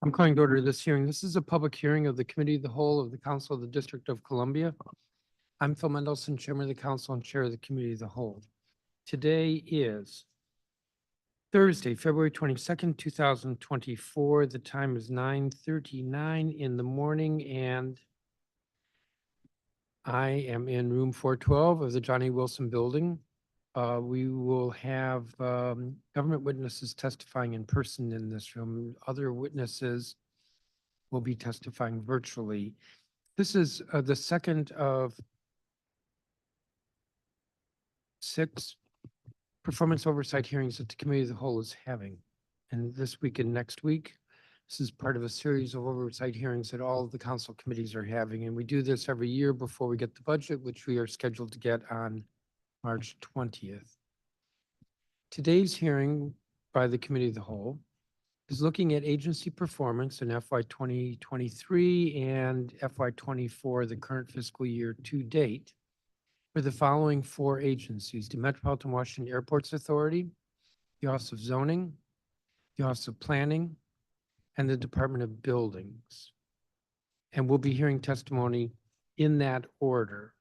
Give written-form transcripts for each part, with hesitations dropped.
I'm calling to order this hearing. This is a public hearing of the Committee of the Whole of the Council of the District of Columbia. I'm Phil Mendelson, Chairman of the Council and Chair of the Committee of the Whole. Today is Thursday, February 22nd, 2024. The time is 9:39 in the morning, and I am in room 412 of the Johnny Wilson Building. We will have government witnesses testifying in person in this room. Other witnesses will be testifying virtually. This is the second of 6 performance oversight hearings that the Committee of the Whole is having. And this week and next week, this is part of a series of oversight hearings that all of the council committees are having. And we do this every year before we get the budget, which we are scheduled to get on March 20th. Today's hearing by the Committee of the Whole is looking at agency performance in FY 2023 and FY 24, the current fiscal year to date, for the following 4 agencies: the Metropolitan Washington Airports Authority, the Office of Zoning, the Office of Planning, and the Department of Buildings. And we'll be hearing testimony in that order.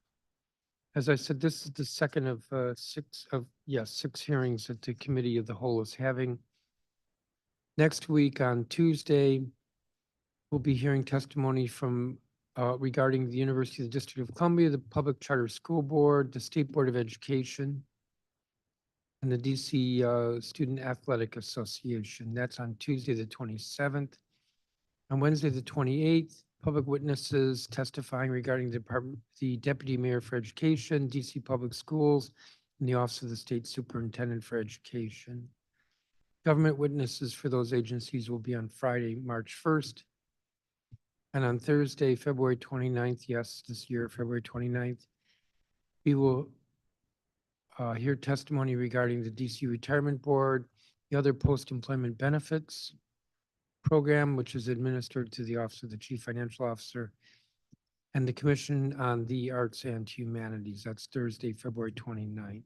As I said, this is the second of 6 hearings that the Committee of the Whole is having. Next week on Tuesday, we'll be hearing testimony from regarding the University of the District of Columbia, the Public Charter School Board, the State Board of Education, and the DC Student Athletic Association. That's on Tuesday, the 27th. On Wednesday, the 28th, public witnesses testifying regarding the Deputy Mayor for Education, DC Public Schools, and the Office of the State Superintendent for Education. Government witnesses for those agencies will be on Friday, March 1st. And on Thursday, February 29th, yes, this year, February 29th, we will hear testimony regarding the DC Retirement Board, the other post-employment benefits program, which is administered to the Office of the Chief Financial Officer, and the Commission on the Arts and Humanities. That's Thursday, February 29th.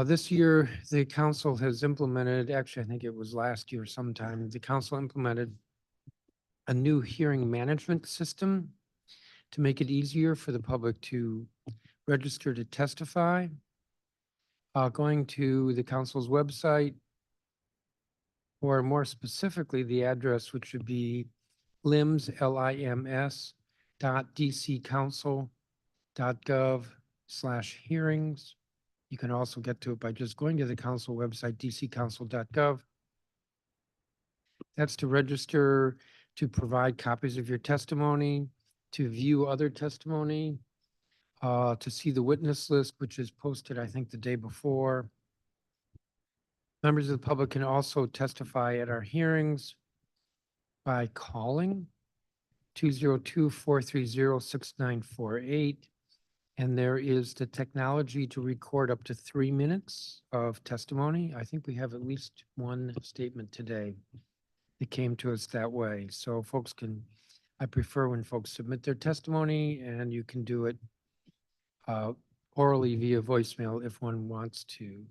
This year, the council has implemented, actually, I think it was last year sometime, the council implemented a new hearing management system to make it easier for the public to register to testify. Going to the council's website, or more specifically, the address, which would be lims.dccouncil.gov/hearings. You can also get to it by just going to the council website, dccouncil.gov. That's to register, to provide copies of your testimony, to view other testimony, to see the witness list, which is posted, I think, the day before. Members of the public can also testify at our hearings by calling 202-430-6948. And there is the technology to record up to 3 minutes of testimony. I think we have at least one statement today that came to us that way. So folks can, I prefer when folks submit their testimony, and you can do it orally via voicemail if one wants to.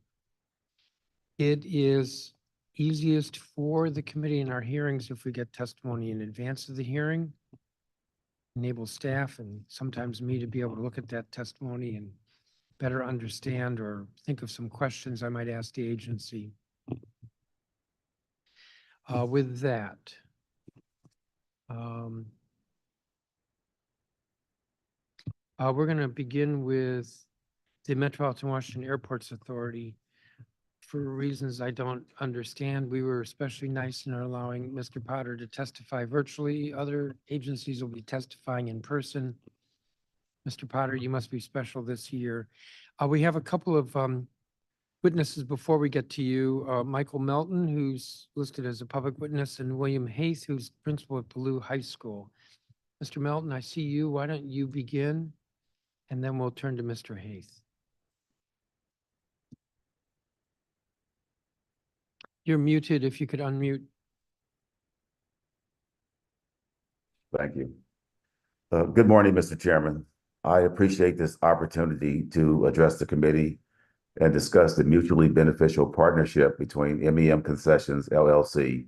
It is easiest for the committee in our hearings if we get testimony in advance of the hearing. Enable staff and sometimes me to be able to look at that testimony and better understand or think of some questions I might ask the agency. With that, we're going to begin with the Metropolitan Washington Airports Authority. For reasons I don't understand, we were especially nice in allowing Mr. Potter to testify virtually. Other agencies will be testifying in person. Mr. Potter, you must be special this year. We have a couple of witnesses before we get to you. Michael Melton, who's listed as a public witness, and William Haith, who's principal at Ballou High School. Mr. Melton, I see you. Why don't you begin? And then we'll turn to Mr. Haith. You're muted. If you could unmute. Thank you. Good morning, Mr. Chairman. I appreciate this opportunity to address the committee and discuss the mutually beneficial partnership between MEM Concessions LLC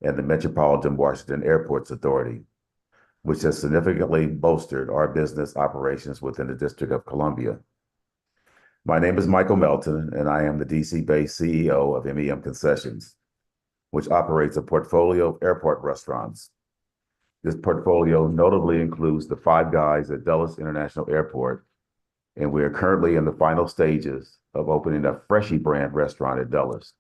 and the Metropolitan Washington Airports Authority, which has significantly bolstered our business operations within the District of Columbia. My name is Michael Melton, and I am the DC-based CEO of MEM Concessions, which operates a portfolio of airport restaurants. This portfolio notably includes the Five Guys at Dulles International Airport, and we are currently in the final stages of opening a Freshie brand restaurant at Dulles.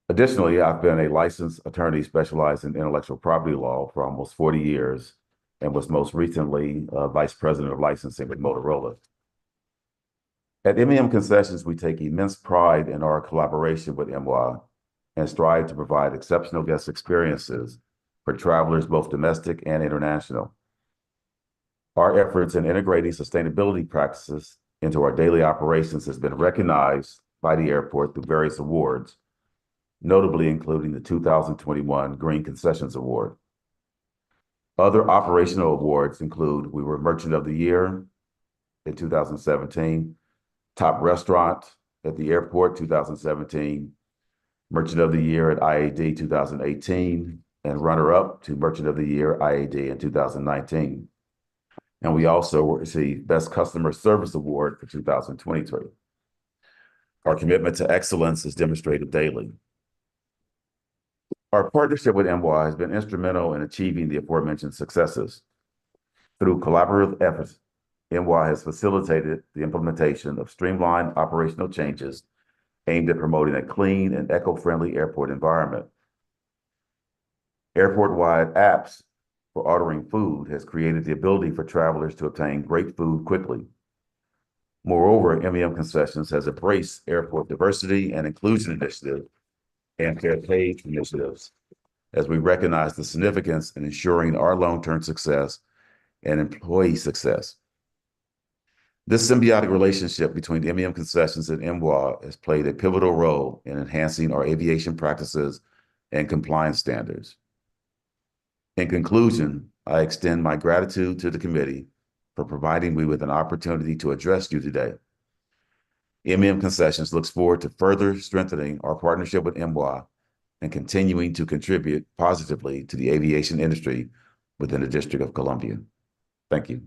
Additionally, I've been a licensed attorney specialized in intellectual property law for almost 40 years and was most recently Vice President of Licensing with Motorola. At MEM Concessions, we take immense pride in our collaboration with MY and strive to provide exceptional guest experiences for travelers, both domestic and international. Our efforts in integrating sustainability practices into our daily operations has been recognized by the airport through various awards, notably including the 2021 Green Concessions Award. Other operational awards include we were Merchant of the Year in 2017, Top Restaurant at the Airport 2017, Merchant of the Year at IAD 2018, and runner-up to Merchant of the Year IAD in 2019. And we also received Best Customer Service Award for 2023. Our commitment to excellence is demonstrated daily. Our partnership with MY has been instrumental in achieving the aforementioned successes. Through collaborative efforts, MY has facilitated the implementation of streamlined operational changes aimed at promoting a clean and eco-friendly airport environment. Airport-wide apps for ordering food has created the ability for travelers to obtain great food quickly. Moreover, MEM Concessions has embraced airport diversity and inclusion initiatives and fair pay initiatives as we recognize the significance in ensuring our long-term success and employee success. This symbiotic relationship between MEM Concessions and MY has played a pivotal role in enhancing our aviation practices and compliance standards. In conclusion, I extend my gratitude to the committee for providing me with an opportunity to address you today. MEM Concessions looks forward to further strengthening our partnership with MY and continuing to contribute positively to the aviation industry within the District of Columbia. Thank you.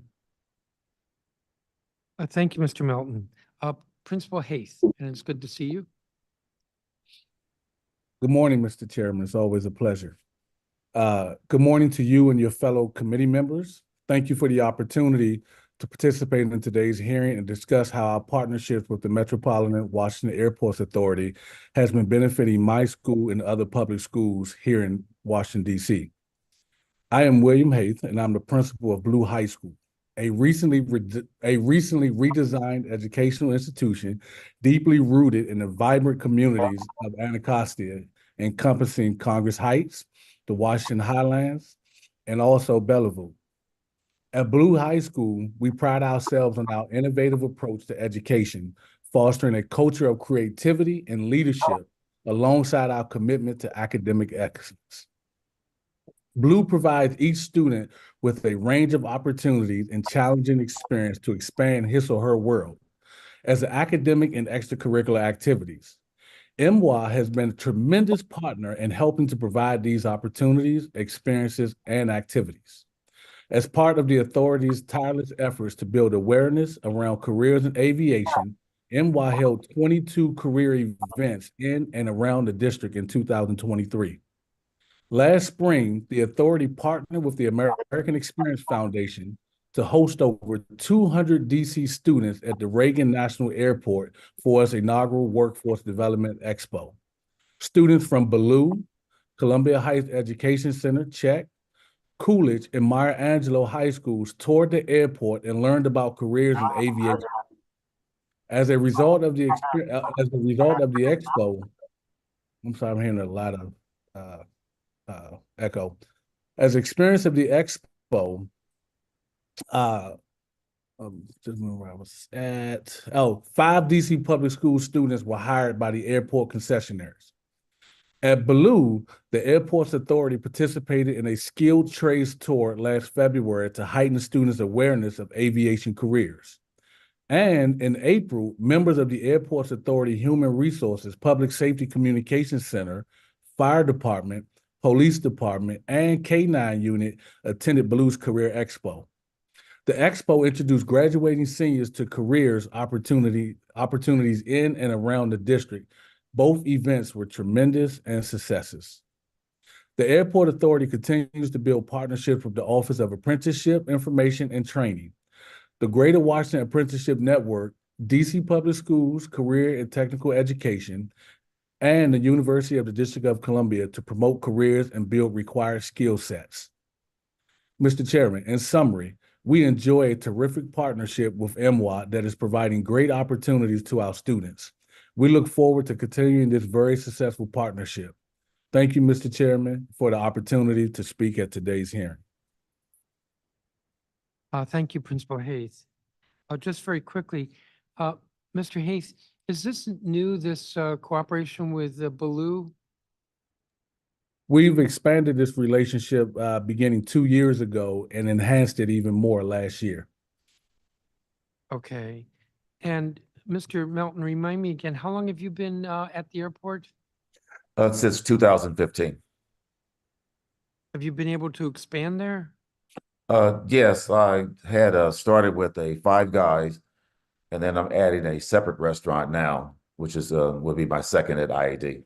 Thank you, Mr. Melton. Principal Hayth, and it's good to see you. Good morning, Mr. Chairman. It's always a pleasure. Good morning to you and your fellow committee members. Thank you for the opportunity to participate in today's hearing and discuss how our partnerships with the Metropolitan Washington Airports Authority has been benefiting my school and other public schools here in Washington, D.C. I am William Hayth, and I'm the principal of Blue High School, a recently redesigned educational institution deeply rooted in the vibrant communities of Anacostia, encompassing Congress Heights, the Washington Highlands, and also Bellevue. At Blue High School, we pride ourselves on our innovative approach to education, fostering a culture of creativity and leadership alongside our commitment to academic excellence. Blue provides each student with a range of opportunities and challenging experience to expand his or her world as academic and extracurricular activities. MY has been a tremendous partner in helping to provide these opportunities, experiences, and activities. As part of the authority's tireless efforts to build awareness around careers in aviation, MY held 22 career events in and around the district in 2023. Last spring, the authority partnered with the American Experience Foundation to host over 200 DC students at the Reagan National Airport for its inaugural Workforce Development Expo. Students from Ballou, Columbia Heights Education Center, check, Coolidge, and Maya Angelou High Schools toured the airport and learned about careers in aviation. As a result of the expo, I'm sorry, I'm hearing a lot of echo. As experience of the expo, just remember where I was at. 5 DC public school students were hired by the airport concessionaires. At Ballou, the airport's authority participated in a skilled trades tour last February to heighten students' awareness of aviation careers. And in April, members of the Airports Authority Human Resources, Public Safety Communications Center, Fire Department, Police Department, and K-9 unit attended Blue's Career Expo. The expo introduced graduating seniors to opportunities in and around the district. Both events were tremendous and successes. The Airport Authority continues to build partnerships with the Office of Apprenticeship, Information, and Training, the Greater Washington Apprenticeship Network, DC Public Schools, Career and Technical Education, and the University of the District of Columbia to promote careers and build required skill sets. Mr. Chairman, in summary, we enjoy a terrific partnership with MWA that is providing great opportunities to our students. We look forward to continuing this very successful partnership. Thank you, Mr. Chairman, for the opportunity to speak at today's hearing. Thank you, Principal Hayes. Just very quickly, Mr. Hayes, is this new, this cooperation with Baloo? We've expanded this relationship beginning 2 years ago and enhanced it even more last year. Okay. And Mr. Melton, remind me again, how long have you been at the airport? Since 2015. Have you been able to expand there? Yes, I had started with a Five Guys, and then I'm adding a separate restaurant now, which is will be my second at IAD.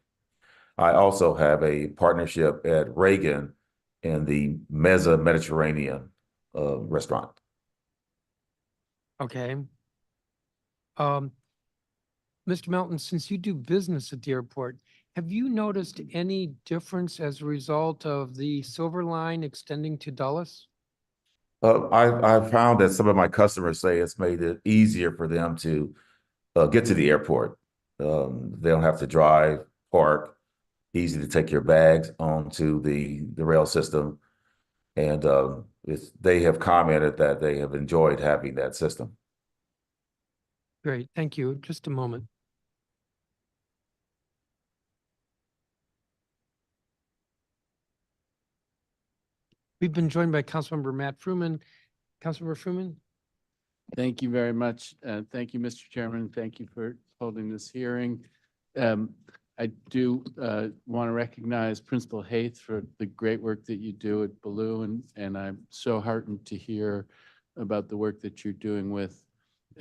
I also have a partnership at Reagan in the Mezza Mediterranean restaurant. Okay. Mr. Melton, since you do business at the airport, have you noticed any difference as a result of the Silver Line extending to Dulles? I found that some of my customers say it's made it easier for them to get to the airport. They don't have to drive, park, easy to take your bags onto the rail system. And they have commented that they have enjoyed having that system. Great, thank you. Just a moment. We've been joined by Councilmember Matt Fruman. Councilmember Fruman? Thank you very much. Thank you, Mr. Chairman. Thank you for holding this hearing. I do want to recognize Principal Hayes for the great work that you do at Baloo, and I'm so heartened to hear about the work that you're doing with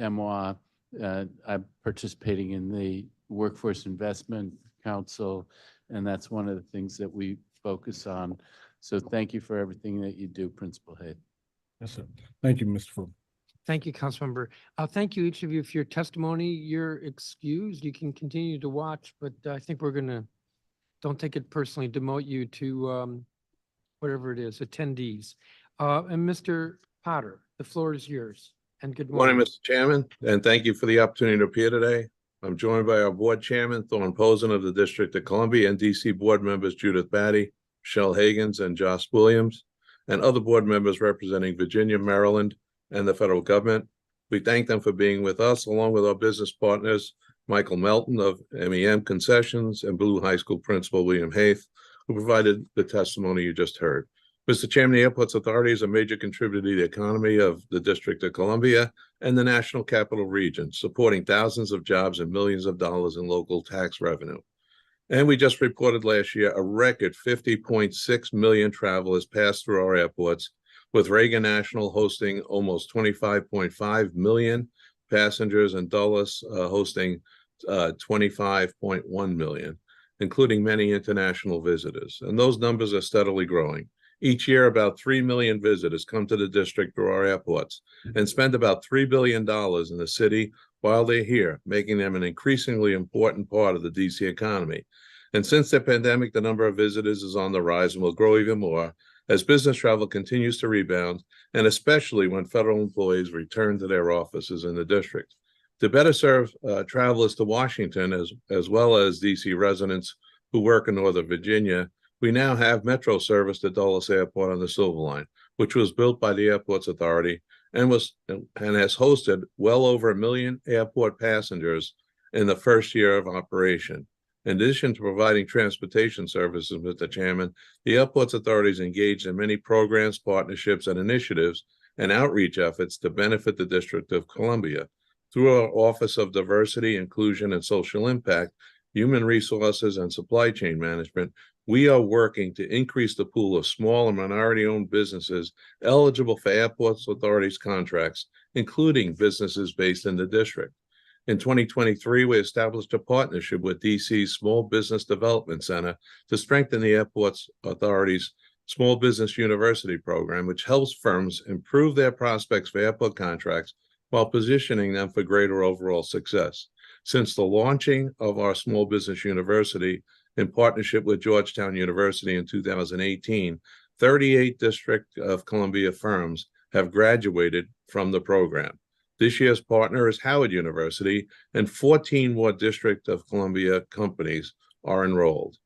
MWA. I'm participating in the Workforce Investment Council, and that's one of the things that we focus on. So thank you for everything that you do, Principal Hayes. Yes, sir. Thank you, Mr. Fruman. Thank you, Councilmember. Thank you, each of you, for your testimony. You're excused. You can continue to watch, but I think we're going to, don't take it personally, demote you to whatever it is, attendees. And Mr. Potter, the floor is yours. And good morning. Morning, Mr. Chairman, and thank you for the opportunity to appear today. I'm joined by our board chairman, Thorne Posen of the District of Columbia, and DC board members Judith Batty, Michelle Hagens, and Josh Williams, and other board members representing Virginia, Maryland, and the federal government. We thank them for being with us, along with our business partners, Michael Melton of MEM Concessions and Blue High School Principal William Haith, who provided the testimony you just heard. Mr. Chairman, the Airports Authority is a major contributor to the economy of the District of Columbia and the National Capital Region, supporting thousands of jobs and millions of dollars in local tax revenue. And we just reported last year a record 50.6 million travelers passed through our airports, with Reagan National hosting almost 25.5 million passengers and Dulles hosting 25.1 million, including many international visitors. And those numbers are steadily growing. Each year, about 3 million visitors come to the district through our airports and spend about $3 billion in the city while they're here, making them an increasingly important part of the DC economy. And since the pandemic, the number of visitors is on the rise and will grow even more as business travel continues to rebound, and especially when federal employees return to their offices in the district. To better serve travelers to Washington, as well as DC residents who work in Northern Virginia, we now have Metro service to Dulles Airport on the Silver Line, which was built by the Airports Authority and has hosted well over 1 million airport passengers in the first year of operation. In addition to providing transportation services, Mr. Chairman, the Airports Authority is engaged in many programs, partnerships, and initiatives and outreach efforts to benefit the District of Columbia. Through our Office of Diversity, Inclusion, and Social Impact, Human Resources and Supply Chain Management, we are working to increase the pool of small and minority-owned businesses eligible for Airports Authority's contracts, including businesses based in the district. In 2023, we established a partnership with DC's Small Business Development Center to strengthen the Airports Authority's Small Business University program, which helps firms improve their prospects for airport contracts while positioning them for greater overall success. Since the launching of our Small Business University in partnership with Georgetown University in 2018, 38 District of Columbia firms have graduated from the program. This year's partner is Howard University, and 14 more District of Columbia companies are enrolled.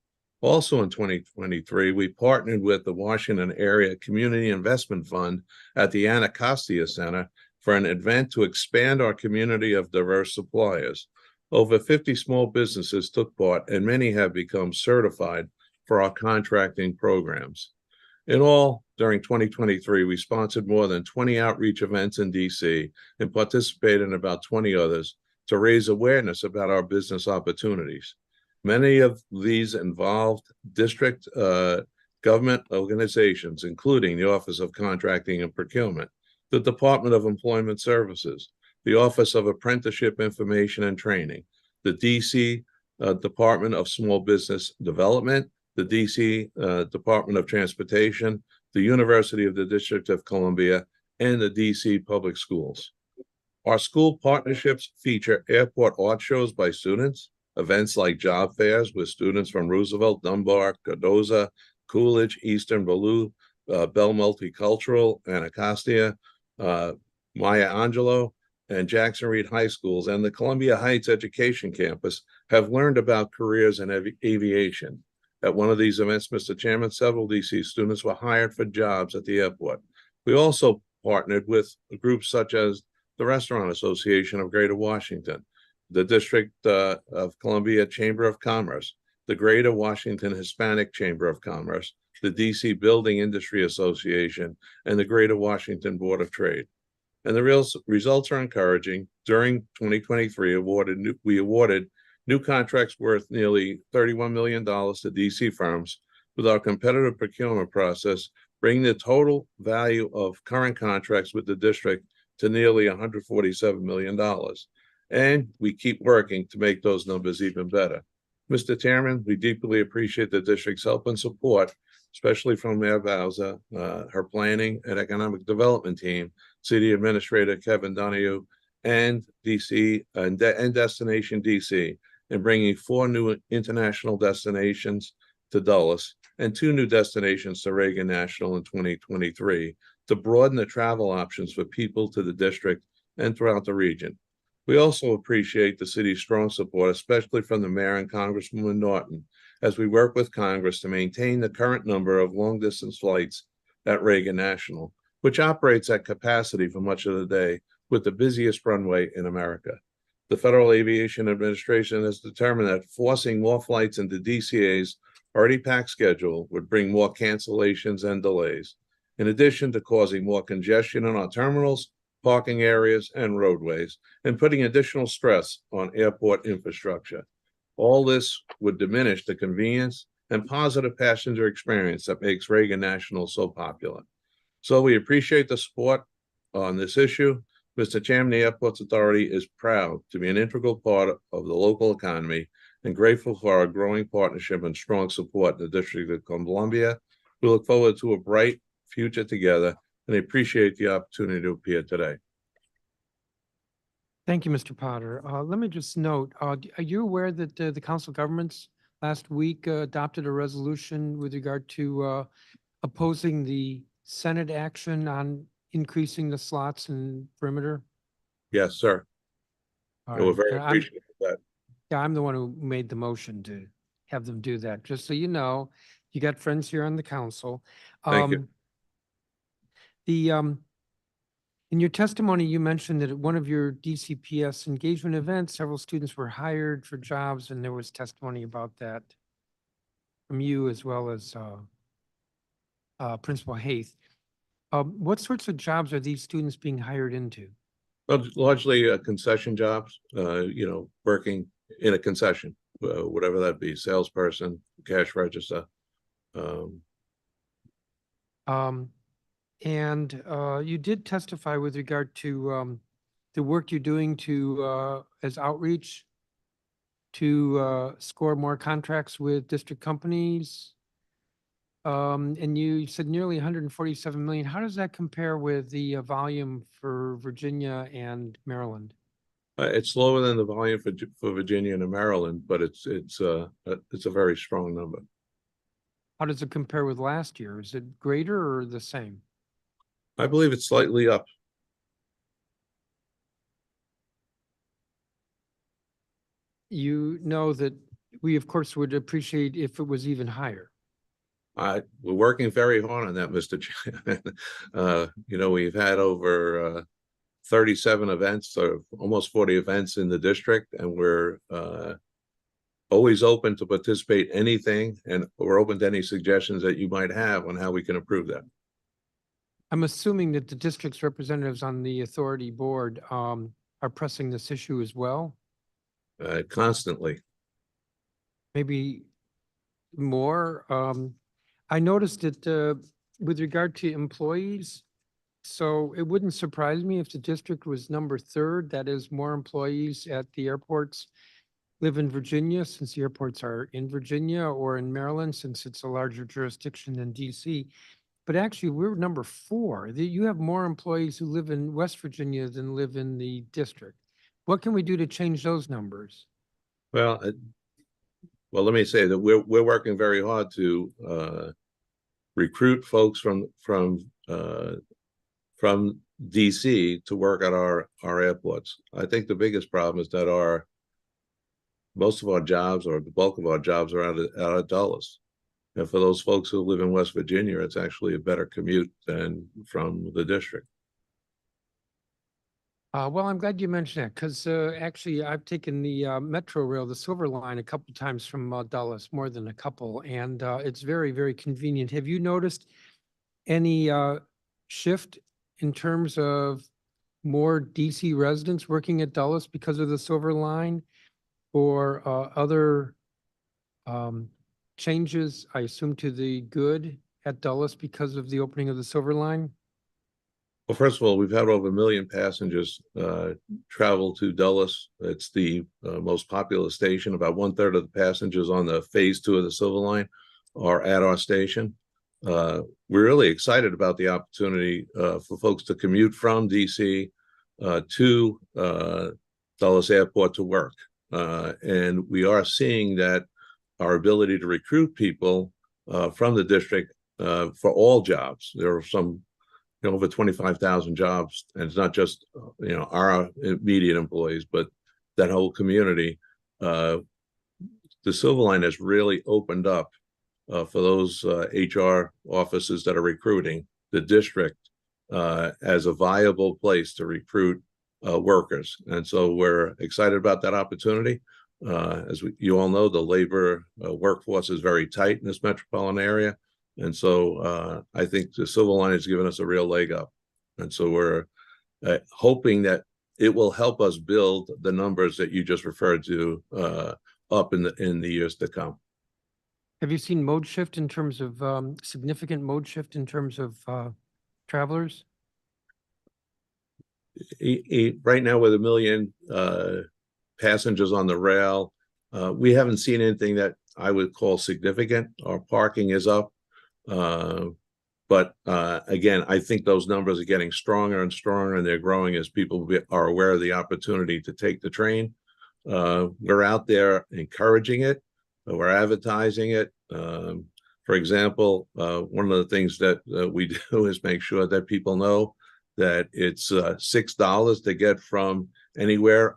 Also in 2023, we partnered with the Washington Area Community Investment Fund at the Anacostia Center for an event to expand our community of diverse suppliers. Over 50 small businesses took part, and many have become certified for our contracting programs. In all, during 2023, we sponsored more than 20 outreach events in DC and participated in about 20 others to raise awareness about our business opportunities. Many of these involved district government organizations, including the Office of Contracting and Procurement, the Department of Employment Services, the Office of Apprenticeship Information and Training, the DC Department of Small Business Development, the DC Department of Transportation, the University of the District of Columbia, and the DC Public Schools. Our school partnerships feature airport art shows by students, events like job fairs with students from Roosevelt, Dunbar, Cardozo, Coolidge, Eastern Ballou, Bell Multicultural, Anacostia, Maya Angelou, and Jackson Reed High Schools, and the Columbia Heights Education Campus have learned about careers in aviation. At one of these events, Mr. Chairman, several DC students were hired for jobs at the airport. We also partnered with groups such as the Restaurant Association of Greater Washington, the District of Columbia Chamber of Commerce, the Greater Washington Hispanic Chamber of Commerce, the DC Building Industry Association, and the Greater Washington Board of Trade. And the results are encouraging. During 2023, we awarded new contracts worth nearly $31 million to DC firms, with our competitive procurement process bringing the total value of current contracts with the district to nearly $147 million. And we keep working to make those numbers even better. Mr. Chairman, we deeply appreciate the district's help and support, especially from Mayor Bowser, her planning and economic development team, City Administrator Kevin Donahue, and DC and Destination DC, in bringing 4 new international destinations to Dulles and 2 new destinations to Reagan National in 2023 to broaden the travel options for people to the district and throughout the region. We also appreciate the city's strong support, especially from the mayor and Congresswoman Norton, as we work with Congress to maintain the current number of long-distance flights at Reagan National, which operates at capacity for much of the day with the busiest runway in America. The Federal Aviation Administration has determined that forcing more flights into DCA's already packed schedule would bring more cancellations and delays, in addition to causing more congestion in our terminals, parking areas, and roadways, and putting additional stress on airport infrastructure. All this would diminish the convenience and positive passenger experience that makes Reagan National so popular. So we appreciate the support on this issue. Mr. Chairman, the Airports Authority is proud to be an integral part of the local economy and grateful for our growing partnership and strong support in the District of Columbia. We look forward to a bright future together, and I appreciate the opportunity to appear today. Thank you, Mr. Potter. Let me just note, are you aware that the Council of Governments last week adopted a resolution with regard to opposing the Senate action on increasing the slots in perimeter? Yes, sir. All We're right. very I'm- appreciative of that. Yeah, I'm the one who made the motion to have them do that. Just so you know, you got friends here on the council. Thank you. In your testimony, you mentioned that at one of your DCPS engagement events, several students were hired for jobs, and there was testimony about that from you as well as Principal Haith. What sorts of jobs are these students being hired into? Largely concession jobs, working in a concession, whatever that be, salesperson, cash register. And you did testify with regard to the work you're doing to as outreach to score more contracts with district companies. And you said nearly 147 million. How does that compare with the volume for Virginia and Maryland? It's lower than the volume for Virginia and Maryland, but it's a very strong number. How does it compare with last year? Is it greater or the same? I believe it's slightly up. You know that we, of course, would appreciate if it was even higher. We're working very hard on that, Mr. Chairman. We've had over 37 events, or almost 40 events in the district, and we're always open to participate in anything, and we're open to any suggestions that you might have on how we can improve that. I'm assuming that the district's representatives on the authority board are pressing this issue as well. Constantly. Maybe more. I noticed that with regard to employees, so it wouldn't surprise me if the district was number 3rd. That is, more employees at the airports live in Virginia, since the airports are in Virginia, or in Maryland, since it's a larger jurisdiction than DC. But actually, we're number 4. You have more employees who live in West Virginia than live in the district. What can we do to change those numbers? Well, let me say that we're working very hard to recruit folks from DC to work at our airports. I think the biggest problem is that most of our jobs, or the bulk of our jobs, are out of Dulles. And for those folks who live in West Virginia, it's actually a better commute than from the district. Well, I'm glad you mentioned that, because actually I've taken the Metro Rail, the Silver Line, a couple times from Dulles, more than a couple, and it's very, very convenient. Have you noticed any shift in terms of more DC residents working at Dulles because of the Silver Line, or other changes, I assume, to the good at Dulles because of the opening of the Silver Line? Well, first of all, we've had over 1 million passengers travel to Dulles. It's the most popular station. About 1/3 of the passengers on the phase 2 of the Silver Line are at our station. We're really excited about the opportunity for folks to commute from DC to Dulles Airport to work. And we are seeing that our ability to recruit people from the district for all jobs. There are some over 25,000 jobs, and it's not just our immediate employees, but that whole community. The Silver Line has really opened up for those HR offices that are recruiting the district as a viable place to recruit workers. And so we're excited about that opportunity. As you all know, the labor workforce is very tight in this metropolitan area. And so I think the Silver Line has given us a real leg up. And so we're hoping that it will help us build the numbers that you just referred to up in the years to come. Have you seen mode shift in terms of significant mode shift in terms of travelers? Right now, with 1 million passengers on the rail, we haven't seen anything that I would call significant. Our parking is up. But again, I think those numbers are getting stronger and stronger, and they're growing as people are aware of the opportunity to take the train. We're out there encouraging it. We're advertising it. For example, one of the things that we do is make sure that people know that it's $6 to get from anywhere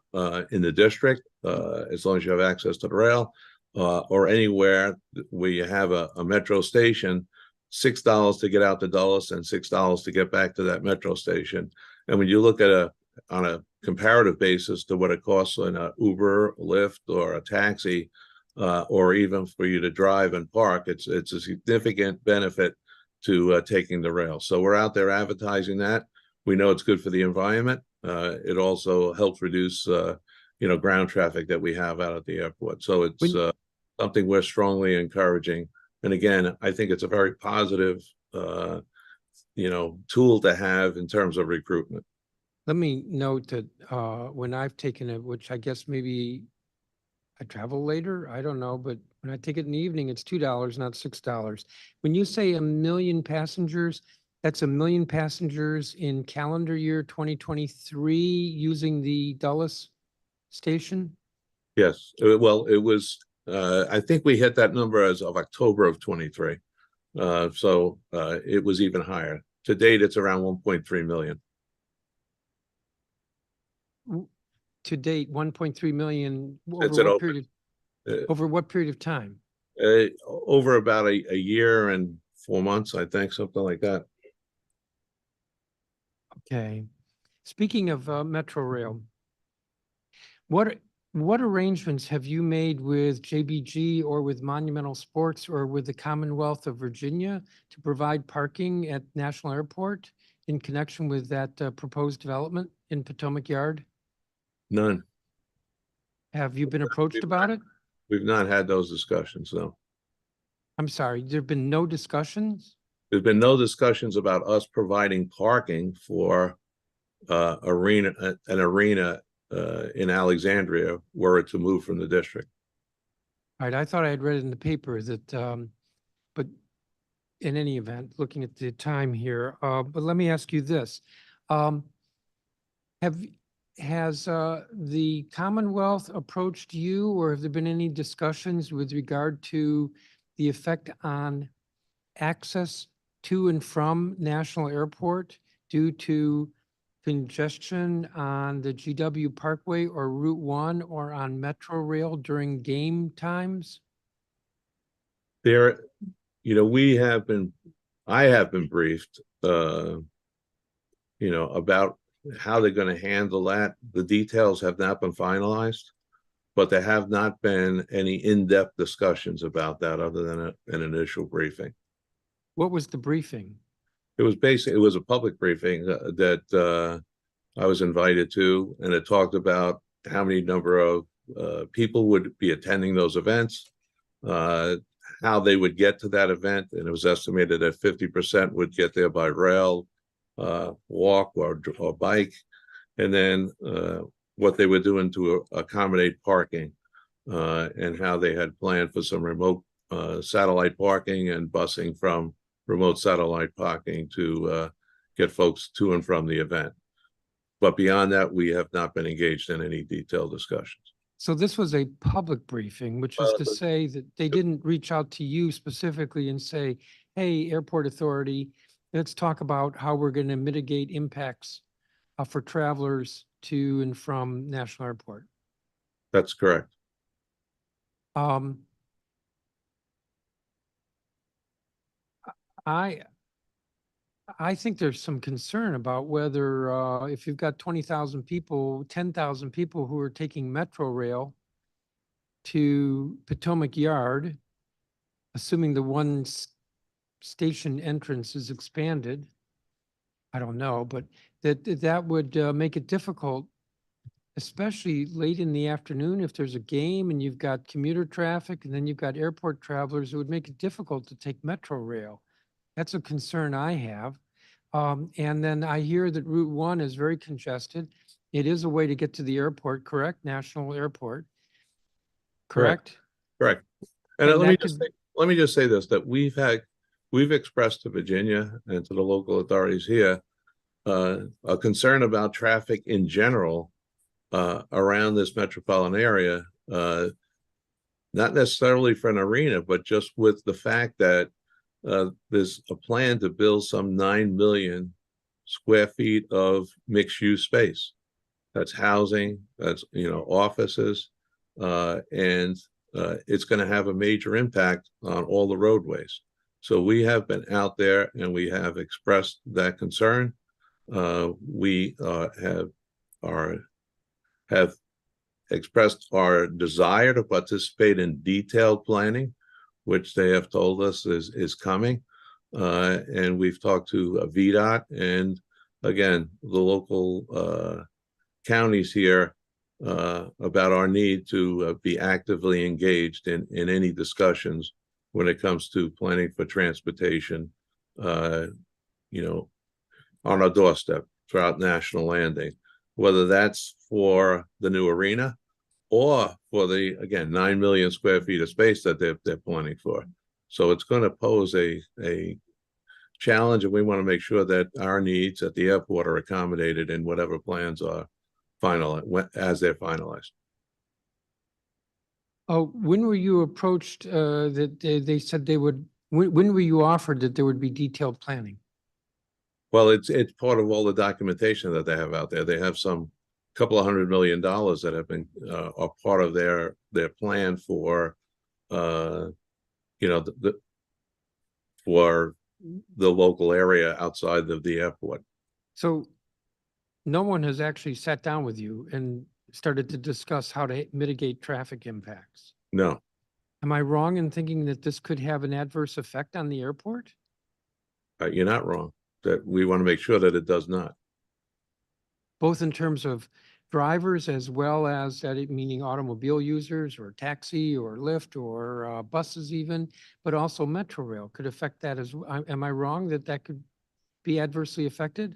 in the district, as long as you have access to the rail, or anywhere where you have a metro station. $6 to get out to Dulles and $6 to get back to that metro station. And when you look at on a comparative basis to what it costs in an Uber, Lyft, or a taxi, or even for you to drive and park, it's a significant benefit to taking the rail. So we're out there advertising that. We know it's good for the environment. it also helps reduce, ground traffic that we have out at the airport. So it's something we're strongly encouraging. And again, I think it's a very positive, tool to have in terms of recruitment. Let me note that when I've taken it, which I guess maybe I travel later, I don't know, but when I take it in the evening, it's $2, not $6. When you say 1 million passengers, that's 1 million passengers in calendar year 2023 using the Dulles station? Yes, well, it was, I think we hit that number as of October of 23. So it was even higher. To date, it's around 1.3 million. To date, 1.3 million It's over an what open. period over what period of time? Over about a year and 4 months, I think, something like that. Okay. Speaking of Metro Rail, what arrangements have you made with JBG or with Monumental Sports or with the Commonwealth of Virginia to provide parking at National Airport in connection with that proposed development in Potomac Yard? None. Have you been approached about it? We've not had those discussions, no. I'm sorry, there've been no discussions? There's been no discussions about us providing parking for an arena in Alexandria were it to move from the district. All right, I thought I had read it in the paper that, but in any event, looking at the time here, but let me ask you this. Has the Commonwealth approached you, or have there been any discussions with regard to the effect on access to and from National Airport due to congestion on the GW Parkway or Route 1 or on Metro Rail during game times? There, I have been briefed, about how they're going to handle that. The details have not been finalized, but there have not been any in-depth discussions about that other than an initial briefing. What was the briefing? It was a public briefing that I was invited to, and it talked about how many number of people would be attending those events, how they would get to that event, and it was estimated that 50% would get there by rail, walk, or bike, and then what they were doing to accommodate parking, and how they had planned for some remote satellite parking and busing from remote satellite parking to get folks to and from the event. But beyond that, we have not been engaged in any detailed discussions. So this was a public briefing, which is to say that they didn't reach out to you specifically and say, hey, Airport Authority, let's talk about how we're going to mitigate impacts for travelers to and from National Airport. That's correct. I think there's some concern about whether if you've got 20,000 people, 10,000 people who are taking Metro Rail to Potomac Yard, assuming the one station entrance is expanded, I don't know, but that would make it difficult, especially late in the afternoon if there's a game and you've got commuter traffic and then you've got airport travelers, it would make it difficult to take Metro Rail. That's a concern I have. And then I hear that Route 1 is very congested. It is a way to get to the airport, correct? National Airport. Correct? Correct. And And let me that just say this, that we've expressed to Virginia and to the local authorities here a concern about traffic in general around this metropolitan area, not necessarily for an arena, but just with the fact that there's a plan to build some 9 million square feet of mixed-use space. That's housing, that's offices, and it's going to have a major impact on all the roadways. So we have been out there and we have expressed that concern. We have expressed our desire to participate in detailed planning, which they have told us is coming. And we've talked to VDOT, and again, the local counties here about our need to be actively engaged in any discussions when it comes to planning for transportation, you know, on our doorstep throughout National Landing, whether that's for the new arena or for the, again, 9 million square feet of space that they're planning for. So it's going to pose a challenge, and we want to make sure that our needs at the airport are accommodated in whatever plans are finalized as they're finalized. Oh, when were you approached that they said they would, when were you offered that there would be detailed planning? Well, it's part of all the documentation that they have out there. They have some couple of $100 million that have been are part of their plan for you know for the local area outside of the airport. So no one has actually sat down with you and started to discuss how to mitigate traffic impacts. No, Am I wrong in thinking that this could have an adverse effect on the airport? you're not wrong. That we want to make sure that it does not. Both in terms of drivers as well as that meaning automobile users or taxi or Lyft or buses even, but also Metro Rail could affect that as well. Am I wrong that that could be adversely affected?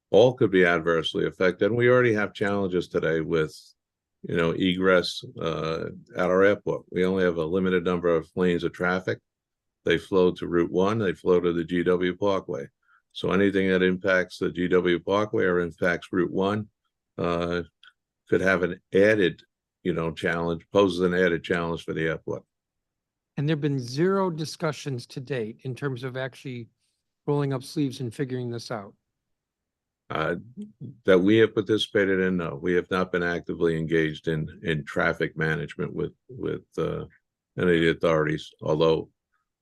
All could be adversely affected. And we already have challenges today with, you know, egress at our airport. We only have a limited number of lanes of traffic. They flow to Route 1, they flow to the GW Parkway. So anything that impacts the GW Parkway or impacts Route 1 could have an added, you know, challenge, poses an added challenge for the airport. And there've been zero discussions to date in terms of actually rolling up sleeves and figuring this out. That we have participated in, no, we have not been actively engaged in traffic management with any of the authorities, although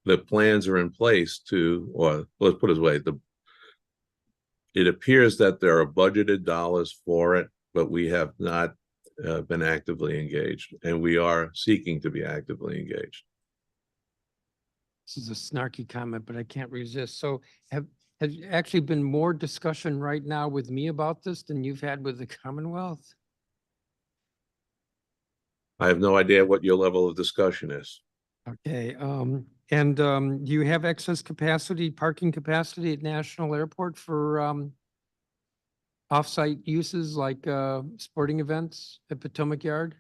the plans are in place to, or let's put it this way, it appears that there are budgeted dollars for it, but we have not been actively engaged, and we are seeking to be actively engaged. This is a snarky comment, but I can't resist. So has actually been more discussion right now with me about this than you've had with the Commonwealth? I have no idea what your level of discussion is. Okay, and do you have excess capacity, parking capacity at National Airport for off-site uses like sporting events at Potomac Yard?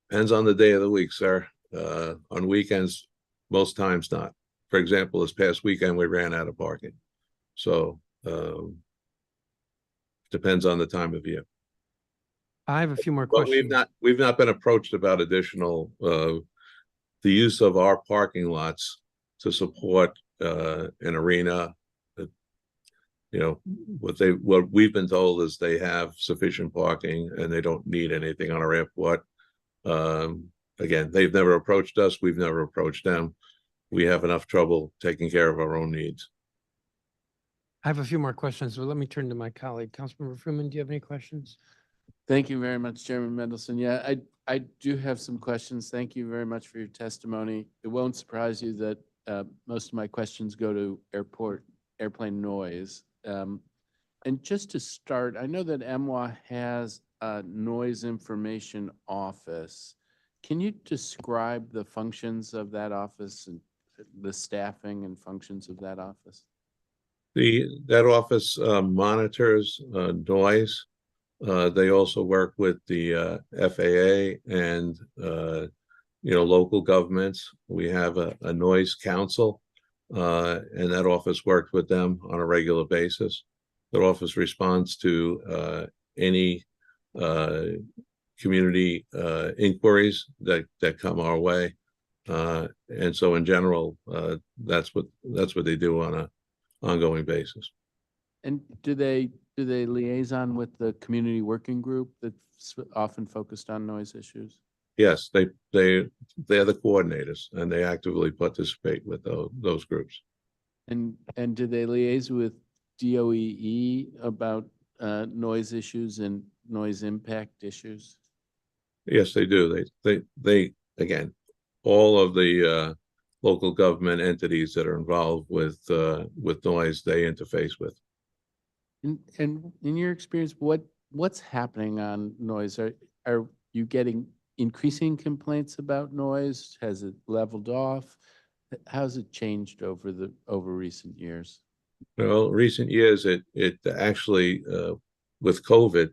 Depends on the day of the week, sir. On weekends, most times not. For example, this past weekend, we ran out of parking. So depends on the time of year. I have a few more But questions. we've not been approached about additional the use of our parking lots to support an arena. You know, what we've been told is they have sufficient parking and they don't need anything on our airport. Again, they've never approached us. We've never approached them. We have enough trouble taking care of our own needs. I have a few more questions, but let me turn to my colleague. Councilmember Freeman, do you have any questions? Thank you very much, Chairman Mendelson. Yeah, I do have some questions. Thank you very much for your testimony. It won't surprise you that most of my questions go to airplane noise. And just to start, I know that MWA has a noise information office. Can you describe the functions of that office and the staffing and functions of that office? That office monitors noise. They also work with the FAA and you know, local governments. We have a noise council, and that office works with them on a regular basis. That office responds to any community inquiries that come our way. And so in general, that's what they do on an ongoing basis. And do they liaison with the community working group that's often focused on noise issues? Yes, they're the coordinators, and they actively participate with those groups. And do they liaise with DOEE about noise issues and noise impact issues? Yes, they do. They again, all of the local government entities that are involved with noise, they interface with. And in your experience, what's happening on noise? Are you getting increasing complaints about noise? Has it leveled off? How's it changed over recent years? Well, recent years, it actually, with COVID,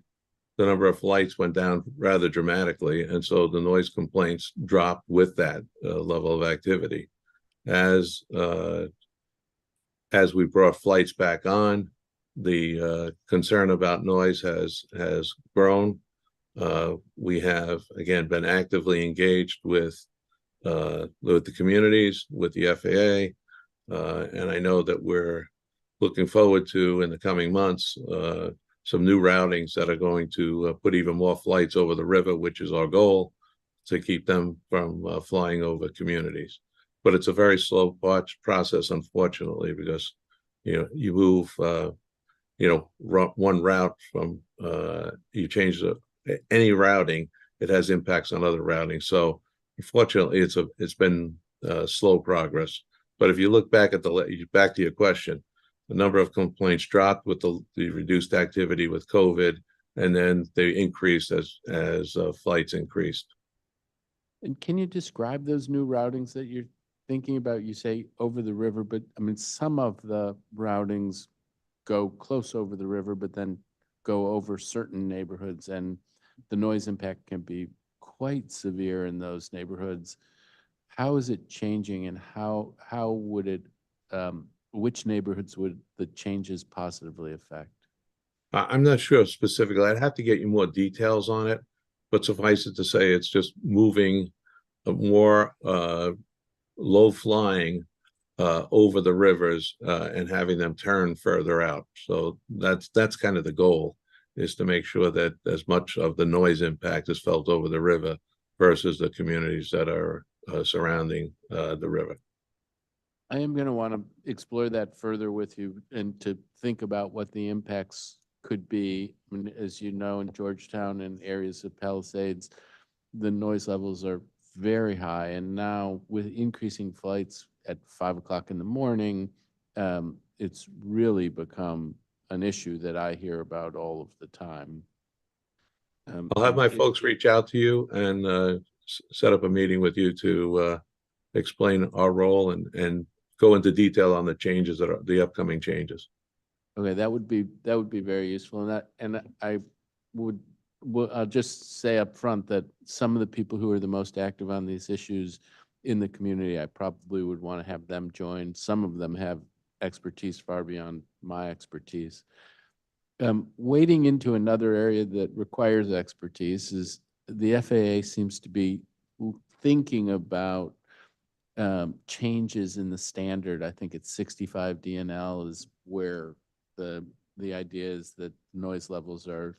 the number of flights went down rather dramatically, and so the noise complaints dropped with that level of activity. As we brought flights back on, the concern about noise has grown. We have again been actively engaged with the communities, with the FAA, and I know that we're looking forward to in the coming months some new routings that are going to put even more flights over the river, which is our goal to keep them from flying over communities. But it's a very slow process, unfortunately, because you move one route from you change any routing, it has impacts on other routing. So unfortunately, it's been slow progress. But if you look back at back to your question, the number of complaints dropped with the reduced activity with COVID, and then they increased as flights increased. And can you describe those new routings that you're thinking about? You say over the river, but I mean, some of the routings go close over the river, but then go over certain neighborhoods, and the noise impact can be quite severe in those neighborhoods. How is it changing, and how would it, which neighborhoods would the changes positively affect? I'm not sure specifically. I'd have to get you more details on it, but suffice it to say, it's just moving more low flying over the rivers and having them turn further out. So that's kind of the goal, is to make sure that as much of the noise impact is felt over the river versus the communities that are surrounding the river. I am going to want to explore that further with you and to think about what the impacts could be. I mean, as you know, in Georgetown and areas of Palisades, the noise levels are very high. And now with increasing flights at 5 o'clock in the morning, it's really become an issue that I hear about all of the time. I'll have my folks reach out to you and set up a meeting with you to explain our role and go into detail on the changes that are the upcoming changes. Okay, that would be very useful. And I would, I'll just say up front that some of the people who are the most active on these issues in the community, I probably would want to have them join. Some of them have expertise far beyond my expertise. Wading into another area that requires expertise is the FAA seems to be thinking about changes in the standard. I think it's 65 DNL is where the idea is that noise levels are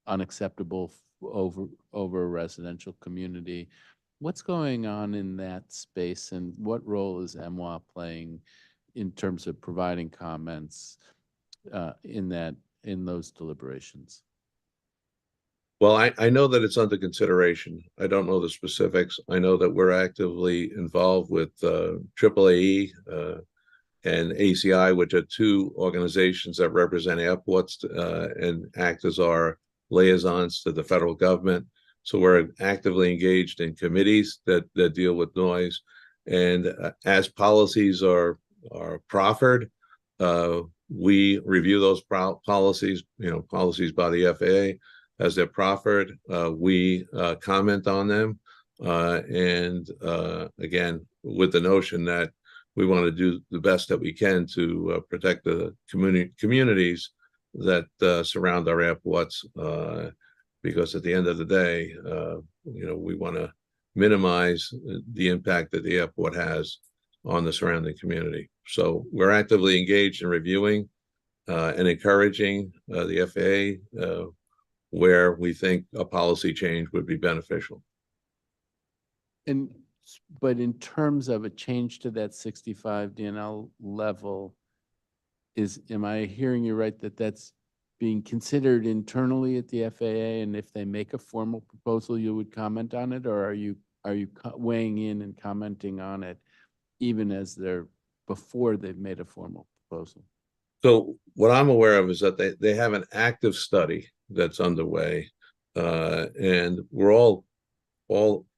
unacceptable over a residential community. What's going on in that space, and what role is MWA playing in terms of providing comments in those deliberations? Well, I know that it's under consideration. I don't know the specifics. I know that we're actively involved with AAAE and ACI, which are two organizations that represent airports and act as our liaisons to the federal government. So we're actively engaged in committees that deal with noise. And as policies are proffered, we review those policies, policies by the FAA. As they're proffered, we comment on them. And again, with the notion that we want to do the best that we can to protect the communities that surround our airports, because at the end of the day, we want to minimize the impact that the airport has on the surrounding community. So we're actively engaged in reviewing and encouraging the FAA where we think a policy change would be beneficial. But in terms of a change to that 65 DNL level, am I hearing you right that that's being considered internally at the FAA, and if they make a formal proposal, you would comment on it, or are you weighing in and commenting on it even as before they've made a formal proposal? So what I'm aware of is that they have an active study that's underway. And we're all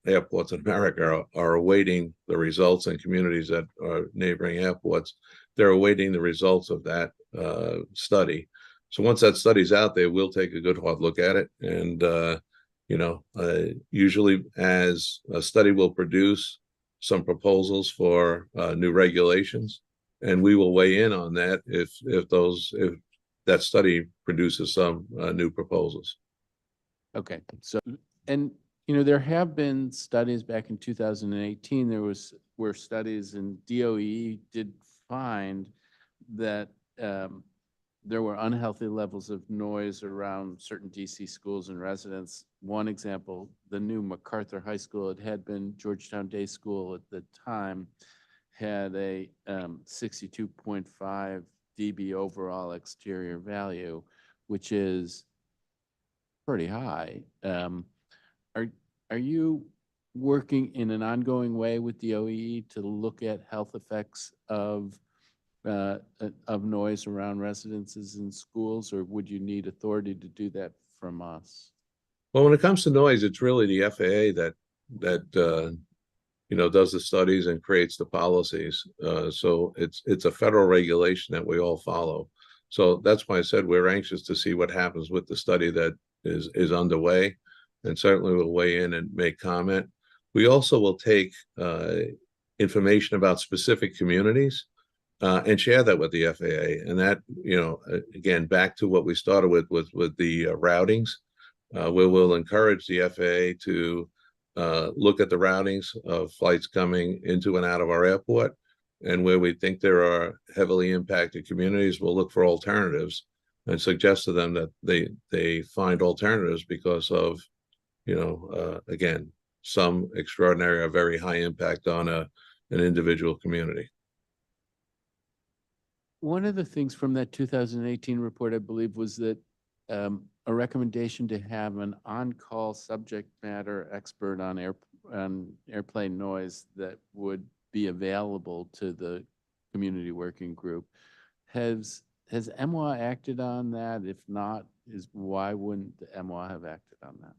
airports in America are awaiting the results, and communities that are neighboring airports, they're awaiting the results of that study. So once that study's out there, we'll take a good hard look at it. And, usually as a study will produce some proposals for new regulations, and we will weigh in on that if that study produces some new proposals. Okay, so, and, there have been studies back in 2018, were studies, and DOE did find that there were unhealthy levels of noise around certain DC schools and residents. One example, the new MacArthur High School, it had been Georgetown Day School at the time, had a 62.5 dB overall exterior value, which is pretty high. Are you working in an ongoing way with the OEE to look at health effects of noise around residences and schools, or would you need authority to do that from us? Well, when it comes to noise, it's really the FAA that does the studies and creates the policies. So it's a federal regulation that we all follow. So that's why I said we're anxious to see what happens with the study that is underway, and certainly we'll weigh in and make comment. We also will take information about specific communities and share that with the FAA. And that, again, back to what we started with the routings, we will encourage the FAA to look at the routings of flights coming into and out of our airport. And where we think there are heavily impacted communities, we'll look for alternatives and suggest to them that they find alternatives because of, again, some extraordinary or very high impact on an individual community. One of the things from that 2018 report, I believe, was that a recommendation to have an on-call subject matter expert on airplane noise that would be available to the community working group. Has MWA acted on that? If not, why wouldn't the MWA have acted on that?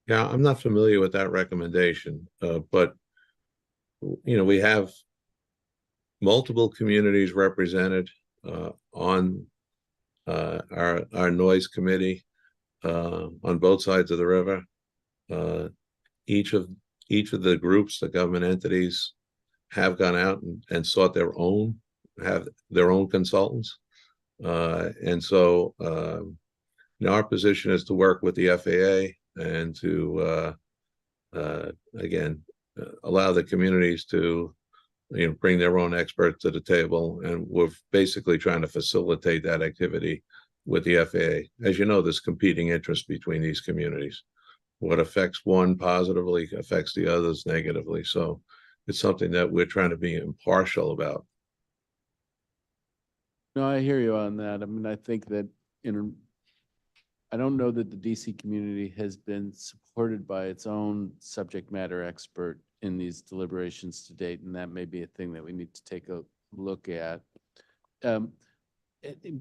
Yeah, I'm not familiar with that recommendation, but we have multiple communities represented on our noise committee on both sides of the river. Each of the groups, the government entities, have gone out and sought have their own consultants. And so our position is to work with the FAA and to again allow the communities to bring their own experts to the table, and we're basically trying to facilitate that activity with the FAA. As you know, there's competing interests between these communities. What affects one positively affects the others negatively. So it's something that we're trying to be impartial about. No, I hear you on that. I mean, I think that I don't know that the DC community has been supported by its own subject matter expert in these deliberations to date, and that may be a thing that we need to take a look at.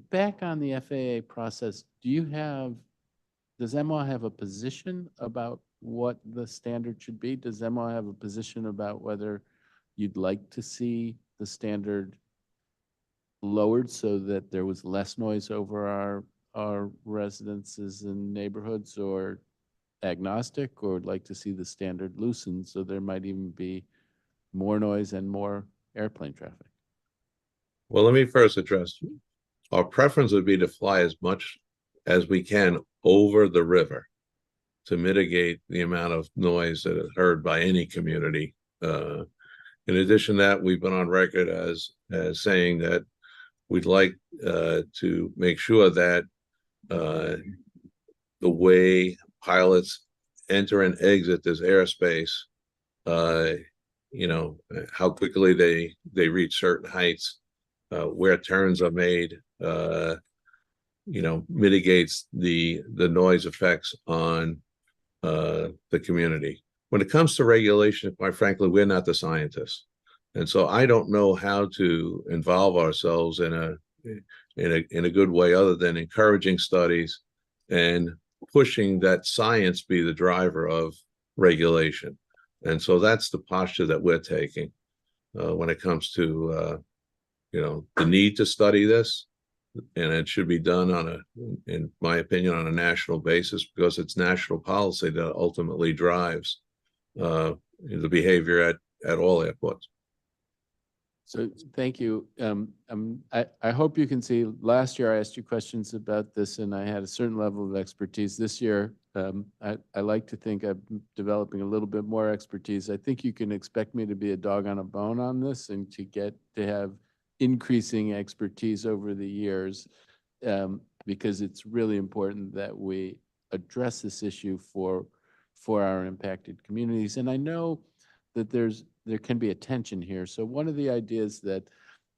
Back on the FAA process, does MWA have a position about what the standard should be? Does MWA have a position about whether you'd like to see the standard lowered so that there was less noise over our residences and neighborhoods, or agnostic, or would like to see the standard loosened so there might even be more noise and more airplane traffic? Well, let me first address, our preference would be to fly as much as we can over the river to mitigate the amount of noise that is heard by any community. In addition to that, we've been on record as saying that we'd like to make sure that the way pilots enter and exit this airspace, how quickly they reach certain heights, where turns are made, mitigates the noise effects on the community. When it comes to regulation, quite frankly, we're not the scientists. And so I don't know how to involve ourselves in a good way other than encouraging studies and pushing that science be the driver of regulation. And so that's the posture that we're taking when it comes to the need to study this. And it should be done in my opinion, on a national basis, because it's national policy that ultimately drives the behavior at all airports. So thank you. I hope you can see, last year I asked you questions about this and I had a certain level of expertise. This year, I like to think I'm developing a little bit more expertise. I think you can expect me to be a dog on a bone on this and to have increasing expertise over the years, because it's really important that we address this issue for our impacted communities. And I know that there can be a tension here. So one of the ideas that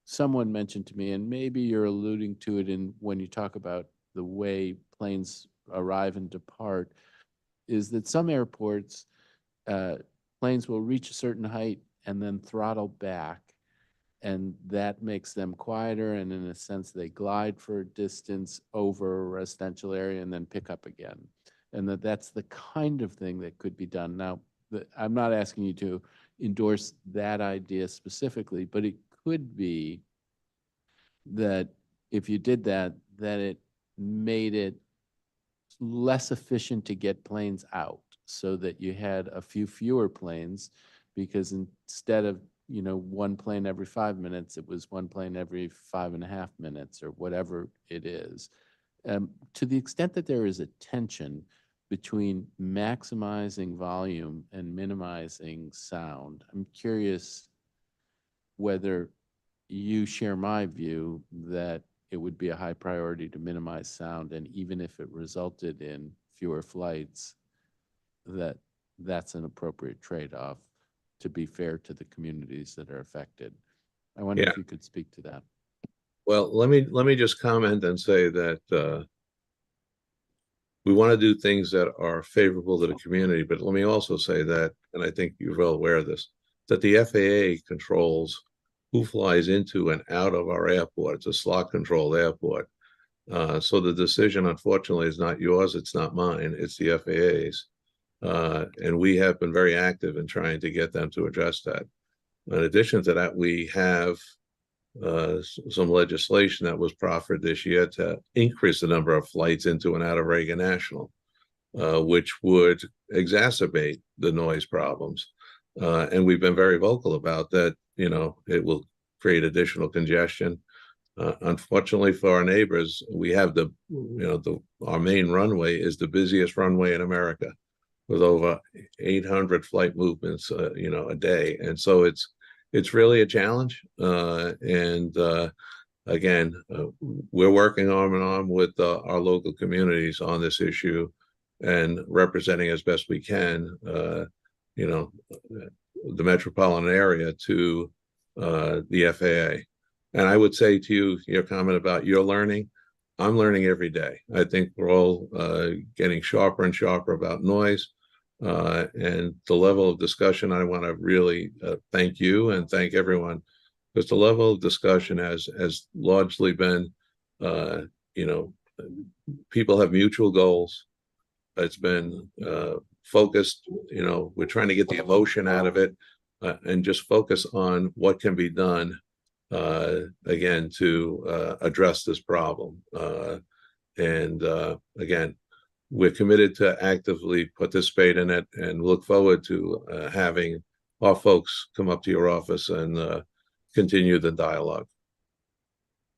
someone mentioned to me, and maybe you're alluding to it when you talk about the way planes arrive and depart, is that some airports, planes will reach a certain height and then throttle back, and that makes them quieter, and in a sense they glide for a distance over a residential area and then pick up again. And that's the kind of thing that could be done. Now, I'm not asking you to endorse that idea specifically, but it could be that if you did that it made it less efficient to get planes out, so that you had a fewer planes, because instead of one plane every 5 minutes, it was one plane every 5.5 minutes, or whatever it is. To the extent that there is a tension between maximizing volume and minimizing sound, I'm curious whether you share my view that it would be a high priority to minimize sound, and even if it resulted in fewer flights, that's an appropriate trade-off to be fair to the communities that are affected. I wonder if you could speak to that. Well, let me just comment and say that we want to do things that are favorable to the community, but let me also say that, and I think you're well aware of this, that the FAA controls who flies into and out of our airport. It's a slot-controlled airport. So the decision, unfortunately, is not yours, it's not mine, it's the FAA's. And we have been very active in trying to get them to address that. In addition to that, we have some legislation that was proffered this year to increase the number of flights into and out of Reagan National, which would exacerbate the noise problems. And we've been very vocal about that. It will create additional congestion. Unfortunately for our neighbors, we have our main runway is the busiest runway in America, with over 800 flight movements, a day. And so it's really a challenge. Again, we're working arm in arm with our local communities on this issue and representing as best we can, the metropolitan area to the FAA. And I would say to you, your comment about your learning, I'm learning every day. I think we're all getting sharper and sharper about noise. And the level of discussion, I want to really thank you and thank everyone, because the level of discussion has largely been, people have mutual goals. It's been focused, we're trying to get the emotion out of it and just focus on what can be done, again, to address this problem. Again, we're committed to actively participate in it and look forward to having our folks come up to your office and continue the dialogue.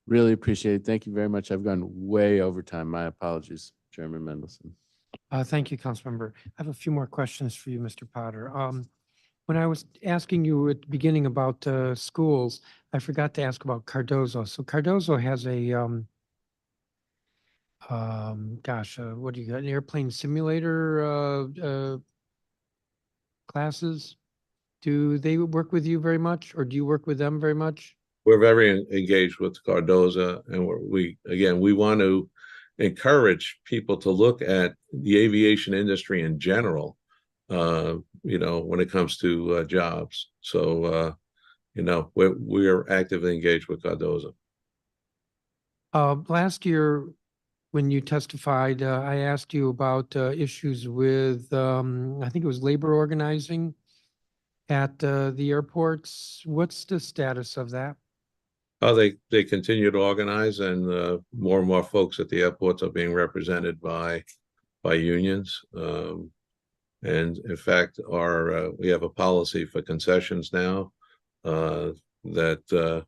Really appreciate it. Thank you very much. I've gone way over time. My apologies, Chairman Mendelson. Thank you, Councilmember. I have a few more questions for you, Mr. Potter. When I was asking you at the beginning about schools, I forgot to ask about Cardozo. So Cardozo has a what do you got? An airplane simulator classes? Do they work with you very much, or do you work with them very much? We're very engaged with Cardozo, and we want to encourage people to look at the aviation industry in general, when it comes to jobs. So we're actively engaged with Cardozo. Last year, when you testified, I asked you about issues with, I think it was labor organizing at the airports. What's the status of that? Oh, they continue to organize, and more and more folks at the airports are being represented by unions. And in fact, we have a policy for concessions now, that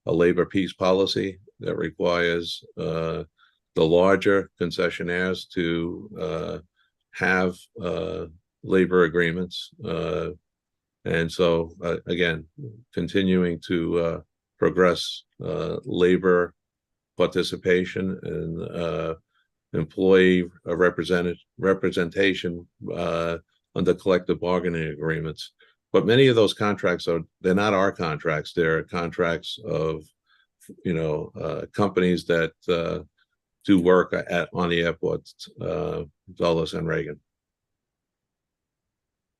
a labor peace policy that requires the larger concessionaires to have labor agreements. And so again, continuing to progress labor participation and employee representation under collective bargaining agreements. But many of those contracts they're not our contracts. They're contracts of, companies that do work on the airports, Dulles and Reagan.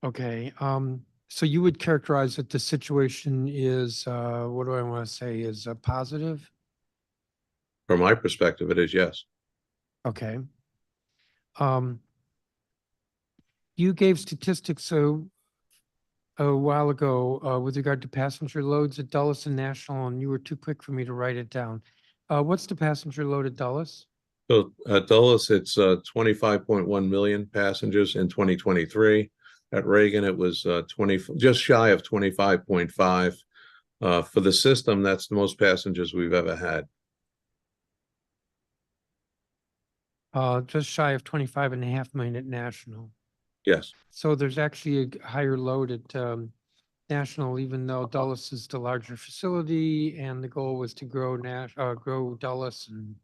Okay, so you would characterize that the situation is, what do I want to say, is positive? From my perspective, it is, yes. Okay. You gave statistics a while ago with regard to passenger loads at Dulles and National, and you were too quick for me to write it down. What's the passenger load at Dulles? So at Dulles, it's 25.1 million passengers in 2023. At Reagan, it was just shy of 25.5. For the system, that's the most passengers we've ever had. Just shy of 25.5 million at National. Yes. So there's actually a higher load at National, even though Dulles is the larger facility, and the goal was to grow grow Dulles. And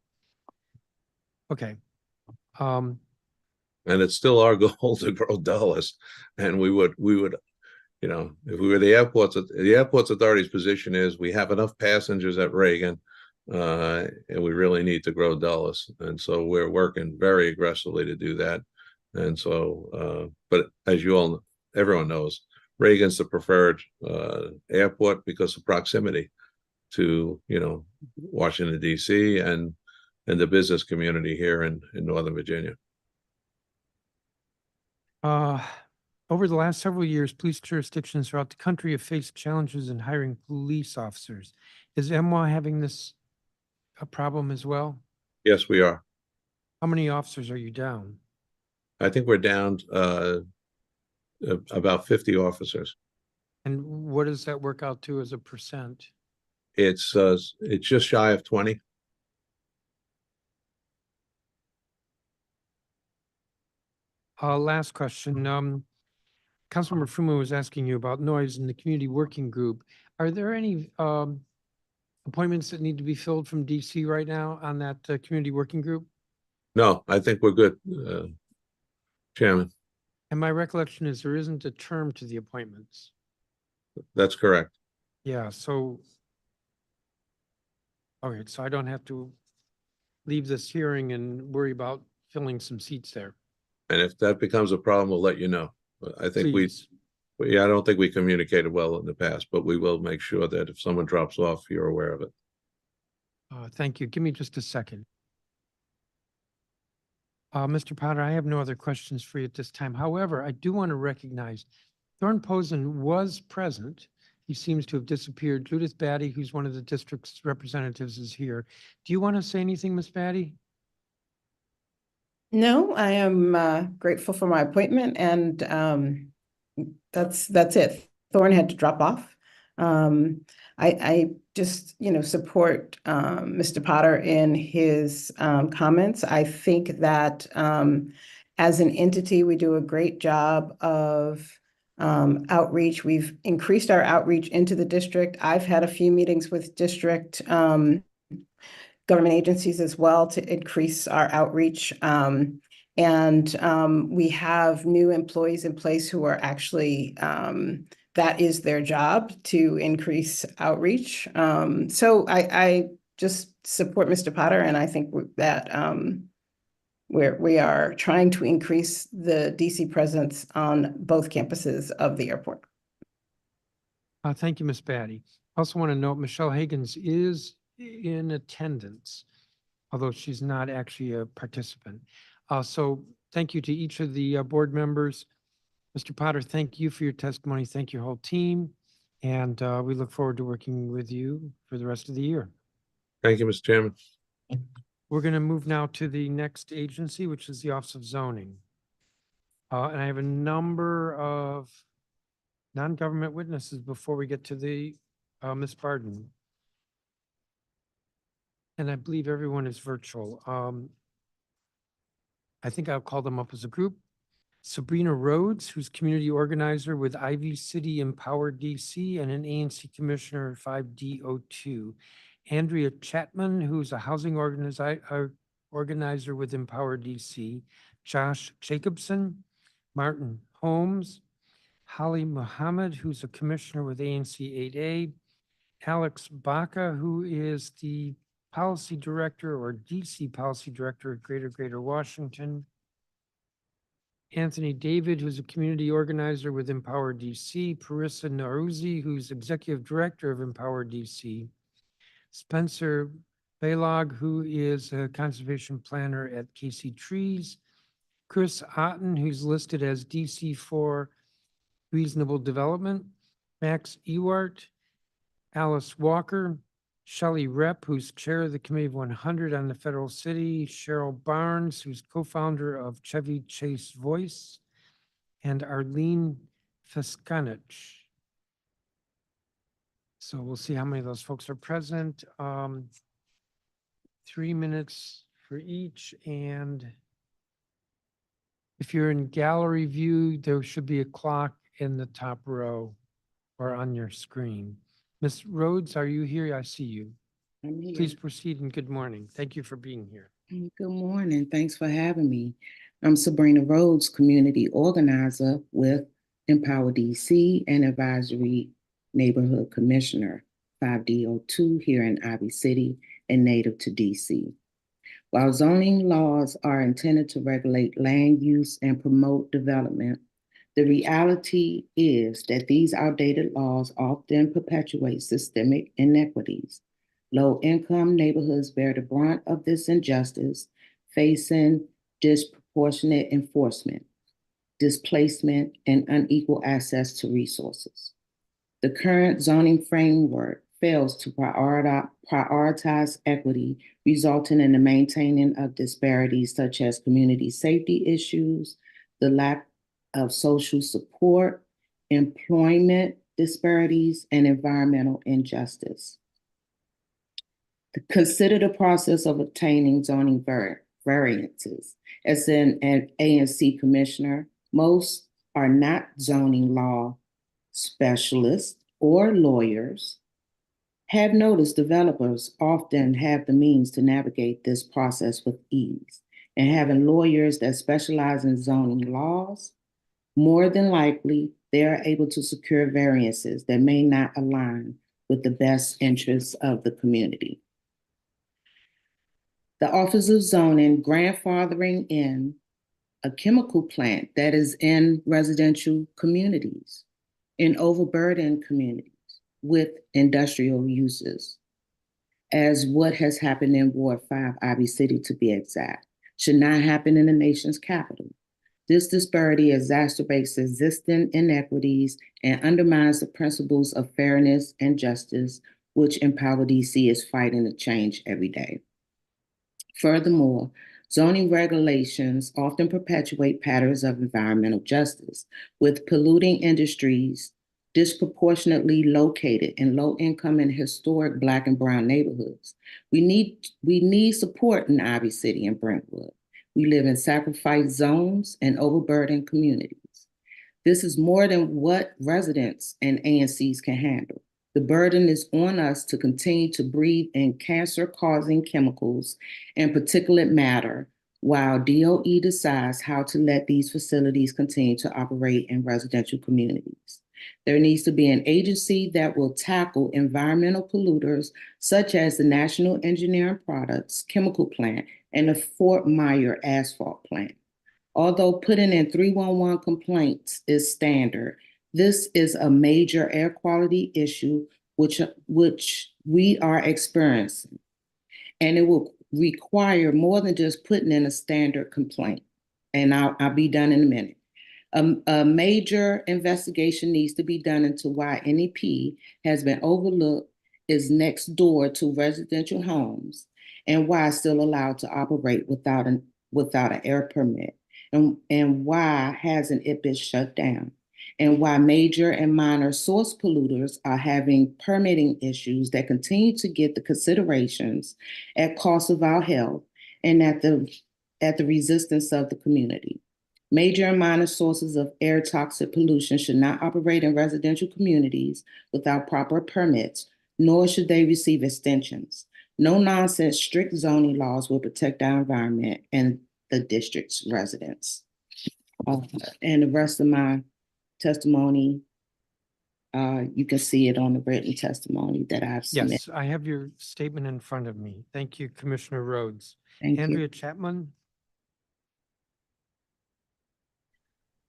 okay. And it's still our goal to grow Dulles, and we would, if we were the airports authority's position is we have enough passengers at Reagan, and we really need to grow Dulles, and so we're working very aggressively to do that. And so, but as everyone knows, Reagan's the preferred airport because of proximity to Washington D.C. and the business community here in Northern Virginia. Over the last several years, police jurisdictions throughout the country have faced challenges in hiring police officers. Is MWA having this a problem as well? Yes, we are. How many officers are you down? I think we're down about 50 officers. And what does that work out to as a percent? It's just shy of 20. Last question. Councilmember Frumo was asking you about noise in the community working group. Are there any appointments that need to be filled from DC right now on that community working group? No, I think we're good, Chairman. And my recollection is there isn't a term to the appointments. That's correct. Yeah, so, okay, so I don't have to leave this hearing and worry about filling some seats there. And if that becomes a problem, we'll let you know. But I think Please. I don't think we communicated well in the past, but we will make sure that if someone drops off, you're aware of it. Thank you. Give me just a second. Mr. Potter, I have no other questions for you at this time. However, I do want to recognize Thorne Posen was present. He seems to have disappeared. Judith Batty, who's one of the district's representatives, is here. Do you want to say anything, Ms. Batty? No, I am grateful for my appointment, and that's it. Thorne had to drop off. I just, support Mr. Potter in his comments. I think that as an entity, we do a great job of outreach. We've increased our outreach into the district. I've had a few meetings with district government agencies as well to increase our outreach. We have new employees in place who are actually, that is their job, to increase outreach. So I just support Mr. Potter, and I think that we are trying to increase the DC presence on both campuses of the airport. Thank you, Ms. Batty. Also want to note Michelle Higgins is in attendance, although she's not actually a participant. So thank you to each of the board members. Mr. Potter, thank you for your testimony. Thank your whole team. And we look forward to working with you for the rest of the year. Thank you, Mr. Chairman. We're going to move now to the next agency, which is the Office of Zoning. And I have a number of non-government witnesses before we get to the Ms. Barden. And I believe everyone is virtual. I think I'll call them up as a group. Sabrina Rhodes, who's community organizer with Ivy City Empower DC and an ANC commissioner 5D02. Andrea Chapman, who's a housing organizer with Empower DC. Josh Jacobson, Martin Holmes, Holly Muhammad, who's a commissioner with ANC 8A. Alex Baca, who is the policy director or DC policy director at Greater Washington. Anthony David, who's a community organizer with Empower DC. Parissa Naruzzi, who's executive director of Empower DC. Spencer Bailog, who is a conservation planner at KC Trees. Chris Otten, who's listed as DC for Reasonable Development. Max Ewart, Alice Walker, Shelley Repp, who's chair of the Committee of 100 on the Federal City, Cheryl Barnes, who's co-founder of Chevy Chase Voice, and Arlene Fiskanich. So we'll see how many of those folks are present. 3 minutes for each. And if you're in gallery view, there should be a clock in the top row or on your screen. Ms. Rhodes, are you here? I see you. I'm here. Please proceed and good morning. Thank you for being here. Good morning. Thanks for having me. I'm Sabrina Rhodes, community organizer with Empower DC and advisory neighborhood commissioner 5D02 here in Ivy City and native to DC. While zoning laws are intended to regulate land use and promote development, the reality is that these outdated laws often perpetuate systemic inequities. Low-income neighborhoods bear the brunt of this injustice, facing disproportionate enforcement, displacement, and unequal access to resources. The current zoning framework fails to prioritize equity, resulting in the maintaining of disparities such as community safety issues, the lack of social support, employment disparities, and environmental injustice. Consider the process of obtaining zoning variances. As an ANC commissioner, most are not zoning law specialists or lawyers. Have noticed developers often have the means to navigate this process with ease, and having lawyers that specialize in zoning laws, more than likely, they are able to secure variances that may not align with the best interests of the community. The Office of Zoning grandfathering in a chemical plant that is in residential communities, in overburdened communities with industrial uses, as what has happened in Ward 5, Ivy City to be exact, should not happen in the nation's capital. This disparity exacerbates existing inequities and undermines the principles of fairness and justice, which Empower DC is fighting to change every day. Furthermore, zoning regulations often perpetuate patterns of environmental justice, with polluting industries disproportionately located in low-income and historic Black and Brown neighborhoods. We need support in Ivy City and Brentwood. We live in sacrifice zones and overburdened communities. This is more than what residents and ANCs can handle. The burden is on us to continue to breathe in cancer-causing chemicals and particulate matter while DOE decides how to let these facilities continue to operate in residential communities. There needs to be an agency that will tackle environmental polluters such as the National Engineering Products Chemical Plant and the Fort Myer Asphalt Plant. Although putting in 311 complaints is standard, this is a major air quality issue which we are experiencing. And it will require more than just putting in a standard complaint. And I'll be done in a minute. A major investigation needs to be done into why NEP has been overlooked, is next door to residential homes, and why it's still allowed to operate without an air permit, and why hasn't it been shut down, and why major and minor source polluters are having permitting issues that continue to get the considerations at cost of our health and at the resistance of the community. Major and minor sources of air toxic pollution should not operate in residential communities without proper permits, nor should they receive extensions. No nonsense, strict zoning laws will protect our environment and the district's residents. And the rest of my testimony, you can see it on the written testimony that I've submitted. Yes, I have your statement in front of me. Thank you, Commissioner Rhodes. Thank you. Andrea Chapman?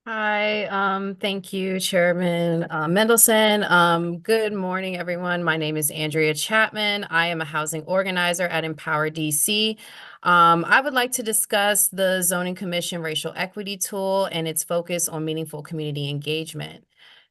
Hi, thank you, Chairman Mendelson. Good morning, everyone. My name is Andrea Chapman. I am a housing organizer at Empower DC. I would like to discuss the Zoning Commission Racial Equity Tool and its focus on meaningful community engagement.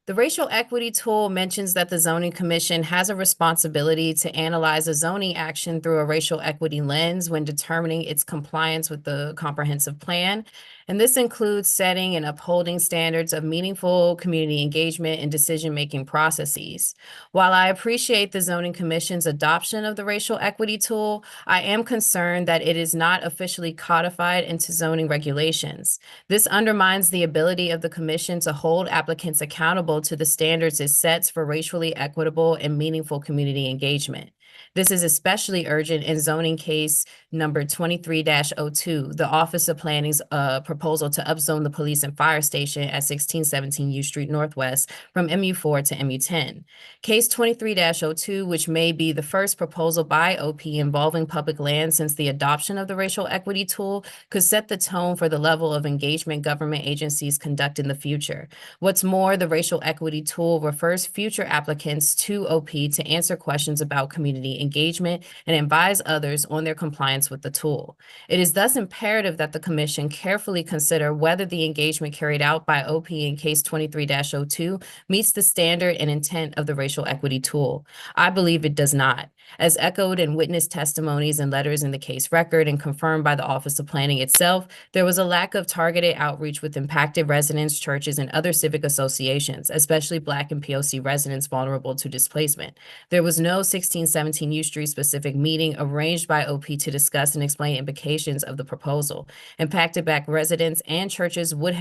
The Racial Equity Tool mentions that the Zoning Commission has a responsibility to analyze a zoning action through a racial equity lens when determining its compliance with the comprehensive plan. And this includes setting and upholding standards of meaningful community engagement in decision-making processes. While I appreciate the Zoning Commission's adoption of the Racial Equity Tool, I am concerned that it is not officially codified into zoning regulations. This undermines the ability of the Commission to hold applicants accountable to the standards it sets for racially equitable and meaningful community engagement. This is especially urgent in zoning case number 23-02, the Office of Planning's proposal to upzone the police and fire station at 1617 U Street Northwest from MU4 to MU10. Case 23-02, which may be the first proposal by OP involving public land since the adoption of the Racial Equity Tool, could set the tone for the level of engagement government agencies conduct in the future. What's more, the Racial Equity Tool refers future applicants to OP to answer questions about community engagement and advise others on their compliance with the tool. It is thus imperative that the Commission carefully consider whether the engagement carried out by OP in case 23-02 meets the standard and intent of the Racial Equity Tool. I believe it does not. As echoed in witness testimonies and letters in the case record and confirmed by the Office of Planning itself, there was a lack of targeted outreach with impacted residents, churches, and other civic associations, especially Black and POC residents vulnerable to displacement. There was no 1617 U Street specific meeting arranged by OP to discuss and explain implications of the proposal. Impacted Black residents and churches would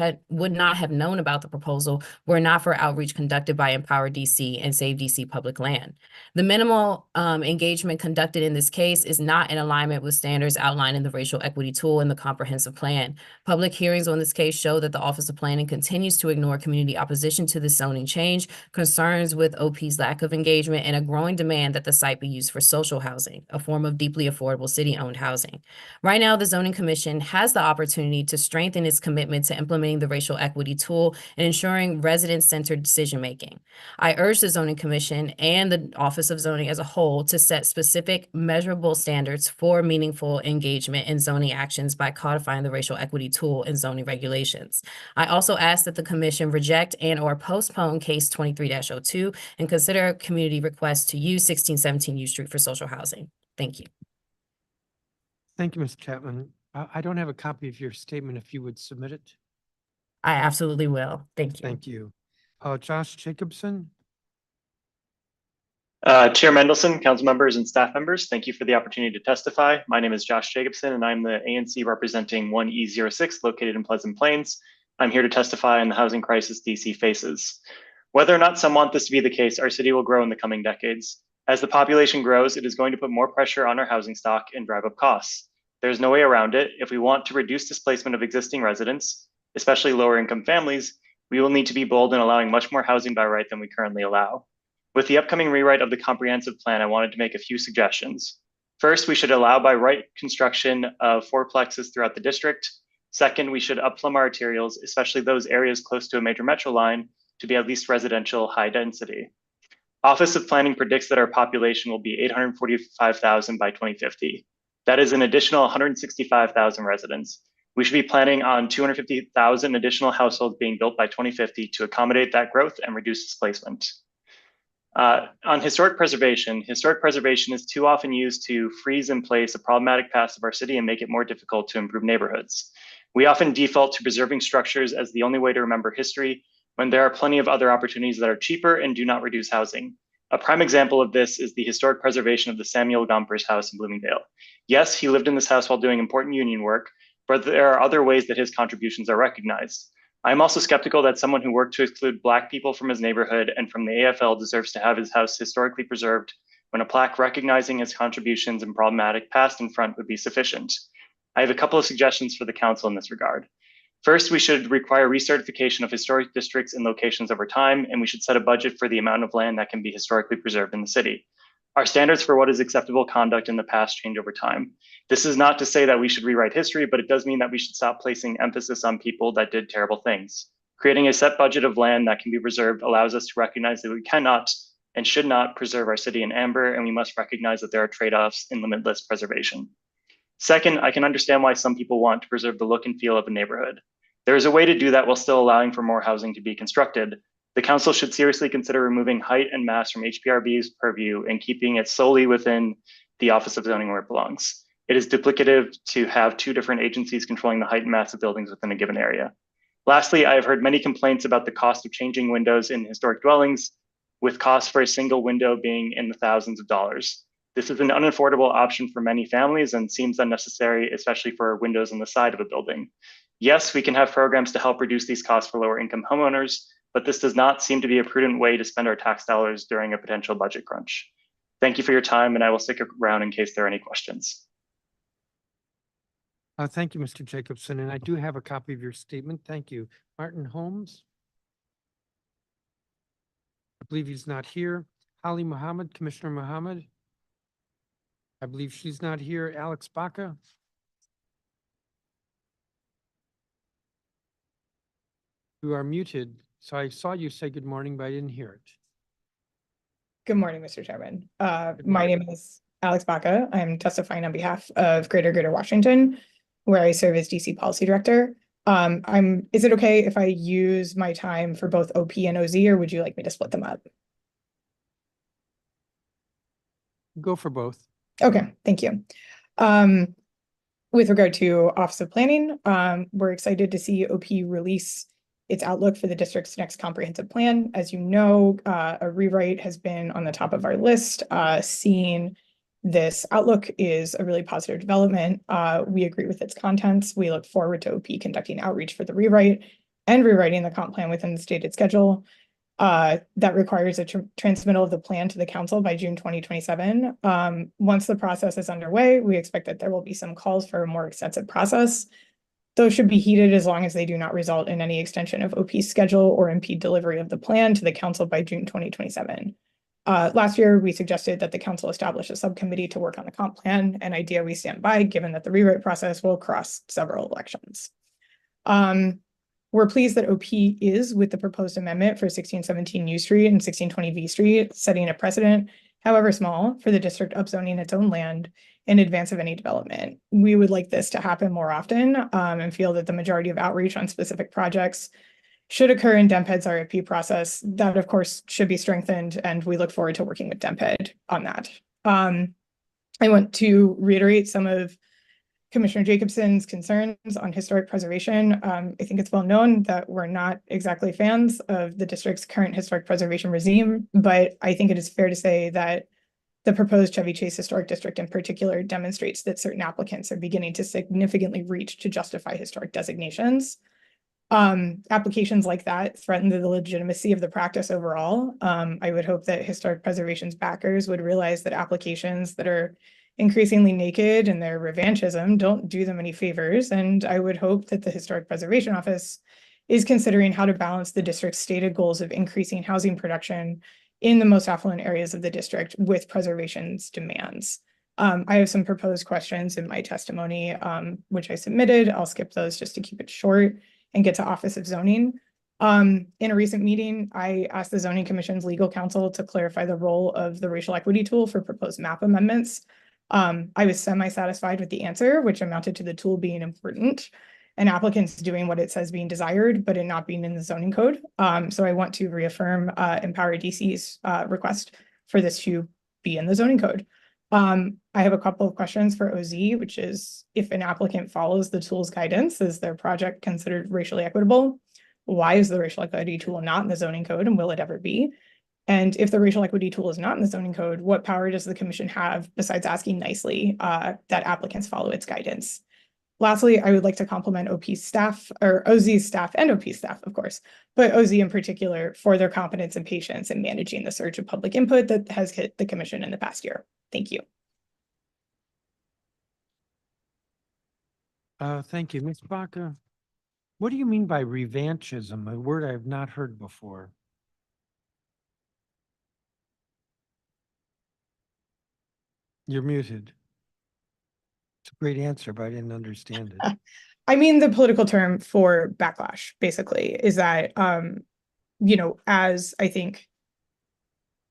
not have known about the proposal were not for outreach conducted by Empower DC and Save DC Public Land. The minimal engagement conducted in this case is not in alignment with standards outlined in the Racial Equity Tool and the Comprehensive Plan. Public hearings on this case show that the Office of Planning continues to ignore community opposition to this zoning change, concerns with OP's lack of engagement, and a growing demand that the site be used for social housing, a form of deeply affordable city-owned housing. Right now, the Zoning Commission has the opportunity to strengthen its commitment to implementing the Racial Equity Tool and ensuring resident-centered decision-making. I urge the Zoning Commission and the Office of Zoning as a whole to set specific, measurable standards for meaningful engagement in zoning actions by codifying the Racial Equity Tool in zoning regulations. I also ask that the Commission reject and/or postpone case 23-02 and consider community requests to use 1617 U Street for social housing. Thank you. Thank you, Ms. Chapman. I don't have a copy of your statement if you would submit it. I absolutely will. Thank you. Thank you. Josh Jacobson? Chair Mendelson, council members and staff members, thank you for the opportunity to testify. My name is Josh Jacobson and I'm the ANC representing 1E06 located in Pleasant Plains. I'm here to testify on the housing crisis DC faces. Whether or not some want this to be the case, our city will grow in the coming decades. As the population grows, it is going to put more pressure on our housing stock and drive up costs. There's no way around it. If we want to reduce displacement of existing residents, especially lower income families, we will need to be bold in allowing much more housing by right than we currently allow. With the upcoming rewrite of the comprehensive plan, I wanted to make a few suggestions. First, we should allow by right construction of fourplexes throughout the district. Second, we should upplumb our arterials, especially those areas close to a major metro line, to be at least residential high density. Office of Planning predicts that our population will be 845,000 by 2050. That is an additional 165,000 residents. We should be planning on 250,000 additional households being built by 2050 to accommodate that growth and reduce displacement. On historic preservation is too often used to freeze in place a problematic past of our city and make it more difficult to improve neighborhoods. We often default to preserving structures as the only way to remember history when there are plenty of other opportunities that are cheaper and do not reduce housing. A prime example of this is the historic preservation of the Samuel Gompers house in Bloomingdale. Yes, he lived in this house while doing important union work, but there are other ways that his contributions are recognized. I'm also skeptical that someone who worked to exclude Black people from his neighborhood and from the AFL deserves to have his house historically preserved when a plaque recognizing his contributions and problematic past in front would be sufficient. I have a couple of suggestions for the council in this regard. First, we should require recertification of historic districts and locations over time, and we should set a budget for the amount of land that can be historically preserved in the city. Our standards for what is acceptable conduct in the past change over time. This is not to say that we should rewrite history, but it does mean that we should stop placing emphasis on people that did terrible things. Creating a set budget of land that can be preserved allows us to recognize that we cannot and should not preserve our city in amber, and we must recognize that there are trade-offs in limitless preservation. Second, I can understand why some people want to preserve the look and feel of a neighborhood. There is a way to do that while still allowing for more housing to be constructed. The council should seriously consider removing height and mass from HPRB's purview and keeping it solely within the Office of Zoning where it belongs. It is duplicative to have two different agencies controlling the height and mass of buildings within a given area. Lastly, I have heard many complaints about the cost of changing windows in historic dwellings, with costs for a single window being in the thousands of dollars. This is an unaffordable option for many families and seems unnecessary, especially for windows on the side of a building. Yes, we can have programs to help reduce these costs for lower income homeowners, but this does not seem to be a prudent way to spend our tax dollars during a potential budget crunch. Thank you for your time, and I will stick around in case there are any questions. Thank you, Mr. Jacobson, and I do have a copy of your statement. Thank you. Martin Holmes? I believe he's not here. Holly Muhammad, Commissioner Muhammad? I believe she's not here. Alex Baca? You are muted, so I saw you say good morning, but I didn't hear it. Good morning, Mr. Chairman. My name is Alex Baca. I'm testifying on behalf of Greater Washington, where I serve as DC Policy Director. Is it okay if I use my time for both OP and OZ, or would you like me to split them up? Go for both. Okay, thank you. With regard to Office of Planning, we're excited to see OP release its outlook for the district's next comprehensive plan. As you know, a rewrite has been on the top of our list. Seeing this outlook is a really positive development. We agree with its contents. We look forward to OP conducting outreach for the rewrite and rewriting the comp plan within the stated schedule. That requires a transmittal of the plan to the council by June 2027. Once the process is underway, we expect that there will be some calls for a more extensive process. Those should be heeded as long as they do not result in any extension of OP's schedule or impede delivery of the plan to the council by June 2027. Last year, we suggested that the council establish a subcommittee to work on the comp plan, an idea we stand by, given that the rewrite process will cross several elections. We're pleased that OP is with the proposed amendment for 1617 U Street and 1620 V Street, setting a precedent, however small, for the district upzoning its own land in advance of any development. We would like this to happen more often and feel that the majority of outreach on specific projects should occur in DEMPED's RFP process. That, of course, should be strengthened, and we look forward to working with DEMPED on that. I want to reiterate some of Commissioner Jacobson's concerns on historic preservation. I think it's well known that we're not exactly fans of the district's current historic preservation regime, but I think it is fair to say that the proposed Chevy Chase Historic District in particular demonstrates that certain applicants are beginning to significantly reach to justify historic designations. Applications like that threaten the legitimacy of the practice overall. I would hope that historic preservation's backers would realize that applications that are increasingly naked in their revanchism don't do them any favors. And I would hope that the Historic Preservation Office is considering how to balance the district's stated goals of increasing housing production in the most affluent areas of the district with preservation's demands. I have some proposed questions in my testimony, which I submitted. I'll skip those just to keep it short and get to Office of Zoning. In a recent meeting, I asked the zoning commission's legal counsel to clarify the role of the racial equity tool for proposed map amendments. I was semi-satisfied with the answer, which amounted to the tool being important and applicants doing what it says being desired, but it not being in the zoning code. So I want to reaffirm Empower DC's request for this to be in the zoning code. I have a couple of questions for OZ, which is if an applicant follows the tool's guidance, is their project considered racially equitable? Why is the racial equity tool not in the zoning code and will it ever be? And if the racial equity tool is not in the zoning code, what power does the commission have besides asking nicely that applicants follow its guidance? Lastly, I would like to compliment OP's staff, or OZ's staff and OP's staff, of course, but OZ in particular for their competence and patience in managing the surge of public input that has hit the commission in the past year. Thank you. Thank you. Ms. Baca, what do you mean by revanchism, a word I have not heard before? You're muted. It's a great answer, but I didn't understand it. I mean, the political term for backlash, basically, is that, you know, as I think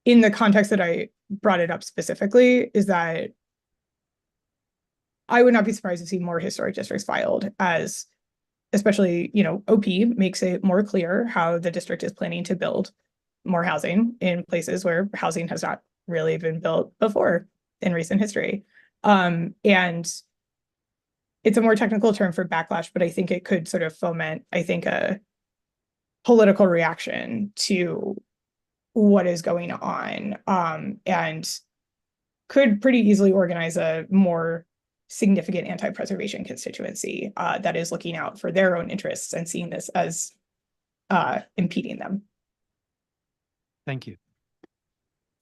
in the context that I brought it up specifically, is that I would not be surprised to see more historic districts filed as, especially, you know, OP makes it more clear how the district is planning to build more housing in places where housing has not really been built before in recent history. And it's a more technical term for backlash, but I think it could sort of foment, I think, a political reaction to what is going on, and could pretty easily organize a more significant anti-preservation constituency that is looking out for their own interests and seeing this as impeding them. Thank you.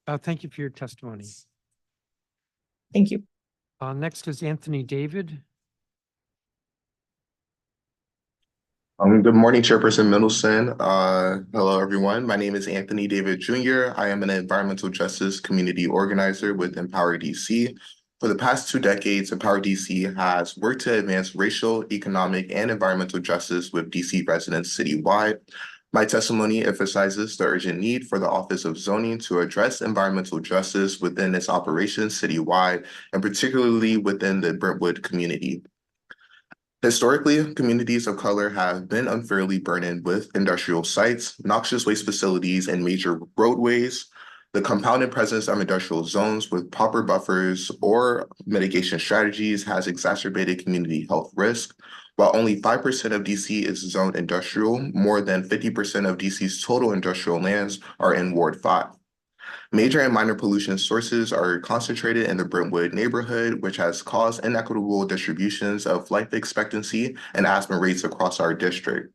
Thank you for your testimony. Thank you. Next is Anthony David. Good morning, Chairperson Middleton. Hello, everyone. My name is Anthony David Jr. I am an environmental justice community organizer with Empower DC. For the past 2 decades, Empower DC has worked to advance racial, economic, and environmental justice with DC residents citywide. My testimony emphasizes the urgent need for the Office of Zoning to address environmental justice within its operations citywide, and particularly within the Brentwood community. Historically, communities of color have been unfairly burdened with industrial sites, noxious waste facilities, and major roadways. The compounded presence of industrial zones with proper buffers or mitigation strategies has exacerbated community health risk. While only 5% of DC is zoned industrial, more than 50% of DC's total industrial lands are in Ward 5. Major and minor pollution sources are concentrated in the Brentwood neighborhood, which has caused inequitable distributions of life expectancy and asthma rates across our district.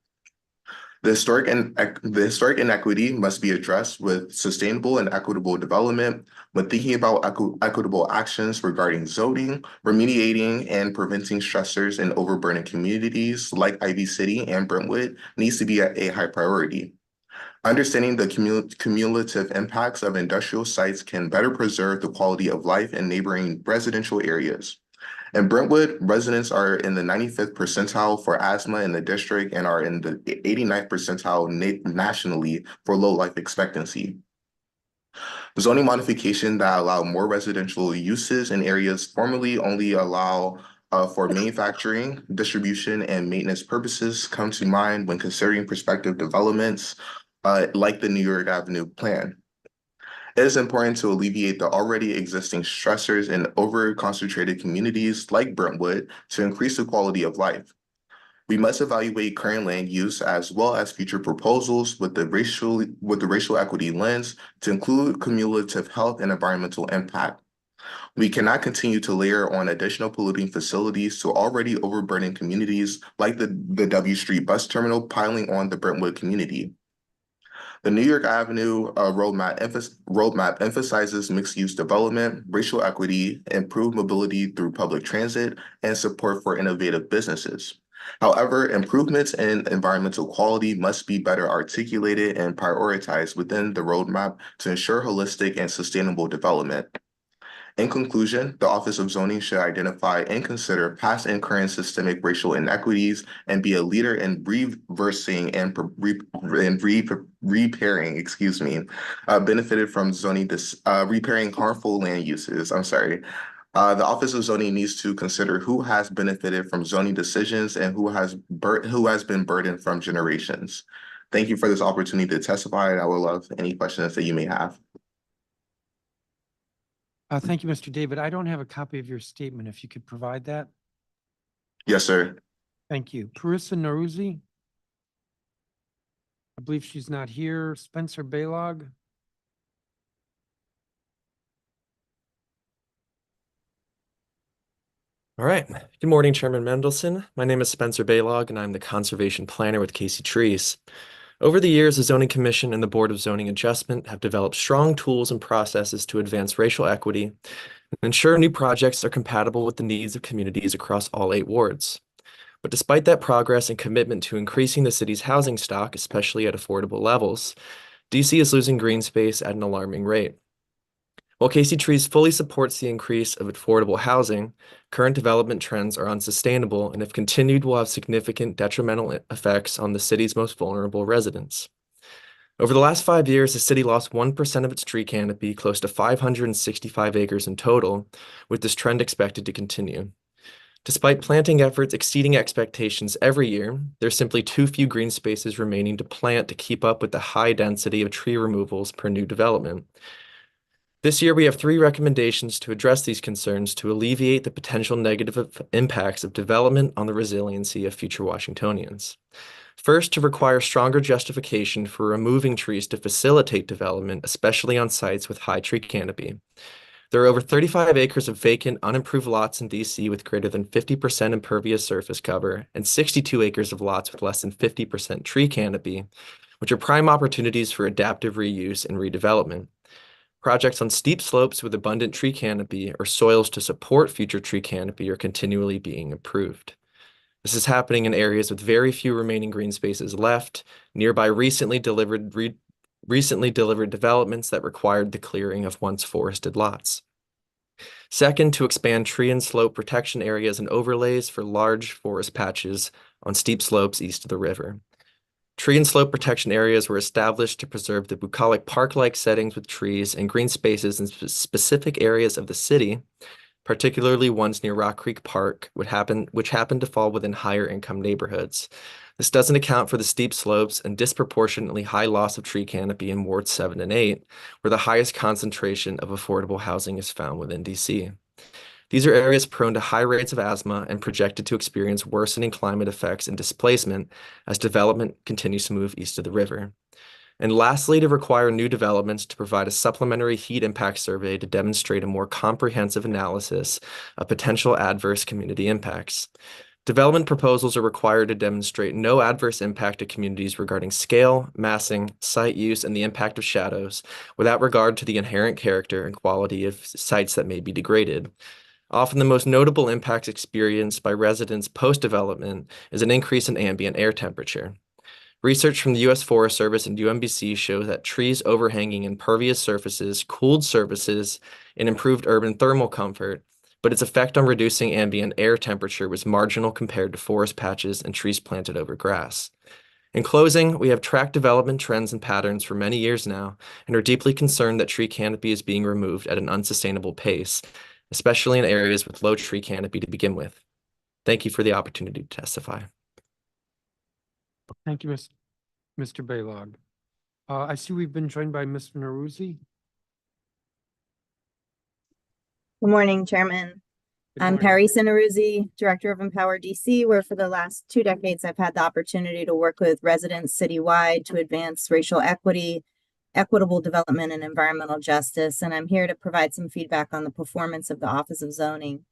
The historic inequity must be addressed with sustainable and equitable development. When thinking about equitable actions regarding zoning, remediating, and preventing stressors in overburdened communities like Ivy City and Brentwood needs to be a high priority. Understanding the cumulative impacts of industrial sites can better preserve the quality of life in neighboring residential areas. In Brentwood, residents are in the 95th percentile for asthma in the district and are in the 89th percentile nationally for low life expectancy. Zoning modification that allow more residential uses in areas formerly only allow for manufacturing, distribution, and maintenance purposes come to mind when considering prospective developments like the New York Avenue plan. It is important to alleviate the already existing stressors in over-concentrated communities like Brentwood to increase the quality of life. We must evaluate current land use as well as future proposals with the racial equity lens to include cumulative health and environmental impact. We cannot continue to layer on additional polluting facilities to already overburdened communities like the W Street bus terminal piling on the Brentwood community. The New York Avenue roadmap emphasizes mixed-use development, racial equity, improved mobility through public transit, and support for innovative businesses. However, improvements in environmental quality must be better articulated and prioritized within the roadmap to ensure holistic and sustainable development. In conclusion, the Office of Zoning should identify and consider past and current systemic racial inequities and be a leader in reversing and repairing, benefited from repairing harmful land uses. The Office of Zoning needs to consider who has benefited from zoning decisions and who has been burdened from generations. Thank you for this opportunity to testify, and I would love any questions that you may have. Thank you, Mr. David. I don't have a copy of your statement. If you could provide that. Yes, sir. Thank you. Parissa Naruzzi? I believe she's not here. Spencer Baylog? All right. Good morning, Chairman Mendelson. My name is Spencer Baylog, and I'm the Conservation Planner with Casey Trees. Over the years, the Zoning Commission and the Board of Zoning Adjustment have developed strong tools and processes to advance racial equity and ensure new projects are compatible with the needs of communities across all 8 wards. But despite that progress and commitment to increasing the city's housing stock, especially at affordable levels, DC is losing green space at an alarming rate. While Casey Trees fully supports the increase of affordable housing, current development trends are unsustainable and if continued will have significant detrimental effects on the city's most vulnerable residents. Over the last 5 years, the city lost 1% of its tree canopy, close to 565 acres in total, with this trend expected to continue. Despite planting efforts exceeding expectations every year, there's simply too few green spaces remaining to plant to keep up with the high density of tree removals per new development. This year, we have 3 recommendations to address these concerns to alleviate the potential negative impacts of development on the resiliency of future Washingtonians. First, to require stronger justification for removing trees to facilitate development, especially on sites with high tree canopy. There are over 35 acres of vacant, unimproved lots in DC with greater than 50% impervious surface cover and 62 acres of lots with less than 50% tree canopy, which are prime opportunities for adaptive reuse and redevelopment. Projects on steep slopes with abundant tree canopy or soils to support future tree canopy are continually being improved. This is happening in areas with very few remaining green spaces left, nearby recently delivered developments that required the clearing of once forested lots. Second, to expand tree and slope protection areas and overlays for large forest patches on steep slopes east of the river. Tree and slope protection areas were established to preserve the bucolic park-like settings with trees and green spaces in specific areas of the city, particularly ones near Rock Creek Park, which happen to fall within higher income neighborhoods. This doesn't account for the steep slopes and disproportionately high loss of tree canopy in Wards 7 and 8, where the highest concentration of affordable housing is found within DC. These are areas prone to high rates of asthma and projected to experience worsening climate effects and displacement as development continues to move east of the river. And lastly, to require new developments to provide a supplementary heat impact survey to demonstrate a more comprehensive analysis of potential adverse community impacts. Development proposals are required to demonstrate no adverse impact to communities regarding scale, massing, site use, and the impact of shadows, without regard to the inherent character and quality of sites that may be degraded. Often the most notable impacts experienced by residents post-development is an increase in ambient air temperature. Research from the U.S. Forest Service and UMBC shows that trees overhanging impervious surfaces, cooled surfaces, and improved urban thermal comfort, but its effect on reducing ambient air temperature was marginal compared to forest patches and trees planted over grass. In closing, we have tracked development trends and patterns for many years now and are deeply concerned that tree canopy is being removed at an unsustainable pace, especially in areas with low tree canopy to begin with. Thank you for the opportunity to testify. Thank you, Mr. Baylog. I see we've been joined by Ms. Naruzzi. Good morning, Chairman. Good I'm morning. Parissa Naruzzi, Director of Empower DC, where for the last 2 decades, I've had the opportunity to work with residents citywide to advance racial equity, equitable development, and environmental justice. And I'm here to provide some feedback on the performance of the Office of Zoning.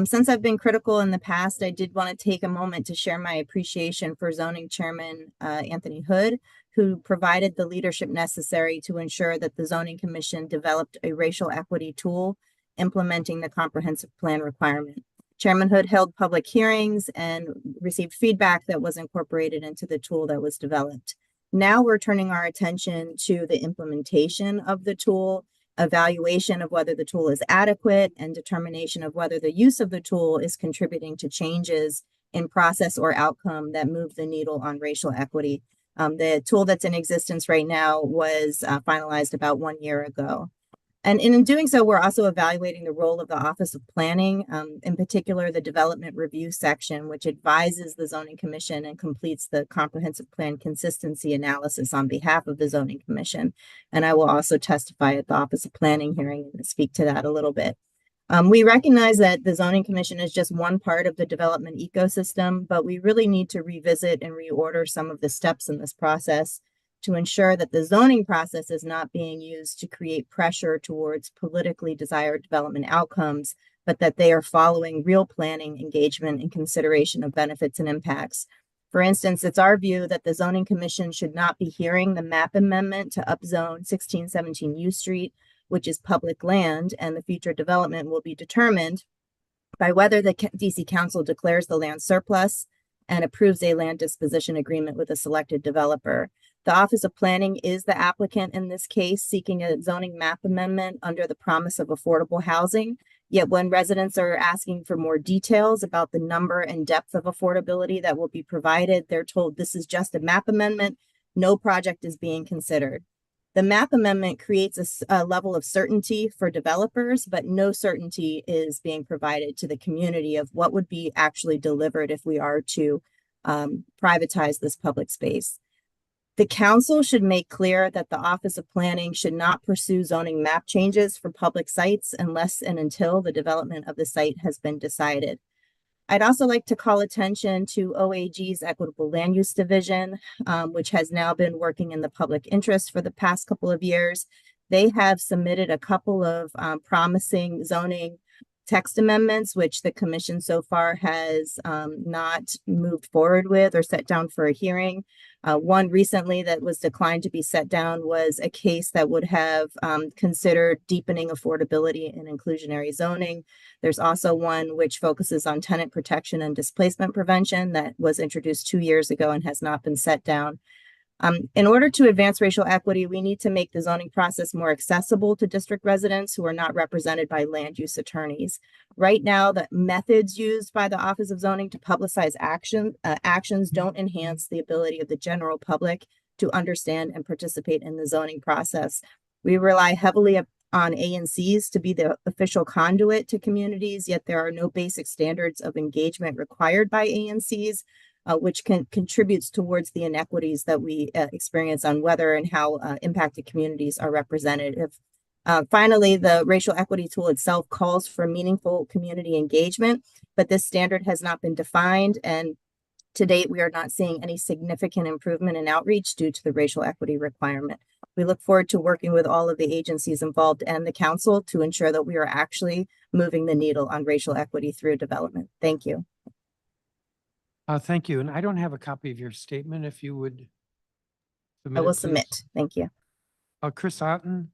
Since I've been critical in the past, I did want to take a moment to share my appreciation for Zoning Chairman Anthony Hood, who provided the leadership necessary to ensure that the Zoning Commission developed a racial equity tool implementing the comprehensive plan requirement. Chairman Hood held public hearings and received feedback that was incorporated into the tool that was developed. Now we're turning our attention to the implementation of the tool evaluation of whether the tool is adequate, and determination of whether the use of the tool is contributing to changes in process or outcome that move the needle on racial equity. The tool that's in existence right now was finalized about 1 year ago. And in doing so, we're also evaluating the role of the Office of Planning, in particular, the Development Review section, which advises the Zoning Commission and completes the comprehensive plan consistency analysis on behalf of the Zoning Commission. And I will also testify at the Office of Planning hearing and speak to that a little bit. We recognize that the Zoning Commission is just one part of the development ecosystem, but we really need to revisit and reorder some of the steps in this process to ensure that the zoning process is not being used to create pressure towards politically desired development outcomes, but that they are following real planning, engagement, and consideration of benefits and impacts. For instance, it's our view that the Zoning Commission should not be hearing the map amendment to upzone 1617 U Street, which is public land, and the future development will be determined by whether the DC Council declares the land surplus and approves a land disposition agreement with a selected developer. The Office of Planning is the applicant in this case, seeking a zoning map amendment under the promise of affordable housing. Yet when residents are asking for more details about the number and depth of affordability that will be provided, they're told this is just a map amendment. No project is being considered. The map amendment creates a level of certainty for developers, but no certainty is being provided to the community of what would be actually delivered if we are to privatize this public space. The council should make clear that the Office of Planning should not pursue zoning map changes for public sites unless and until the development of the site has been decided. I'd also like to call attention to OAG's Equitable Land Use Division, which has now been working in the public interest for the past couple of years. They have submitted a couple of promising zoning text amendments, which the commission so far has not moved forward with or set down for a hearing. One recently that was declined to be set down was a case that would have considered deepening affordability and inclusionary zoning. There's also one which focuses on tenant protection and displacement prevention that was introduced 2 years ago and has not been set down. In order to advance racial equity, we need to make the zoning process more accessible to district residents who are not represented by land use attorneys. Right now, the methods used by the Office of Zoning to publicize actions don't enhance the ability of the general public to understand and participate in the zoning process. We rely heavily on ANCs to be the official conduit to communities, yet there are no basic standards of engagement required by ANCs. Which contributes towards the inequities that we experience on whether and how impacted communities are represented. Finally, the racial equity tool itself calls for meaningful community engagement, but this standard has not been defined. And to date, we are not seeing any significant improvement in outreach due to the racial equity requirement. We look forward to working with all of the agencies involved and the council to ensure that we are actually moving the needle on racial equity through development. Thank you. Thank you. And I don't have a copy of your statement. If you would. I will it, submit. please. Thank you. Chris Otten.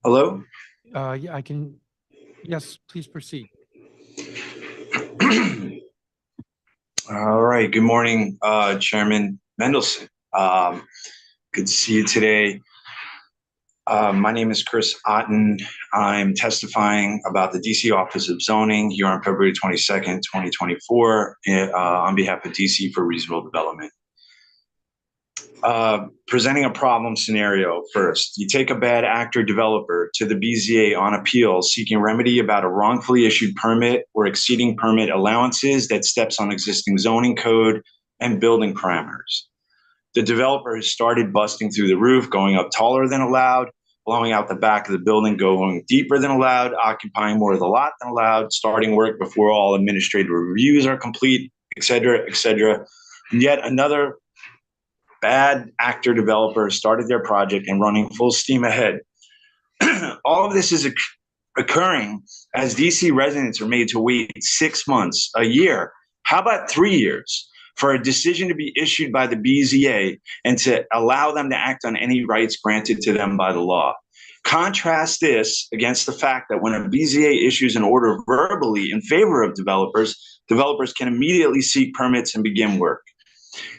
Hello? Yeah, I can. Yes, please proceed. All right. Good morning, Chairman Mendelson. Good to see you today. My name is Chris Otten. I'm testifying about the DC Office of Zoning here on February 22nd, 2024, on behalf of DC for Reasonable Development. Presenting a problem scenario first. You take a bad actor developer to the BZA on appeal seeking remedy about a wrongfully issued permit or exceeding permit allowances that steps on existing zoning code and building parameters. The developer has started busting through the roof, going up taller than allowed, blowing out the back of the building, going deeper than allowed, occupying more of the lot than allowed, starting work before all administrative reviews are complete, et cetera, et cetera. And yet another bad actor developer started their project and running full steam ahead. All of this is occurring as DC residents are made to wait 6 months, a year, how about 3 years, for a decision to be issued by the BZA and to allow them to act on any rights granted to them by the law. Contrast this against the fact that when a BZA issues an order verbally in favor of developers, developers can immediately seek permits and begin work.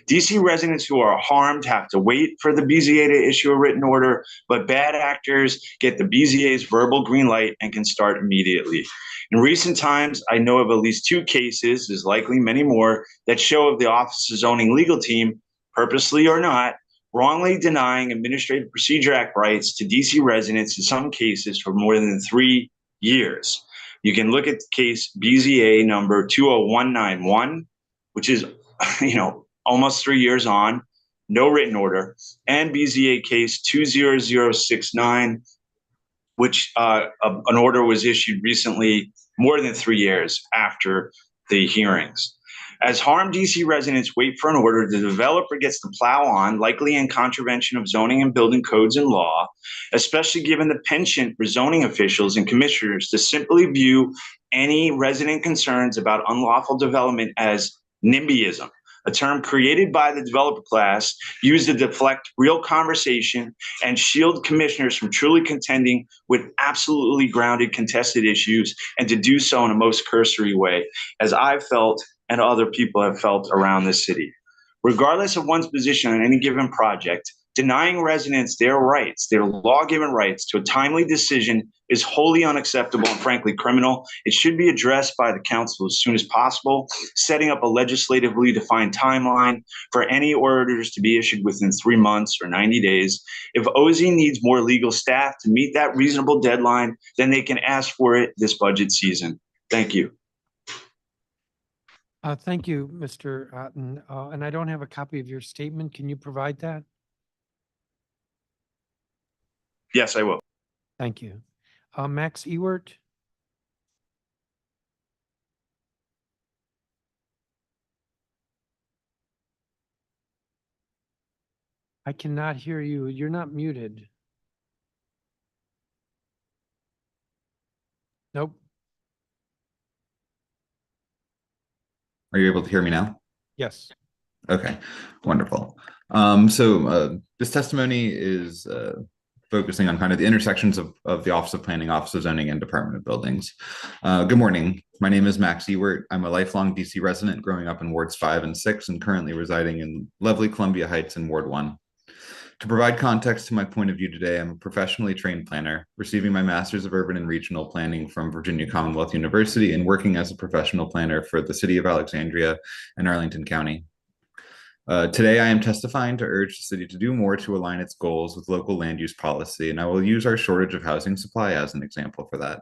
DC residents who are harmed have to wait for the BZA to issue a written order, but bad actors get the BZA's verbal green light and can start immediately. In recent times, I know of at least 2 cases, there's likely many more, that show of the Office of Zoning legal team, purposely or not, wrongly denying Administrative Procedure Act rights to DC residents in some cases for more than 3 years. You can look at the case BZA number 20191, which is, almost 3 years on, no written order, and BZA case 20069, which an order was issued recently, more than 3 years after the hearings. As harmed DC residents wait for an order, the developer gets to plow on, likely in contravention of zoning and building codes and law, especially given the penchant for zoning officials and commissioners to simply view any resident concerns about unlawful development as NIMBYism, a term created by the developer class used to deflect real conversation and shield commissioners from truly contending with absolutely grounded contested issues, and to do so in a most cursory way, as I've felt and other people have felt around the city. Regardless of one's position on any given project, denying residents their rights, their law-given rights to a timely decision is wholly unacceptable and frankly criminal. It should be addressed by the council as soon as possible, setting up a legislatively defined timeline for any orders to be issued within 3 months or 90 days. If OZ needs more legal staff to meet that reasonable deadline, then they can ask for it this budget season. Thank you. Thank you, Mr. Otten. And I don't have a copy of your statement. Can you provide that? Yes, I will. Thank you. Max Ewert? I cannot hear you. You're not muted. Nope. Are you able to hear me now? Yes. Okay, wonderful. This testimony is focusing on kind of the intersections of the Office of Planning, Office of Zoning, and Department of Buildings. Good morning. My name is Max Ewert. I'm a lifelong DC resident growing up in Wards 5 and 6 and currently residing in lovely Columbia Heights in Ward 1. To provide context to my point of view today, I'm a professionally trained planner, receiving my Master's of Urban and Regional Planning from Virginia Commonwealth University and working as a professional planner for the City of Alexandria and Arlington County. Today, I am testifying to urge the city to do more to align its goals with local land use policy, and I will use our shortage of housing supply as an example for that.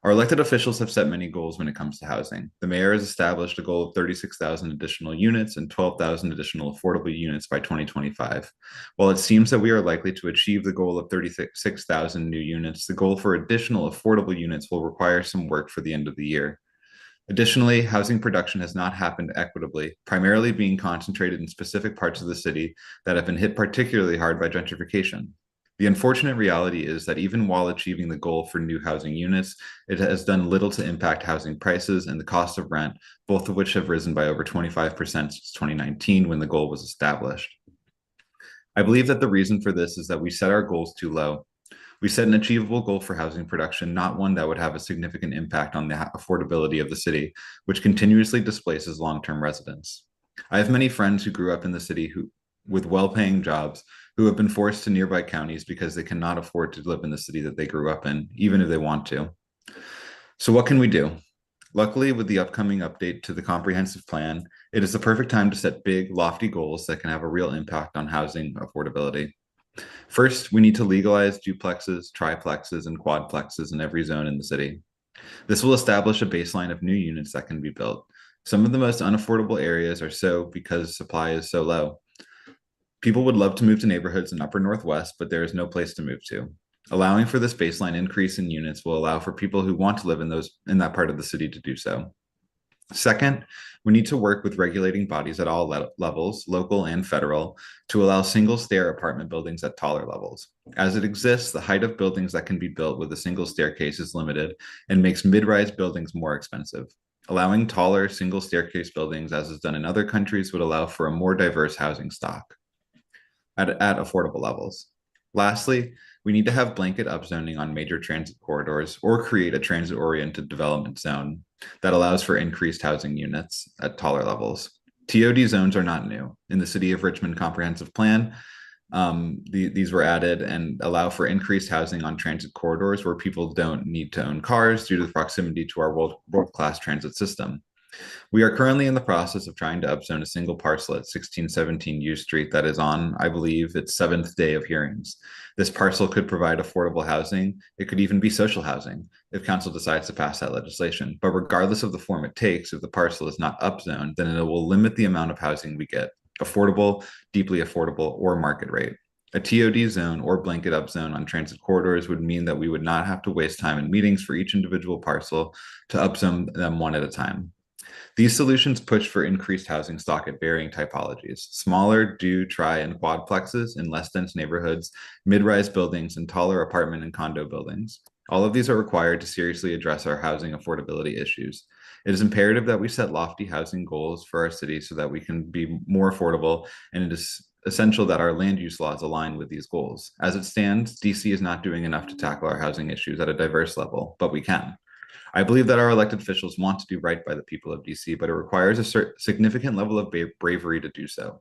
Our elected officials have set many goals when it comes to housing. The mayor has established a goal of 36,000 additional units and 12,000 additional affordable units by 2025. While it seems that we are likely to achieve the goal of 36,000 new units, the goal for additional affordable units will require some work for the end of the year. Additionally, housing production has not happened equitably, primarily being concentrated in specific parts of the city that have been hit particularly hard by gentrification. The unfortunate reality is that even while achieving the goal for new housing units, it has done little to impact housing prices and the cost of rent, both of which have risen by over 25% since 2019 when the goal was established. I believe that the reason for this is that we set our goals too low. We set an achievable goal for housing production, not one that would have a significant impact on the affordability of the city, which continuously displaces long-term residents. I have many friends who grew up in the city with well-paying jobs who have been forced to nearby counties because they cannot afford to live in the city that they grew up in, even if they want to. So what can we do? Luckily, with the upcoming update to the comprehensive plan, it is the perfect time to set big, lofty goals that can have a real impact on housing affordability. First, we need to legalize duplexes, triplexes, and quadplexes in every zone in the city. This will establish a baseline of new units that can be built. Some of the most unaffordable areas are so because supply is so low. People would love to move to neighborhoods in Upper Northwest, but there is no place to move to. Allowing for this baseline increase in units will allow for people who want to live in that part of the city to do so. Second, we need to work with regulating bodies at all levels, local and federal, to allow single-stair apartment buildings at taller levels. As it exists, the height of buildings that can be built with a single staircase is limited and makes mid-rise buildings more expensive. Allowing taller single staircase buildings, as is done in other countries, would allow for a more diverse housing stock at affordable levels. Lastly, We need to have blanket upzoning on major transit corridors or create a transit-oriented development zone that allows for increased housing units at taller levels. TOD zones are not new. In the City of Richmond Comprehensive Plan, these were added and allow for increased housing on transit corridors where people don't need to own cars due to the proximity to our world-class transit system. We are currently in the process of trying to upzone a single parcel at 1617 U Street that is on, I believe, its 7th day of hearings. This parcel could provide affordable housing. It could even be social housing if council decides to pass that legislation. But regardless of the form it takes, if the parcel is not upzoned, then it will limit the amount of housing we get, affordable, deeply affordable, or market rate. A TOD zone or blanket upzone on transit corridors would mean that we would not have to waste time in meetings for each individual parcel to upzone them one at a time. These solutions push for increased housing stock at varying typologies: smaller do, tri, and quadplexes in less dense neighborhoods, mid-rise buildings, and taller apartment and condo buildings. All of these are required to seriously address our housing affordability issues. It is imperative that we set lofty housing goals for our city so that we can be more affordable, and it is essential that our land use laws align with these goals. As it stands, DC is not doing enough to tackle our housing issues at a diverse level, but we can. I believe that our elected officials want to do right by the people of DC, but it requires a significant level of bravery to do so.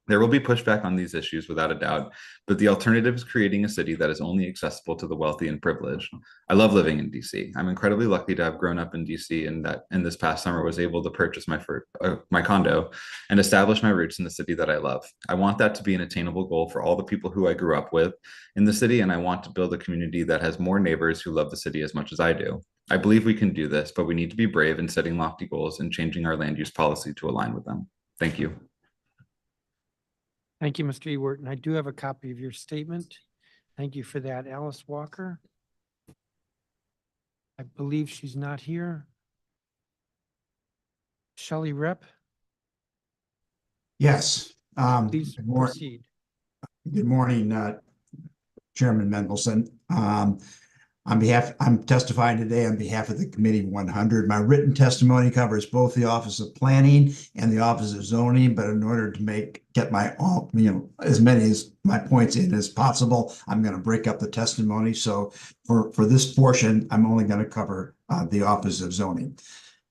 There will be pushback on these issues without a doubt, but the alternative is creating a city that is only accessible to the wealthy and privileged. I love living in DC. I'm incredibly lucky to have grown up in DC and that in this past summer was able to purchase my condo and establish my roots in the city that I love. I want that to be an attainable goal for all the people who I grew up with in the city, and I want to build a community that has more neighbors who love the city as much as I do. I believe we can do this, but we need to be brave in setting lofty goals and changing our land use policy to align with them. Thank you. Thank you, Mr. Ewert, and I do have a copy of your statement. Thank you for that. Alice Walker. I believe she's not here. Shelley Rep, Yes. please Good morning. proceed. Good morning, Chairman Mendelson. I'm testifying today on behalf of the Committee 100. My written testimony covers both the Office of Planning and the Office of Zoning, but in order to get as many as my points in as possible, I'm going to break up the testimony. So for this portion, I'm only going to cover the Office of Zoning.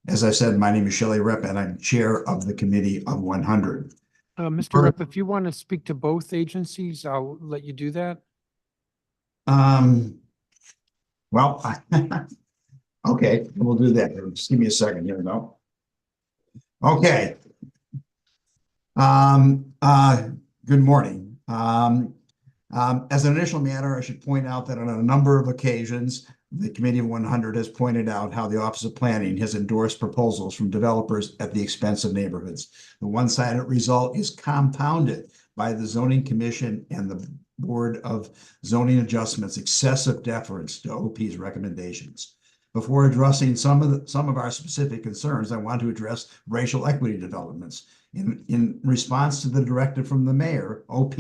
As I said, my name is Shelley Rep, and I'm chair of the Committee of 100. Mr. Rep, if you want to speak to both agencies, I'll let you do that. Well, okay, we'll do that. Just give me a second here, though. Okay. Good morning. As an initial matter, I should point out that on a number of occasions, the Committee of 100 has pointed out how the Office of Planning has endorsed proposals from developers at the expense of neighborhoods. The one-sided result is compounded by the Zoning Commission and the Board of Zoning Adjustments' excessive deference to OP's recommendations. Before addressing some of our specific concerns, I want to address racial equity developments. In response to the directive from the mayor, OP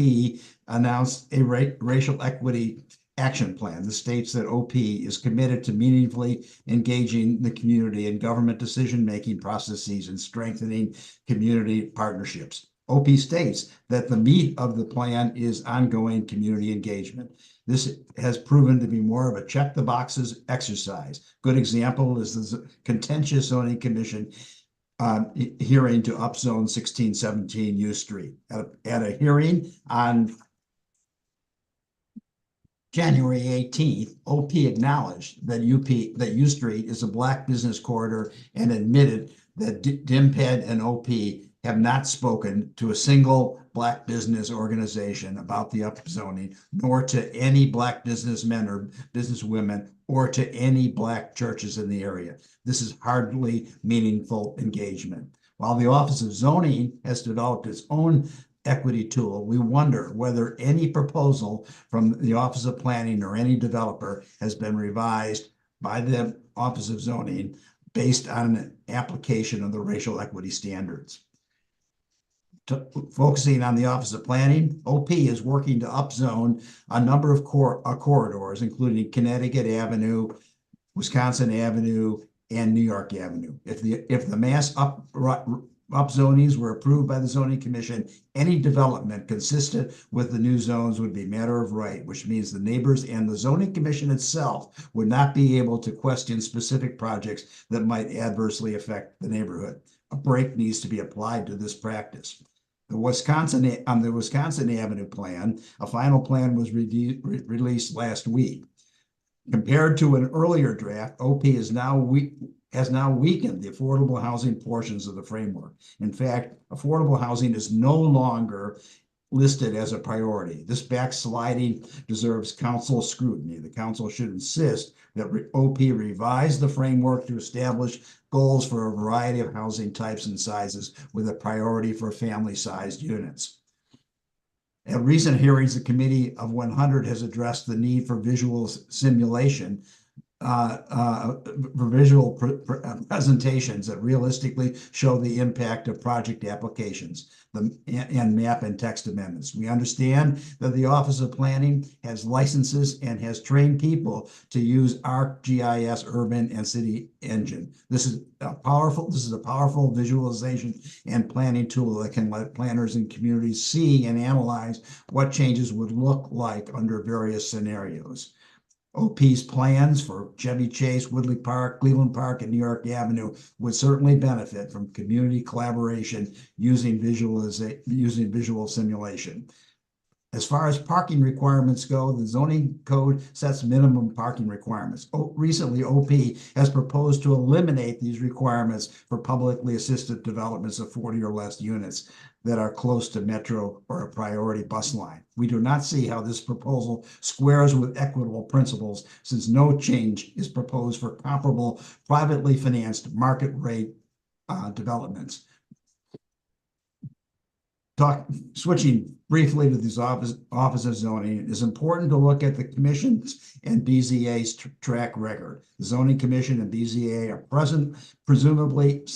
announced a racial equity action plan that states that OP is committed to meaningfully engaging the community in government decision-making processes and strengthening community partnerships. OP states that the meat of the plan is ongoing community engagement. This has proven to be more of a check the boxes exercise. Good example is the contentious zoning commission hearing to upzone 1617 U Street. At a hearing on January 18th, OP acknowledged that U Street is a Black business corridor and admitted that DIMPED and OP have not spoken to a single Black business organization about the upzoning, nor to any Black businessmen or businesswomen, or to any Black churches in the area. This is hardly meaningful engagement. While the Office of Zoning has developed its own equity tool, we wonder whether any proposal from the Office of Planning or any developer has been revised by the Office of Zoning based on an application of the racial equity standards. Focusing on the Office of Planning, OP is working to upzone a number of corridors, including Connecticut Avenue, Wisconsin Avenue, and New York Avenue. If the mass upzonings were approved by the zoning commission, any development consistent with the new zones would be matter of right, which means the neighbors and the zoning commission itself would not be able to question specific projects that might adversely affect the neighborhood. A break needs to be applied to this practice. On the Wisconsin Avenue plan, a final plan was released last week. Compared to an earlier draft, OP has now weakened the affordable housing portions of the framework. In fact, affordable housing is no longer listed as a priority. This backsliding deserves council scrutiny. The council should insist that OP revise the framework to establish goals for a variety of housing types and sizes with a priority for family-sized units. At recent hearings, the Committee of 100 has addressed the need for visual simulation, presentations that realistically show the impact of project applications and map and text amendments. We understand that the Office of Planning has licenses and has trained people to use ArcGIS Urban and City Engine. This is a powerful visualization and planning tool that can let planners and communities see and analyze what changes would look like under various scenarios. OP's plans for Chevy Chase, Woodley Park, Cleveland Park, and New York Avenue would certainly benefit from community collaboration using visual simulation. As far as parking requirements go, the zoning code sets minimum parking requirements. Recently, OP has proposed to eliminate these requirements for publicly assisted developments of 40 or less units that are close to metro or a priority bus line. We do not see how this proposal squares with equitable principles, since no change is proposed for comparable privately financed market rate developments. Switching briefly to this office of zoning, it is important to look at the commission's and BZA's track record. The zoning commission and BZA are presumably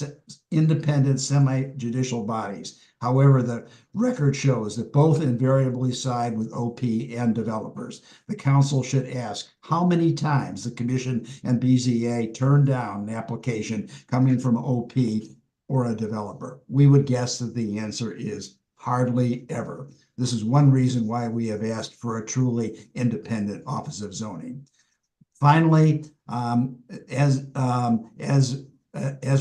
independent semi-judicial bodies. However, the record shows that both invariably side with OP and developers. The council should ask how many times the commission and BZA turned down an application coming from OP or a developer. We would guess that the answer is hardly ever. This is one reason why we have asked for a truly independent Office of Zoning. Finally, as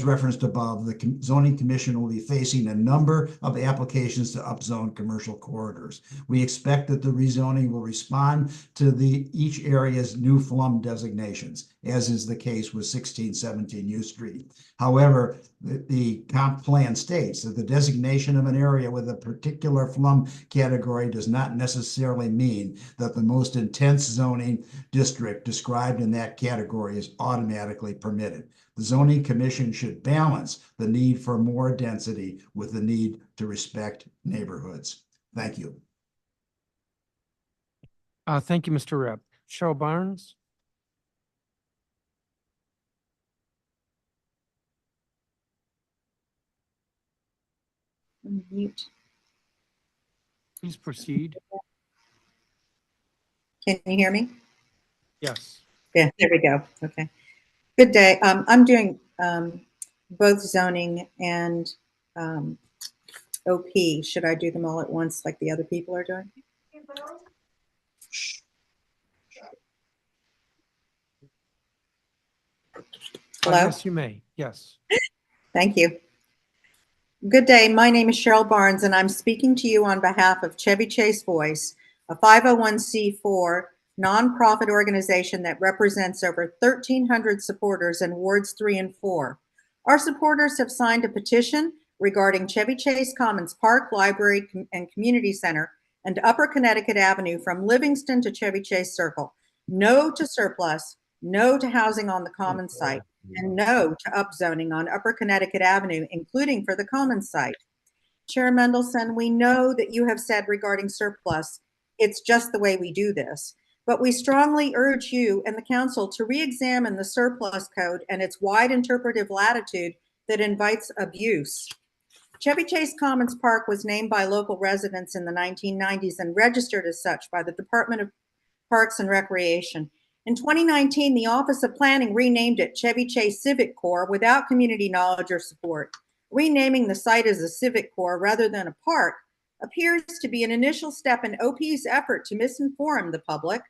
referenced above, the Zoning Commission will be facing a number of applications to upzone commercial corridors. We expect that the rezoning will respond to each area's new FLUM designations, as is the case with 1617 U Street. However, the comp plan states that the designation of an area with a particular FLUM category does not necessarily mean that the most intense zoning district described in that category is automatically permitted. The Zoning Commission should balance the need for more density with the need to respect neighborhoods. Thank you. Thank you, Mr. Rep. Cheryl Barnes. Mute. Please proceed. Can you hear me? Yes. Yeah, there we go. Okay. Good day. I'm doing both zoning and OP. Should I do them all at once like the other people are doing? Hello? Yes, you may. Yes. Thank you. Good day. My name is Cheryl Barnes, and I'm speaking to you on behalf of Chevy Chase Voice, a 501c4 nonprofit organization that represents over 1,300 supporters in wards 3 and 4. Our supporters have signed a petition regarding Chevy Chase Commons Park, Library, and Community Center and Upper Connecticut Avenue from Livingston to Chevy Chase Circle. No to surplus, no to housing on the Commons site, and no to upzoning on Upper Connecticut Avenue, including for the Commons site. Chair Mendelson, we know that you have said regarding surplus, it's just the way we do this. But we strongly urge you and the council to re-examine the surplus code and its wide interpretive latitude that invites abuse. Chevy Chase Commons Park was named by local residents in the 1990s and registered as such by the Department of Parks and Recreation. In 2019, the Office of Planning renamed it Chevy Chase Civic Corps without community knowledge or support. renaming the site as a civic core rather than a park appears to be an initial step in OP's effort to misinform the public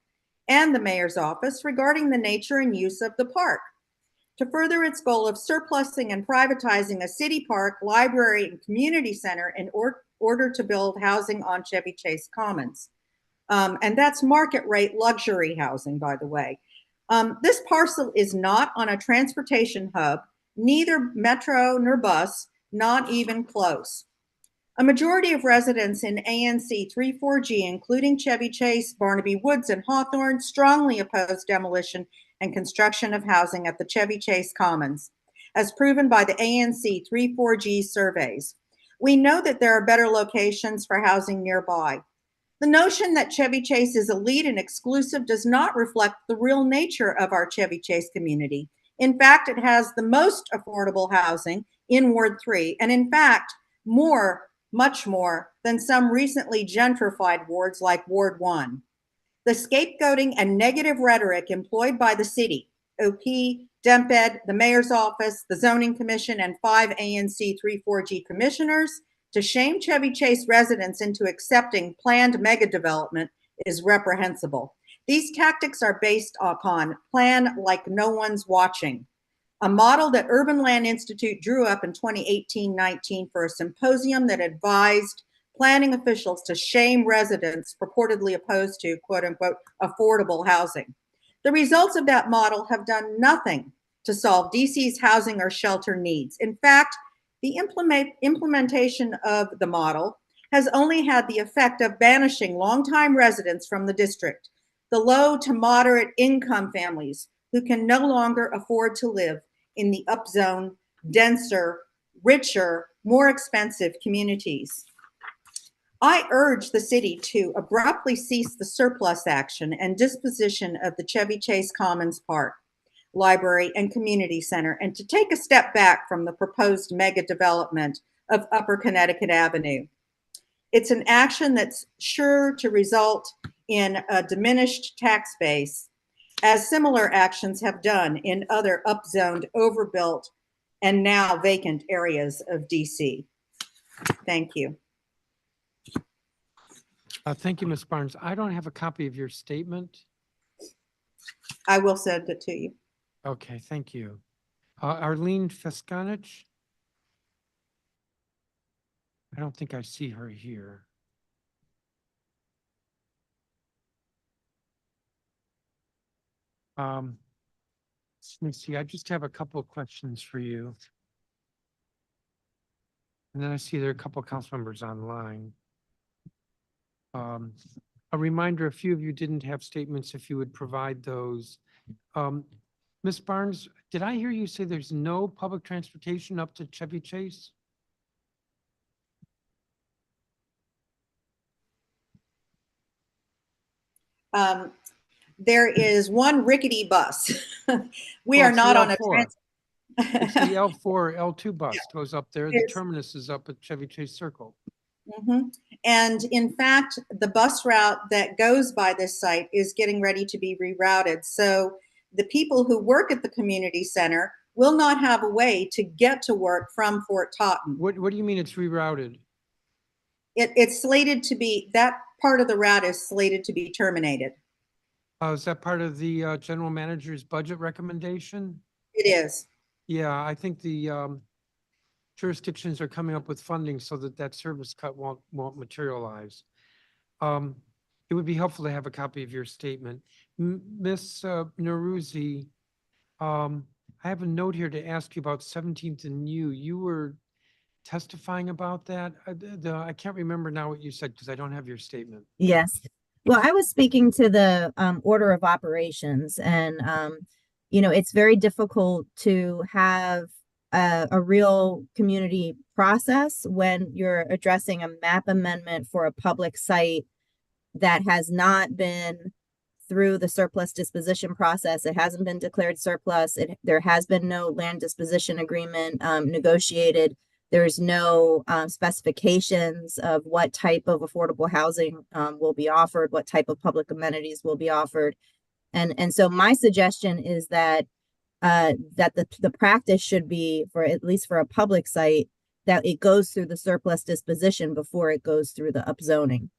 and the mayor's office regarding the nature and use of the park, to further its goal of surplusing and privatizing a city park, library, and community center in order to build housing on Chevy Chase Commons. And that's market rate luxury housing, by the way. This parcel is not on a transportation hub, neither metro nor bus, not even close. A majority of residents in ANC 34G, including Chevy Chase, Barnaby Woods, and Hawthorne, strongly oppose demolition and construction of housing at the Chevy Chase Commons, as proven by the ANC 34G surveys. We know that there are better locations for housing nearby. The notion that Chevy Chase is elite and exclusive does not reflect the real nature of our Chevy Chase community. In fact, it has the most affordable housing in Ward 3, and in fact, much more than some recently gentrified wards like Ward 1. The scapegoating and negative rhetoric employed by the city, OP, DEMPED, the mayor's office, the zoning commission, and 5 ANC 34G commissioners to shame Chevy Chase residents into accepting planned mega development is reprehensible. These tactics are based upon plan like no one's watching, a model that Urban Land Institute drew up in 2018-19 for a symposium that advised planning officials to shame residents purportedly opposed to quote unquote affordable housing. The results of that model have done nothing to solve DC's housing or shelter needs. In fact, the implementation of the model has only had the effect of banishing longtime residents from the district, the low to moderate income families who can no longer afford to live in the upzone, denser, richer, more expensive communities. I urge the city to abruptly cease the surplus action and disposition of the Chevy Chase Commons Park, Library, and Community Center, and to take a step back from the proposed mega development of Upper Connecticut Avenue. It's an action that's sure to result in a diminished tax base, as similar actions have done in other upzoned, overbuilt, and now vacant areas of DC. Thank you. Thank you, Ms. Barnes. I don't have a copy of your statement. I will send it to you. Okay, thank you. Arlene Feskanich? I don't think I see her here. Let me see, I just have a couple of questions for you. And then I see there are a couple of council members online. A reminder, a few of you didn't have statements, if you would provide those. Ms. Barnes, did I hear you say there's no public transportation up to Chevy Chase? There is one rickety bus. We Well, are it's not the on a L4. It's the L4, L2 bus goes up there. The It's- terminus is up at Chevy Chase Circle. Mhm. And in fact, the bus route that goes by this site is getting ready to be rerouted. So the people who work at the community center will not have a way to get to work from Fort Totten. What do you mean it's rerouted? It's slated to be, that part of the route is slated to be terminated. Is that part of the general manager's budget recommendation? It is. Yeah, I think the jurisdictions are coming up with funding so that that service cut won't materialize. It would be helpful to have a copy of your statement. Ms. Naruzi, I have a note here to ask you about 17th and U. You were testifying about that. I can't remember now what you said because I don't have your statement. Yes. Well, I was speaking to the order of operations, and it's very difficult to have a real community process when you're addressing a map amendment for a public site that has not been through the surplus disposition process. It hasn't been declared surplus. There has been no land disposition agreement negotiated. There's no specifications of what type of affordable housing will be offered, what type of public amenities will be offered. And so my suggestion is that the practice should be, for at least for a public site, that it goes through the surplus disposition before it goes through the upzoning.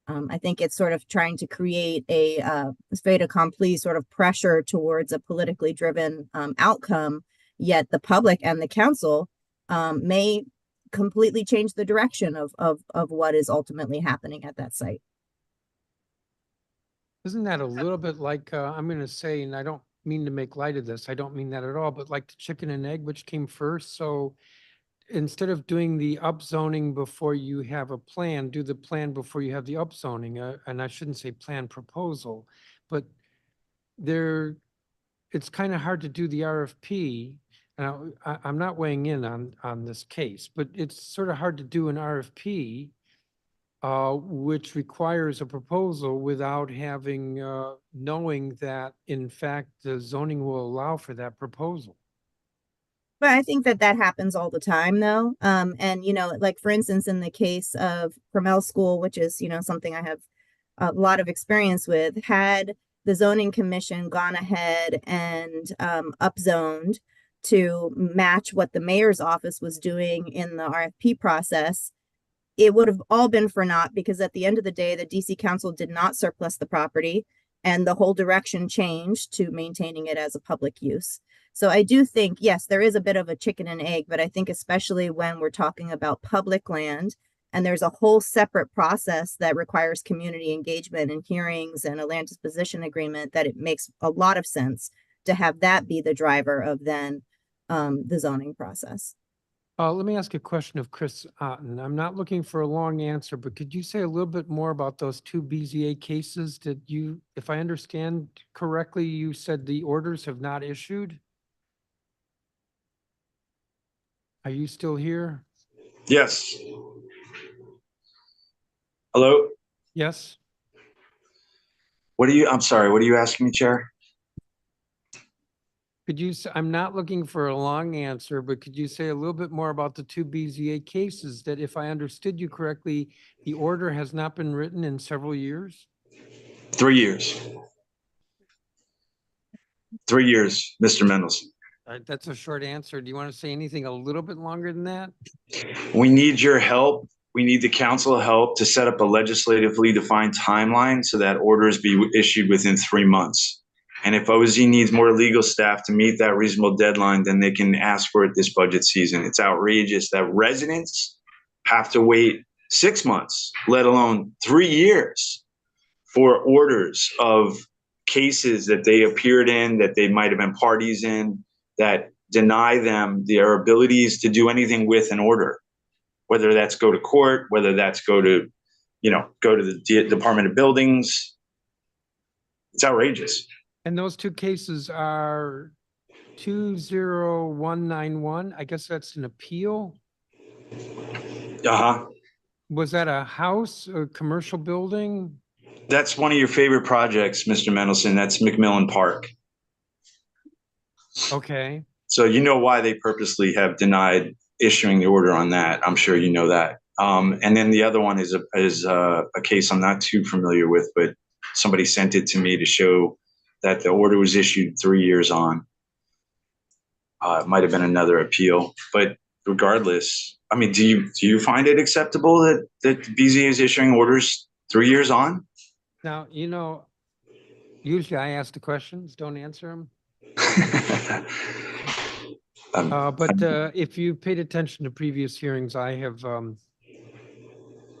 I think it's sort of trying to create a fait accompli sort of pressure towards a politically driven outcome, yet the public and the council may completely change the direction of what is ultimately happening at that site. Isn't that a little bit like, I'm going to say, and I don't mean to make light of this, I don't mean that at all, but like the chicken and egg, which came first? So instead of doing the upzoning before you have a plan, do the plan before you have the upzoning. And I shouldn't say plan proposal, but it's kind of hard to do the RFP. And I'm not weighing in on this case, but it's sort of hard to do an RFP which requires a proposal without having, knowing that in fact the zoning will allow for that proposal. But I think that happens all the time though. And like for instance, in the case of Carmel School, which is, something I have a lot of experience with, had the zoning commission gone ahead and upzoned to match what the mayor's office was doing in the RFP process, it would have all been for naught, because at the end of the day, the DC Council did not surplus the property and the whole direction changed to maintaining it as a public use. So I do think, yes, there is a bit of a chicken and egg, but I think especially when we're talking about public land and there's a whole separate process that requires community engagement and hearings and a land disposition agreement, that it makes a lot of sense to have that be the driver of then the zoning process. Let me ask a question of Chris Otten. I'm not looking for a long answer, but could you say a little bit more about those two BZA cases? Did you, if I understand correctly, you said the orders have not issued? Are you still here? Yes. Hello? Yes. I'm sorry, what are you asking me, Chair? Could you, I'm not looking for a long answer, but could you say a little bit more about the two BZA cases that, if I understood you correctly, the order has not been written in several years? 3 years. 3 years, Mr. Mendelson. That's a short answer. Do you want to say anything a little bit longer than that? We need your help. We need the council help to set up a legislatively defined timeline so that orders be issued within 3 months. And if OZ needs more legal staff to meet that reasonable deadline, then they can ask for it this budget season. It's outrageous that residents have to wait 6 months, let alone 3 years, for orders of cases that they appeared in, that they might have been parties in, that deny them their abilities to do anything with an order, whether that's go to court, whether that's go to the Department of Buildings. It's outrageous. And those two cases are 20191. I guess that's an appeal. Uh-huh. Was that a house, a commercial building? That's one of your favorite projects, Mr. Mendelson. That's McMillan Park. Okay. So you know why they purposely have denied issuing the order on that. I'm sure you know that. And then the other one is a case I'm not too familiar with, but somebody sent it to me to show that the order was issued 3 years on. It might have been another appeal, but regardless, I mean, do you find it acceptable that BZA is issuing orders 3 years on? Now, usually I ask the questions, don't answer them. But if you paid attention to previous hearings, I have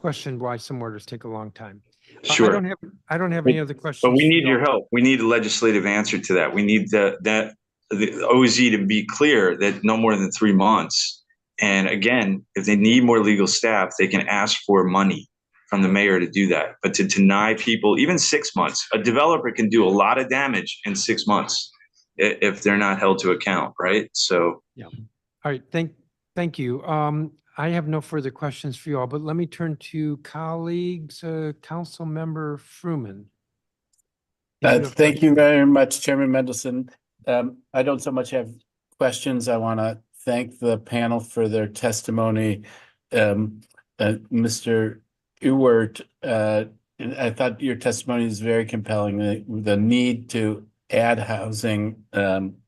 questioned why some orders take a long time. Sure. I don't have any other questions. But we need your help. We need a legislative answer to that. We need the OZ to be clear that no more than 3 months. And again, if they need more legal staff, they can ask for money from the mayor to do that. But to deny people even 6 months, a developer can do a lot of damage in 6 months if they're not held to account, right? So yeah. All right. Thank you. I have no further questions for you all, but let me turn to colleagues, Council Member Fruman. Thank you very much, Chairman Mendelson. I don't so much have questions. I want to thank the panel for their testimony. Mr. Ewert, I thought your testimony is very compelling. The need to add housing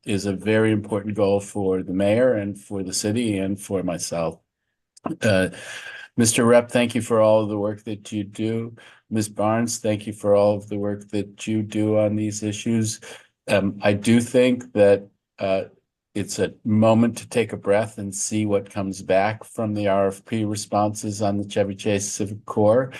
is a very important goal for the mayor and for the city and for myself. Mr. Rep, thank you for all of the work that you do. Ms. Barnes, thank you for all of the work that you do on these issues. I do think that it's a moment to take a breath and see what comes back from the RFP responses on the Chevy Chase Civic Core.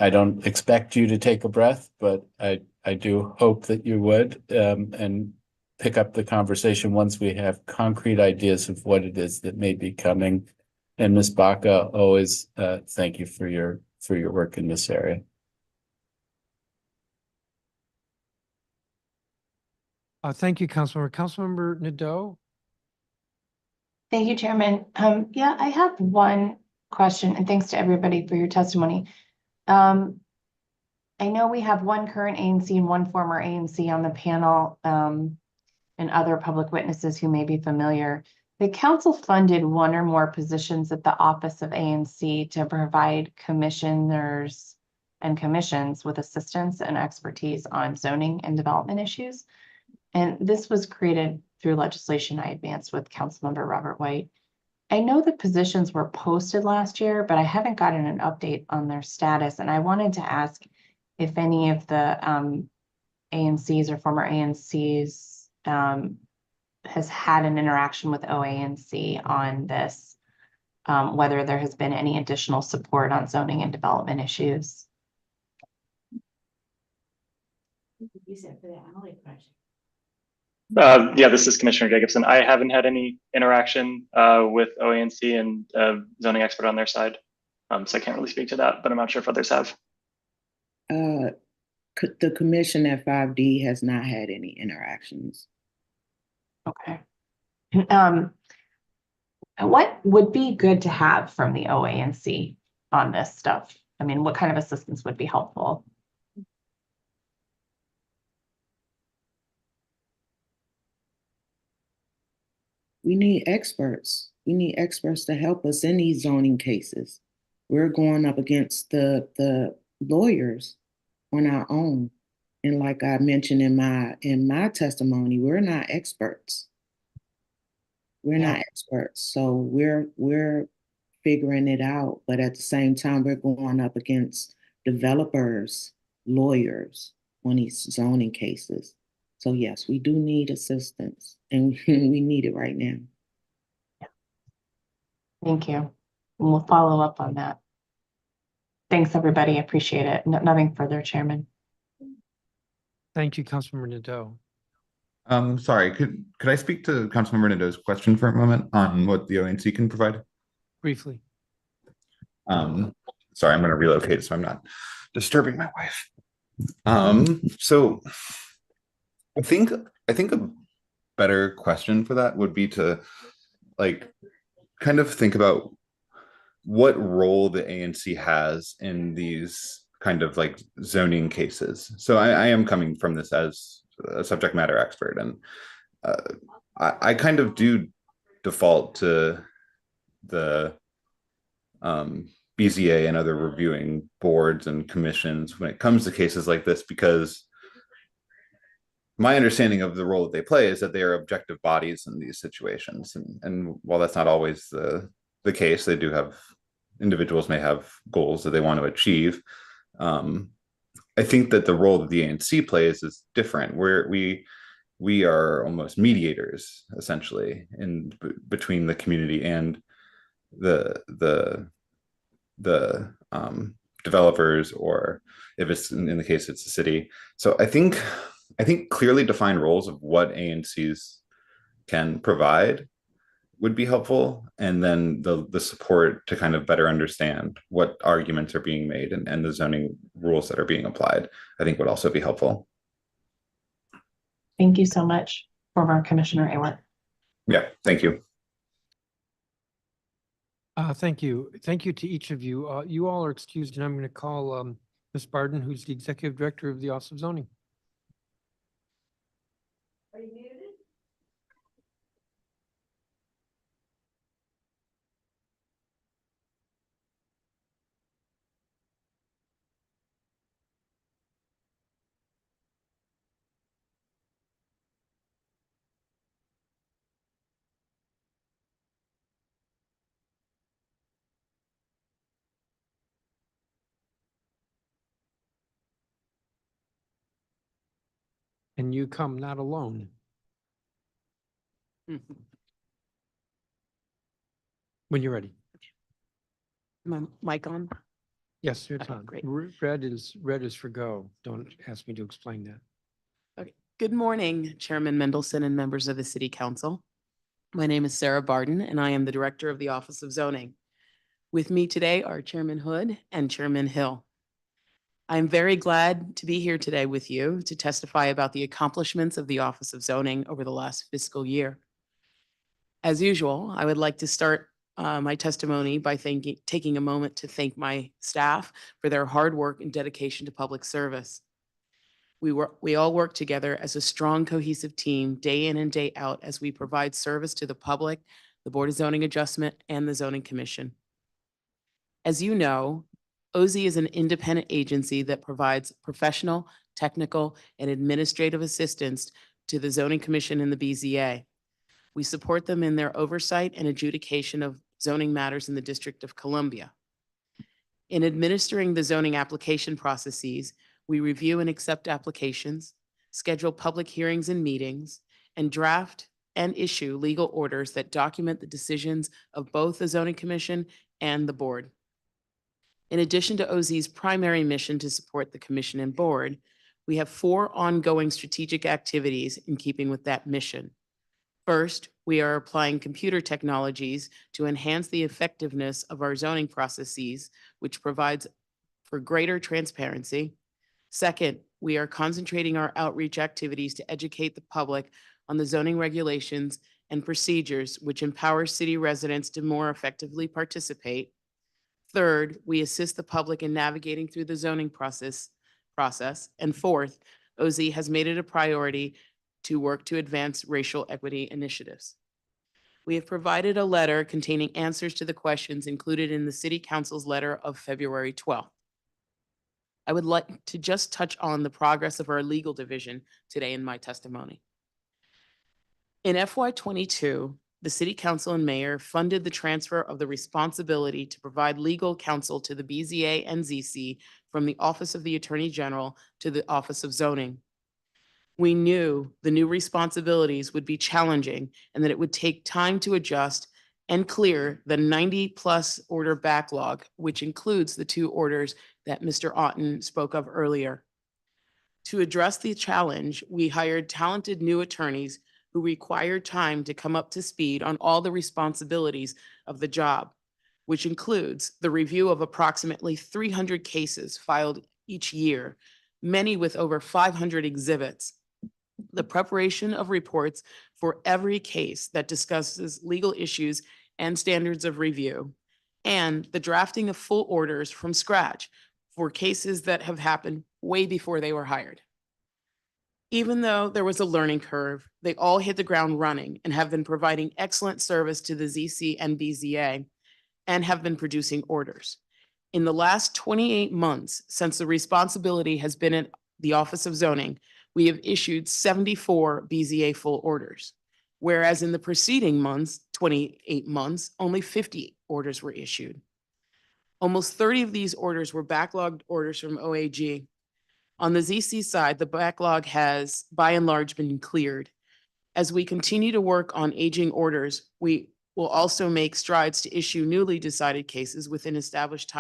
I don't expect you to take a breath, but I do hope that you would, and pick up the conversation once we have concrete ideas of what it is that may be coming. And Ms. Baca, always thank you for your work in this area. Thank you, Councilmember. Councilmember Nadeau? Thank you, Chairman. Yeah, I have one question, and thanks to everybody for your testimony. I know we have one current ANC and one former ANC on the panel, and other public witnesses who may be familiar. The council funded one or more positions at the Office of ANC to provide commissioners and commissions with assistance and expertise on zoning and development issues. And this was created through legislation I advanced with Councilmember Robert White. I know the positions were posted last year, but I haven't gotten an update on their status. And I wanted to ask if any of the ANCs or former ANCs has had an interaction with OANC on this, whether there has been any additional support on zoning and development issues. You said for the alley question. Yeah, this is Commissioner Jacobson. I haven't had any interaction with OANC and zoning expert on their side. So I can't really speak to that, but I'm not sure if others have. The commission at 5D has not had any interactions. Okay. What would be good to have from the OANC on this stuff? I mean, what kind of assistance would be helpful? We need experts. We need experts to help us in these zoning cases. We're going up against the lawyers on our own. And like I mentioned in my testimony, we're not experts. We're not experts. So we're figuring it out. But at the same time, we're going up against developers, lawyers on these zoning cases. So yes, we do need assistance, and we need it right now. Thank you. And we'll follow up on that. Thanks, everybody. I appreciate it. Nothing further, Chairman. Thank you, Councilmember Nadeau. Sorry, could I speak to Councilmember Nadeau's question for a moment on what the ONC can provide? Briefly. Sorry, I'm going to relocate so I'm not disturbing my wife. So I think a better question for that would be to kind of think about what role the ANC has in these kind of zoning cases. So I am coming from this as a subject matter expert, and I kind of do default to the BZA and other reviewing boards and commissions when it comes to cases like this, because my understanding of the role that they play is that they are objective bodies in these situations. And while that's not always the case, they do have, individuals may have goals that they want to achieve. I think that the role that the ANC plays is different, where we are almost mediators, essentially, between the community and the developers, or if it's in the case it's the city. So I think clearly defined roles of what ANCs can provide would be helpful, and then the support to kind of better understand what arguments are being made and the zoning rules that are being applied, I think would also be helpful. Thank you so much, former Commissioner Aylward. Yeah, thank you. Thank you. Thank you to each of you. You all are excused, and I'm going to call Ms. Barden, who's the Executive Director of the Office of Zoning. Are you muted? And you come not alone. When you're ready. My mic on? Yes, it's Okay, on. great. Red is for go. Don't ask me to explain that. Okay. Good morning, Chairman Mendelson and members of the City Council. My name is Sarah Barden, and I am the Director of the Office of Zoning. With me today are Chairman Hood and Chairman Hill. I'm very glad to be here today with you to testify about the accomplishments of the Office of Zoning over the last fiscal year. As usual, I would like to start my testimony by taking a moment to thank my staff for their hard work and dedication to public service. We all work together as a strong, cohesive team, day in and day out, as we provide service to the public, the Board of Zoning Adjustment, and the Zoning Commission. As you know, OZ is an independent agency that provides professional, technical, and administrative assistance to the Zoning Commission and the BZA. We support them in their oversight and adjudication of zoning matters in the District of Columbia. In administering the zoning application processes, we review and accept applications, schedule public hearings and meetings, and draft and issue legal orders that document the decisions of both the Zoning Commission and the board. In addition to OZ's primary mission to support the commission and board, we have 4 ongoing strategic activities in keeping with that mission. First, we are applying computer technologies to enhance the effectiveness of our zoning processes, which provides for greater transparency. Second, we are concentrating our outreach activities to educate the public on the zoning regulations and procedures, which empower city residents to more effectively participate. Third, we assist the public in navigating through the zoning process. And fourth, OZ has made it a priority to work to advance racial equity initiatives. We have provided a letter containing answers to the questions included in the City Council's letter of February 12th. I would like to just touch on the progress of our legal division today in my testimony. In FY22, the City Council and Mayor funded the transfer of the responsibility to provide legal counsel to the BZA and ZC from the Office of the Attorney General to the Office of Zoning. We knew the new responsibilities would be challenging and that it would take time to adjust and clear the 90+ order backlog, which includes the 2 orders that Mr. Otten spoke of earlier. To address the challenge, we hired talented new attorneys who required time to come up to speed on all the responsibilities of the job, which includes the review of approximately 300 cases filed each year, many with over 500 exhibits, the preparation of reports for every case that discusses legal issues and standards of review, and the drafting of full orders from scratch for cases that have happened way before they were hired. Even though there was a learning curve, they all hit the ground running and have been providing excellent service to the ZC and BZA and have been producing orders. In the last 28 months, since the responsibility has been in the Office of Zoning, we have issued 74 BZA full orders, whereas in the preceding months, 28 months, only 50 orders were issued. Almost 30 of these orders were backlogged orders from OAG. On the ZC side, the backlog has by and large been cleared. As we continue to work on aging orders, we will also make strides to issue newly decided cases within established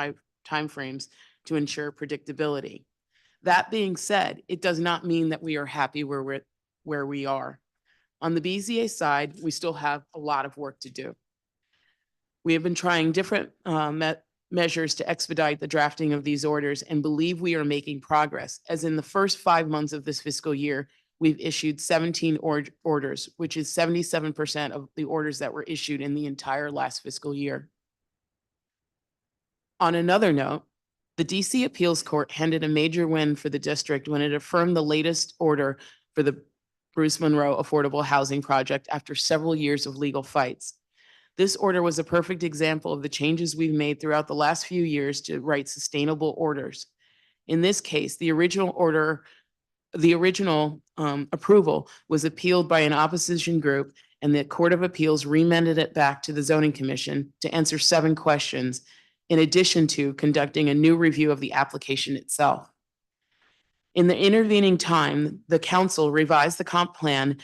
timeframes to ensure predictability. That being said, it does not mean that we are happy where we are. On the BZA side, we still have a lot of work to do. We have been trying different measures to expedite the drafting of these orders and believe we are making progress, as in the first 5 months of this fiscal year, we've issued 17 orders, which is 77% of the orders that were issued in the entire last fiscal year. On another note, the DC Appeals Court handed a major win for the district when it affirmed the latest order for the Bruce Monroe Affordable Housing Project after several years of legal fights. This order was a perfect example of the changes we've made throughout the last few years to write sustainable orders. In this case, the original approval was appealed by an opposition group, and the Court of Appeals remanded it back to the Zoning Commission to answer 7 questions, in addition to conducting a new review of the application itself. In the intervening time, the council revised the comp plan,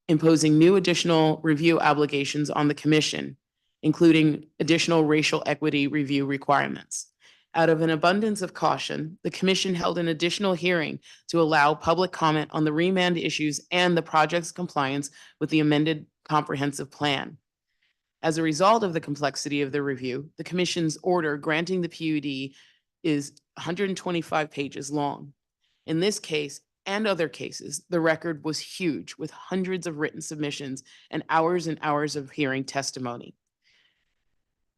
imposing new additional review obligations on the commission, including additional racial equity review requirements. Out of an abundance of caution, the commission held an additional hearing to allow public comment on the remand issues and the project's compliance with the amended comprehensive plan. As a result of the complexity of the review, the commission's order granting the PUD is 125 pages long. In this case and other cases, the record was huge, with hundreds of written submissions and hours of hearing testimony.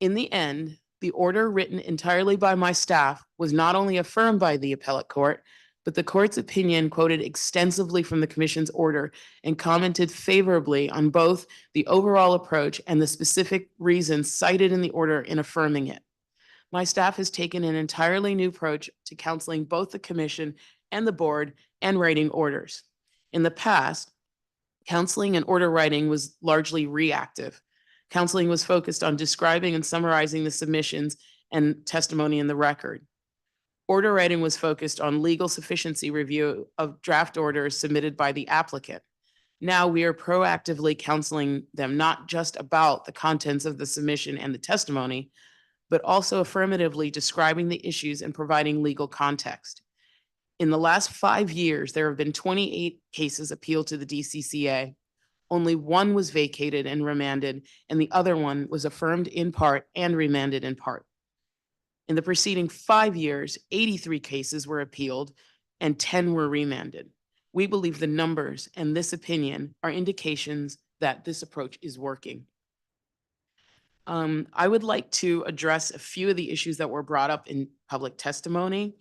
In the end, the order, written entirely by my staff, was not only affirmed by the appellate court, but the court's opinion quoted extensively from the commission's order and commented favorably on both the overall approach and the specific reasons cited in the order in affirming it. My staff has taken an entirely new approach to counseling both the commission and the board and writing orders. In the past, counseling and order writing was largely reactive. Counseling was focused on describing and summarizing the submissions and testimony in the record. Order writing was focused on legal sufficiency review of draft orders submitted by the applicant. Now we are proactively counseling them not just about the contents of the submission and the testimony, but also affirmatively describing the issues and providing legal context. In the last 5 years, there have been 28 cases appealed to the DCCA. Only one was vacated and remanded, and the other one was affirmed in part and remanded in part. In the preceding 5 years, 83 cases were appealed and 10 were remanded. We believe the numbers and this opinion are indications that this approach is working. I would like to address a few of the issues that were brought up in public testimony.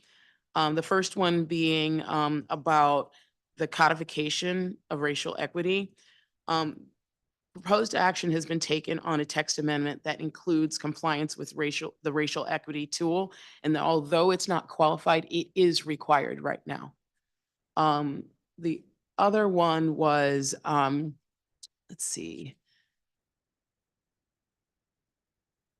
The first one being about the codification of racial equity. Proposed action has been taken on a text amendment that includes compliance with the racial equity tool. And although it's not qualified, it is required right now. The other one was, let's see.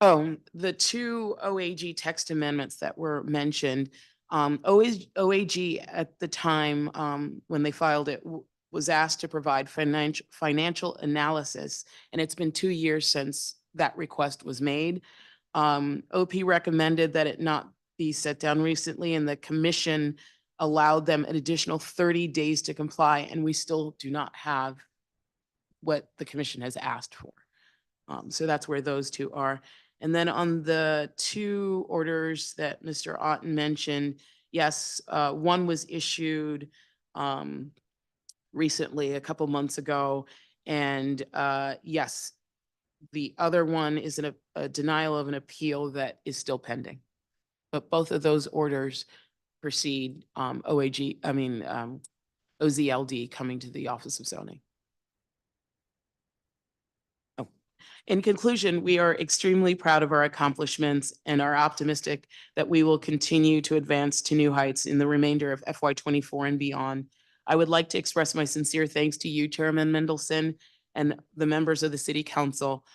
Oh, the two OAG text amendments that were mentioned. OAG at the time when they filed it was asked to provide financial analysis, and it's been 2 years since that request was made. OP recommended that it not be set down recently, and the commission allowed them an additional 30 days to comply, and we still do not have what the commission has asked for. So that's where those two are. And then on the two orders that Mr. Otten mentioned, yes, one was issued recently, a couple months ago. And yes, the other one is a denial of an appeal that is still pending. But both of those orders proceed OZLD coming to the Office of Zoning. In conclusion, we are extremely proud of our accomplishments and are optimistic that we will continue to advance to new heights in the remainder of FY24 and beyond. I would like to express my sincere thanks to you, Chairman Mendelson, and the members of the City Council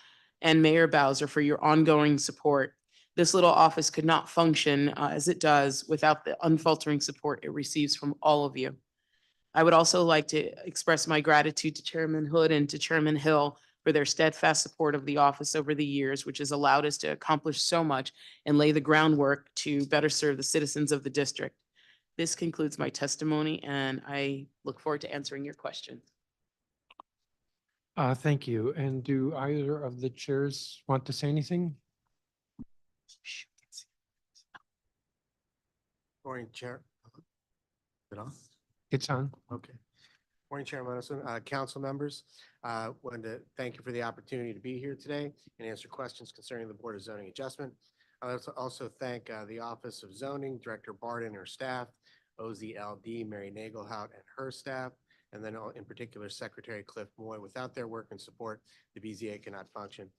and Mayor Bowser for your ongoing support. This little office could not function as it does without the unfaltering support it receives from all of you. I would also like to express my gratitude to Chairman Hood and to Chairman Hill for their steadfast support of the office over the years, which has allowed us to accomplish so much and lay the groundwork to better serve the citizens of the district. This concludes my testimony, and I look forward to answering your questions. Thank you. And do either of the chairs want to say anything? Morning, Chair. Is it on? It's on. Okay. Morning, Chair Mendelson, council members. Wanted to thank you for the opportunity to be here today and answer questions concerning the Board of Zoning Adjustment. I also thank the Office of Zoning, Director Barden and her staff, OZLD, Mary Nagelhout and her staff, and then in particular, Secretary Cliff Moy. Without their work and support, the BZA cannot function.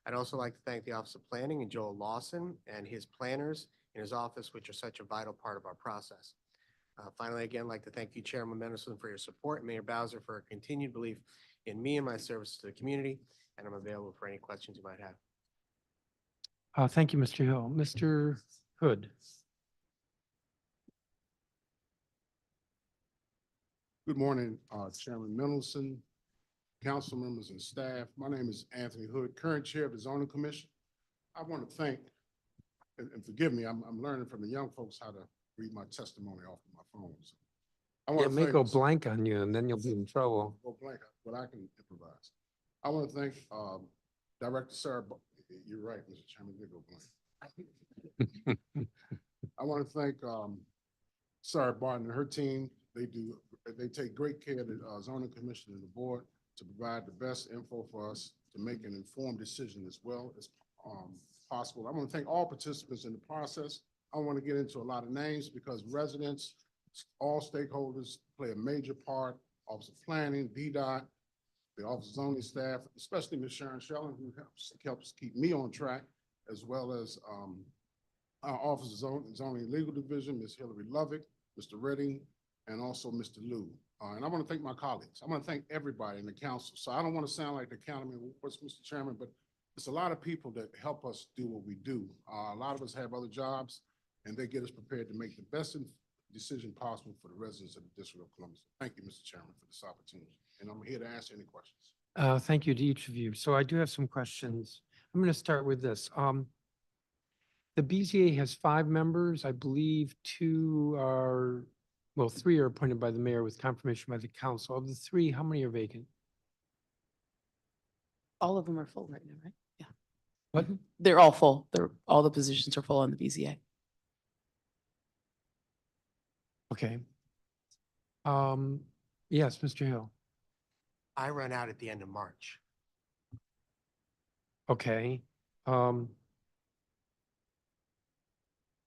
I'd also like to thank the Office of Planning and Joel Lawson and his planners in his office, which are such a vital part of our process. Finally, again, I'd like to thank you, Chairman Mendelson, for your support, and Mayor Bowser for a continued belief in me and my service to the community, and I'm available for any questions you might have. Thank you, Mr. Hill. Mr. Hood. Good morning, Chairman Mendelson, council members and staff. My name is Anthony Hood, current chair of the zoning commission. I want to thank, and forgive me, I'm learning from the young folks how to read my testimony off of my phones. I want It to may thank. go blank on you and then you'll be in trouble. Go blank, but I can improvise. I want to thank Director Sarah. You're right, Mr. Chairman, they go blank. I want to thank Sarah Barton and her team. They take great care of the zoning commission and the board to provide the best info for us to make an informed decision as well as possible. I want to thank all participants in the process. I want to get into a lot of names because residents, all stakeholders play a major part. Office of Planning, DDOT, the Office of Zoning staff, especially Ms. Sharon Shelling, who helps keep me on track, as well as our Office of Zoning Legal Division, Ms. Hillary Lovick, Mr. Redding, and also Mr. Liu. And I want to thank my colleagues. I want to thank everybody in the council. So I don't want to sound like the county, Mr. Chairman, but it's a lot of people that help us do what we do. A lot of us have other jobs, and they get us prepared to make the best decision possible for the residents of the District of Columbus. Thank you, Mr. Chairman, for this opportunity. And I'm here to answer any questions. Thank you to each of you. So I do have some questions. I'm going to start with this. The BZA has 5 members. I believe 2 are, well, 3 are appointed by the mayor with confirmation by the council. Of the 3, how many are vacant? All of them are full right now, right? Yeah. What? They're all full. All the positions are full on the BZA. Okay. Yes, Mr. Hill. I run out at the end of March. Okay.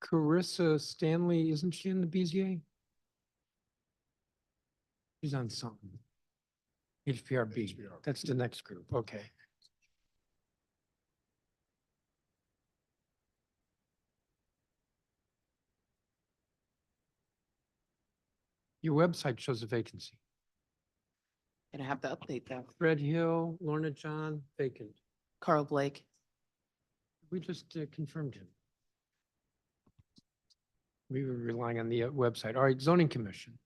Carissa Stanley, isn't she in the BZA? She's on something. HPRB, that's the next group, okay. Your website shows a vacancy. And I have to update that. Fred Hill, Lorna John, vacant. Carl Blake. We just confirmed him. We were relying on the website. All right, zoning commission.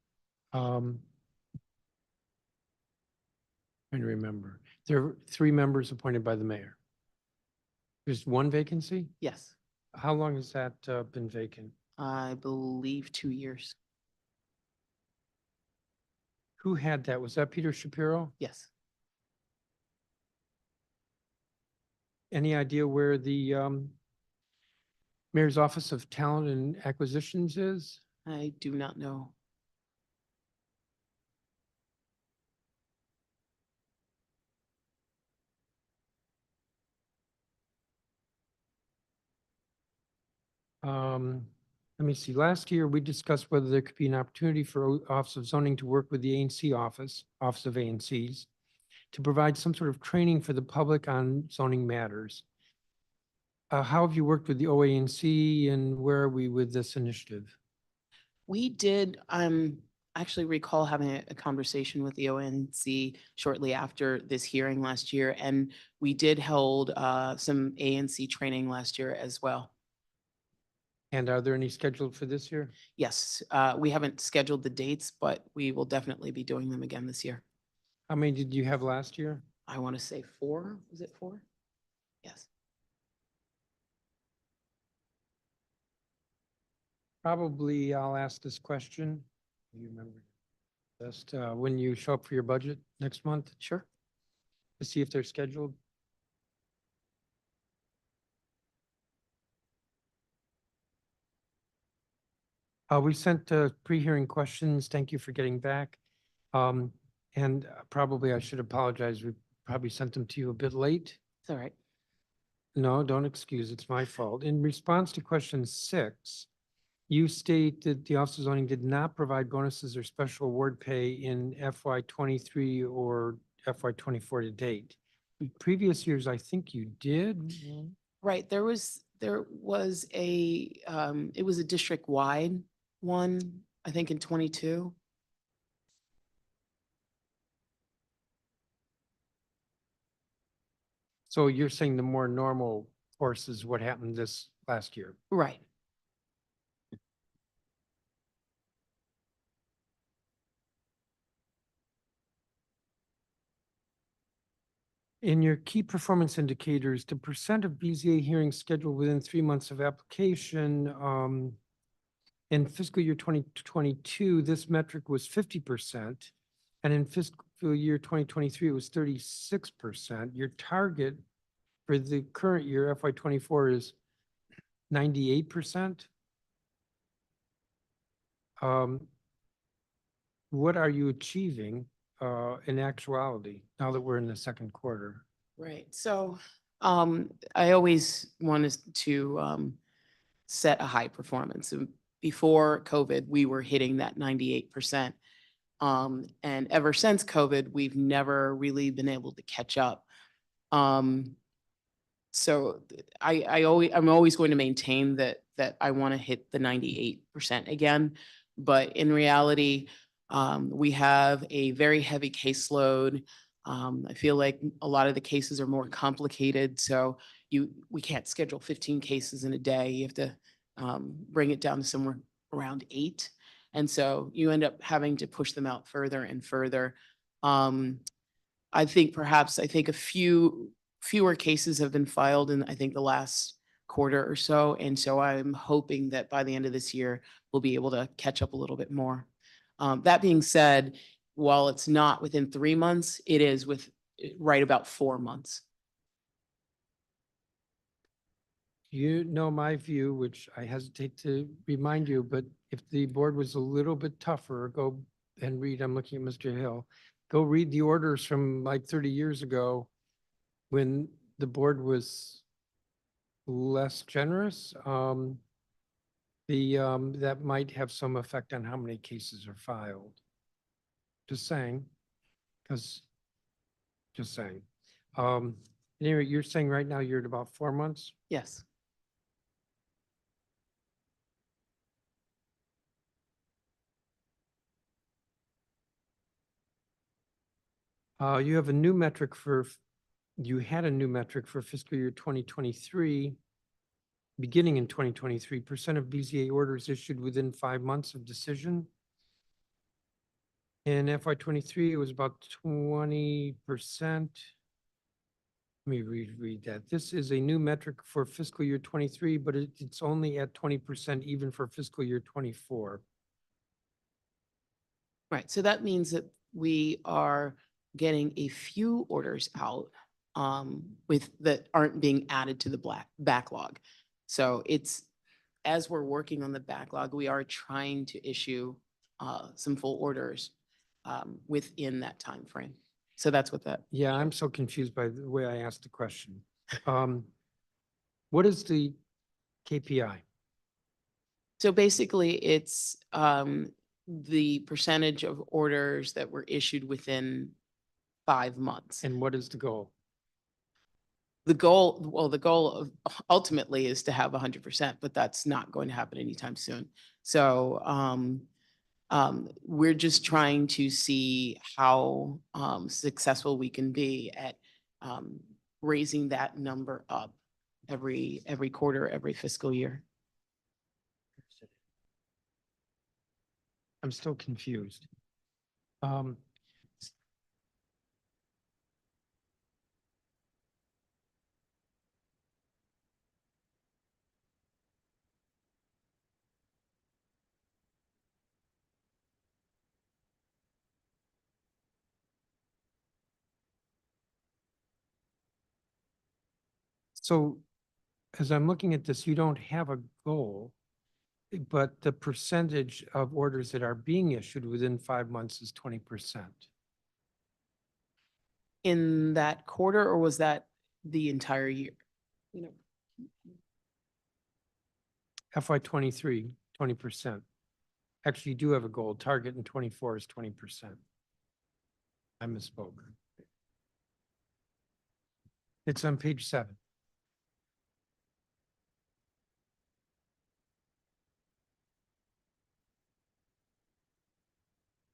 Trying to remember. There are 3 members appointed by the mayor. There's 1 vacancy? Yes, How long has that been vacant? I believe 2 years. Who had that? Was that Peter Shapiro? Yes. Any idea where the Mayor's Office of Talent and Acquisitions is? I do not know. Let me see, last year we discussed whether there could be an opportunity for Office of Zoning to work with the ANC Office of ANCs, to provide some sort of training for the public on zoning matters. How have you worked with the OANC and where are we with this initiative? We did actually recall having a conversation with the ONC shortly after this hearing last year, and we did hold some ANC training last year as well. And are there any scheduled for this year? Yes, we haven't scheduled the dates, but we will definitely be doing them again this year. How many did you have last year? I want to say 4. Was it 4? Yes. Probably I'll ask this question. You remember just when you show up for your budget next month? Sure. To see if they're scheduled. We sent pre-hearing questions. Thank you for getting back. And probably I should apologize. We probably sent them to you a bit late. It's all right. No, don't excuse. It's my fault. In response to question 6, you state that the Office of Zoning did not provide bonuses or special award pay in FY23 or FY24 to date. In previous years, I think you did. Right. There was a it was a district-wide one, I think in 22. So you're saying the more normal course is what happened this last year? Right. In your key performance indicators, the percent of BZA hearings scheduled within 3 months of application, in fiscal year 2022, this metric was 50%. And in fiscal year 2023, it was 36%. Your target for the current year, FY '24, is 98%. What are you achieving in actuality now that we're in the second quarter? Right. So I always wanted to set a high performance. And before COVID, we were hitting that 98%. And ever since COVID, we've never really been able to catch up. So I'm always going to maintain that I want to hit the 98% again. But in reality, we have a very heavy caseload. I feel like a lot of the cases are more complicated. So we can't schedule 15 cases in a day. You have to bring it down to somewhere around 8. And so you end up having to push them out further and further. I think a fewer cases have been filed in, I think, the last quarter or so. And so I'm hoping that by the end of this year, we'll be able to catch up a little bit more. That being said, while it's not within 3 months, it is with right about 4 months. You know my view, which I hesitate to remind you, but if the board was a little bit tougher, go and read, I'm looking at Mr. Hill, go read the orders from like 30 years ago when the board was less generous. That might have some effect on how many cases are filed. Just saying, just saying. Anyway, you're saying right now you're at about 4 months? Yes. You have a new metric you had a new metric for fiscal year 2023, beginning in 2023, percent of BZA orders issued within 5 months of decision. In FY '23, it was about 20%. Let me reread that. This is a new metric for fiscal year '23, but it's only at 20% even for fiscal year '24. Right. So that means that we are getting a few orders out that aren't being added to the backlog. So as we're working on the backlog, we are trying to issue some full orders within that time frame. So that's what that. Yeah, I'm so confused by the way I asked the question. What is the KPI? So basically, it's the percentage of orders that were issued within 5 months. And what is the goal? The goal ultimately is to have 100%, but that's not going to happen anytime soon. So we're just trying to see how successful we can be at raising that number up every quarter, every fiscal year. I'm still confused. So as I'm looking at this, you don't have a goal, but the percentage of orders that are being issued within 5 months is 20%. In that quarter, or was that the entire year? FY '23, 20%. Actually, you do have a goal. Target in '24 is 20%. I misspoke. It's on page 7.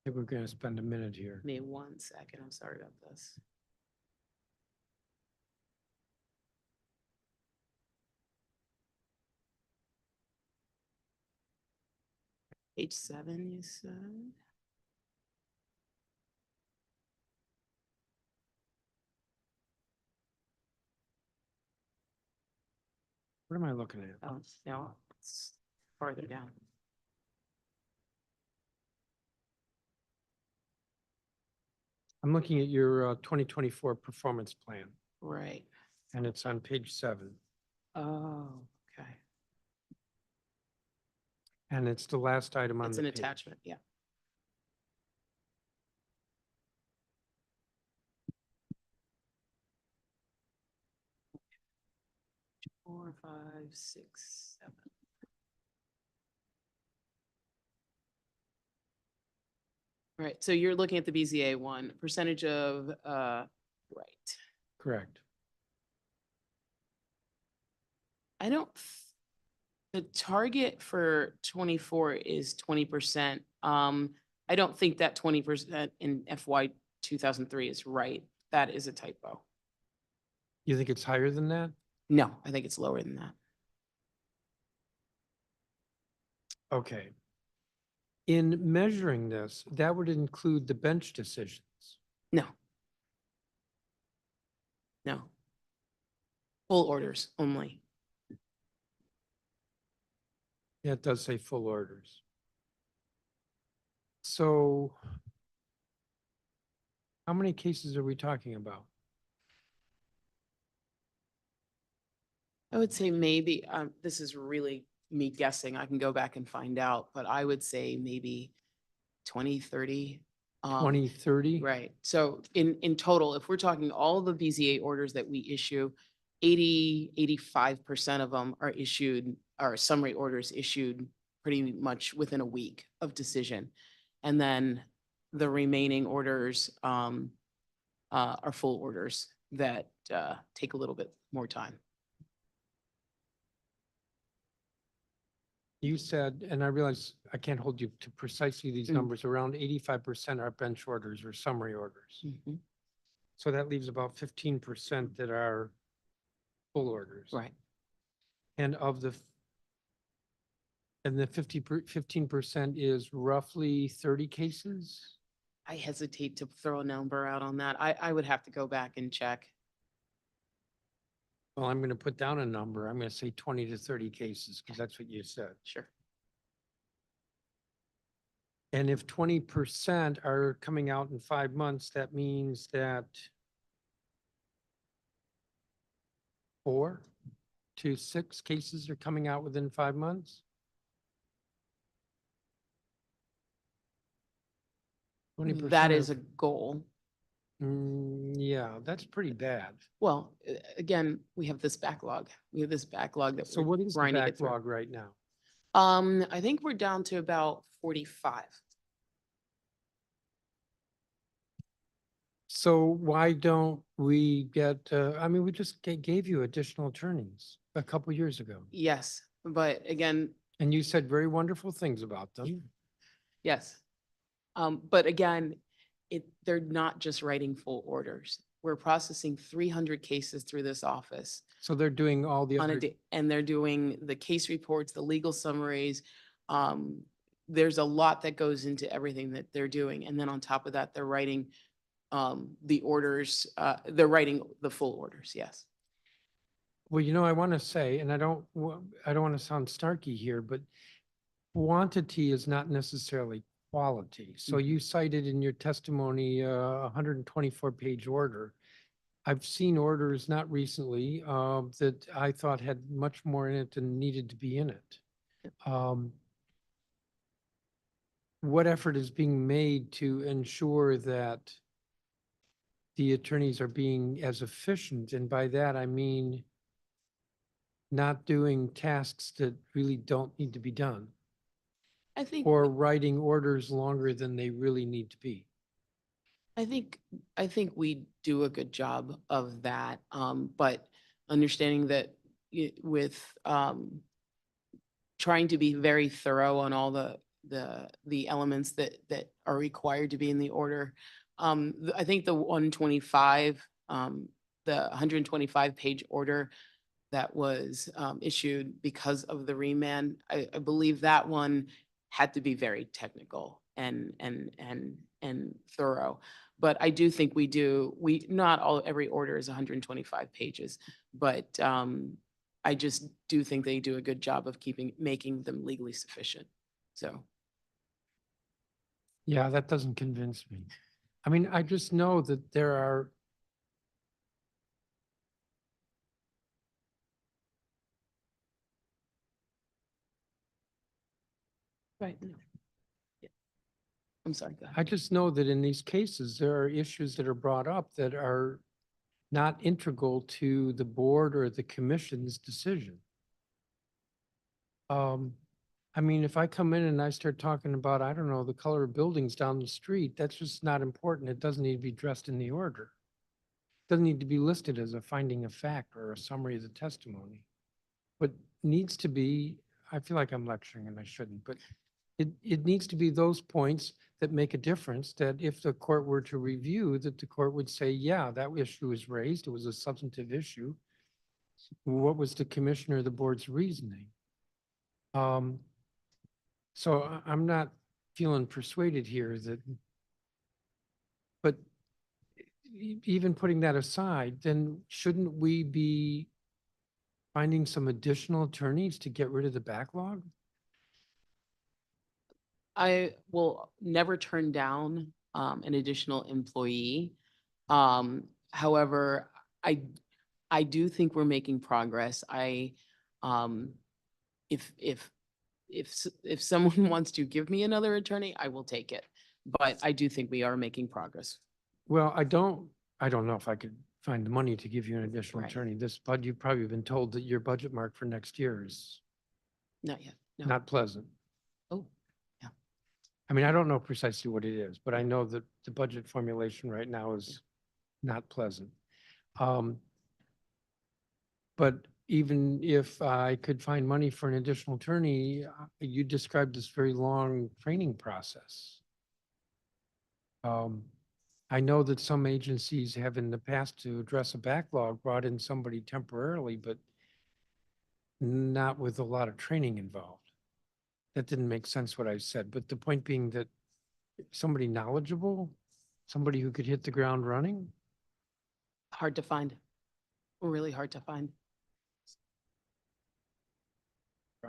I think we're going to spend a minute here. Give me 1 second. I'm sorry about this. Page 7, you said? What am I looking at? Oh, no, it's farther down. I'm looking at your 2024 performance plan, Right. and it's on page 7. Oh, okay. And it's the last item on It's the an page. attachment, yeah. Four, 5, 6, 7. Right, so you're looking at the BZA one, percentage of, right. Correct. I don't, the target for 24 is 20%. I don't think that 20% in FY 2003 is right. That is a typo. You think it's higher than that? No, I think it's lower than that. Okay. In measuring this, that would include the bench decisions. No. No. Full orders only. Yeah, it does say full orders. So how many cases are we talking about? I would say maybe, this is really me guessing. I can go back and find out, but I would say maybe 20, 30. 20, 30? Right. So in total, if we're talking all the BZA orders that we issue, 85% of them are issued, are summary orders issued pretty much within a week of decision. And then the remaining orders are full orders that take a little bit more time. You said, and I realize I can't hold you to precisely these numbers, around 85% are bench orders or summary orders. So that leaves about 15% that are full orders. Right. And of the, and the 15% is roughly 30 cases? I hesitate to throw a number out on that. I would have to go back and check. Well, I'm going to put down a number. I'm going to say 20 to 30 cases because that's what you said. Sure. And if 20% are coming out in 5 months, that means that 4 to 6 cases are coming out within 5 months? 20% That is of- a goal. Yeah, that's pretty bad. Well, again, we have this backlog. We have this backlog that So we're what is the grinding it through. backlog right now? I think we're down to about 45. So why don't we get, I mean, we just gave you additional attorneys a couple years ago. Yes, but again, And you said very wonderful things about them. yes. But again, they're not just writing full orders. We're processing 300 cases through this office So they're doing all the on a other, day, and they're doing the case reports, the legal summaries. There's a lot that goes into everything that they're doing. And then on top of that, they're writing the orders, they're writing the full orders, yes. well, you know, I want to say, and I don't want to sound snarky here, but quantity is not necessarily quality. So you cited in your testimony, 124-page order. I've seen orders, not recently, that I thought had much more in it than needed to be in it. What effort is being made to ensure that the attorneys are being as efficient? And by that, I mean not doing tasks that really don't need to be done, I think, or writing orders longer than they really need to be. I think we do a good job of that. But understanding that with trying to be very thorough on all the elements that are required to be in the order. I think the 125, the 125-page order that was issued because of the remand, I believe that one had to be very technical and thorough. But I do think we not every order is 125 pages, but I just do think they do a good job of making them legally sufficient. So. Yeah, that doesn't convince me. I mean, I just know that there are Right. Yeah. I'm sorry. Go ahead. I just know that in these cases, there are issues that are brought up that are not integral to the board or the commission's decision. I mean, if I come in and I start talking about, I don't know, the color of buildings down the street, that's just not important. It doesn't need to be addressed in the order. Doesn't need to be listed as a finding of fact or a summary of the testimony. But needs to be, I feel like I'm lecturing and I shouldn't, but it needs to be those points that make a difference, that if the court were to review, that the court would say, yeah, that issue was raised, it was a substantive issue. What was the commission or the board's reasoning? So I'm not feeling persuaded here that, but even putting that aside, then shouldn't we be finding some additional attorneys to get rid of the backlog? I will never turn down an additional employee. However, I do think we're making progress. If someone wants to give me another attorney, I will take it. But I do think we are making progress. Well, I don't know if I could find the money to give you an additional Right. attorney. But you've probably been told that your budget mark for next year is Not yet. No. not pleasant. Oh, yeah. I mean, I don't know precisely what it is, but I know that the budget formulation right now is not pleasant. But even if I could find money for an additional attorney, you described this very long training process. I know that some agencies have in the past, to address a backlog, brought in somebody temporarily, but not with a lot of training involved. That didn't make sense what I said, but the point being that somebody knowledgeable, somebody who could hit the ground running. Hard to find. Really hard to find.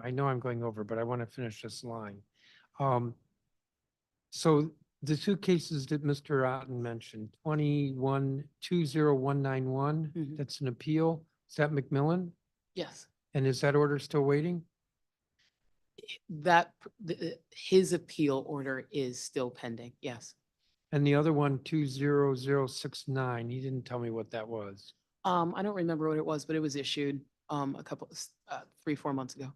I know I'm going over, but I want to finish this line. So the two cases that Mr. Otten mentioned, 20191, that's an appeal. Is that McMillan? Yes. And is that order still waiting? His appeal order is still pending. Yes. And the other one, 20069, he didn't tell me what that was. I don't remember what it was, but it was issued a couple, 3-4 months ago.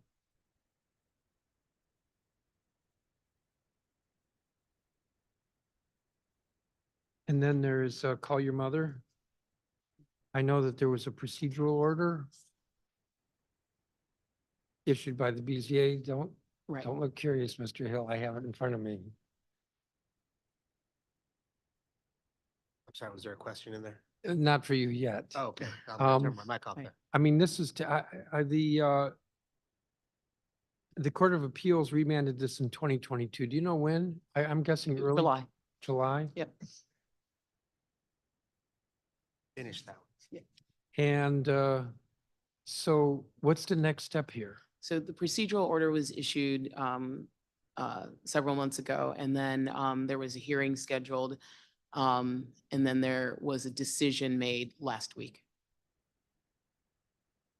And then there's Call Your Mother. I know that there was a procedural order issued by the BZA. Don't look curious, Mr. Hill. I have it in front of me. I'm sorry, was there a question in there? Not for you yet. Oh, okay. I'll turn my mic off there. I mean, this is the Court of Appeals remanded this in 2022. Do you know when? I'm guessing early. July. July? Yep. Finish that. Yeah. And so what's the next step here? So the procedural order was issued several months ago, and then there was a hearing scheduled, and then there was a decision made last week.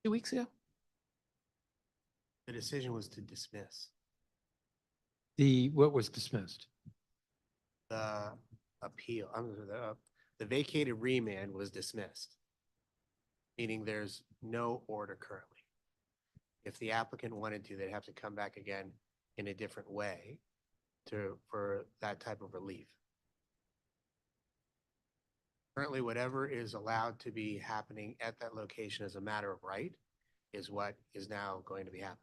2 weeks ago? The decision was to dismiss What was dismissed? the appeal. The vacated remand was dismissed, meaning there's no order currently. If the applicant wanted to, they'd have to come back again in a different way for that type of relief. Currently, whatever is allowed to be happening at that location as a matter of right is what is now going to be happening.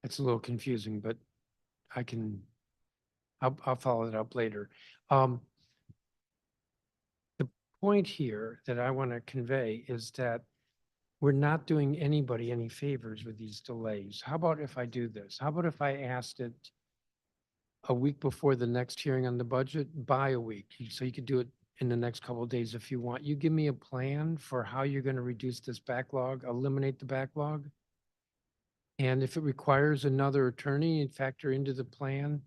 It's a little confusing, but I'll follow it up later. The point here that I want to convey is that we're not doing anybody any favors with these delays. How about if I do this? How about if I asked it a week before the next hearing on the budget, by a week? So you could do it in the next couple of days if you want. You give me a plan for how you're going to reduce this backlog, eliminate the backlog. And if it requires another attorney, and factor into the plan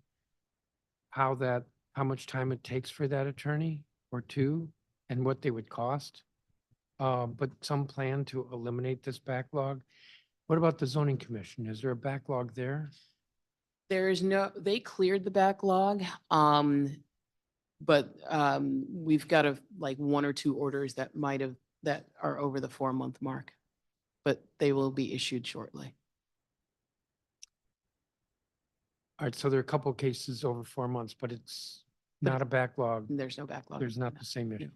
how much time it takes for that attorney or two and what they would cost. But some plan to eliminate this backlog. What about the zoning commission? Is there a backlog there? There's no, they cleared the backlog. But we've got like 1 or 2 orders that that are over the 4-month mark, but they will be issued shortly. All right, so there are a couple of cases over 4 months, but it's not a backlog. There's no backlog. There's not the same issue.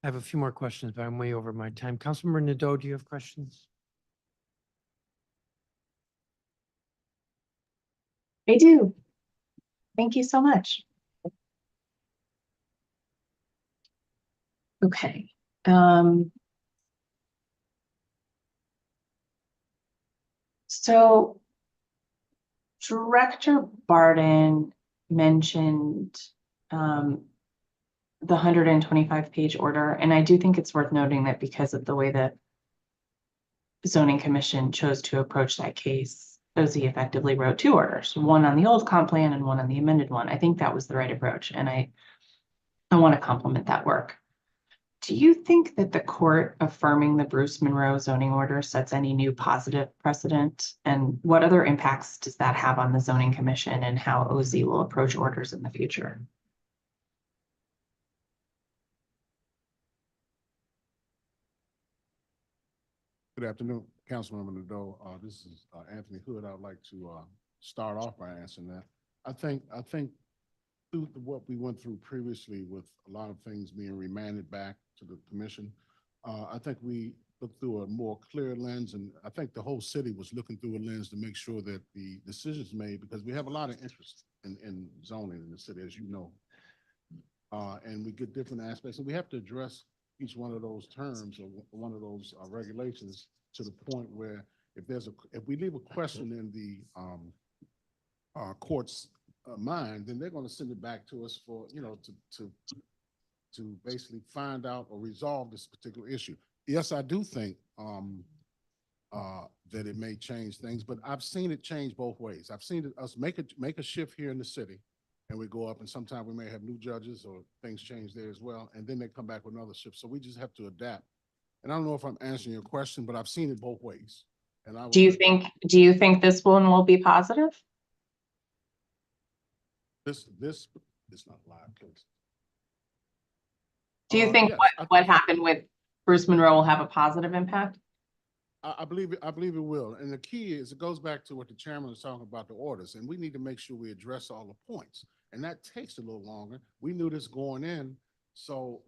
I have a few more questions, but I'm way over my time. Councilmember Nadeau, do you have questions? I do. Thank you so much. Okay. So Director Barden mentioned the 125-page order, and I do think it's worth noting that because of the way that zoning commission chose to approach that case, OZ effectively wrote 2 orders, one on the old comp plan and one on the amended one. I think that was the right approach, and I want to compliment that work. Do you think that the court affirming the Bruce Monroe zoning order sets any new positive precedent? And what other impacts does that have on the zoning commission and how OZ will approach orders in the future? Good afternoon, Councilmember Nadeau. This is Anthony Hood. I'd like to start off by answering that. I think through what we went through previously with a lot of things being remanded back to the commission, I think we looked through a more clear lens, and I think the whole city was looking through a lens to make sure that the decisions made, because we have a lot of interest in zoning in the city, as you know, and we get different aspects, and we have to address each one of those terms or one of those regulations to the point where if we leave a question in the court's mind, then they're going to send it back to us for, to basically find out or resolve this particular issue. Yes, I do think that it may change things, but I've seen it change both ways. I've seen us make a shift here in the city, and we go up, and sometimes we may have new judges or things change there as well, and then they come back with another shift. So we just have to adapt. And I don't know if I'm answering your question, but I've seen it both ways. And Do you think this one will be positive? This is not live, please. Do you think yes, what happened with Bruce Monroe will have a positive impact? I believe it will. And the key is it goes back to what the chairman was talking about, the orders, and we need to make sure we address all the points. And that takes a little longer. We knew this going in, so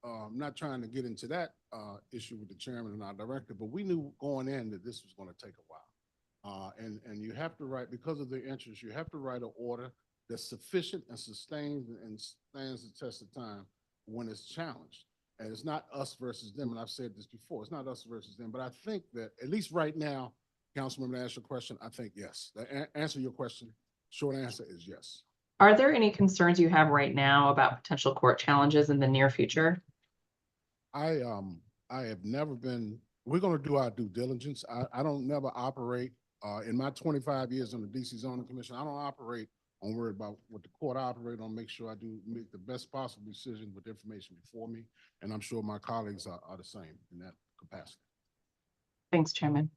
I'm not trying to get into that issue with the chairman and our director, but we knew going in that this was going to take a while. And you have to write, because of the interest, you have to write an order that's sufficient and sustained and stands the test of time when it's challenged. And it's not us versus them. And I've said this before, it's not us versus them. But I think that at least right now, Councilmember, to answer your question, I think yes. To answer your question, short answer is yes. Are there any concerns you have right now about potential court challenges in the near future? I have never been, we're going to do our due diligence. I don't never operate in my 25 years on the DC Zoning Commission. I don't operate on worried about what the court operate on, make sure I do make the best possible decision with the information before me. And I'm sure my colleagues are the same in that capacity. Thanks, Chairman.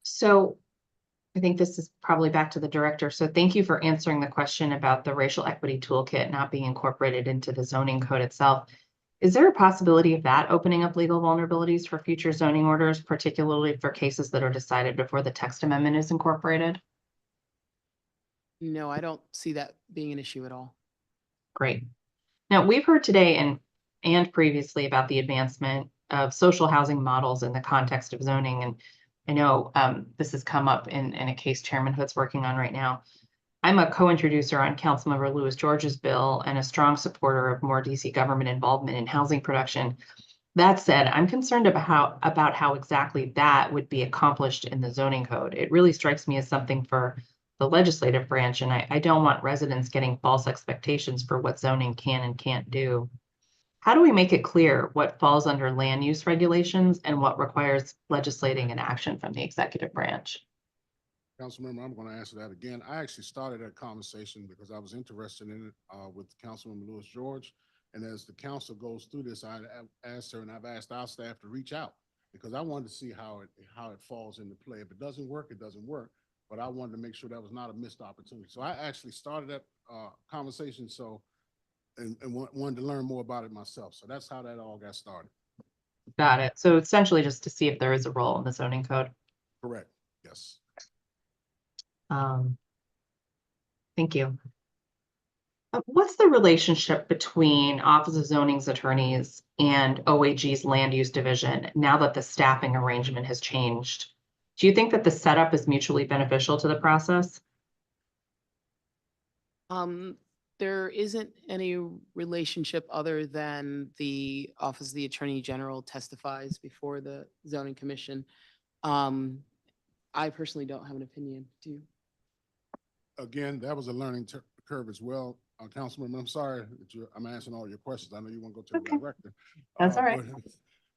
So I think this is probably back to the director. So thank you for answering the question about the racial equity toolkit not being incorporated into the zoning code itself. Is there a possibility of that opening up legal vulnerabilities for future zoning orders, particularly for cases that are decided before the text amendment is incorporated? No, I don't see that being an issue at all. Great. Now, we've heard today and previously about the advancement of social housing models in the context of zoning. And I know this has come up in a case Chairman Hood's working on right now. I'm a co-introducer on Councilmember Louis George's bill and a strong supporter of more DC government involvement in housing production. That said, I'm concerned about how exactly that would be accomplished in the zoning code. It really strikes me as something for the legislative branch, and I don't want residents getting false expectations for what zoning can and can't do. How do we make it clear what falls under land use regulations and what requires legislating and action from the executive branch? Councilmember, I'm going to answer that again. I actually started that conversation because I was interested in it with Councilmember Lewis George. And as the council goes through this, I asked her and I've asked our staff to reach out because I wanted to see how it falls into play. If it doesn't work, it doesn't work. But I wanted to make sure that was not a missed opportunity. So I actually started that conversation and wanted to learn more about it myself. So that's how that all got started. Got it. So essentially just to see if there is a role in the zoning code. Correct. Yes. Thank you. What's the relationship between Office of Zoning's attorneys and OAG's land use division now that the staffing arrangement has changed? Do you think that the setup is mutually beneficial to the process? There isn't any relationship other than the Office of the Attorney General testifies before the Zoning Commission. I personally don't have an opinion. Do you? Again, that was a learning curve as well. Councilman, I'm sorry that I'm answering all your questions. I know you want to go to the director. That's all right.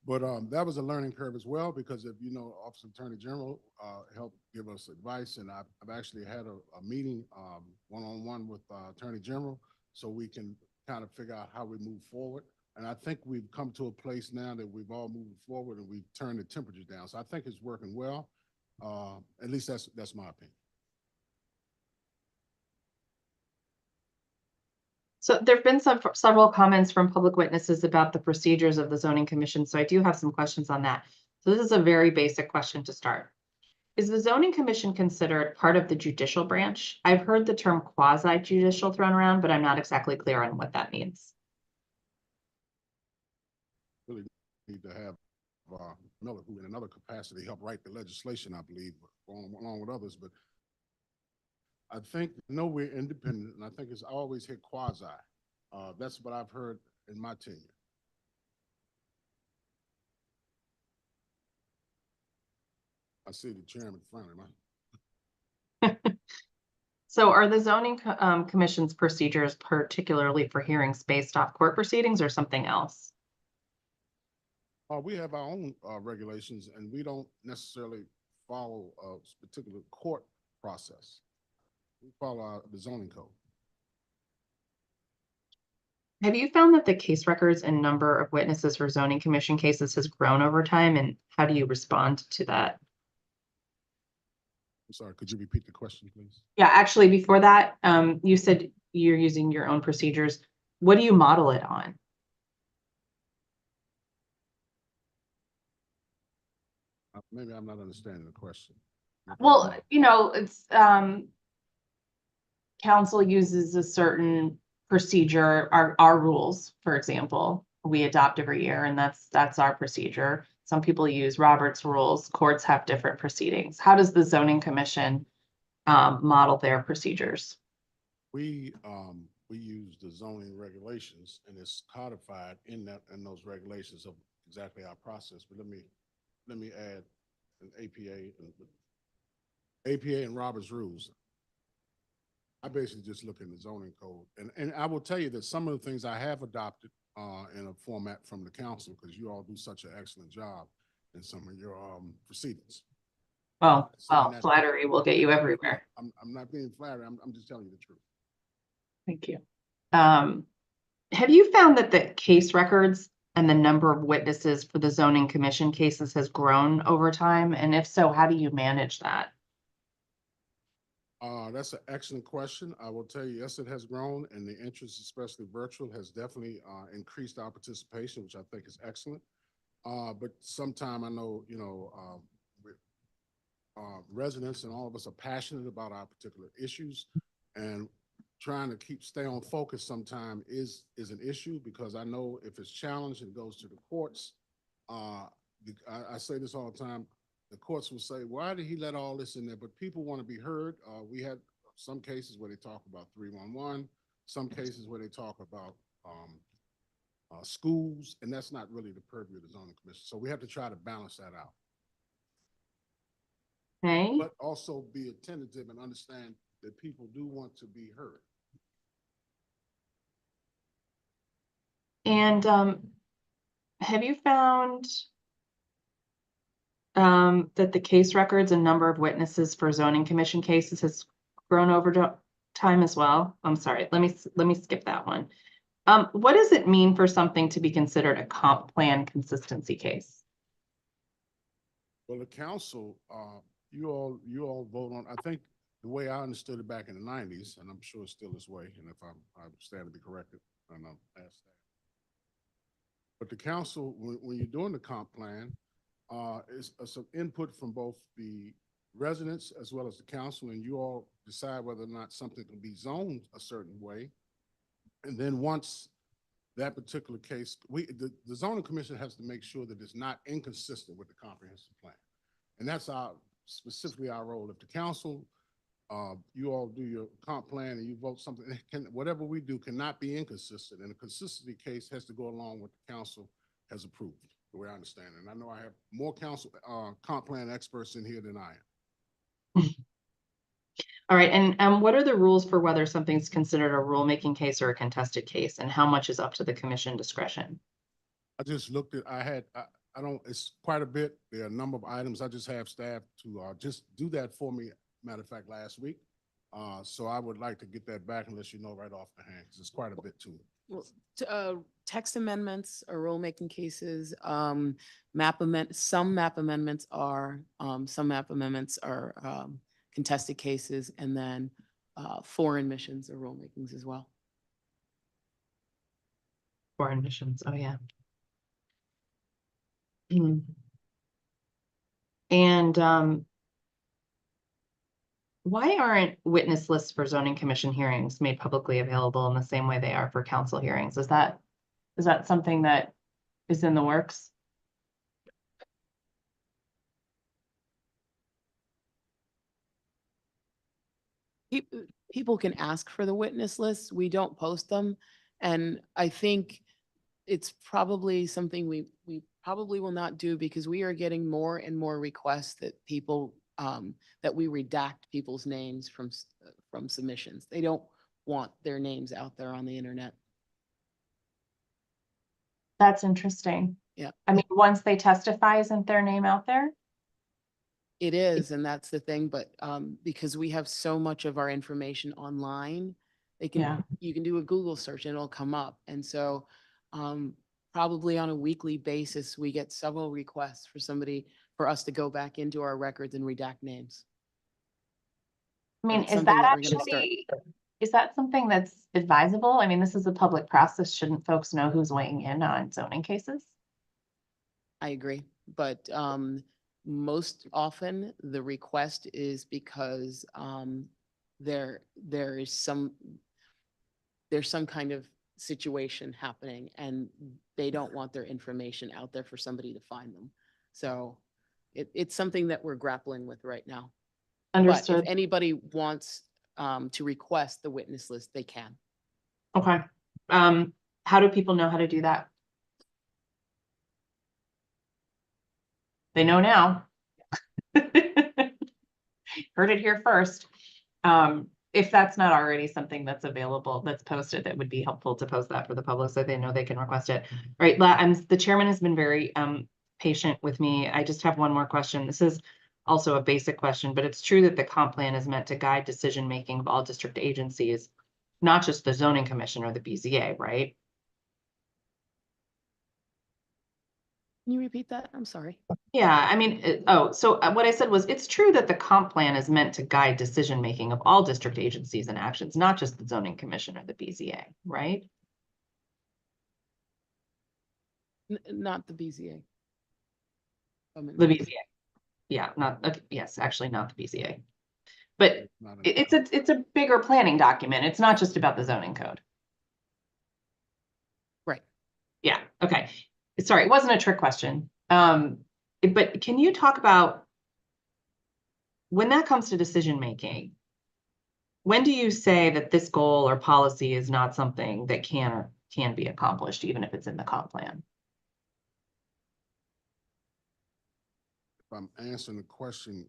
But that was a learning curve as well, because if you know, Office of Attorney General helped give us advice, and I've actually had a meeting one-on-one with Attorney General, so we can kind of figure out how we move forward. And I think we've come to a place now that we've all moved forward and we've turned the temperature down. So I think it's working well. At least that's my opinion. So there have been several comments from public witnesses about the procedures of the zoning commission. So I do have some questions on that. So this is a very basic question to start. Is the zoning commission considered part of the judicial branch? I've heard the term quasi-judicial thrown around, but I'm not exactly clear on what that means. Really need to have Miller, who in another capacity helped write the legislation, I believe, along with others. But I think, no, we're independent, and I think it's always hit quasi. That's what I've heard in my tenure. I see the chairman frowning. So are the zoning commission's procedures particularly for hearings based off court proceedings or something else? We have our own regulations, and we don't necessarily follow a particular court process. We follow the zoning code. Have you found that the case records and number of witnesses for zoning commission cases has grown over time, and how do you respond to that? I'm sorry, could you repeat the question, please? Yeah, actually, before that, you said you're using your own procedures. What do you model it on? Maybe I'm not understanding the question. Well, you know, it's council uses a certain procedure, our rules, for example, we adopt every year, and that's our procedure. Some people use Robert's rules. Courts have different proceedings. How does the zoning commission model their procedures? We use the zoning regulations, and it's codified in those regulations of exactly our process. But let me add an APA and Robert's rules. I basically just look in the zoning code, and I will tell you that some of the things I have adopted in a format from the council, because you all do such an excellent job in some of your proceedings. Well, flattery will get you everywhere. I'm not being flattered. I'm just telling you the truth. Thank you. Have you found that the case records and the number of witnesses for the zoning commission cases has grown over time? And if so, how do you manage that? That's an excellent question. I will tell you, yes, it has grown, and the interest, especially virtual, has definitely increased our participation, which I think is excellent. But sometime I know, residents and all of us are passionate about our particular issues, and trying to stay on focus sometime is an issue, because I know if it's challenged and goes to the courts, I say this all the time, the courts will say, why did he let all this in there? But people want to be heard. We had some cases where they talk about 311, some cases where they talk about schools, and that's not really the purview of the zoning commission. So we have to try to balance that out. Okay. But also be attentive and understand that people do want to be heard. And have you found that the case records and number of witnesses for zoning commission cases has grown over time as well? I'm sorry, let me skip that one. What does it mean for something to be considered a comp plan consistency case? Well, the council, you all vote on, I think the way I understood it back in the 90s, and I'm sure it's still this way, and if I stand to be corrected, and I'll ask that. But the council, when you're doing the comp plan, is some input from both the residents as well as the council, and you all decide whether or not something can be zoned a certain way. And then once that particular case, the zoning commission has to make sure that it's not inconsistent with the comprehensive plan. And that's specifically our role. If the council, you all do your comp plan and you vote something, whatever we do cannot be inconsistent, and a consistency case has to go along with the council has approved, the way I understand it. And I know I have more council comp plan experts in here than I am. All right, and what are the rules for whether something's considered a rulemaking case or a contested case, and how much is up to the commission discretion? I just looked at, I don't, it's quite a bit. There are a number of items. I just have staff to just do that for me, matter of fact, last week. So I would like to get that back and let you know right off the hand, because it's quite a bit to it. Well, text amendments are rulemaking cases. Some map amendments are contested cases, and then foreign missions are rulemakings as well. Foreign missions, oh yeah. And why aren't witness lists for zoning commission hearings made publicly available in the same way they are for council hearings? Is that something that is in the works? People can ask for the witness lists. We don't post them. And I think it's probably something we probably will not do, because we are getting more and more requests that people, that we redact people's names from submissions. They don't want their names out there on the internet. That's interesting. Yeah. I mean, once they testify, isn't their name out there? It is, and that's the thing, but because we have so much of our information online, you can do a Google search and it'll come up. And so probably on a weekly basis, we get several requests for us to go back into our records and redact names. I mean, That's is something that we're gonna start. actually, is that something that's advisable? I mean, this is a public process. Shouldn't folks know who's weighing in on zoning cases? I agree, but most often the request is because there's some kind of situation happening and they don't want their information out there for somebody to find them. So it's something that we're grappling with right now. Understood. But if anybody wants to request the witness list, they can. Okay. How do people know how to do that? They know now. Heard it here first. If that's not already something that's available, that's posted, that would be helpful to post that for the public so they know they can request it. All right, the chairman has been very patient with me. I just have one more question. This is also a basic question, but it's true that the comp plan is meant to guide decision-making of all district agencies, not just the zoning commission or the BZA, right? Can you repeat that? I'm sorry. Yeah, I mean, so what I said was, it's true that the comp plan is meant to guide decision-making of all district agencies and actions, not just the zoning commission or the BZA, right? Not the BZA. The BZA. Yeah, yes, actually not the BZA. But it's a bigger planning document. It's not just about the zoning code. Right. Yeah, okay. Sorry, it wasn't a trick question. But can you talk about when that comes to decision making, when do you say that this goal or policy is not something that can be accomplished, even if it's in the comp plan? If I'm answering the question,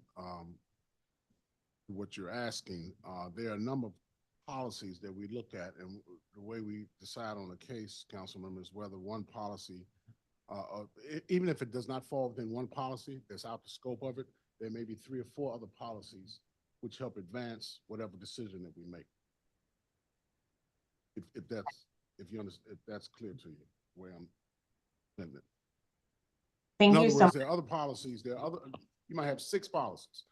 what you're asking, there are a number of policies that we look at, and the way we decide on a case, council members, whether one policy, even if it does not fall within one policy that's out the scope of it, there may be 3 or 4 other policies which help advance whatever decision that we make. If that's clear to you, where I'm heading it. Thank In you other so words, much. there are other policies, you might have 6 policies.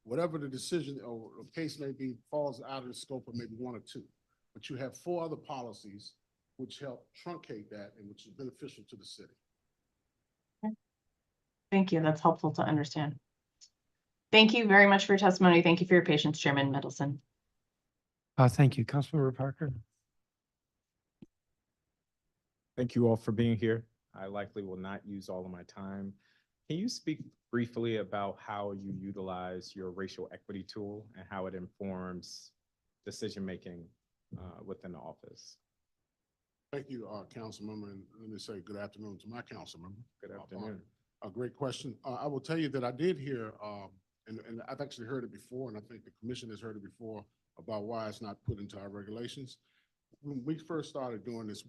Whatever the decision or case may be falls out of the scope of maybe 1 or 2. But you have 4 other policies which help truncate that and which is beneficial to the city. Thank you. That's helpful to understand. Thank you very much for your testimony. Thank you for your patience, Chairman Middleton. Thank you. Councilmember Parker. Thank you all for being here. I likely will not use all of my time. Can you speak briefly about how you utilize your racial equity tool and how it informs decision-making within the office? Thank you, council member, and let me say good afternoon to my council member. Good afternoon. A great question. I will tell you that I did hear, and I've actually heard it before, and I think the commission has heard it before about why it's not put into our regulations. When we first started doing this,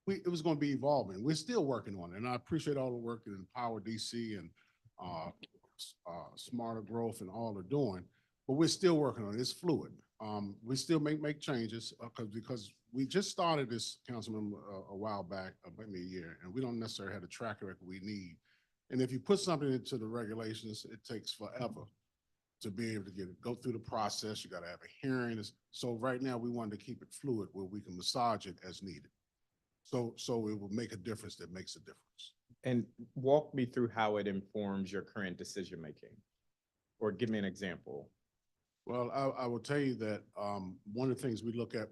it was going to be evolving. We're still working on it, and I appreciate all the work that Empower DC and Smarter Growth and all are doing, but we're still working on it. It's fluid. We still make changes because we just started this, Councilmember, a while back, maybe a year, and we don't necessarily have the track record we need. And if you put something into the regulations, it takes forever to be able to go through the process. You got to have a hearing. So right now we wanted to keep it fluid where we can massage it as needed. So it will make a difference that makes a difference. And walk me through how it informs your current decision-making, or give me an example. Well, I will tell you that one of the things we look at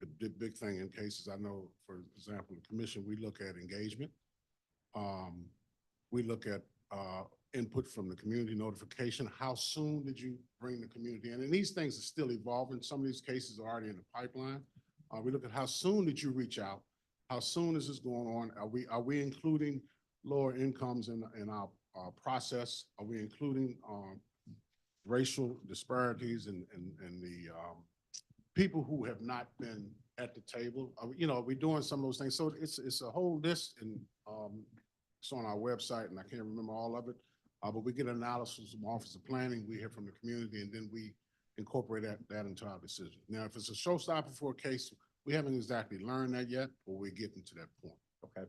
the big thing in cases. I know, for example, the commission, we look at engagement. We look at input from the community notification. How soon did you bring the community in? And these things are still evolving. Some of these cases are already in the pipeline. We look at how soon did you reach out? How soon is this going on? Are we including lower incomes in our process? Are we including racial disparities and the people who have not been at the table? Are we doing some of those things? So it's a whole list, and it's on our website, and I can't remember all of it. But we get analysis from Office of Planning, we hear from the community, and then we incorporate that into our decision. Now, if it's a showstopper for a case, we haven't exactly learned that yet, but we're getting to that point. Okay.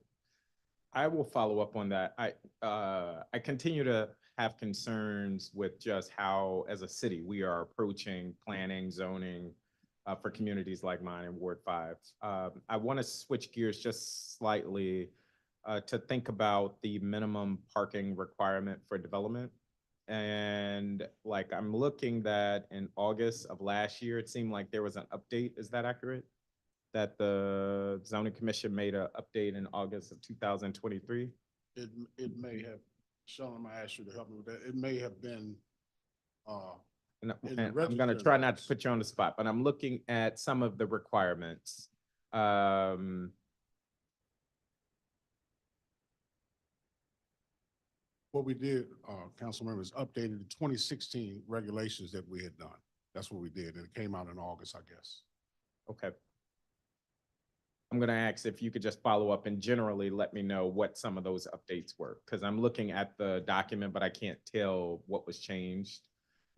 I will follow up on that. I continue to have concerns with just how, as a city, we are approaching planning, zoning for communities like mine in Ward 5. I want to switch gears just slightly to think about the minimum parking requirement for development. And like, I'm looking that in August of last year, it seemed like there was an update. Is that accurate? That the zoning commission made an update in August of 2023? It may have, Sean, I'm gonna ask you to help me with that. It may have been And I'm gonna try not to put you on the spot, but I'm looking at some of the requirements. What we did, council members, updated the 2016 regulations that we had done. That's what we did, and it came out in August, I guess. Okay. I'm gonna ask if you could just follow up and generally let me know what some of those updates were, because I'm looking at the document, but I can't tell what was changed.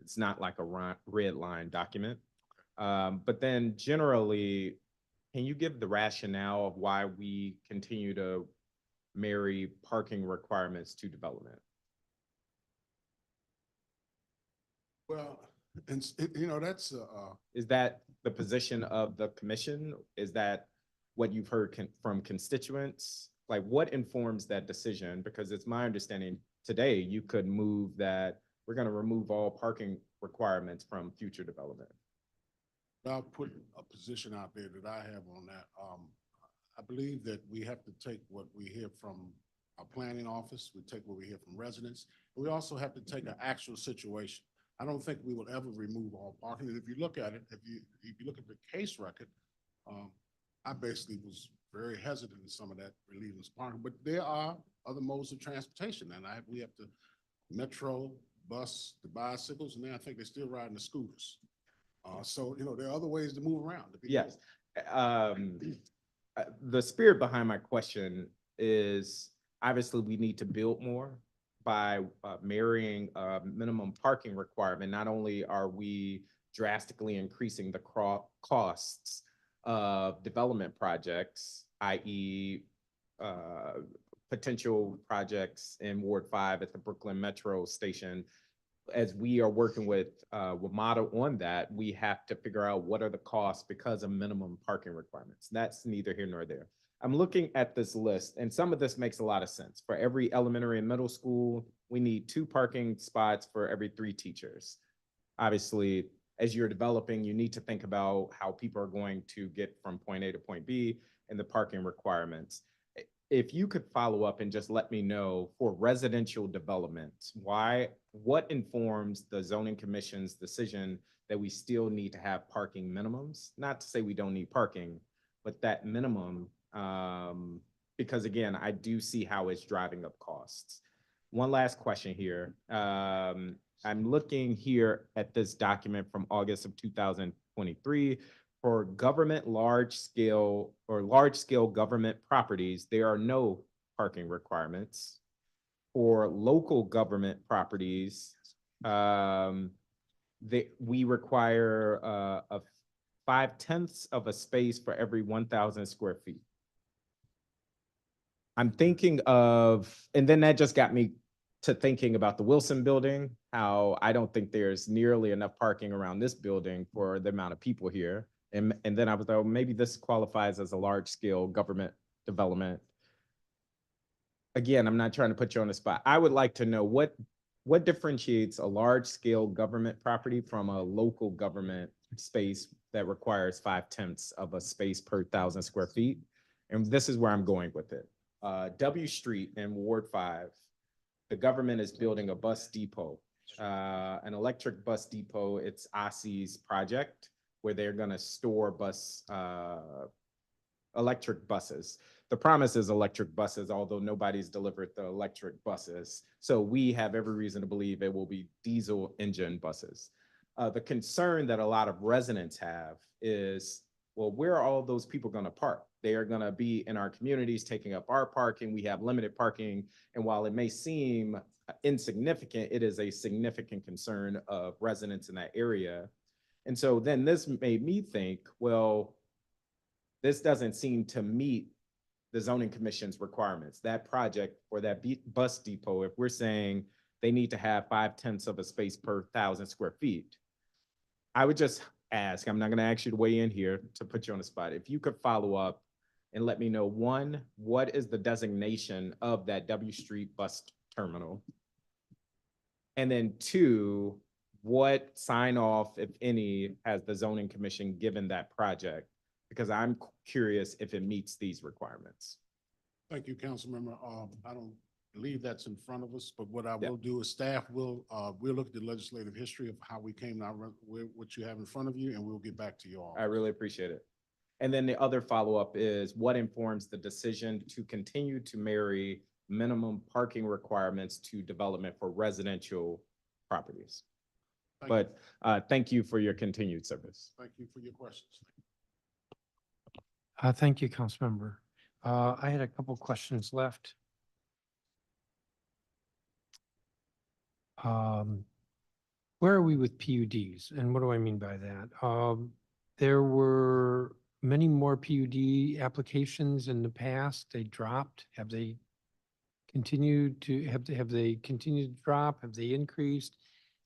It's not like a red line document. But then generally, can you give the rationale of why we continue to marry parking requirements to development? Well, and that's is that the position of the commission? Is that what you've heard from constituents? Like, what informs that decision? Because it's my understanding today you could move that we're going to remove all parking requirements from future development. I'll put a position out there that I have on that. I believe that we have to take what we hear from our planning office, we take what we hear from residents, and we also have to take an actual situation. I don't think we will ever remove all parking. And if you look at it, if you look at the case record, I basically was very hesitant in some of that relieving parking, but there are other modes of transportation, and we have to metro, bus, the bicycles, and then I think they're still riding the scooters. So, you know, there are other ways to move around. to be Yes. able- The spirit behind my question is obviously we need to build more by marrying a minimum parking requirement. Not only are we drastically increasing the costs of development projects, i.e. Potential projects in Ward 5 at the Brooklyn Metro Station. As we are working with WMATA on that, we have to figure out what are the costs because of minimum parking requirements. That's neither here nor there. I'm looking at this list, and some of this makes a lot of sense. For every elementary and middle school, we need 2 parking spots for every 3 teachers. Obviously, as you're developing, you need to think about how people are going to get from point A to point B and the parking requirements. If you could follow up and just let me know for residential development, what informs the zoning commission's decision that we still need to have parking minimums? Not to say we don't need parking, but that minimum, because again, I do see how it's driving up costs. One last question here. I'm looking here at this document from August of 2023. For government large-scale government properties, there are no parking requirements. For local government properties, we require a 5/10 of a space for every 1,000 square feet. I'm thinking of, and then that just got me to thinking about the Wilson Building, how I don't think there's nearly enough parking around this building for the amount of people here. And then I was like, oh, maybe this qualifies as a large scale government development. Again, I'm not trying to put you on the spot. I would like to know what differentiates a large scale government property from a local government space that requires 5/10 of a space per 1,000 square feet. And this is where I'm going with it. W Street in Ward 5, the government is building a bus depot, an electric bus depot. It's OSSI's project, where they're going to store electric buses. The promise is electric buses, although nobody's delivered the electric buses. So we have every reason to believe it will be diesel engine buses. The concern that a lot of residents have is, well, where are all those people going to park? They are going to be in our communities taking up our parking. We have limited parking. And while it may seem insignificant, it is a significant concern of residents in that area. And so then this made me think, well, this doesn't seem to meet the zoning commission's requirements. That project or that bus depot, if we're saying they need to have 5/10 of a space per 1,000 square feet, I would just ask, I'm not going to ask you to weigh in here to put you on the spot. If you could follow up and let me know, 1, what is the designation of that W Street bus terminal? And then 2, what sign off, if any, has the zoning commission given that project? Because I'm curious if it meets these requirements. Thank you, Councilmember. I don't believe that's in front of us, but what I will do is staff will, we'll look at the legislative history of how we came to what you have in front of you, and we'll get back to you all. I really appreciate it. And then the other follow-up is what informs the decision to continue to marry minimum parking requirements to development for residential properties? Thank you for your continued service. Thank you for your questions. Thank you, Councilmember. I had a couple questions left. Where are we with PUDs? And what do I mean by that? There were many more PUD applications in the past. They dropped. Have they continued to drop? Have they increased?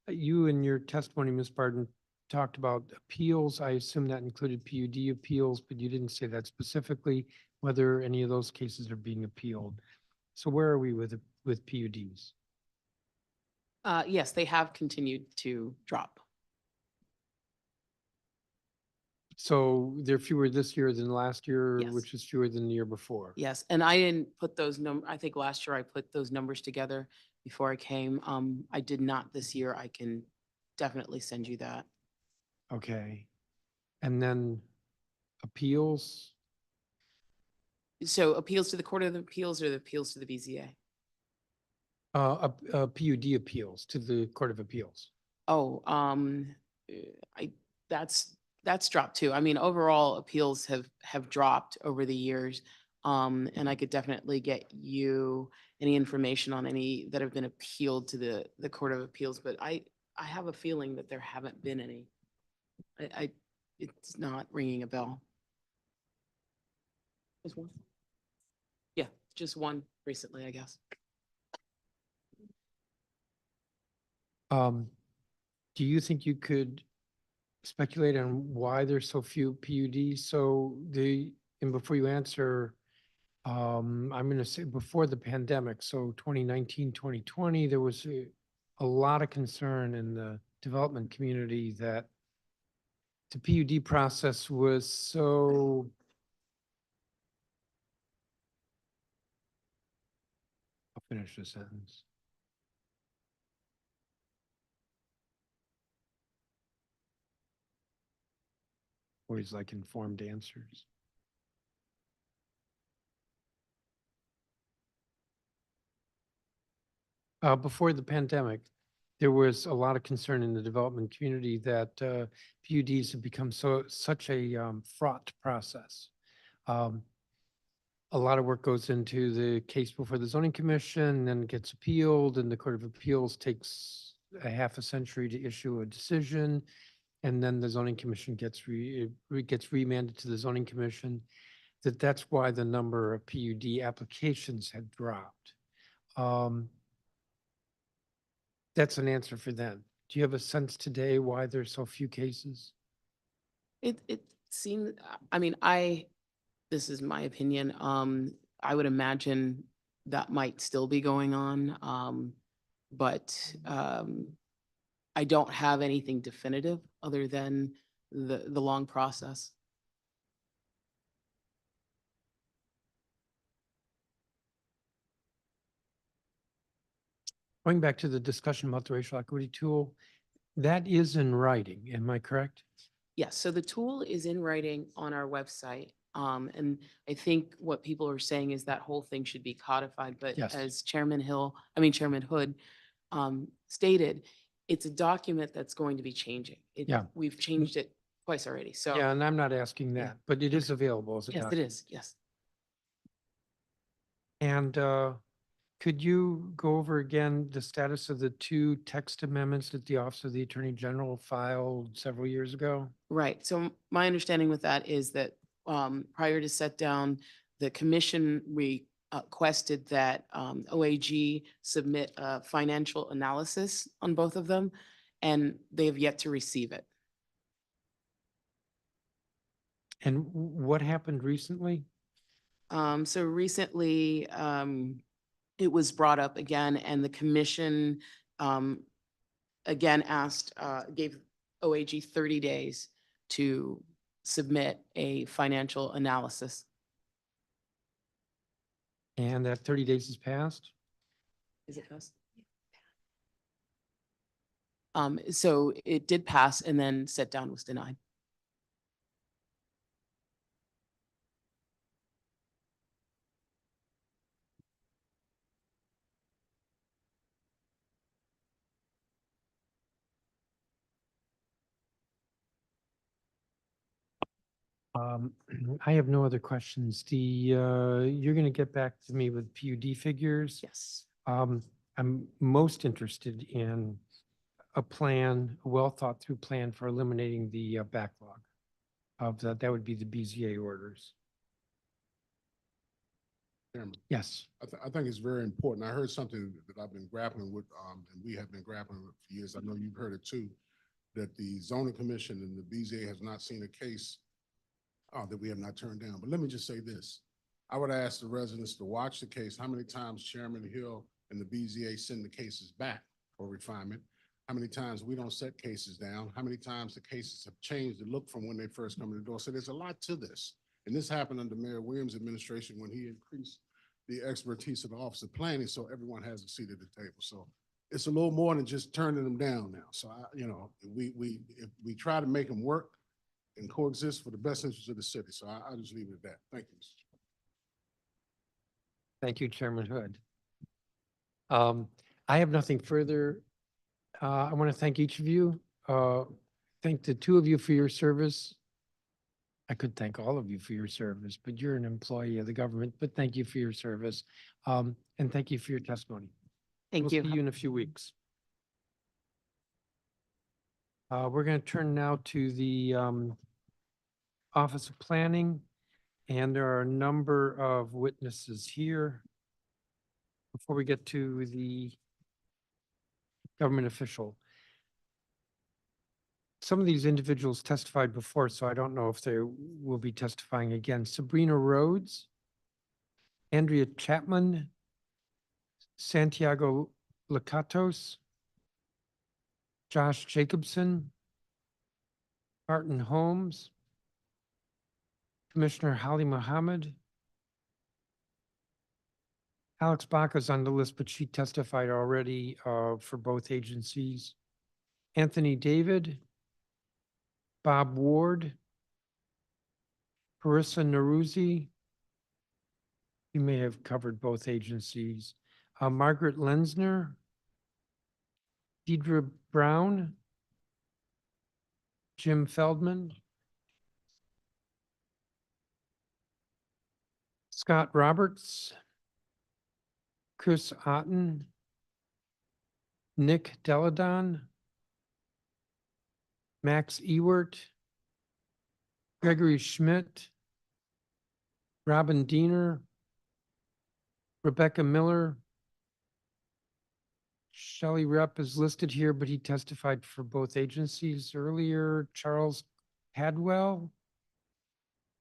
You in your testimony, Ms. Barton, talked about appeals. I assume that included PUD appeals, but you didn't say that specifically, whether any of those cases are being appealed. So where are we with PUDs? Yes, they have continued to drop. So they're fewer this year than last year, Yes. which is fewer than the year before. Yes, and I didn't put those I think last year I put those numbers together before I came. I did not this year. I can definitely send you that. Okay. And then appeals? So appeals to the Court of Appeals or the appeals to the BZA? PUD appeals to the Court of Appeals. Oh, I, that's dropped too. I mean, overall appeals have dropped over the years. And I could definitely get you any information on any that have been appealed to the Court of Appeals, but I have a feeling that there haven't been any. It's not ringing a bell. Just one? Yeah, just one recently, I guess. Do you think you could speculate on why there's so few PUDs? So and before you answer, I'm going to say before the pandemic, so 2019, 2020, there was a lot of concern in the development community that the PUD process was so I'll finish the sentence. Always like informed answers. Before the pandemic, there was a lot of concern in the development community that PUDs have become such a fraught process. A lot of work goes into the case before the zoning commission, then it gets appealed, and the Court of Appeals takes a half a century to issue a decision, and then the zoning commission gets remanded to the zoning commission. That's why the number of PUD applications had dropped. That's an answer for them. Do you have a sense today why there's so few cases? It seems, I mean, this is my opinion. I would imagine that might still be going on. But I don't have anything definitive other than the long process. Going back to the discussion about the racial equity tool, that is in writing, am I correct? Yes, so the tool is in writing on our website. And I think what people are saying is that whole thing should be codified, but Yes. as Chairman Hood stated, it's a document that's going to be changing. Yeah. We've changed it twice already, so. Yeah, and I'm not asking Yeah. that, but it is available as a Yes, it document. is, yes. And could you go over again the status of the two text amendments that the Office of the Attorney General filed several years ago? Right. So my understanding with that is that prior to set down, the commission requested that OAG submit a financial analysis on both of them, and they have yet to receive it. And what happened recently? So recently, it was brought up again, and the commission again gave OAG 30 days to submit a financial analysis. And that 30 days has passed? Is it passed? So it did pass, and then set down was denied. I have no other questions. You're going to get back to me with PUD figures. Yes. I'm most interested in a plan, a well thought through plan for eliminating the backlog of that. That would be the BZA orders. Chairman, Yes. I think it's very important. I heard something that I've been grappling with, and we have been grappling with for years. I know you've heard it too, that the zoning commission and the BZA has not seen a case that we have not turned down. But let me just say this. I would ask the residents to watch the case. How many times Chairman Hill and the BZA send the cases back for refinement? How many times we don't set cases down? How many times the cases have changed the look from when they first come in the door? So there's a lot to this. And this happened under Mayor Williams' administration when he increased the expertise of the Office of Planning, so everyone has a seat at the table. So it's a little more than just turning them down now. So if we try to make them work and coexist for the best interest of the city. So I'll just leave it at that. Thank you, Mr. Chairman. Thank you, Chairman Hood. I have nothing further. I want to thank each of you. Thank the two of you for your service. I could thank all of you for your service, but you're an employee of the government, but thank you for your service. And thank you for your testimony. Thank We'll you. see you in a few weeks. We're going to turn now to the Office of Planning, and there are a number of witnesses here. Before we get to the government official, some of these individuals testified before, so I don't know if they will be testifying again. Sabrina Rhodes, Andrea Chapman, Santiago Lacatos, Josh Jacobson, Martin Holmes, Commissioner Holly Muhammad. Alex Baca's on the list, but she testified already for both agencies. Anthony David, Bob Ward, Carissa Naruzzi. You may have covered both agencies. Margaret Lenzner, Deidre Brown, Jim Feldman, Scott Roberts, Chris Otten, Nick Deladon, Max Ewert, Gregory Schmidt, Robin Diener, Rebecca Miller. Shelley Rupp is listed here, but he testified for both agencies earlier. Charles Hadwell.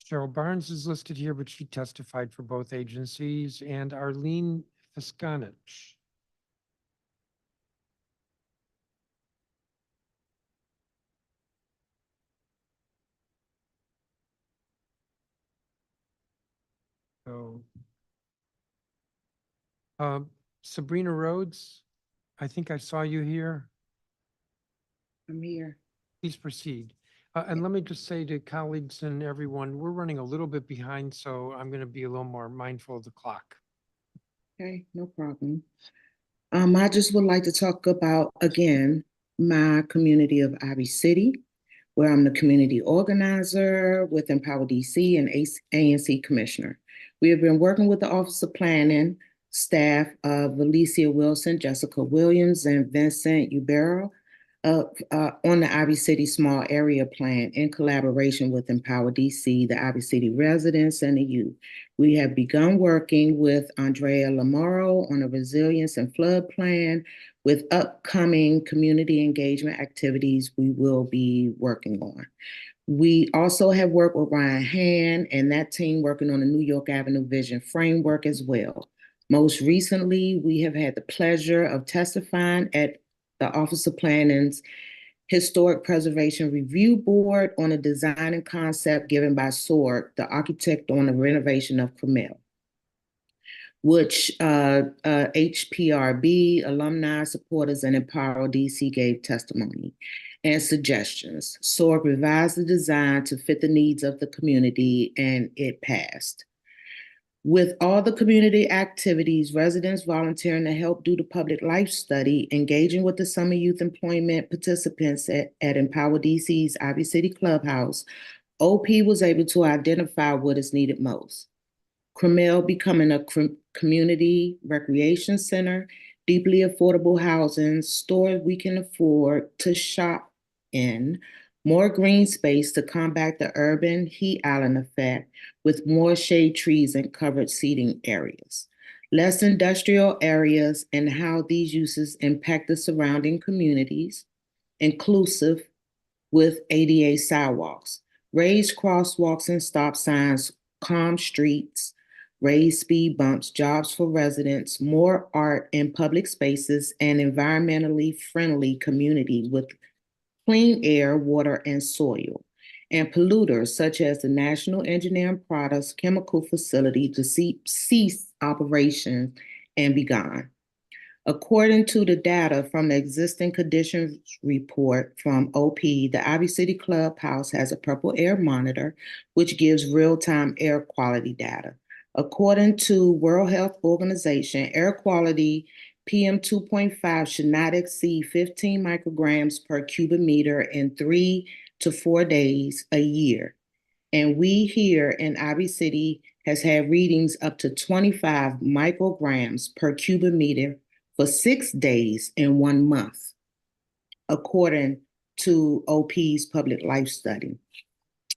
Cheryl Barnes is listed here, but she testified for both agencies. And Arlene Fiskanich. So, Sabrina Rhodes, I think I saw you here. I'm here. Please proceed. And let me just say to colleagues and everyone, we're running a little bit behind, so I'm going to be a little more mindful of the clock. Okay, no problem. I just would like to talk about, again, my community of Ivy City, where I'm the community organizer with Empower DC and ANC commissioner. We have been working with the Office of Planning staff of Valencia Wilson, Jessica Williams, and Vincent Ubero on the Ivy City Small Area Plan in collaboration with Empower DC, the Ivy City residents, and the youth. We have begun working with Andrea Lamaro on a resilience and flood plan. With upcoming community engagement activities we will be working on. We also have worked with Ryan Hand and that team working on the New York Avenue Vision Framework as well. Most recently, we have had the pleasure of testifying at the Office of Planning's Historic Preservation Review Board on a design and concept given by Sorg, the architect on the renovation of Cromell, which HPRB, alumni, supporters, and Empower DC gave testimony and suggestions. Sorg revised the design to fit the needs of the community, and it passed. With all the community activities, residents volunteering to help do the public life study, engaging with the summer youth employment participants at Empower DC's Ivy City Clubhouse, OP was able to identify what is needed most. Cromell becoming a community recreation center, deeply affordable housing, stores we can afford to shop in, more green space to combat the urban heat island effect with more shade trees and covered seating areas, less industrial areas and how these uses impact the surrounding communities, inclusive with ADA sidewalks, raised crosswalks and stop signs, calm streets, raised speed bumps, jobs for residents, more art in public spaces, and environmentally friendly community with clean air, water, and soil, and polluters such as the National Engineering Products Chemical Facility to cease operation and be gone. According to the data from the existing conditions report from OP, the Ivy City Clubhouse has a purple air monitor, which gives real-time air quality data. According to World Health Organization, air quality PM 2.5 should not exceed 15 micrograms per cubic meter in 3 to 4 days a year. And we here in Ivy City has had readings up to 25 micrograms per cubic meter for 6 days in 1 month, according to OP's public life study.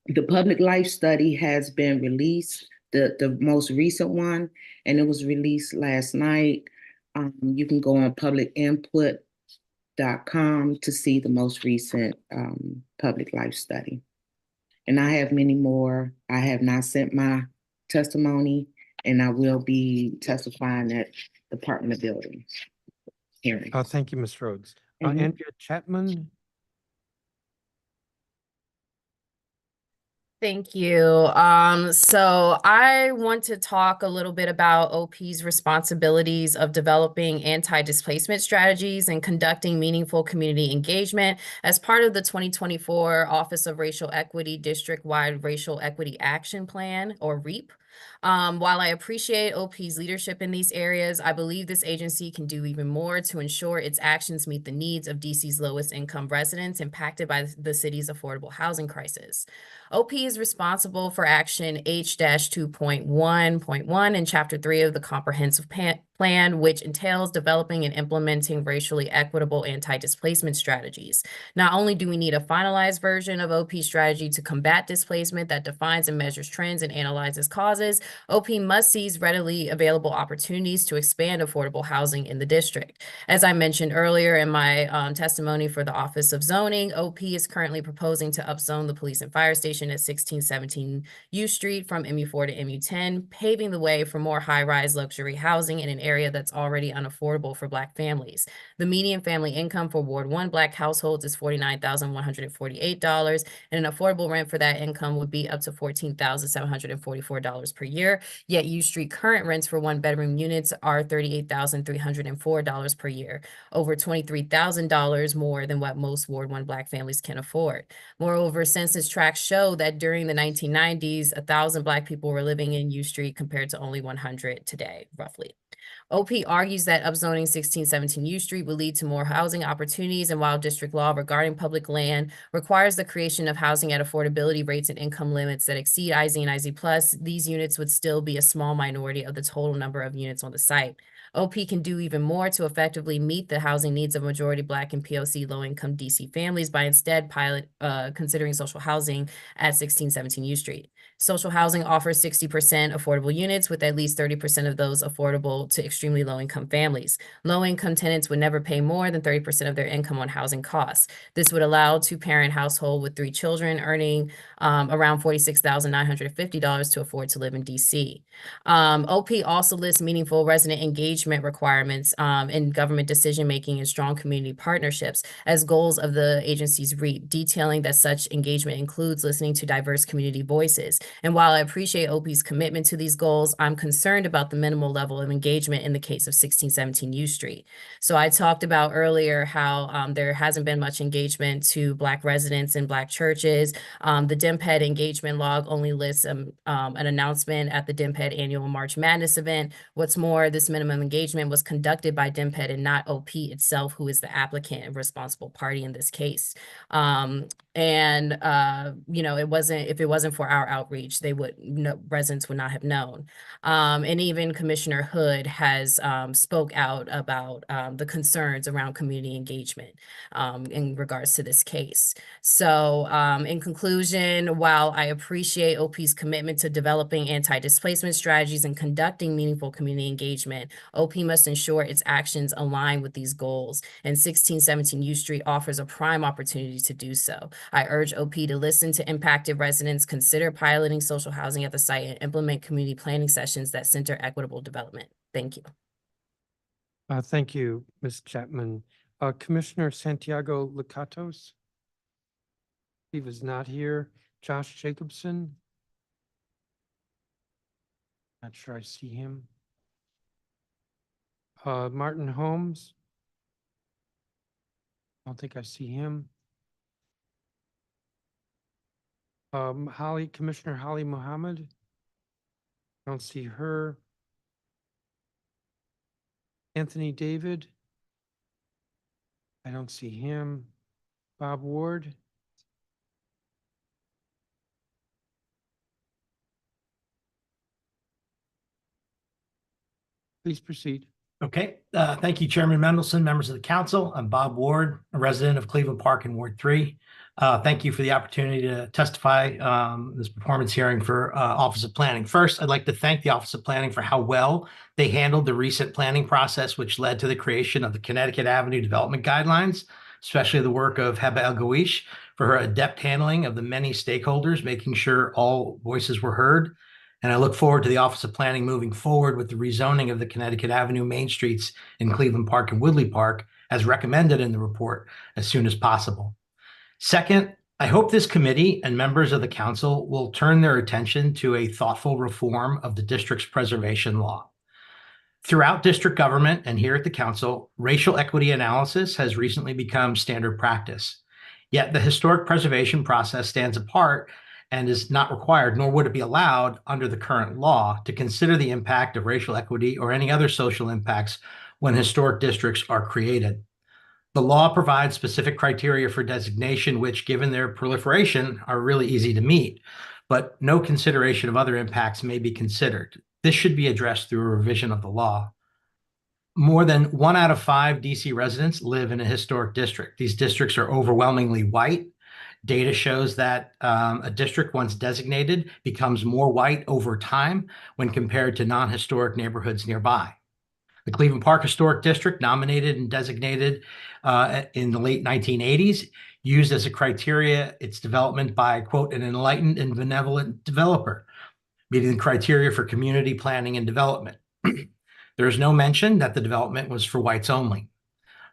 The public life study has been released, the most recent one, and it was released last night. You can go on publicinput.com to see the most recent public life study. And I have many more. I have not sent my testimony, and I will be testifying at Department of Buildings hearing. Thank you, Ms. Rhodes. Mhm. Andrea Chapman. Thank you. So I want to talk a little bit about OP's responsibilities of developing anti-displacement strategies and conducting meaningful community engagement as part of the 2024 Office of Racial Equity District-Wide Racial Equity Action Plan, or REAP. While I appreciate OP's leadership in these areas, I believe this agency can do even more to ensure its actions meet the needs of DC's lowest income residents impacted by the city's affordable housing crisis. OP is responsible for Action H-2.1.1 in Chapter 3 of the Comprehensive Plan, which entails developing and implementing racially equitable anti-displacement strategies. Not only do we need a finalized version of OP strategy to combat displacement that defines and measures trends and analyzes causes, OP must seize readily available opportunities to expand affordable housing in the district. As I mentioned earlier in my testimony for the Office of Zoning, OP is currently proposing to upzone the police and fire station at 1617 U Street from MU4 to MU10, paving the way for more high-rise luxury housing in an area that's already unaffordable for Black families. The median family income for Ward 1 Black households is $49,148, and an affordable rent for that income would be up to $14,744 per year. Yet U Street current rents for one-bedroom units are $38,304 per year, over $23,000 more than what most Ward 1 Black families can afford. Moreover, census tracts show that during the 1990s, 1,000 Black people were living in U Street compared to only 100 today, roughly. OP argues that upzoning 1617 U Street will lead to more housing opportunities, and while district law regarding public land requires the creation of housing at affordability rates and income limits that exceed IZ and IZ+, these units would still be a small minority of the total number of units on the site. OP can do even more to effectively meet the housing needs of majority Black and POC low-income DC families by instead considering social housing at 1617 U Street. Social housing offers 60% affordable units, with at least 30% of those affordable to extremely low-income families. Low-income tenants would never pay more than 30% of their income on housing costs. This would allow a two-parent household with 3 children earning around $46,950 to afford to live in DC. OP also lists meaningful resident engagement requirements in government decision-making and strong community partnerships as goals of the agency's REAP, detailing that such engagement includes listening to diverse community voices. And while I appreciate OP's commitment to these goals, I'm concerned about the minimal level of engagement in the case of 1617 U Street. So I talked about earlier how there hasn't been much engagement to Black residents in Black churches. The DMPED engagement log only lists an announcement at the DMPED annual March Madness event. What's more, this minimum engagement was conducted by DMPED and not OP itself, who is the applicant and responsible party in this case. You know, if it wasn't for our outreach, residents would not have known. And even Commissioner Hood has spoke out about the concerns around community engagement in regards to this case. So in conclusion, while I appreciate OP's commitment to developing anti-displacement strategies and conducting meaningful community engagement, OP must ensure its actions align with these goals, and 1617 U Street offers a prime opportunity to do so. I urge OP to listen to impacted residents, consider piloting social housing at the site, and implement community planning sessions that center equitable development. Thank you. Thank you, Ms. Chapman. Commissioner Santiago Licatos. He was not here. Josh Jacobson. Not sure I see him. Martin Holmes. I don't think I see him. Commissioner Holly Mohammed. Don't see her. Anthony David? I don't see him. Bob Ward? Please proceed. Okay, thank you, Chairman Mendelson, members of the council. I'm Bob Ward, a resident of Cleveland Park in Ward 3. Thank you for the opportunity to testify this performance hearing for Office of Planning. First, I'd like to thank the Office of Planning for how well they handled the recent planning process, which led to the creation of the Connecticut Avenue Development Guidelines, especially the work of Heba El-Gawish for her adept handling of the many stakeholders, making sure all voices were heard. And I look forward to the Office of Planning moving forward with the rezoning of the Connecticut Avenue main streets in Cleveland Park and Woodley Park, as recommended in the report, as soon as possible. Second, I hope this committee and members of the council will turn their attention to a thoughtful reform of the district's preservation law. Throughout district government and here at the council, racial equity analysis has recently become standard practice. Yet the historic preservation process stands apart and is not required, nor would it be allowed under the current law to consider the impact of racial equity or any other social impacts when historic districts are created. The law provides specific criteria for designation, which, given their proliferation, are really easy to meet, but no consideration of other impacts may be considered. This should be addressed through a revision of the law. More than 1 out of 5 DC residents live in a historic district. These districts are overwhelmingly white. Data shows that a district once designated becomes more white over time when compared to non-historic neighborhoods nearby. The Cleveland Park Historic District, nominated and designated in the late 1980s, used as a criteria its development by, quote, an enlightened and benevolent developer, meeting the criteria for community planning and development. There is no mention that the development was for whites only.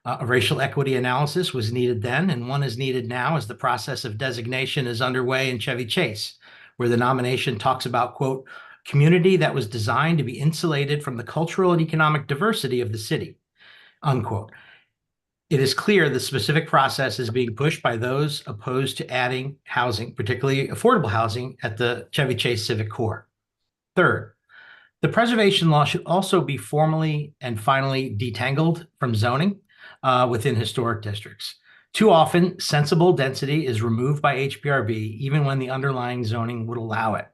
A racial equity analysis was needed then, and one is needed now as the process of designation is underway in Chevy Chase, where the nomination talks about, quote, community that was designed to be insulated from the cultural and economic diversity of the city, unquote. It is clear the specific process is being pushed by those opposed to adding housing, particularly affordable housing, at the Chevy Chase Civic Core. Third, the preservation law should also be formally and finally detangled from zoning within historic districts. Too often, sensible density is removed by HPRB even when the underlying zoning would allow it.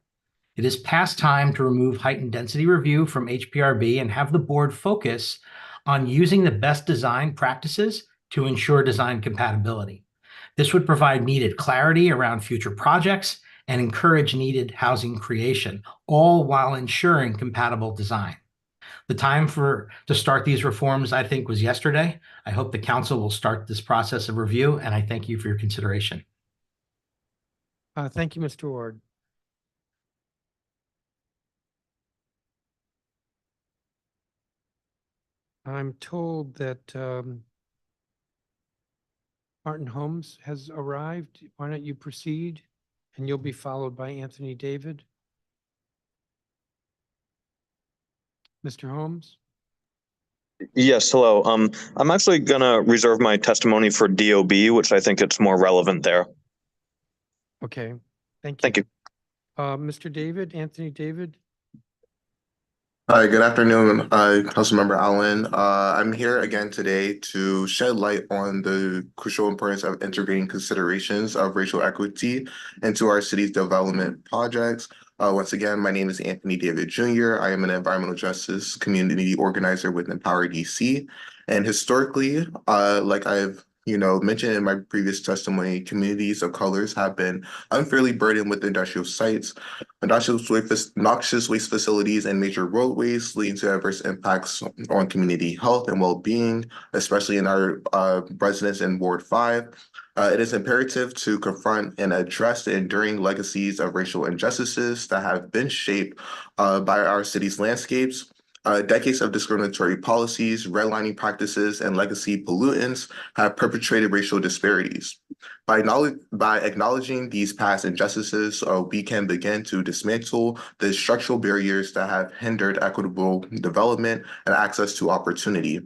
It is past time to remove heightened density review from HPRB and have the board focus on using the best design practices to ensure design compatibility. This would provide needed clarity around future projects and encourage needed housing creation, all while ensuring compatible design. The time to start these reforms, I think, was yesterday. I hope the council will start this process of review, and I thank you for your consideration. Thank you, Mr. Ward. I'm told that Martin Holmes has arrived. Why don't you proceed? And you'll be followed by Anthony David. Mr. Holmes? Yes, hello. I'm actually gonna reserve my testimony for DOB, which I think it's more relevant there. Okay, thank you. Thank you. Mr. David, Anthony David? Hi, good afternoon, Councilmember Allen. I'm here again today to shed light on the crucial importance of integrating considerations of racial equity into our city's development projects. Once again, my name is Anthony David Jr. I am an environmental justice community organizer with Empower DC. And historically, like I've mentioned in my previous testimony, communities of colors have been unfairly burdened with industrial sites, noxious waste facilities, and major roadways, leading to adverse impacts on community health and well-being, especially in our residents in Ward 5. It is imperative to confront and address the enduring legacies of racial injustices that have been shaped by our city's landscapes. Decades of discriminatory policies, redlining practices, and legacy pollutants have perpetrated racial disparities. By acknowledging these past injustices, we can begin to dismantle the structural barriers that have hindered equitable development and access to opportunity.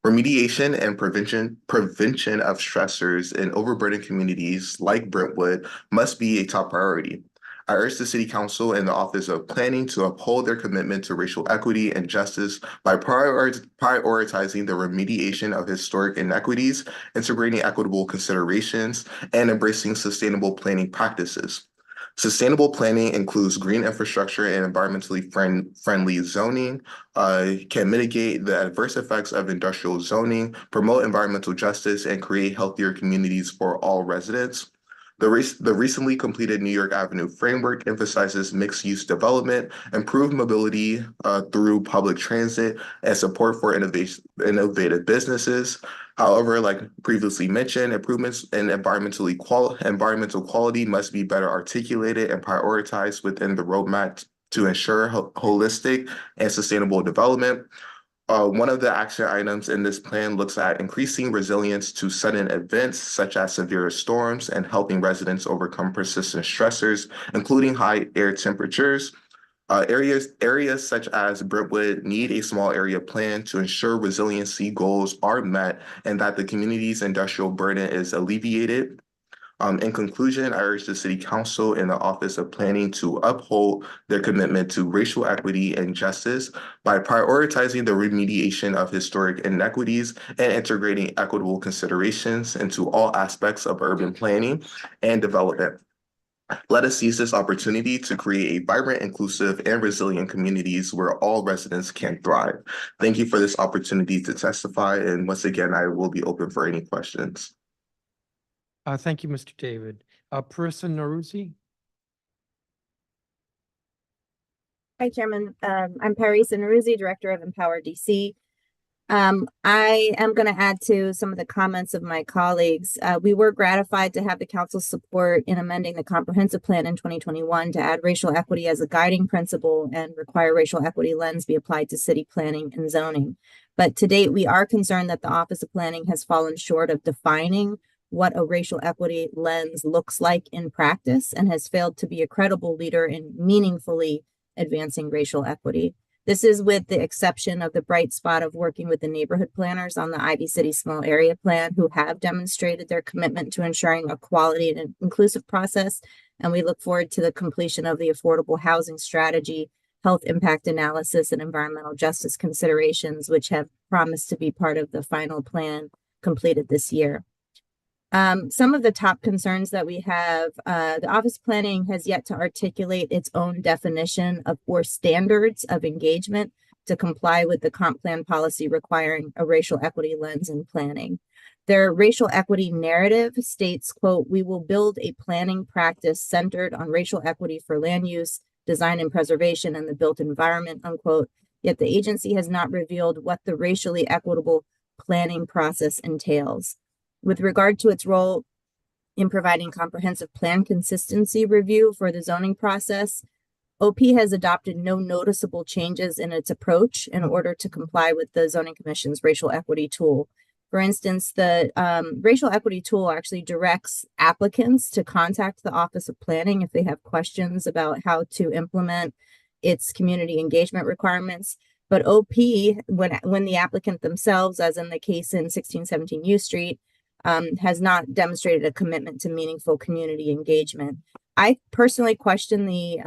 Remediation and prevention of stressors in overburdened communities like Brentwood must be a top priority. I urge the City Council and the Office of Planning to uphold their commitment to racial equity and justice by prioritizing the remediation of historic inequities, integrating equitable considerations, and embracing sustainable planning practices. Sustainable planning includes green infrastructure and environmentally friendly zoning, can mitigate the adverse effects of industrial zoning, promote environmental justice, and create healthier communities for all residents. The recently completed New York Avenue framework emphasizes mixed-use development, improved mobility through public transit, and support for innovative businesses. However, like previously mentioned, improvements in environmental quality must be better articulated and prioritized within the roadmap to ensure holistic and sustainable development. One of the action items in this plan looks at increasing resilience to sudden events such as severe storms and helping residents overcome persistent stressors, including high air temperatures. Areas such as Brentwood need a small area plan to ensure resiliency goals are met and that the community's industrial burden is alleviated. In conclusion, I urge the City Council and the Office of Planning to uphold their commitment to racial equity and justice by prioritizing the remediation of historic inequities and integrating equitable considerations into all aspects of urban planning and development. Let us seize this opportunity to create a vibrant, inclusive, and resilient communities where all residents can thrive. Thank you for this opportunity to testify, and once again, I will be open for any questions. Thank you, Mr. David. Parissa Naruzi? Hi, Chairman. I'm Parisa Naruzzi, Director of Empower DC. I am going to add to some of the comments of my colleagues. We were gratified to have the council's support in amending the comprehensive plan in 2021 to add racial equity as a guiding principle and require racial equity lens be applied to city planning and zoning. But to date, we are concerned that the Office of Planning has fallen short of defining what a racial equity lens looks like in practice and has failed to be a credible leader in meaningfully advancing racial equity. This is with the exception of the bright spot of working with the neighborhood planners on the Ivy City Small Area Plan, who have demonstrated their commitment to ensuring a quality and inclusive process. And we look forward to the completion of the affordable housing strategy, health impact analysis, and environmental justice considerations, which have promised to be part of the final plan completed this year. Some of the top concerns that we have, the Office of Planning has yet to articulate its own definition of or standards of engagement to comply with the comp plan policy requiring a racial equity lens in planning. Their racial equity narrative states, quote, "We will build a planning practice centered on racial equity for land use, design and preservation, and the built environment," unquote. Yet the agency has not revealed what the racially equitable planning process entails. With regard to its role in providing comprehensive plan consistency review for the zoning process, OP has adopted no noticeable changes in its approach in order to comply with the Zoning Commission's racial equity tool. For instance, the racial equity tool actually directs applicants to contact the Office of Planning if they have questions about how to implement its community engagement requirements. But OP, when the applicant themselves, as in the case in 1617 U Street, has not demonstrated a commitment to meaningful community engagement. I personally question the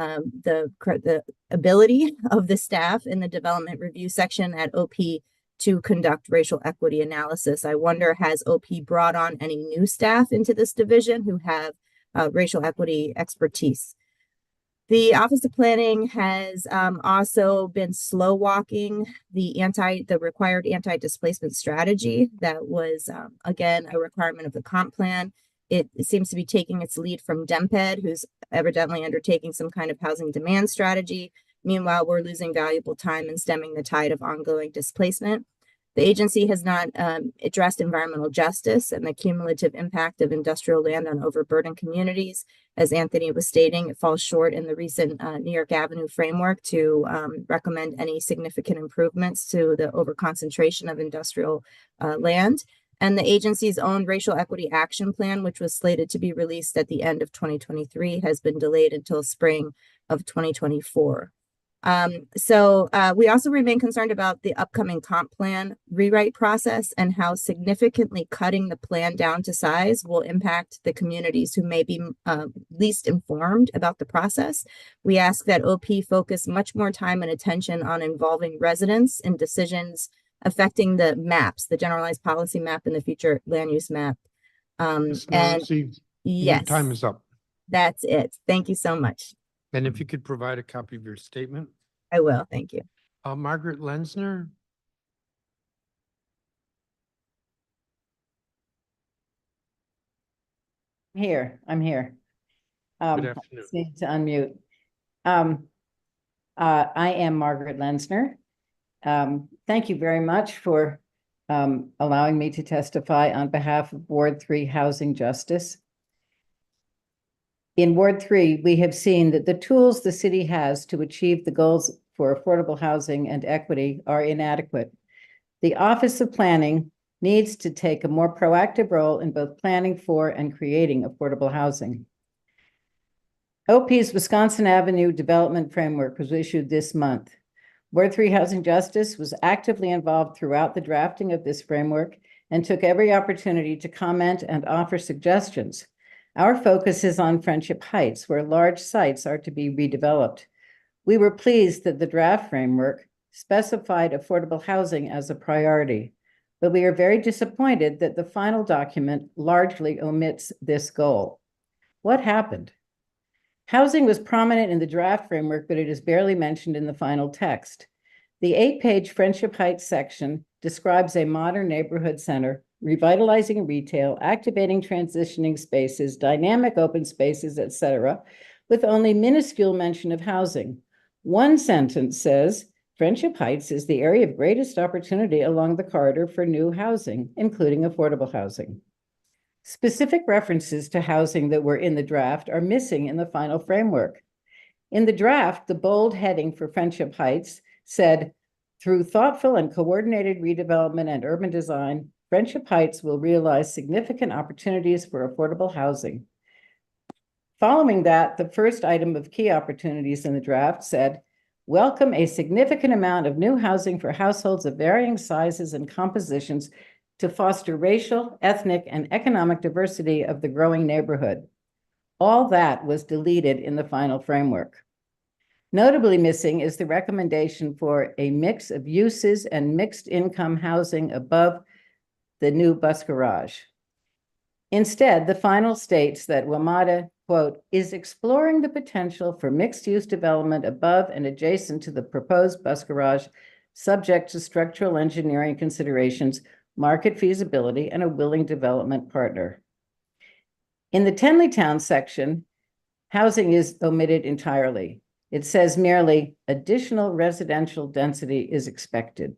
ability of the staff in the development review section at OP to conduct racial equity analysis. I wonder, has OP brought on any new staff into this division who have racial equity expertise? The Office of Planning has also been slow walking the required anti-displacement strategy that was, again, a requirement of the comp plan. It seems to be taking its lead from DEMPED, who's evidently undertaking some kind of housing demand strategy. Meanwhile, we're losing valuable time in stemming the tide of ongoing displacement. The agency has not addressed environmental justice and the cumulative impact of industrial land on overburdened communities. As Anthony was stating, it falls short in the recent New York Avenue framework to recommend any significant improvements to the overconcentration of industrial land. And the agency's own racial equity action plan, which was slated to be released at the end of 2023, has been delayed until spring of 2024. We also remain concerned about the upcoming comp plan rewrite process and how significantly cutting the plan down to size will impact the communities who may be least informed about the process. We ask that OP focus much more time and attention on involving residents in decisions affecting the maps, the generalized policy map and the future land use map. Ms. And Millsy, your yes, time is up. that's it. Thank you so much. And if you could provide a copy of your statement. I will. Thank you. Margaret Lenzner. I'm here. Good afternoon. Need to unmute. I am Margaret Lenzner. Thank you very much for allowing me to testify on behalf of Ward 3 Housing Justice. In Ward 3, we have seen that the tools the city has to achieve the goals for affordable housing and equity are inadequate. The Office of Planning needs to take a more proactive role in both planning for and creating affordable housing. OP's Wisconsin Avenue Development Framework was issued this month. Ward 3 Housing Justice was actively involved throughout the drafting of this framework and took every opportunity to comment and offer suggestions. Our focus is on Friendship Heights, where large sites are to be redeveloped. We were pleased that the draft framework specified affordable housing as a priority, but we are very disappointed that the final document largely omits this goal. What happened? Housing was prominent in the draft framework, but it is barely mentioned in the final text. The 8-page Friendship Heights section describes a modern neighborhood center, revitalizing retail, activating transitioning spaces, dynamic open spaces, etc., with only minuscule mention of housing. One sentence says, Friendship Heights is the area of greatest opportunity along the corridor for new housing, including affordable housing. Specific references to housing that were in the draft are missing in the final framework. In the draft, the bold heading for Friendship Heights said, through thoughtful and coordinated redevelopment and urban design, Friendship Heights will realize significant opportunities for affordable housing. Following that, the first item of key opportunities in the draft said, welcome a significant amount of new housing for households of varying sizes and compositions to foster racial, ethnic, and economic diversity of the growing neighborhood. All that was deleted in the final framework. Notably missing is the recommendation for a mix of uses and mixed income housing above the new bus garage. Instead, the final states that WMATA, quote, is exploring the potential for mixed-use development above and adjacent to the proposed bus garage, subject to structural engineering considerations, market feasibility, and a willing development partner. In the Tenleytown section, housing is omitted entirely. It says merely additional residential density is expected.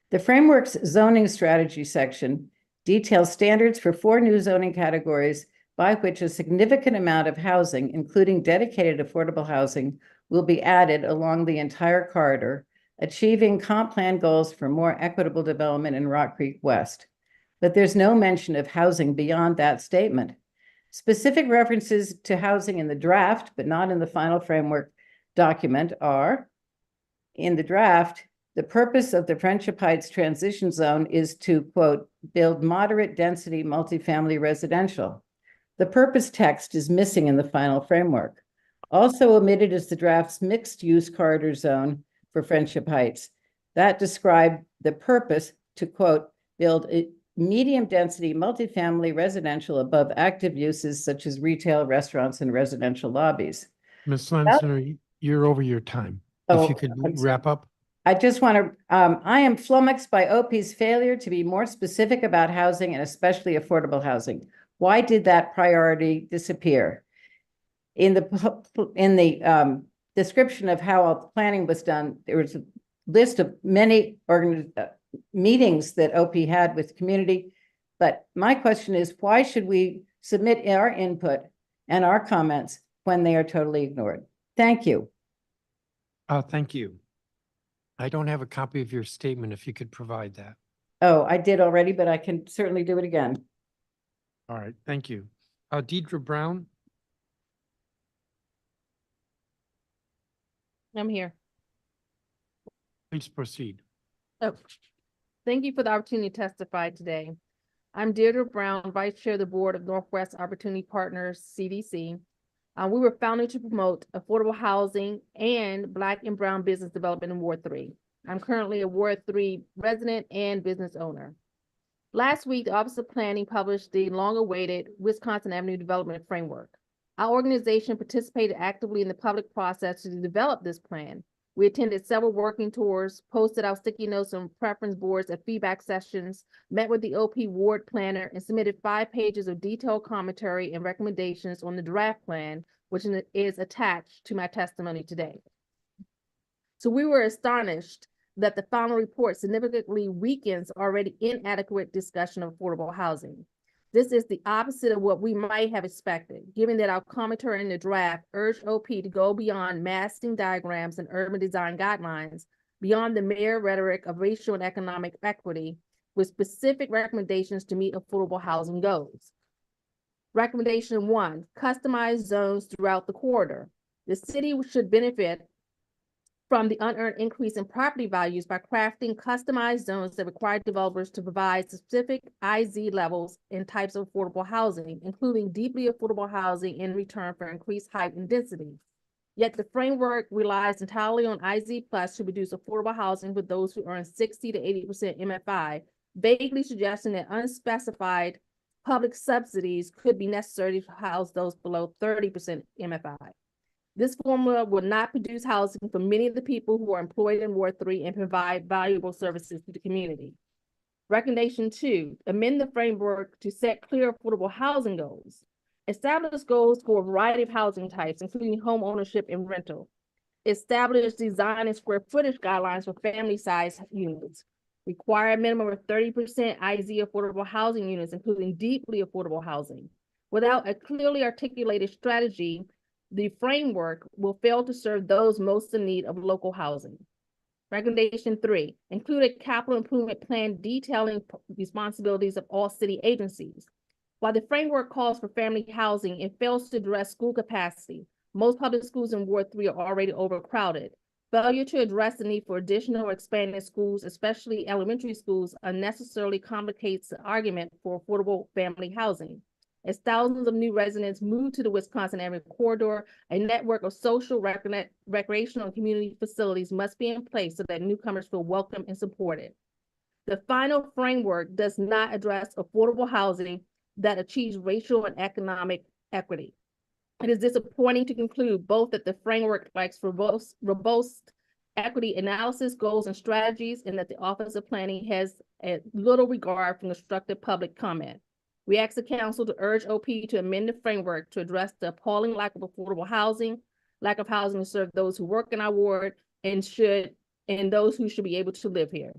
The framework's zoning strategy section details standards for 4 new zoning categories by which a significant amount of housing, including dedicated affordable housing, will be added along the entire corridor, achieving comp plan goals for more equitable development in Rock Creek West. But there's no mention of housing beyond that statement. Specific references to housing in the draft, but not in the final framework document, are in the draft, the purpose of the Friendship Heights transition zone is to, quote, build moderate density multifamily residential. The purpose text is missing in the final framework. Also omitted is the draft's mixed use corridor zone for Friendship Heights. That described the purpose to, quote, build a medium density multifamily residential above active uses such as retail, restaurants, and residential lobbies. Ms. Lenzner, you're over your time. If you could wrap up. I just want to, I am flummoxed by OP's failure to be more specific about housing and especially affordable housing. Why did that priority disappear? In the description of how all the planning was done, there was a list of many meetings that OP had with the community. But my question is, why should we submit our input and our comments when they are totally ignored? Thank you. Thank you. I don't have a copy of your statement if you could provide that. Oh, I did already, but I can certainly do it again. All right, thank you. Deidre Brown. I'm here. Please proceed. Oh, thank you for the opportunity to testify today. I'm Deirdre Brown, Vice Chair of the Board of Northwest Opportunity Partners, CDC. We were founded to promote affordable housing and Black and Brown business development in Ward 3. I'm currently a Ward 3 resident and business owner. Last week, the Office of Planning published the long-awaited Wisconsin Avenue Development Framework. Our organization participated actively in the public process to develop this plan. We attended several working tours, posted out sticky notes on preference boards at feedback sessions, met with the OP ward planner, and submitted 5 pages of detailed commentary and recommendations on the draft plan, which is attached to my testimony today. So we were astonished that the final report significantly weakens already inadequate discussion of affordable housing. This is the opposite of what we might have expected, given that our commentary in the draft urged OP to go beyond massing diagrams and urban design guidelines, beyond the mere rhetoric of racial and economic equity, with specific recommendations to meet affordable housing goals. Recommendation 1, customize zones throughout the corridor. The city should benefit from the unearned increase in property values by crafting customized zones that require developers to provide specific IZ levels and types of affordable housing, including deeply affordable housing in return for increased height and density. Yet the framework relies entirely on IZ Plus to produce affordable housing for those who earn 60 to 80% MFI, vaguely suggesting that unspecified public subsidies could be necessary to house those below 30% MFI. This formula will not produce housing for many of the people who are employed in Ward 3 and provide valuable services to the community. Recommendation 2, amend the framework to set clear affordable housing goals. Establish goals for a variety of housing types, including home ownership and rental. Establish design and square footage guidelines for family size units. Require a minimum of 30% IZ affordable housing units, including deeply affordable housing. Without a clearly articulated strategy, the framework will fail to serve those most in need of local housing. Recommendation 3, include a capital improvement plan detailing responsibilities of all city agencies. While the framework calls for family housing, it fails to address school capacity. Most public schools in Ward 3 are already overcrowded. Failure to address the need for additional or expanded schools, especially elementary schools, unnecessarily complicates the argument for affordable family housing. As thousands of new residents move to the Wisconsin Avenue corridor, a network of social, recreational, and community facilities must be in place so that newcomers feel welcome and supported. The final framework does not address affordable housing that achieves racial and economic equity. It is disappointing to conclude both that the framework lacks robust equity analysis, goals, and strategies, and that the Office of Planning has a little regard for constructive public comment. We ask the council to urge OP to amend the framework to address the appalling lack of affordable housing, lack of housing to serve those who work in our ward, and those who should be able to live here.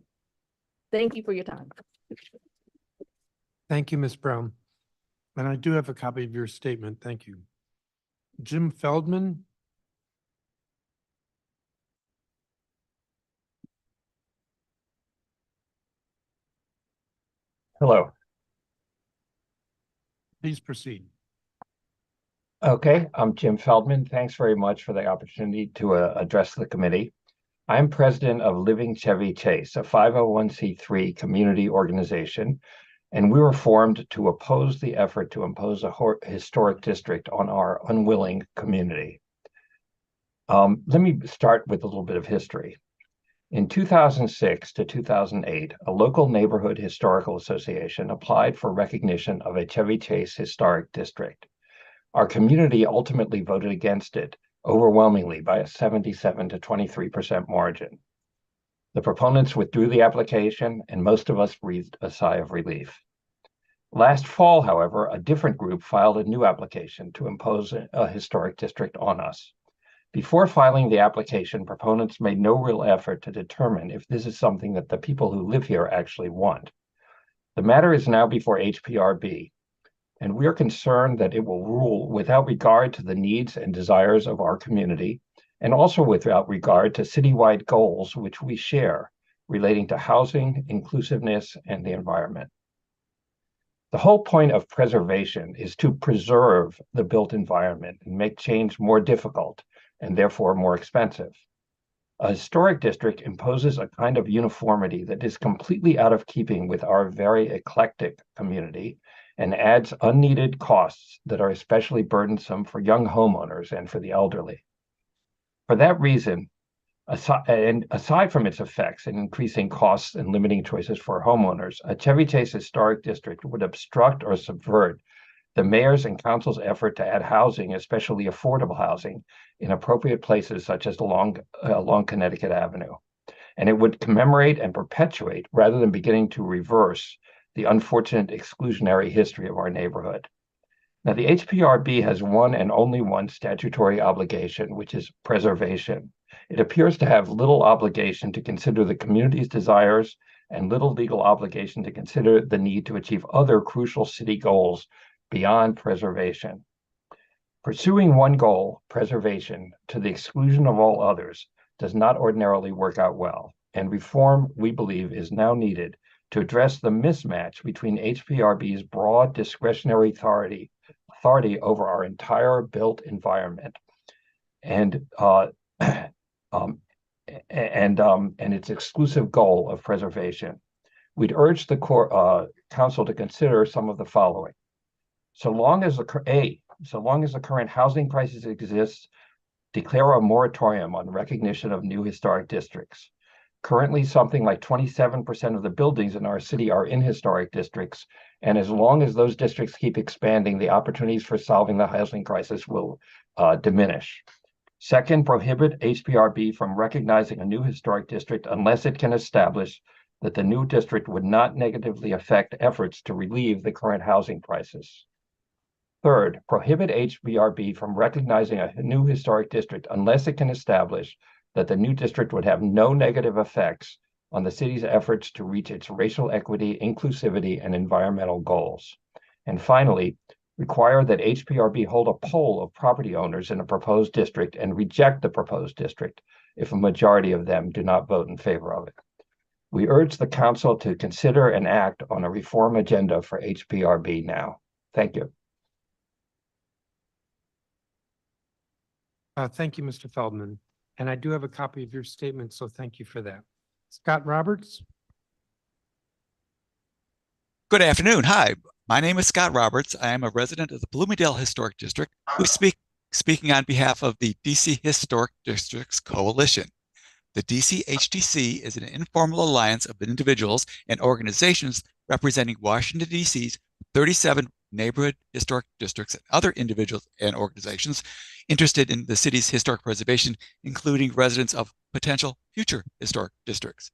Thank you for your time. Thank you, Ms. Brown. And I do have a copy of your statement. Thank you. Jim Feldman. Hello. Please proceed. Okay, I'm Jim Feldman. Thanks very much for the opportunity to address the committee. I'm president of Living Chevy Chase, a 501c3 community organization, and we were formed to oppose the effort to impose a historic district on our unwilling community. Let me start with a little bit of history. In 2006 to 2008, a local neighborhood historical association applied for recognition of a Chevy Chase historic district. Our community ultimately voted against it overwhelmingly by a 77 to 23% margin. The proponents withdrew the application, and most of us breathed a sigh of relief. Last fall, however, a different group filed a new application to impose a historic district on us. Before filing the application, proponents made no real effort to determine if this is something that the people who live here actually want. The matter is now before HPRB, and we are concerned that it will rule without regard to the needs and desires of our community, and also without regard to citywide goals which we share relating to housing, inclusiveness, and the environment. The whole point of preservation is to preserve the built environment and make change more difficult and therefore more expensive. A historic district imposes a kind of uniformity that is completely out of keeping with our very eclectic community and adds unneeded costs that are especially burdensome for young homeowners and for the elderly. For that reason, aside from its effects in increasing costs and limiting choices for homeowners, a Chevy Chase historic district would obstruct or subvert the mayor's and council's effort to add housing, especially affordable housing, in appropriate places such as along Connecticut Avenue. And it would commemorate and perpetuate, rather than beginning to reverse, the unfortunate exclusionary history of our neighborhood. Now, the HPRB has one and only one statutory obligation, which is preservation. It appears to have little obligation to consider the community's desires and little legal obligation to consider the need to achieve other crucial city goals beyond preservation. Pursuing one goal, preservation, to the exclusion of all others does not ordinarily work out well, and reform, we believe, is now needed to address the mismatch between HPRB's broad discretionary authority over our entire built environment and its exclusive goal of preservation. We'd urge the council to consider some of the following. So long as the current housing crisis exists, declare a moratorium on recognition of new historic districts. Currently, something like 27% of the buildings in our city are in historic districts, and as long as those districts keep expanding, the opportunities for solving the housing crisis will diminish. Second, prohibit HPRB from recognizing a new historic district unless it can establish that the new district would not negatively affect efforts to relieve the current housing crisis. Third, prohibit HBRB from recognizing a new historic district unless it can establish that the new district would have no negative effects on the city's efforts to reach its racial equity, inclusivity, and environmental goals. And finally, require that HPRB hold a poll of property owners in a proposed district and reject the proposed district if a majority of them do not vote in favor of it. We urge the council to consider and act on a reform agenda for HPRB now. Thank you. Thank you, Mr. Feldman. And I do have a copy of your statement, so thank you for that. Scott Roberts. Good afternoon. Hi, my name is Scott Roberts. I am a resident of the Bloomingdale Historic District who is speaking on behalf of the DC Historic Districts Coalition. The DC HDC is an informal alliance of individuals and organizations representing Washington, D.C.'s 37 neighborhood historic districts and other individuals and organizations interested in the city's historic preservation, including residents of potential future historic districts.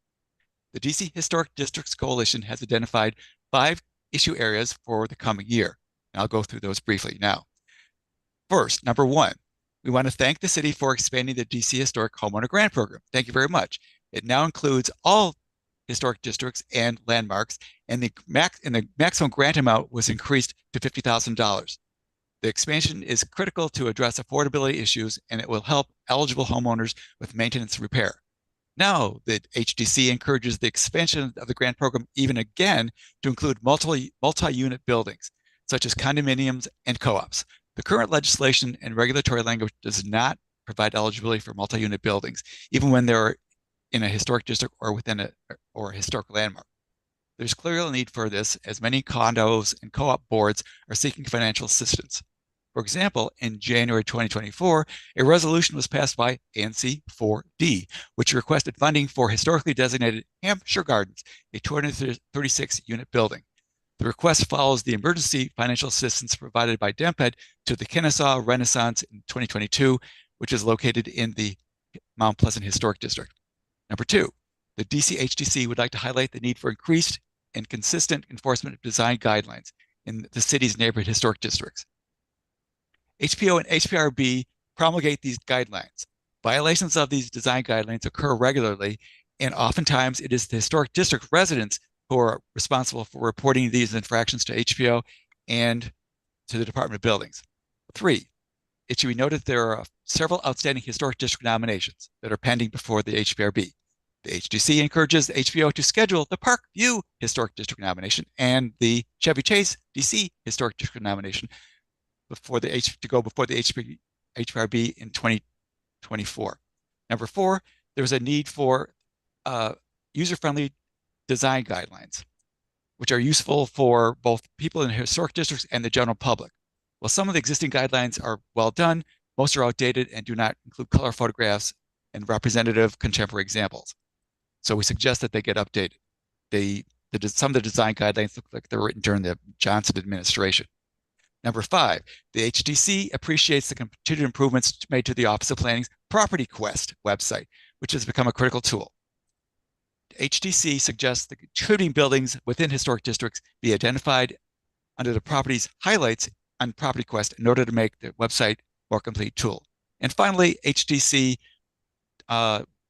The DC Historic Districts Coalition has identified 5 issue areas for the coming year. And I'll go through those briefly now. First, number 1, we want to thank the city for expanding the DC Historic Homeowner Grant Program. Thank you very much. It now includes all historic districts and landmarks, and the maximum grant amount was increased to $50,000. The expansion is critical to address affordability issues, and it will help eligible homeowners with maintenance and repair. Now, the HDC encourages the expansion of the grant program even again to include multi-unit buildings, such as condominiums and co-ops. The current legislation and regulatory language does not provide eligibility for multi-unit buildings, even when they're in a historic district or within a historic landmark. There's clearly a need for this, as many condos and co-op boards are seeking financial assistance. For example, in January 2024, a resolution was passed by ANC 4D, which requested funding for historically designated Hampshire Gardens, a 236-unit building. The request follows the emergency financial assistance provided by DEMPED to the Kennesaw Renaissance in 2022, which is located in the Mount Pleasant Historic District. Number 2, the DC HDC would like to highlight the need for increased and consistent enforcement of design guidelines in the city's neighborhood historic districts. HPO and HPRB promulgate these guidelines. Violations of these design guidelines occur regularly, and oftentimes it is the historic district residents who are responsible for reporting these infractions to HPO and to the Department of Buildings. 3, it should be noted there are several outstanding historic district nominations that are pending before the HPRB. The HDC encourages the HPO to schedule the Park View Historic District nomination and the Chevy Chase DC Historic District nomination to go before the HPRB in 2024. Number 4, There's a need for user-friendly design guidelines, which are useful for both people in historic districts and the general public. While some of the existing guidelines are well done, most are outdated and do not include color photographs and representative contemporary examples. So we suggest that they get updated. Some of the design guidelines look like they were written during the Johnson administration. Number 5, the HDC appreciates the continued improvements made to the Office of Planning's Property Quest website, which has become a critical tool. HDC suggests that contributing buildings within historic districts be identified under the property's highlights on Property Quest in order to make the website more complete tool. And finally, HDC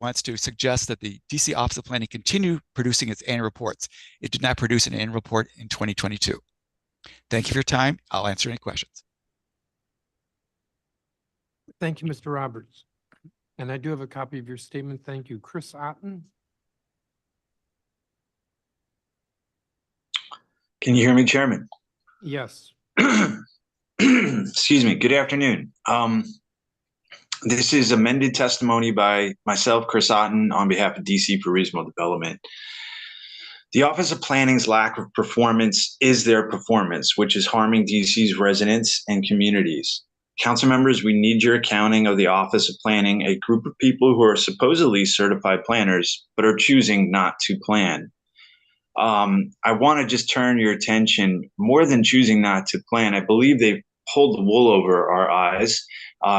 wants to suggest that the DC Office of Planning continue producing its annual reports. It did not produce an annual report in 2022. Thank you for your time. I'll answer any questions. Thank you, Mr. Roberts. And I do have a copy of your statement. Thank you. Chris Otten? Can you hear me, Chairman? Yes. Excuse me. Good afternoon. This is amended testimony by myself, Chris Otten, on behalf of DC for Reasonable Development. The Office of Planning's lack of performance is their performance, which is harming DC's residents and communities. Council members, we need your accounting of the Office of Planning, a group of people who are supposedly certified planners, but are choosing not to plan. I want to just turn your attention, more than choosing not to plan, I believe they've pulled the wool over our eyes,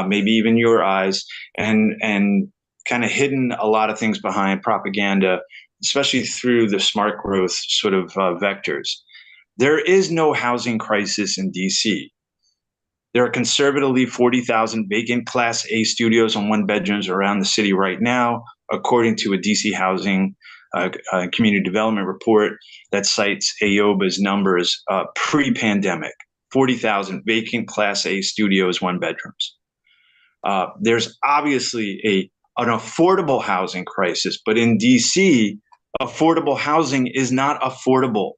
maybe even your eyes, and kind of hidden a lot of things behind propaganda, especially through the smart growth sort of vectors. There is no housing crisis in DC. There are conservatively 40,000 vacant Class A studios and one-bedrooms around the city right now, according to a DC Housing Community Development report that cites AOBA's numbers pre-pandemic. 40,000 vacant Class A studios, one-bedrooms. There's obviously an affordable housing crisis, but in DC, affordable housing is not affordable.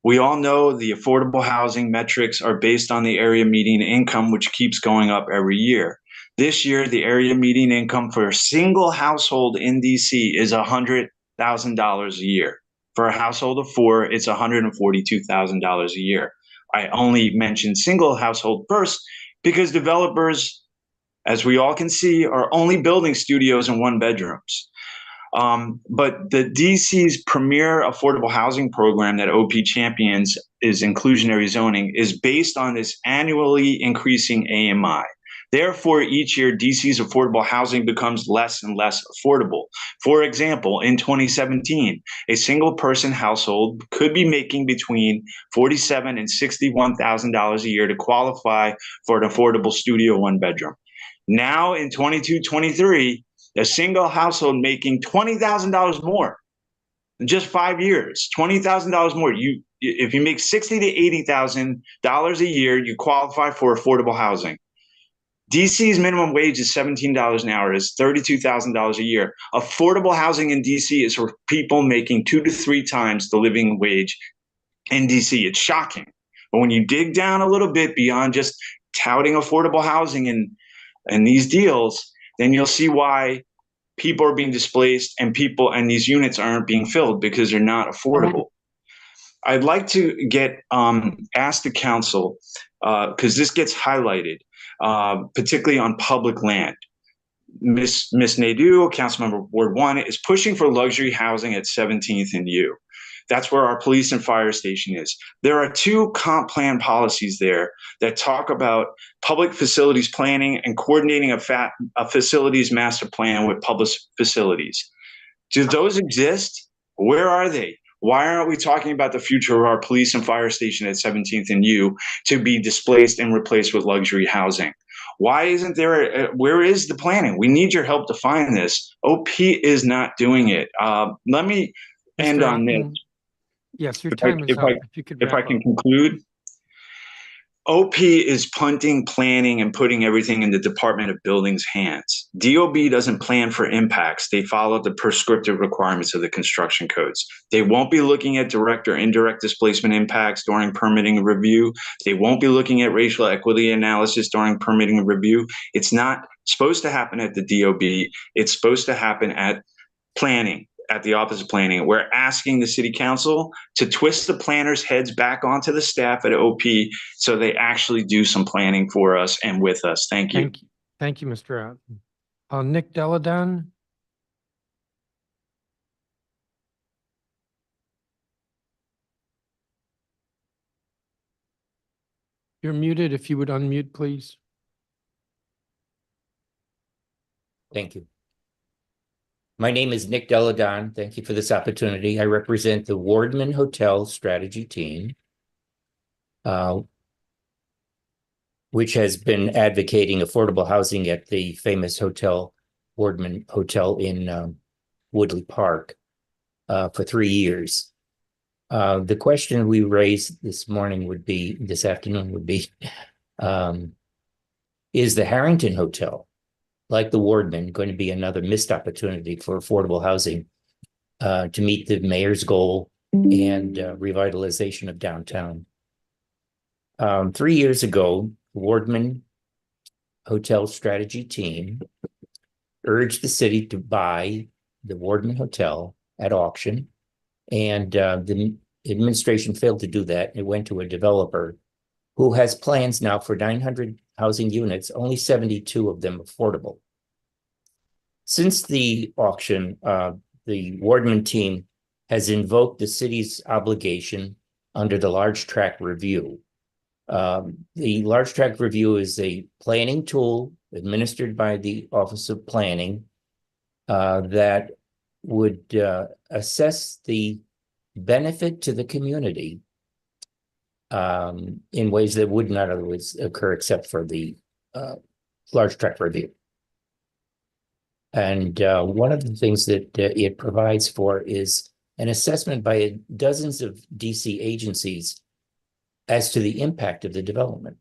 We all know the affordable housing metrics are based on the area median income, which keeps going up every year. This year, the area median income for a single household in DC is $100,000 a year. For a household of 4, it's $142,000 a year. I only mentioned single household first because developers, as we all can see, are only building studios and one-bedrooms. But the DC's premier affordable housing program that OP champions is inclusionary zoning is based on this annually increasing AMI. Therefore, each year, DC's affordable housing becomes less and less affordable. For example, in 2017, a single person household could be making between $47,000 and $61,000 a year to qualify for an affordable studio one-bedroom. Now in 22-23, a single household making $20,000 more in just 5 years, $20,000 more. If you make $60,000 to $80,000 a year, you qualify for affordable housing. DC's minimum wage is $17 an hour, is $32,000 a year. Affordable housing in DC is for people making 2 to 3 times the living wage in DC. It's shocking. But when you dig down a little bit beyond just touting affordable housing and these deals, then you'll see why people are being displaced and these units aren't being filled because they're not affordable. I'd like to ask the council, because this gets highlighted, particularly on public land. Ms. Nadeau, Councilmember Ward 1, is pushing for luxury housing at 17th and U. That's where our police and fire station is. There are 2 comp plan policies there that talk about public facilities planning and coordinating a facilities master plan with public facilities. Do those exist? Where are they? Why aren't we talking about the future of our police and fire station at 17th and U to be displaced and replaced with luxury housing? Why isn't there, where is the planning? We need your help to find this. OP is not doing it. Let me end on this. Yes, your time is up. If you could if I can conclude. OP is punting planning and putting everything in the Department of Buildings' hands. DOB doesn't plan for impacts. They follow the prescriptive requirements of the construction codes. They won't be looking at direct or indirect displacement impacts during permitting review. They won't be looking at racial equity analysis during permitting review. It's not supposed to happen at the DOB. It's supposed to happen at planning, at the Office of Planning. We're asking the city council to twist the planners' heads back onto the staff at OP so they actually do some planning for us and with us. Thank you. Thank you, Mr. Otten. Nick Deladon. You're muted. If you would unmute, please. Thank you. My name is Nick Deladon. Thank you for this opportunity. I represent the Wardman Hotel Strategy Team, which has been advocating affordable housing at the famous hotel, Wardman Hotel in Woodley Park, for 3 years. The question we raised this afternoon would be, is the Harrington Hotel, like the Wardman, going to be another missed opportunity for affordable housing to meet the mayor's goal and revitalization of downtown? 3 years ago, the Wardman Hotel Strategy Team urged the city to buy the Wardman Hotel at auction, and the administration failed to do that. It went to a developer who has plans now for 900 housing units, only 72 of them affordable. Since the auction, the Wardman team has invoked the city's obligation under the large tract review. The large tract review is a planning tool administered by the Office of Planning that would assess the benefit to the community in ways that would not otherwise occur except for the large tract review. And one of the things that it provides for is an assessment by dozens of DC agencies as to the impact of the development.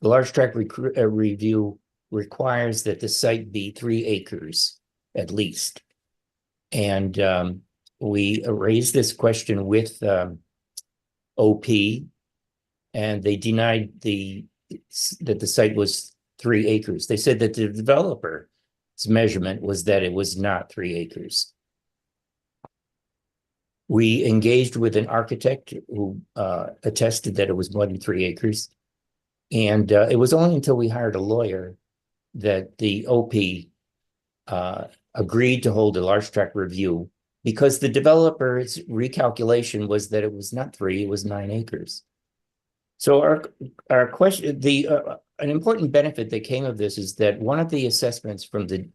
The large tract review requires that the site be 3 acres at least. And we raised this question with OP, and they denied that the site was 3 acres. They said that the developer's measurement was that it was not 3 acres. We engaged with an architect who attested that it was more than 3 acres. And it was only until we hired a lawyer that the OP agreed to hold a large tract review, because the developer's recalculation was that it was not 3, it was 9 acres. So our question, an important benefit that came of this is that one of the assessments from the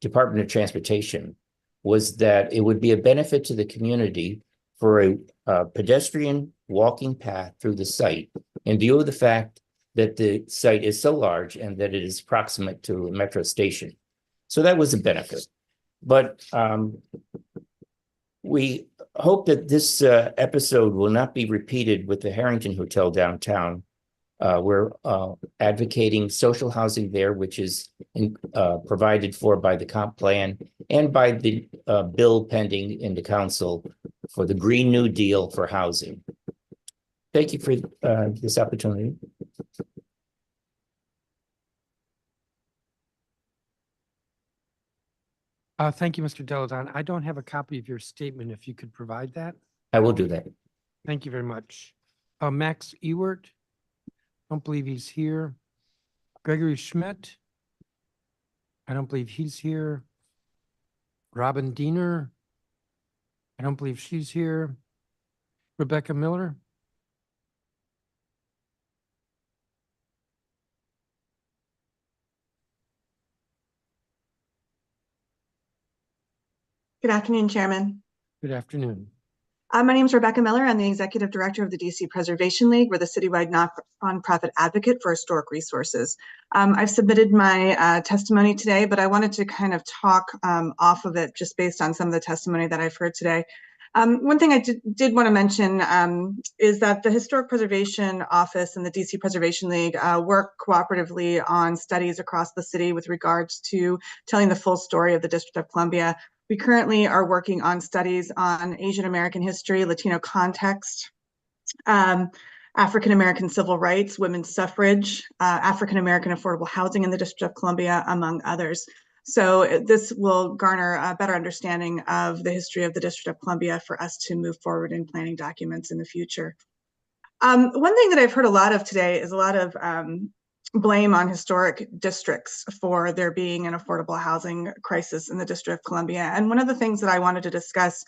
Department of Transportation was that it would be a benefit to the community for a pedestrian walking path through the site, in view of the fact that the site is so large and that it is proximate to a metro station. So that was a benefit. But we hope that this episode will not be repeated with the Harrington Hotel downtown. We're advocating social housing there, which is provided for by the comp plan and by the bill pending in the council for the Green New Deal for housing. Thank you for this opportunity. Thank you, Mr. Deladon. I don't have a copy of your statement. If you could provide that. I will do that. Thank you very much. Max Ewert, I don't believe he's here. Gregory Schmidt, I don't believe he's here. Robin Diener, I don't believe she's here. Rebecca Miller. Good afternoon, Chairman. Good afternoon. My name is Rebecca Miller. I'm the Executive Director of the DC Preservation League. We're the citywide nonprofit advocate for historic resources. I've submitted my testimony today, but I wanted to kind of talk off of it just based on some of the testimony that I've heard today. One thing I did want to mention is that the Historic Preservation Office and the DC Preservation League work cooperatively on studies across the city with regards to telling the full story of the District of Columbia. We currently are working on studies on Asian American history, Latino context, African-American civil rights, women's suffrage, African-American affordable housing in the District of Columbia, among others. So this will garner a better understanding of the history of the District of Columbia for us to move forward in planning documents in the future. One thing that I've heard a lot of today is a lot of blame on historic districts for there being an affordable housing crisis in the District of Columbia. And one of the things that I wanted to discuss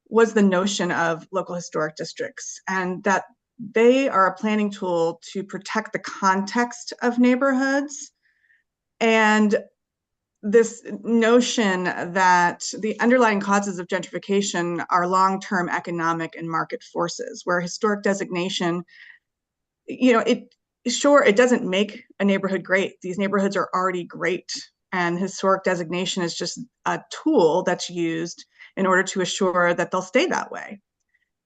was the notion of local historic districts, and that they are a planning tool to protect the context of neighborhoods. And this notion that the underlying causes of gentrification are long-term economic and market forces, where historic designation, it doesn't make a neighborhood great. These neighborhoods are already great, and historic designation is just a tool that's used in order to assure that they'll stay that way.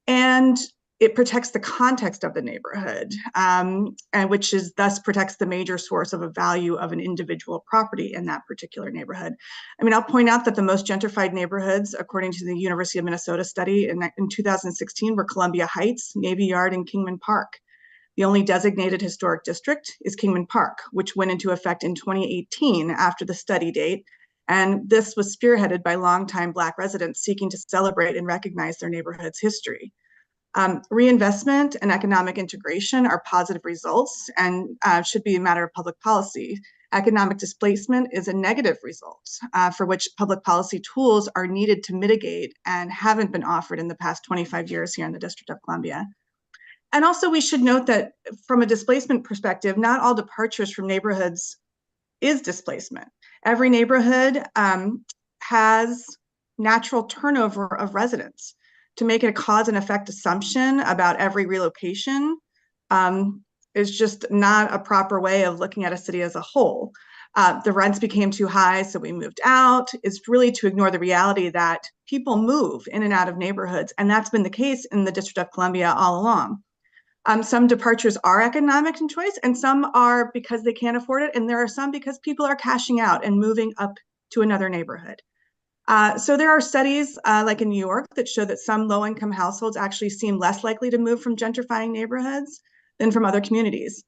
And it protects the context of the neighborhood, and which is thus protects the major source of a value of an individual property in that particular neighborhood. I mean, I'll point out that the most gentrified neighborhoods, according to the University of Minnesota study in 2016, were Columbia Heights, Navy Yard, and Kingman Park. The only designated historic district is Kingman Park, which went into effect in 2018 after the study date. And this was spearheaded by longtime Black residents seeking to celebrate and recognize their neighborhood's history. Reinvestment and economic integration are positive results and should be a matter of public policy. Economic displacement is a negative result for which public policy tools are needed to mitigate and haven't been offered in the past 25 years here in the District of Columbia. And also we should note that from a displacement perspective, not all departures from neighborhoods is displacement. Every neighborhood has natural turnover of residents. To make it a cause and effect assumption about every relocation is just not a proper way of looking at a city as a whole. The rents became too high, so we moved out. It's really to ignore the reality that people move in and out of neighborhoods, and that's been the case in the District of Columbia all along. Some departures are economic in choice, and some are because they can't afford it, and there are some because people are cashing out and moving up to another neighborhood. So there are studies like in New York that show that some low-income households actually seem less likely to move from gentrifying neighborhoods than from other communities.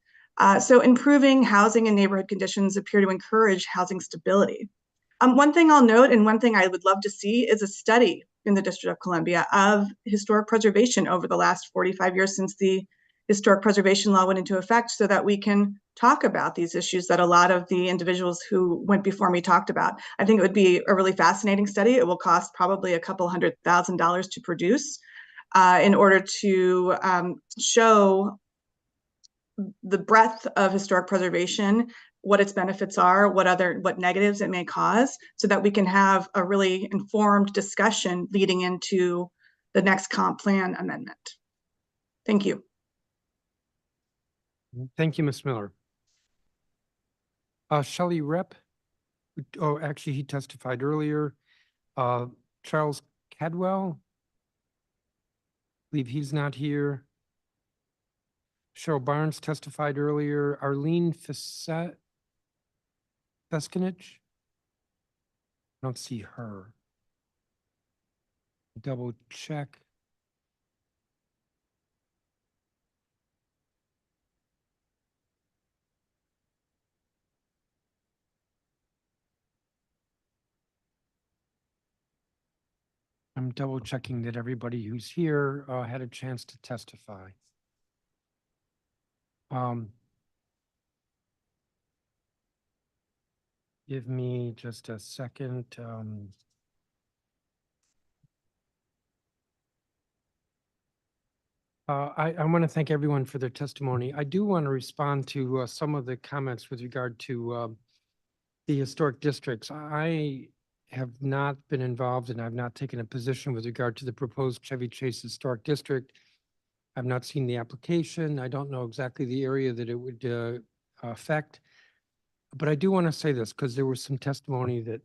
So improving housing and neighborhood conditions appear to encourage housing stability. One thing I'll note, and one thing I would love to see, is a study in the District of Columbia of historic preservation over the last 45 years since the historic preservation law went into effect, so that we can talk about these issues that a lot of the individuals who went before me talked about. I think it would be a really fascinating study. It will cost probably a couple $100,000 to produce in order to show the breadth of historic preservation, what its benefits are, what negatives it may cause, so that we can have a really informed discussion leading into the next comp plan amendment. Thank you. Thank you, Ms. Miller. Shelley Rep, oh, actually, he testified earlier. Charles Cadwell, I believe he's not here. Cheryl Barnes testified earlier. Arlene Feskinich, I don't see her. Double check. I'm double checking that everybody who's here had a chance to testify. Give me just a second. I want to thank everyone for their testimony. I do want to respond to some of the comments with regard to the historic districts. I have not been involved and I've not taken a position with regard to the proposed Chevy Chase Historic District. I've not seen the application. I don't know exactly the area that it would affect. But I do want to say this because there was some testimony that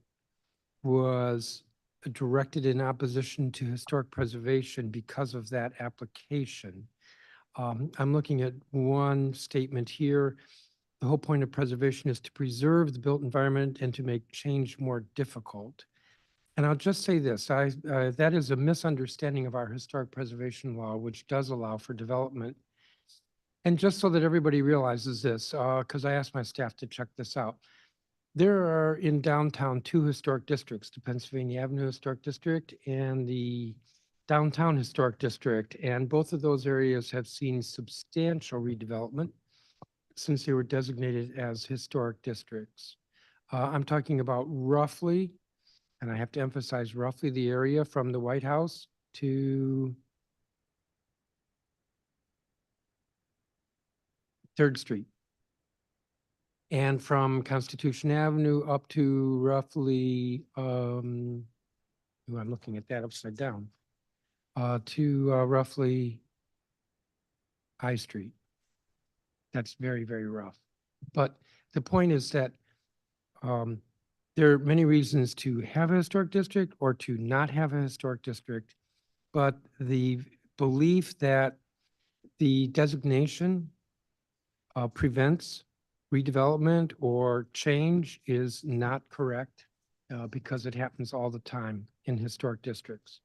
was directed in opposition to historic preservation because of that application. I'm looking at one statement here. The whole point of preservation is to preserve the built environment and to make change more difficult. And I'll just say this, that is a misunderstanding of our historic preservation law, which does allow for development And just so that everybody realizes this, because I asked my staff to check this out. There are in downtown 2 historic districts, the Pennsylvania Avenue Historic District and the Downtown Historic District. And both of those areas have seen substantial redevelopment since they were designated as historic districts. I'm talking about roughly, and I have to emphasize roughly, the area from the White House to 3rd Street. And from Constitution Avenue up to roughly, I'm looking at that upside down, to roughly High Street. That's very, very rough. But the point is that there are many reasons to have a historic district or to not have a historic district. But the belief that the designation prevents redevelopment or change is not correct because it happens all the time in historic districts.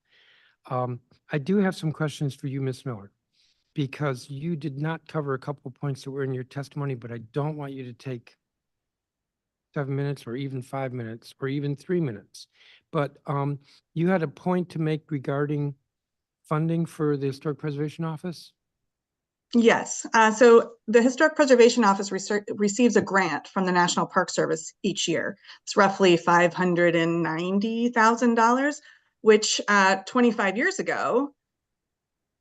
I do have some questions for you, Ms. Miller, because you did not cover a couple of points that were in your testimony, but I don't want you to take 7 minutes or even 5 minutes or even 3 minutes. But you had a point to make regarding funding for the Historic Preservation Office? Yes. So the Historic Preservation Office receives a grant from the National Park Service each year. It's roughly $590,000, which 25 years ago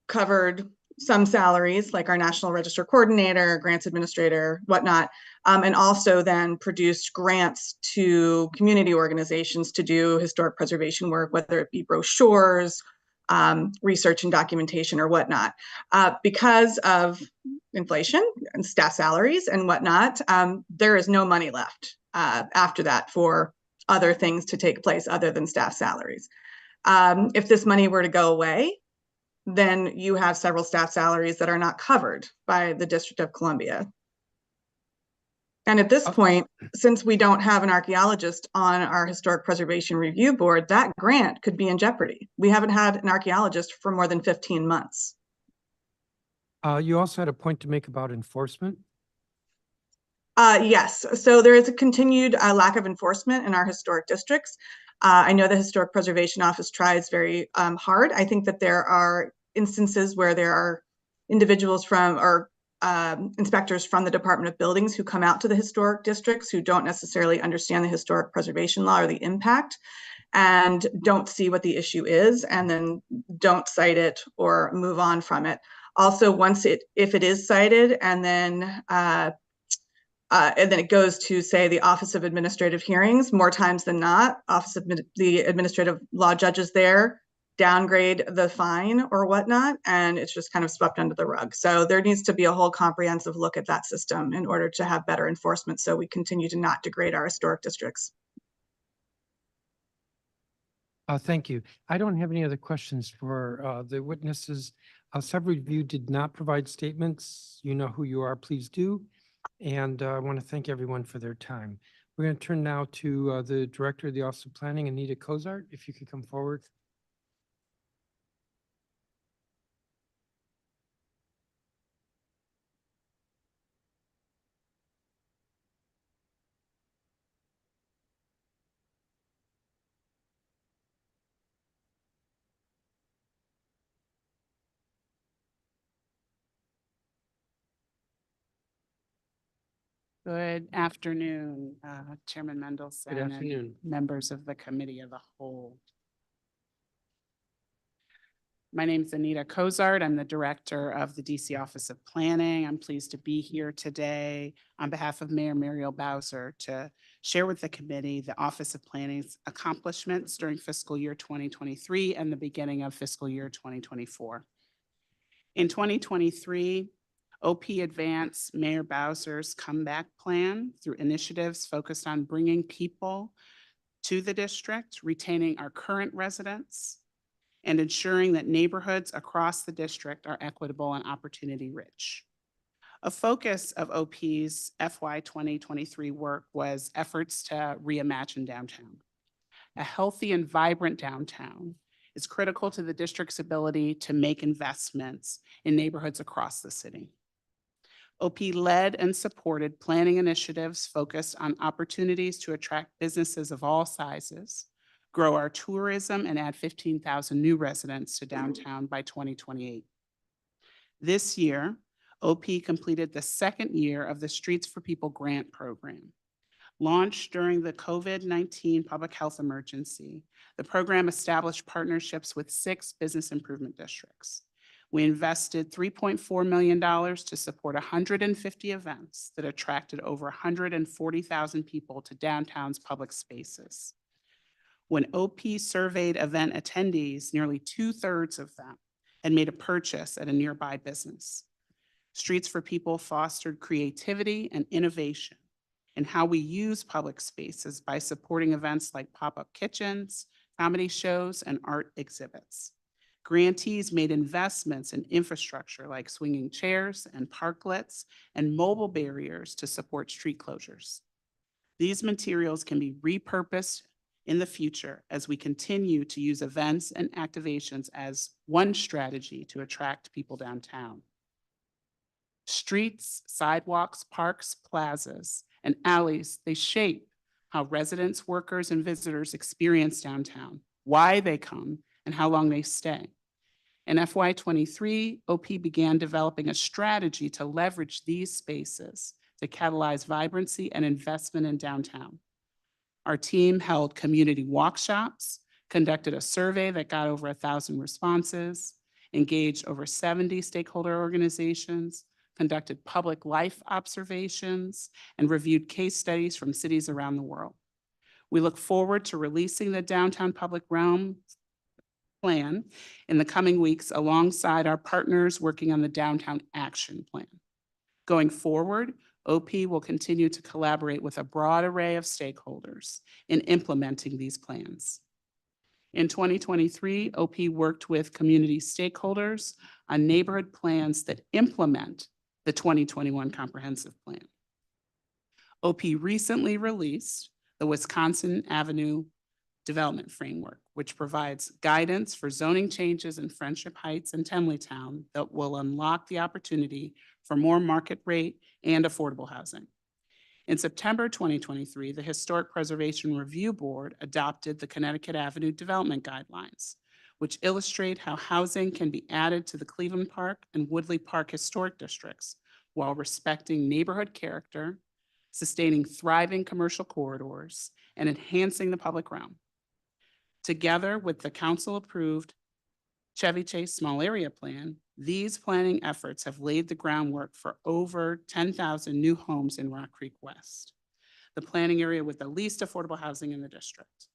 covered some salaries like our National Register Coordinator, grants administrator, whatnot, and also then produced grants to community organizations to do historic preservation work, whether it be brochures, research and documentation or whatnot. Because of inflation and staff salaries and whatnot, there is no money left after that for other things to take place other than staff salaries. If this money were to go away, then you have several staff salaries that are not covered by the District of Columbia. And at this point, since we don't have an archaeologist on our Historic Preservation Review Board, that grant could be in jeopardy. We haven't had an archaeologist for more than 15 months. You also had a point to make about enforcement. Yes, so there is a continued lack of enforcement in our historic districts. I know the Historic Preservation Office tries very hard. I think that there are instances where there are individuals from or inspectors from the Department of Buildings who come out to the historic districts who don't necessarily understand the historic preservation law or the impact and don't see what the issue is and then don't cite it or move on from it. Also, if it is cited and then it goes to, say, the Office of Administrative Hearings, more times than not, Office of the Administrative Law Judges there downgrade the fine or whatnot, and it's just kind of swept under the rug. So there needs to be a whole comprehensive look at that system in order to have better enforcement so we continue to not degrade our historic districts. Thank you. I don't have any other questions for the witnesses. Several of you did not provide statements. You know who you are, please do. And I want to thank everyone for their time. We're going to turn now to the Director of the Office of Planning, Anita Cozart, if you could come forward. Good afternoon, Chairman Mendelson. Good afternoon. And members of the Committee of the Whole. My name is Anita Cozart. I'm the Director of the DC Office of Planning. I'm pleased to be here today on behalf of Mayor Muriel Bowser to share with the committee the Office of Planning's accomplishments during fiscal year 2023 and the beginning of fiscal year 2024. In 2023, OP advanced Mayor Bowser's comeback plan through initiatives focused on bringing people to the district, retaining our current residents, and ensuring that neighborhoods across the district are equitable and opportunity rich. A focus of OP's FY 2023 work was efforts to reimagine downtown. A healthy and vibrant downtown is critical to the district's ability to make investments in neighborhoods across the city. OP led and supported planning initiatives focused on opportunities to attract businesses of all sizes, grow our tourism, and add 15,000 new residents to downtown by 2028. This year, OP completed the second year of the Streets for People grant program. Launched during the COVID-19 public health emergency, the program established partnerships with 6 business improvement districts. We invested $3.4 million to support 150 events that attracted over 140,000 people to downtown's public spaces. When OP surveyed event attendees, nearly 2/3 of them had made a purchase at a nearby business. Streets for People fostered creativity and innovation in how we use public spaces by supporting events like pop-up kitchens, comedy shows, and art exhibits. Grantees made investments in infrastructure like swinging chairs and parklets and mobile barriers to support street closures. These materials can be repurposed in the future as we continue to use events and activations as one strategy to attract people downtown. Streets, sidewalks, parks, plazas, and alleys, they shape how residents, workers, and visitors experience downtown, why they come, and how long they stay. In FY23, OP began developing a strategy to leverage these spaces to catalyze vibrancy and investment in downtown. Our team held community workshops, conducted a survey that got over 1,000 responses, engaged over 70 stakeholder organizations, conducted public life observations, and reviewed case studies from cities around the world. We look forward to releasing the Downtown Public Realm Plan in the coming weeks alongside our partners working on the Downtown Action Plan. Going forward, OP will continue to collaborate with a broad array of stakeholders in implementing these plans. In 2023, OP worked with community stakeholders on neighborhood plans that implement the 2021 Comprehensive Plan. OP recently released the Wisconsin Avenue Development Framework, which provides guidance for zoning changes in Friendship Heights and Temleytown that will unlock the opportunity for more market rate and affordable housing. In September 2023, the Historic Preservation Review Board adopted the Connecticut Avenue Development Guidelines, which illustrate how housing can be added to the Cleveland Park and Woodley Park historic districts while respecting neighborhood character, sustaining thriving commercial corridors, and enhancing the public realm. Together with the council-approved Chevy Chase Small Area Plan, these planning efforts have laid the groundwork for over 10,000 new homes in Rock Creek West, the planning area with the least affordable housing in the district.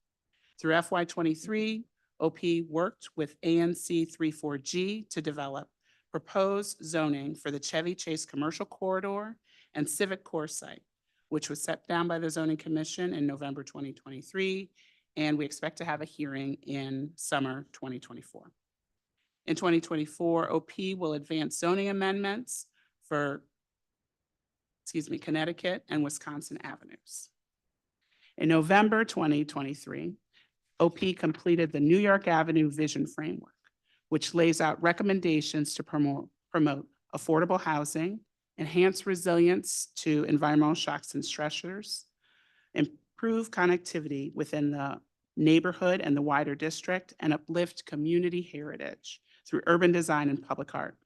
Through FY23, OP worked with ANC 34G to develop proposed zoning for the Chevy Chase Commercial Corridor and Civic Core site, which was set down by the Zoning Commission in November 2023, and we expect to have a hearing in summer 2024. In 2024, OP will advance zoning amendments for, Connecticut and Wisconsin avenues. In November 2023, OP completed the New York Avenue Vision Framework, which lays out recommendations to promote affordable housing, enhance resilience to environmental shocks and stressors, improve connectivity within the neighborhood and the wider district, and uplift community heritage through urban design and public art.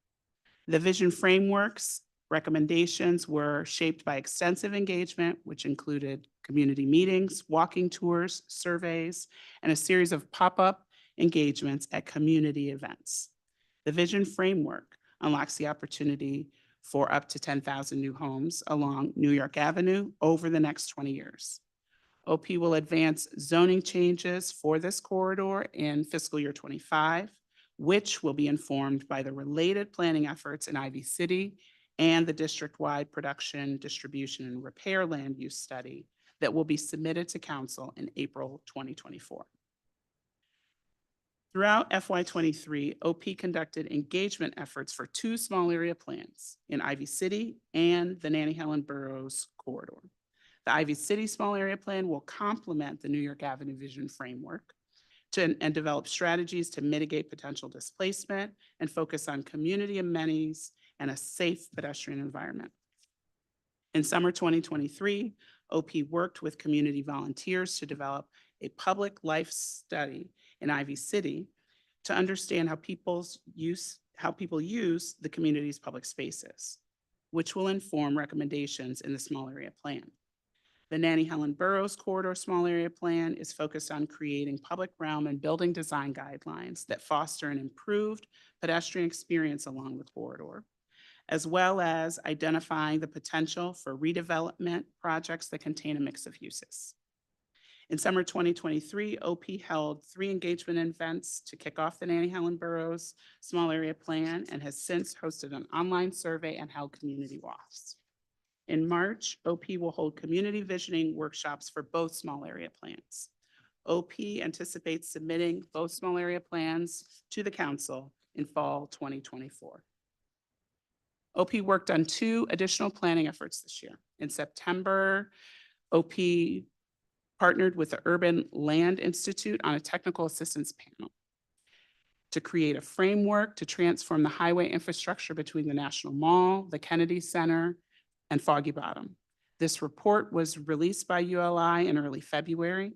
The Vision Framework's recommendations were shaped by extensive engagement, which included community meetings, walking tours, surveys, and a series of pop-up engagements at community events. The Vision Framework unlocks the opportunity for up to 10,000 new homes along New York Avenue over the next 20 years. OP will advance zoning changes for this corridor in fiscal year 25, which will be informed by the related planning efforts in Ivy City and the district-wide production, distribution, and repair land use study that will be submitted to council in April 2024. Throughout FY23, OP conducted engagement efforts for 2 small area plans in Ivy City and the Nanny Helen Burroughs corridor. The Ivy City Small Area Plan will complement the New York Avenue Vision Framework and develop strategies to mitigate potential displacement and focus on community amenities and a safe pedestrian environment. In summer 2023, OP worked with community volunteers to develop a public life study in Ivy City to understand how people use the community's public spaces, which will inform recommendations in the small area plan. The Nanny Helen Burroughs Corridor Small Area Plan is focused on creating public realm and building design guidelines that foster an improved pedestrian experience along the corridor, as well as identifying the potential for redevelopment projects that contain a mix of uses. In summer 2023, OP held 3 engagement events to kick off the Nanny Helen Burroughs Small Area Plan and has since hosted an online survey and held community walks. In March, OP will hold community visioning workshops for both small area plans. OP anticipates submitting both small area plans to the council in fall 2024. OP worked on 2 additional planning efforts this year. In September, OP partnered with the Urban Land Institute on a technical assistance panel to create a framework to transform the highway infrastructure between the National Mall, the Kennedy Center, and Foggy Bottom. This report was released by ULI in early February.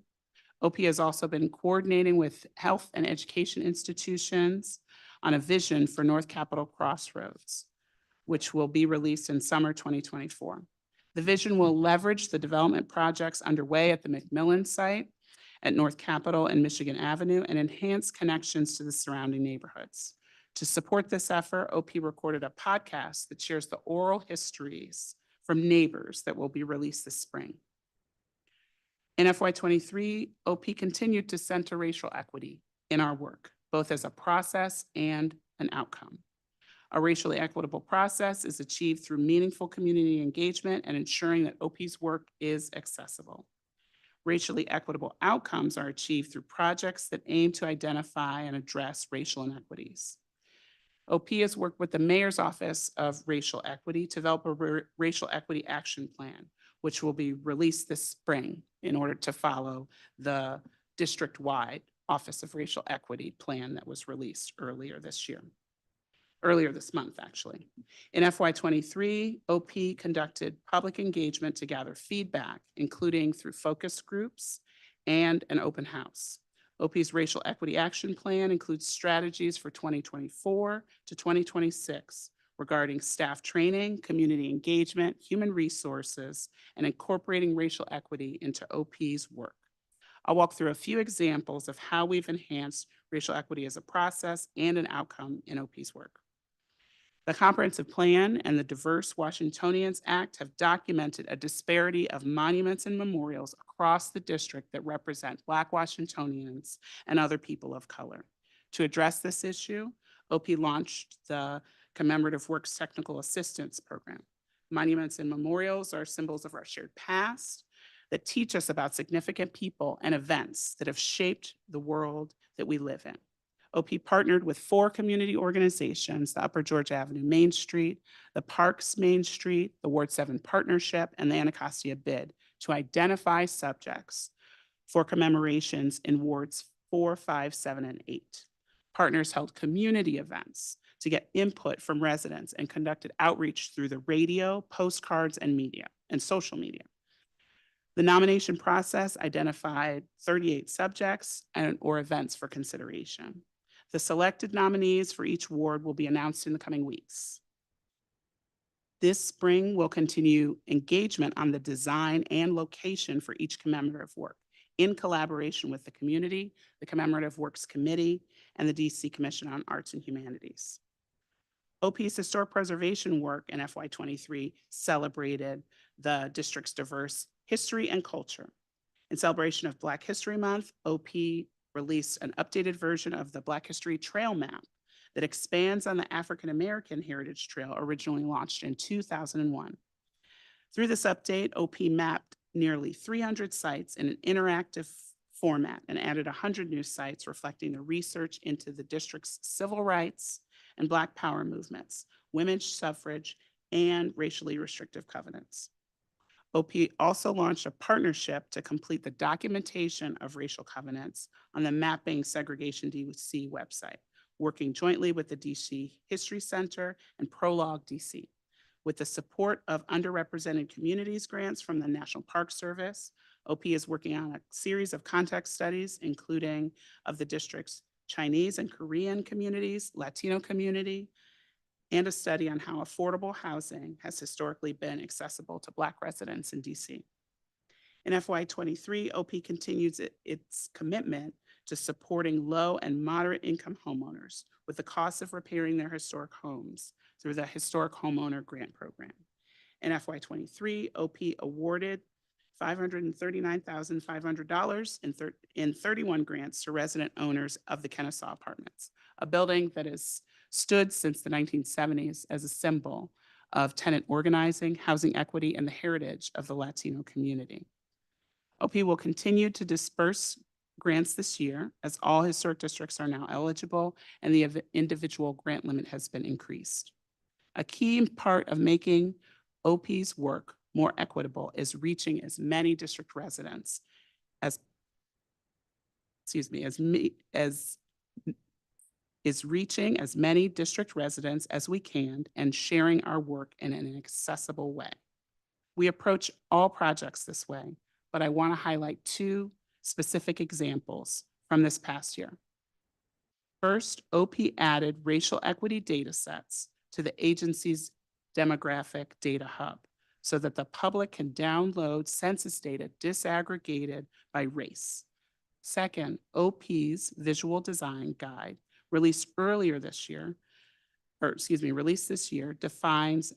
OP has also been coordinating with health and education institutions on a vision for North Capitol Crossroads, which will be released in summer 2024. The vision will leverage the development projects underway at the McMillan site at North Capitol and Michigan Avenue and enhance connections to the surrounding neighborhoods. To support this effort, OP recorded a podcast that shares the oral histories from neighbors that will be released this spring. In FY23, OP continued to center racial equity in our work, both as a process and an outcome. A racially equitable process is achieved through meaningful community engagement and ensuring that OP's work is accessible. Racially equitable outcomes are achieved through projects that aim to identify and address racial inequities. OP has worked with the Mayor's Office of Racial Equity to develop a racial equity action plan, which will be released this spring in order to follow the district-wide Office of Racial Equity plan that was released earlier this month, actually. In FY23, OP conducted public engagement to gather feedback, including through focus groups and an open house. OP's Racial Equity Action Plan includes strategies for 2024 to 2026 regarding staff training, community engagement, human resources, and incorporating racial equity into OP's work. I'll walk through a few examples of how we've enhanced racial equity as a process and an outcome in OP's work. The Comprehensive Plan and the Diverse Washingtonians Act have documented a disparity of monuments and memorials across the district that represent Black Washingtonians and other people of color. To address this issue, OP launched the Commemorative Works Technical Assistance Program. Monuments and memorials are symbols of our shared past that teach us about significant people and events that have shaped the world that we live in. OP partnered with 4 community organizations, the Upper Georgia Avenue Main Street, the Parks Main Street, the Ward 7 Partnership, and the Anacostia Bid to identify subjects for commemorations in Wards 4, 5, 7, and 8. Partners held community events to get input from residents and conducted outreach through the radio, postcards, and media, and social media. The nomination process identified 38 subjects or events for consideration. The selected nominees for each ward will be announced in the coming weeks. This spring, we'll continue engagement on the design and location for each commemorative work in collaboration with the community, the Commemorative Works Committee, and the DC Commission on Arts and Humanities. OP's historic preservation work in FY23 celebrated the district's diverse history and culture. In celebration of Black History Month, OP released an updated version of the Black History Trail Map that expands on the African American Heritage Trail originally launched in 2001. Through this update, OP mapped nearly 300 sites in an interactive format and added 100 new sites reflecting the research into the district's civil rights and Black power movements, women's suffrage, and racially restrictive covenants. OP also launched a partnership to complete the documentation of racial covenants on the Mapping Segregation DC website, working jointly with the DC History Center and Prologue DC. With the support of underrepresented communities grants from the National Park Service, OP is working on a series of context studies, including of the district's Chinese and Korean communities, Latino community, and a study on how affordable housing has historically been accessible to Black residents in DC. In FY23, OP continues its commitment to supporting low and moderate income homeowners with the cost of repairing their historic homes through the Historic Homeowner Grant Program. In FY23, OP awarded $539,500 in 31 grants to resident owners of the Kennesaw Apartments, a building that has stood since the 1970s as a symbol of tenant organizing, housing equity, and the heritage of the Latino community. OP will continue to disperse grants this year as all historic districts are now eligible and the individual grant limit has been increased. A key part of making OP's work more equitable is reaching as many district residents as reaching as many district residents as we can and sharing our work in an accessible way. We approach all projects this way, but I want to highlight two specific examples from this past year. First, OP added racial equity data sets to the agency's demographic data hub so that the public can download census data disaggregated by race. Second, OP's visual design guide released this year, defines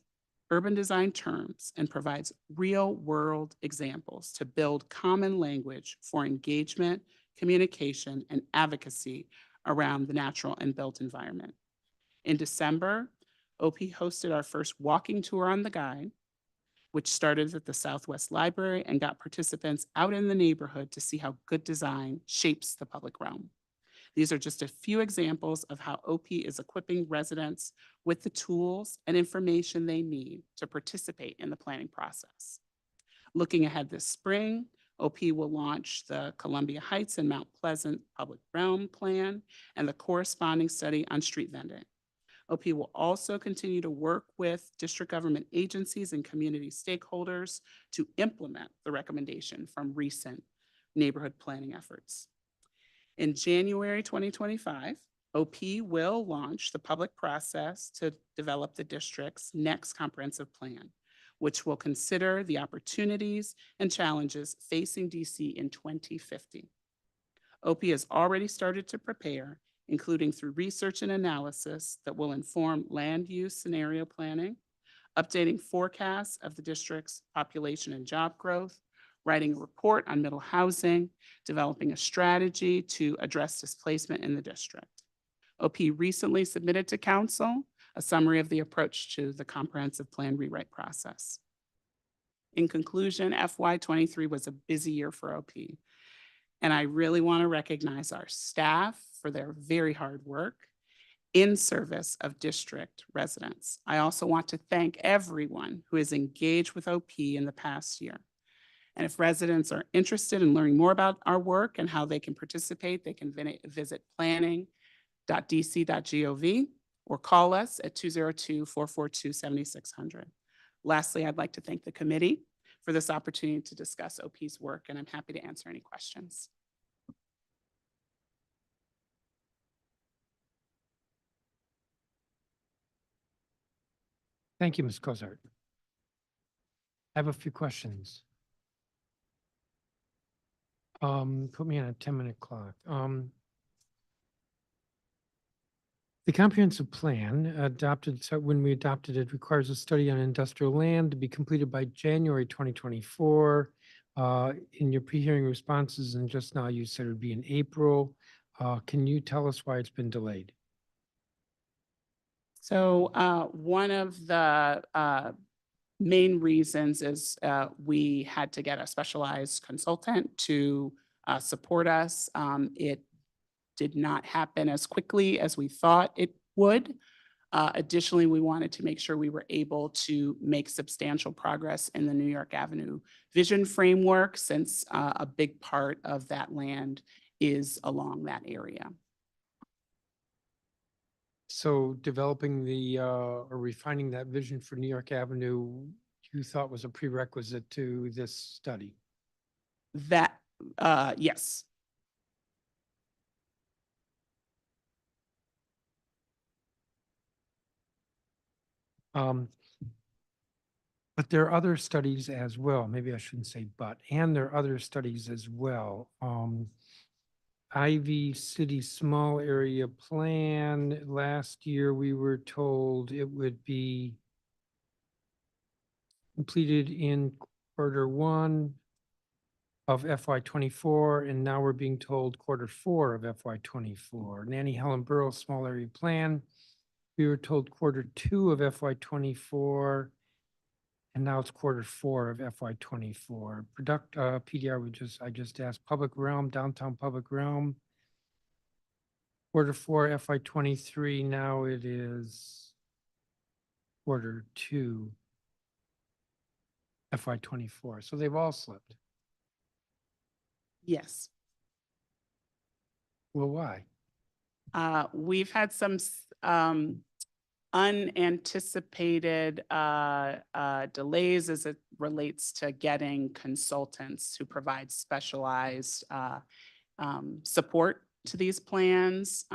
urban design terms and provides real-world examples to build common language for engagement, communication, and advocacy around the natural and built environment. In December, OP hosted our first walking tour on the guide, which started at the Southwest Library and got participants out in the neighborhood to see how good design shapes the public realm. These are just a few examples of how OP is equipping residents with the tools and information they need to participate in the planning process. Looking ahead this spring, OP will launch the Columbia Heights and Mount Pleasant Public Realm Plan and the corresponding study on street vending. OP will also continue to work with district government agencies and community stakeholders to implement the recommendation from recent neighborhood planning efforts. In January 2025, OP will launch the public process to develop the district's next comprehensive plan, which will consider the opportunities and challenges facing DC in 2050. OP has already started to prepare, including through research and analysis that will inform land use scenario planning, updating forecasts of the district's population and job growth, writing a report on middle housing, developing a strategy to address displacement in the district. OP recently submitted to Council a summary of the approach to the comprehensive plan rewrite process. In conclusion, FY23 was a busy year for OP, and I really want to recognize our staff for their very hard work in service of district residents. I also want to thank everyone who has engaged with OP in the past year. And if residents are interested in learning more about our work and how they can participate, they can visit planning.dc.gov or call us at 202-442-7600. Lastly, I'd like to thank the committee for this opportunity to discuss OP's work, and I'm happy to answer any questions. Thank you, Ms. Cozart. I have a few questions. Put me on a 10-minute clock. The comprehensive plan adopted, so when we adopted it, requires a study on industrial land to be completed by January 2024. In your pre-hearing responses, and just now you said it would be in April. Can you tell us why it's been delayed? So one of the main reasons is we had to get a specialized consultant to support us. It did not happen as quickly as we thought it would. Additionally, we wanted to make sure we were able to make substantial progress in the New York Avenue Vision Framework, since a big part of that land is along that area. So developing the, or refining that vision for New York Avenue, you thought was a prerequisite to this study? That, yes. But there are other studies as well. Maybe I shouldn't say but, and there are other studies as well. Ivy City Small Area Plan, last year we were told it would be completed in Q1 of FY24, and now we're being told Q4 of FY24. Nanny Helen Borough Small Area Plan, we were told Q2 of FY24, and now it's Q4 of FY24. PDR, I just asked, Public Realm, Downtown Public Realm. Q4 FY23, now it is Q2 FY24. So they've all slipped. Yes. Well, why? We've had some unanticipated delays as it relates to getting consultants who provide specialized support to these plans.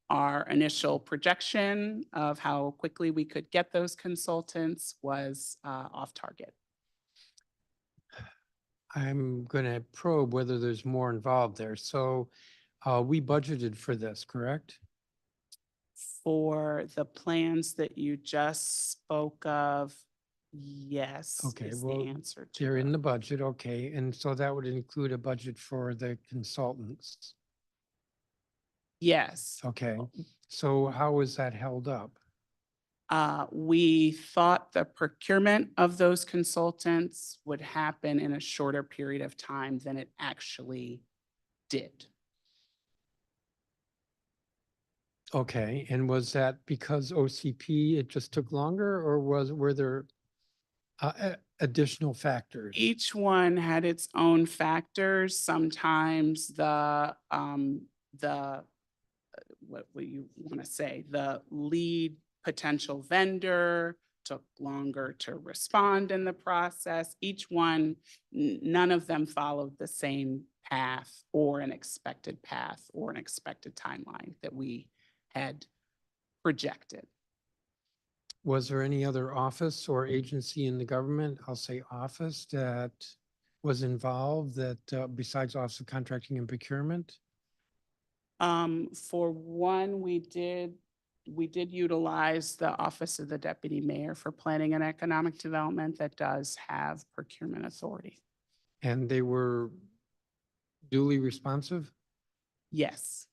Our initial projection of how quickly we could get those consultants was off target. I'm going to probe whether there's more involved there. So we budgeted for this, correct? For the plans that you just spoke of, yes, Okay, is well, the answer to they're in the budget, okay. And so that would include a budget for the consultants. yes. Okay, so how is that held up? We thought the procurement of those consultants would happen in a shorter period of time than it actually did. Okay, and was that because OCP, it just took longer, or were there additional factors? Each one had its own factors. Sometimes what you want to say, the lead potential vendor took longer to respond in the process. Each one, none of them followed the same path or an expected timeline that we had projected. Was there any other office or agency in the government, I'll say office, that was involved that besides Office of Contracting and Procurement? For one, we did utilize the Office of the Deputy Mayor for Planning and Economic Development that does have procurement authority. And they were duly responsive? Yes.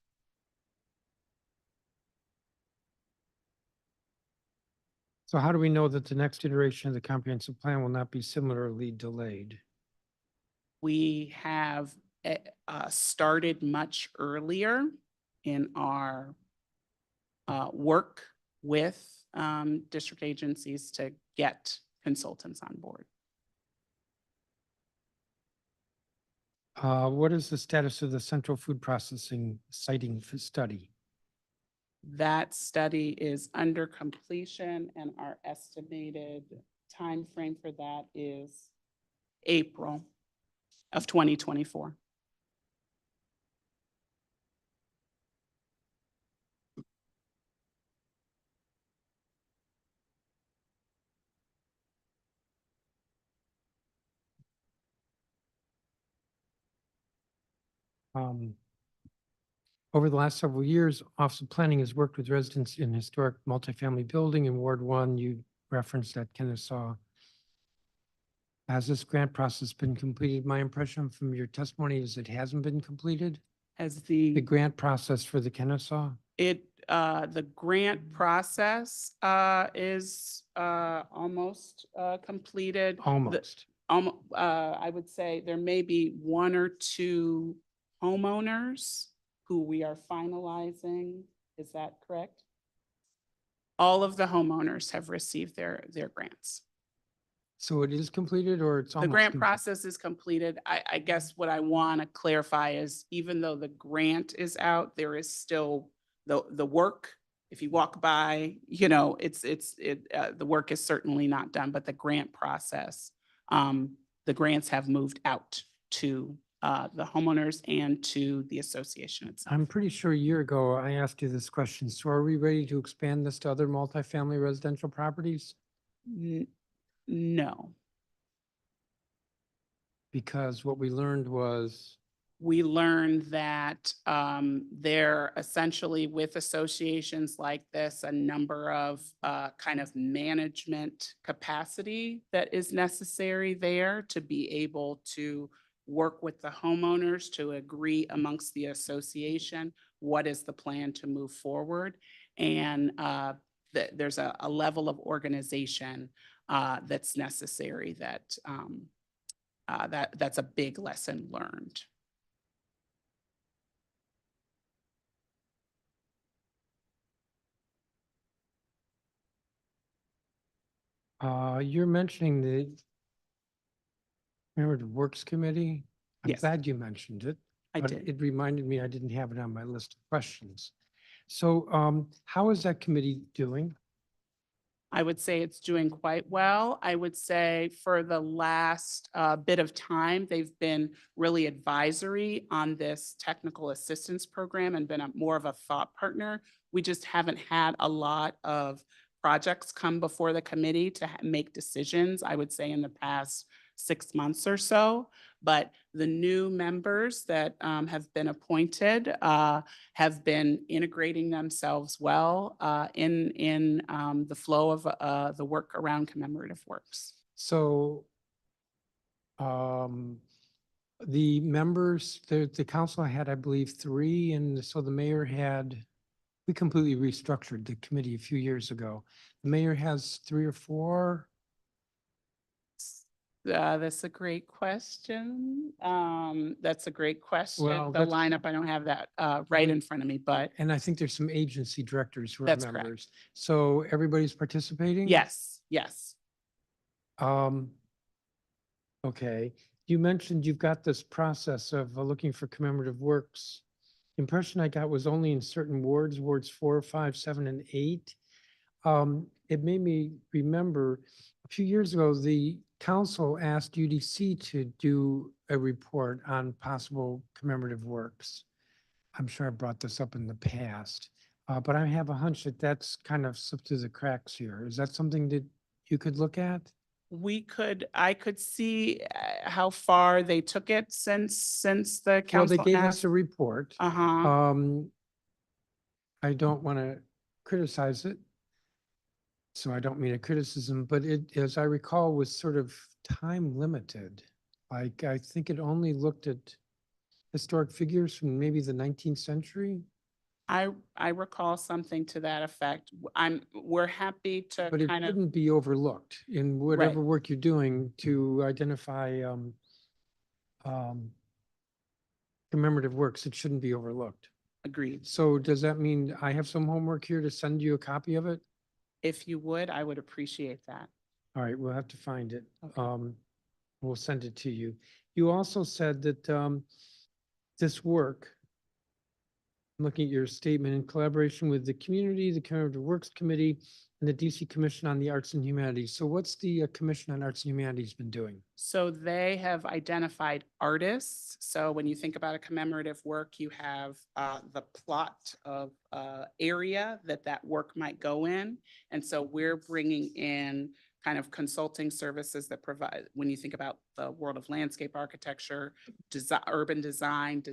So how do we know that the next iteration of the comprehensive plan will not be similarly delayed? We have started much earlier in our work with district agencies to get consultants on board. What is the status of the central food processing siting study? That study is under completion, and our estimated time frame for that is April of 2024. Over the last several years, Office of Planning has worked with residents in historic multifamily building in Ward 1. You referenced that Kennesaw. Has this grant process been completed? My impression from your testimony is it hasn't been completed. Has The grant process for the Kennesaw? The grant process is almost completed. Almost. I would say there may be one or two homeowners who we are finalizing. Is that correct? All of the homeowners have received their grants. So it is completed, or it's almost? The grant complete? process is completed. I guess what I want to clarify is even though the grant is out, there is still the work if you walk by, the work is certainly not done, but the grant process, the grants have moved out to the homeowners and to the association itself. I'm pretty sure a year ago I asked you this question. So are we ready to expand this to other multifamily residential properties? No. Because what we learned was, We learned that there essentially with associations like this, a number of kind of management capacity that is necessary there to be able to work with the homeowners to agree amongst the association what is the plan to move forward. And there's a level of organization that's necessary that's a big lesson learned. you're mentioning the Commemorative Works Committee. I'm Yes. glad you mentioned it. I but did. It reminded me I didn't have it on my list of questions. So how is that committee doing? I would say it's doing quite well. I would say for the last bit of time, they've been really advisory on this technical assistance program and been more of a thought partner. We just haven't had a lot of projects come before the committee to make decisions, I would say in the past 6 months or so. But the new members that have been appointed have been integrating themselves well in the flow of the work around commemorative works. So the members, the council had, I believe, 3, and so the mayor had, we completely restructured the committee a few years ago. The mayor has 3 or 4. That's a great question. That's a great question. Well, The that's- lineup, I don't have that right in front of me, but And I think there's some agency directors who are That's correct. members. So everybody's participating? yes, yes. Okay, you mentioned you've got this process of looking for commemorative works. The impression I got was only in certain wards, wards 4, 5, 7, and 8. It made me remember a few years ago, the council asked UDC to do a report on possible commemorative works. I'm sure I brought this up in the past, but I have a hunch that that's kind of slipped through the cracks here. Is that something that you could look at? I could see how far they took it since the Well, they council gave us asked. a report. Uh-huh. I don't want to criticize it, so I don't mean a criticism, but it, as I recall, was sort of time limited. Like, I think it only looked at historic figures from maybe the 19th century, I recall something to that effect. We're happy to but it kind of, couldn't be overlooked in whatever work you're doing to identify commemorative works. It shouldn't be overlooked. agreed. So does that mean I have some homework here to send you a copy of it? If you would, I would appreciate that. All right, we'll have to find it. We'll send it to you. You also said that this work, I'm looking at your statement, in collaboration with the community, the Commemorative Works Committee, and the DC Commission on the Arts and Humanities. So what's the Commission on Arts and Humanities been doing? So they have identified artists. So when you think about a commemorative work, you have the plot of area that work might go in. And so we're bringing in kind of consulting services that provide, when you think about the world of landscape architecture, urban design,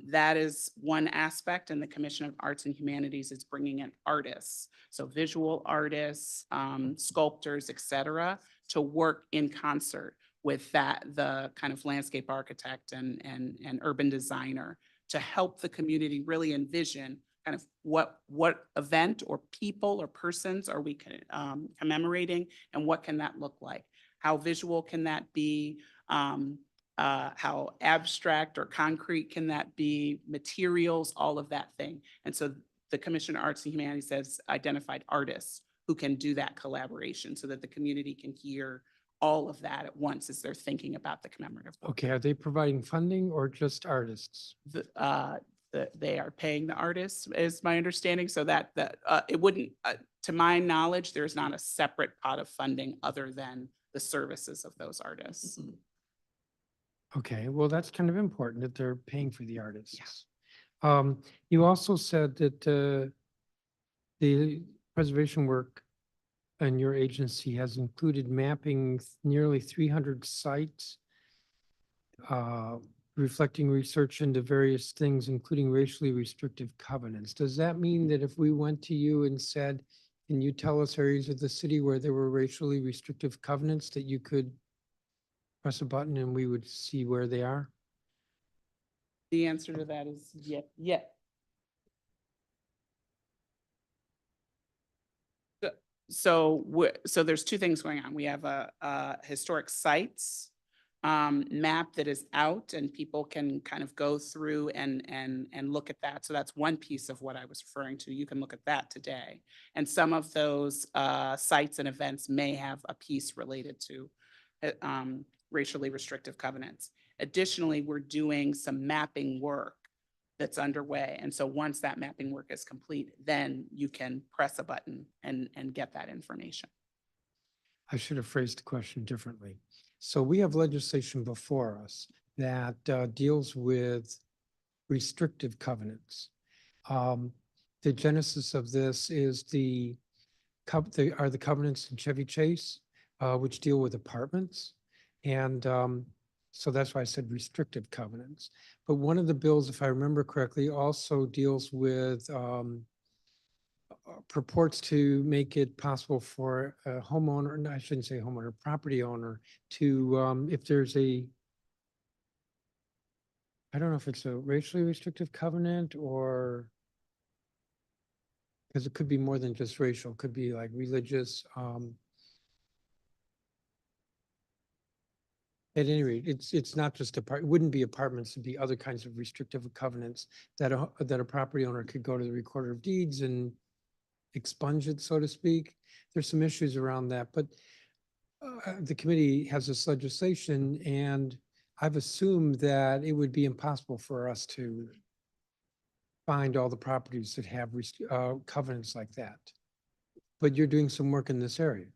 that is one aspect, and the Commission of Arts and Humanities is bringing in artists. So visual artists, sculptors, et cetera, to work in concert with the kind of landscape architect and urban designer to help the community really envision kind of what event or people or persons are we commemorating, and what can that look like? How visual can that be? How abstract or concrete can that be? Materials, all of that thing. And so the Commission on Arts and Humanities has identified artists who can do that collaboration so that the community can hear all of that at once as they're thinking about the commemorative work. Okay, are they providing funding or just artists? The they are paying the artists, is my understanding. So that it wouldn't, to my knowledge, there's not a separate pot of funding other than the services of those artists. Okay, well, that's kind of important that they're paying for the artists. You also said that the preservation work and your agency has included mapping nearly 300 sites, reflecting research into various things, including racially restrictive covenants. Does that mean that if we went to you and said, can you tell us areas of the city where there were racially restrictive covenants, that you could press a button and we would see where they are? The answer to that is yeah. So there's two things going on. We have a historic sites map that is out, and people can kind of go through and look at that. So that's one piece of what I was referring to. You can look at that today. And some of those sites and events may have a piece related to racially restrictive covenants. Additionally, we're doing some mapping work that's underway. And so once that mapping work is complete, then you can press a button and get that information. I should have phrased the question differently. So we have legislation before us that deals with restrictive covenants. The genesis of this is the covenants in Chevy Chase, which deal with apartments. And so that's why I said restrictive covenants. But one of the bills, if I remember correctly, also deals with purports to make it possible for a homeowner, no, I shouldn't say homeowner, property owner to, if there's I don't know if it's a racially restrictive covenant or, because it could be more than just racial, it could be like religious. At any rate, it's not just it wouldn't be apartments, it'd be other kinds of restrictive covenants that a property owner could go to the recorder of deeds and expunge it, so to speak. There's some issues around that, but the committee has this legislation, and I've assumed that it would be impossible for us to find all the properties that have covenants like that. But you're doing some work in this area.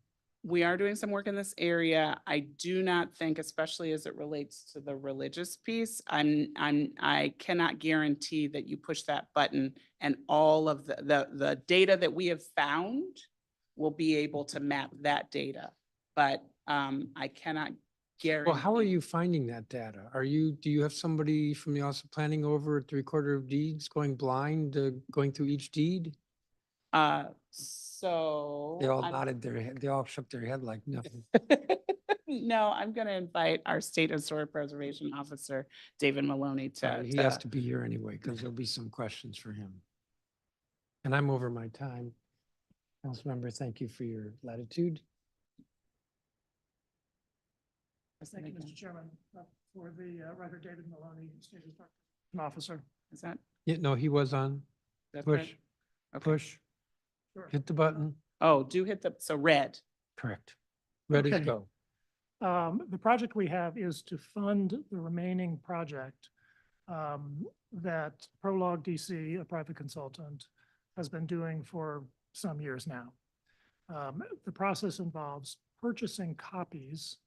We are doing some work in this area. I do not think, especially as it relates to the religious piece, I cannot guarantee that you push that button and all of the data that we have found will be able to map that data. But I cannot guarantee. Well, how are you finding that data? Do you have somebody from the Office of Planning over at the Recorder of Deeds going blind, going through each deed? So They all nodded their head, they all shook their head like nothing. no, I'm going to invite our State Historic Preservation Officer, David Maloney, He has to be here anyway, because there'll be some questions for him. And I'm over my time. Councilmember, thank you for your latitude. Thank you, Mr. Chairman, for the record, David Maloney, State Historic Officer. Is that? Yeah, no, he was on. That's Push, right? Okay. push, Sure. hit the button. Oh, do hit so red. Correct. Ready to Okay. go. The project we have is to fund the remaining project that Prologue DC, a private consultant, has been doing for some years now. The process involves purchasing copies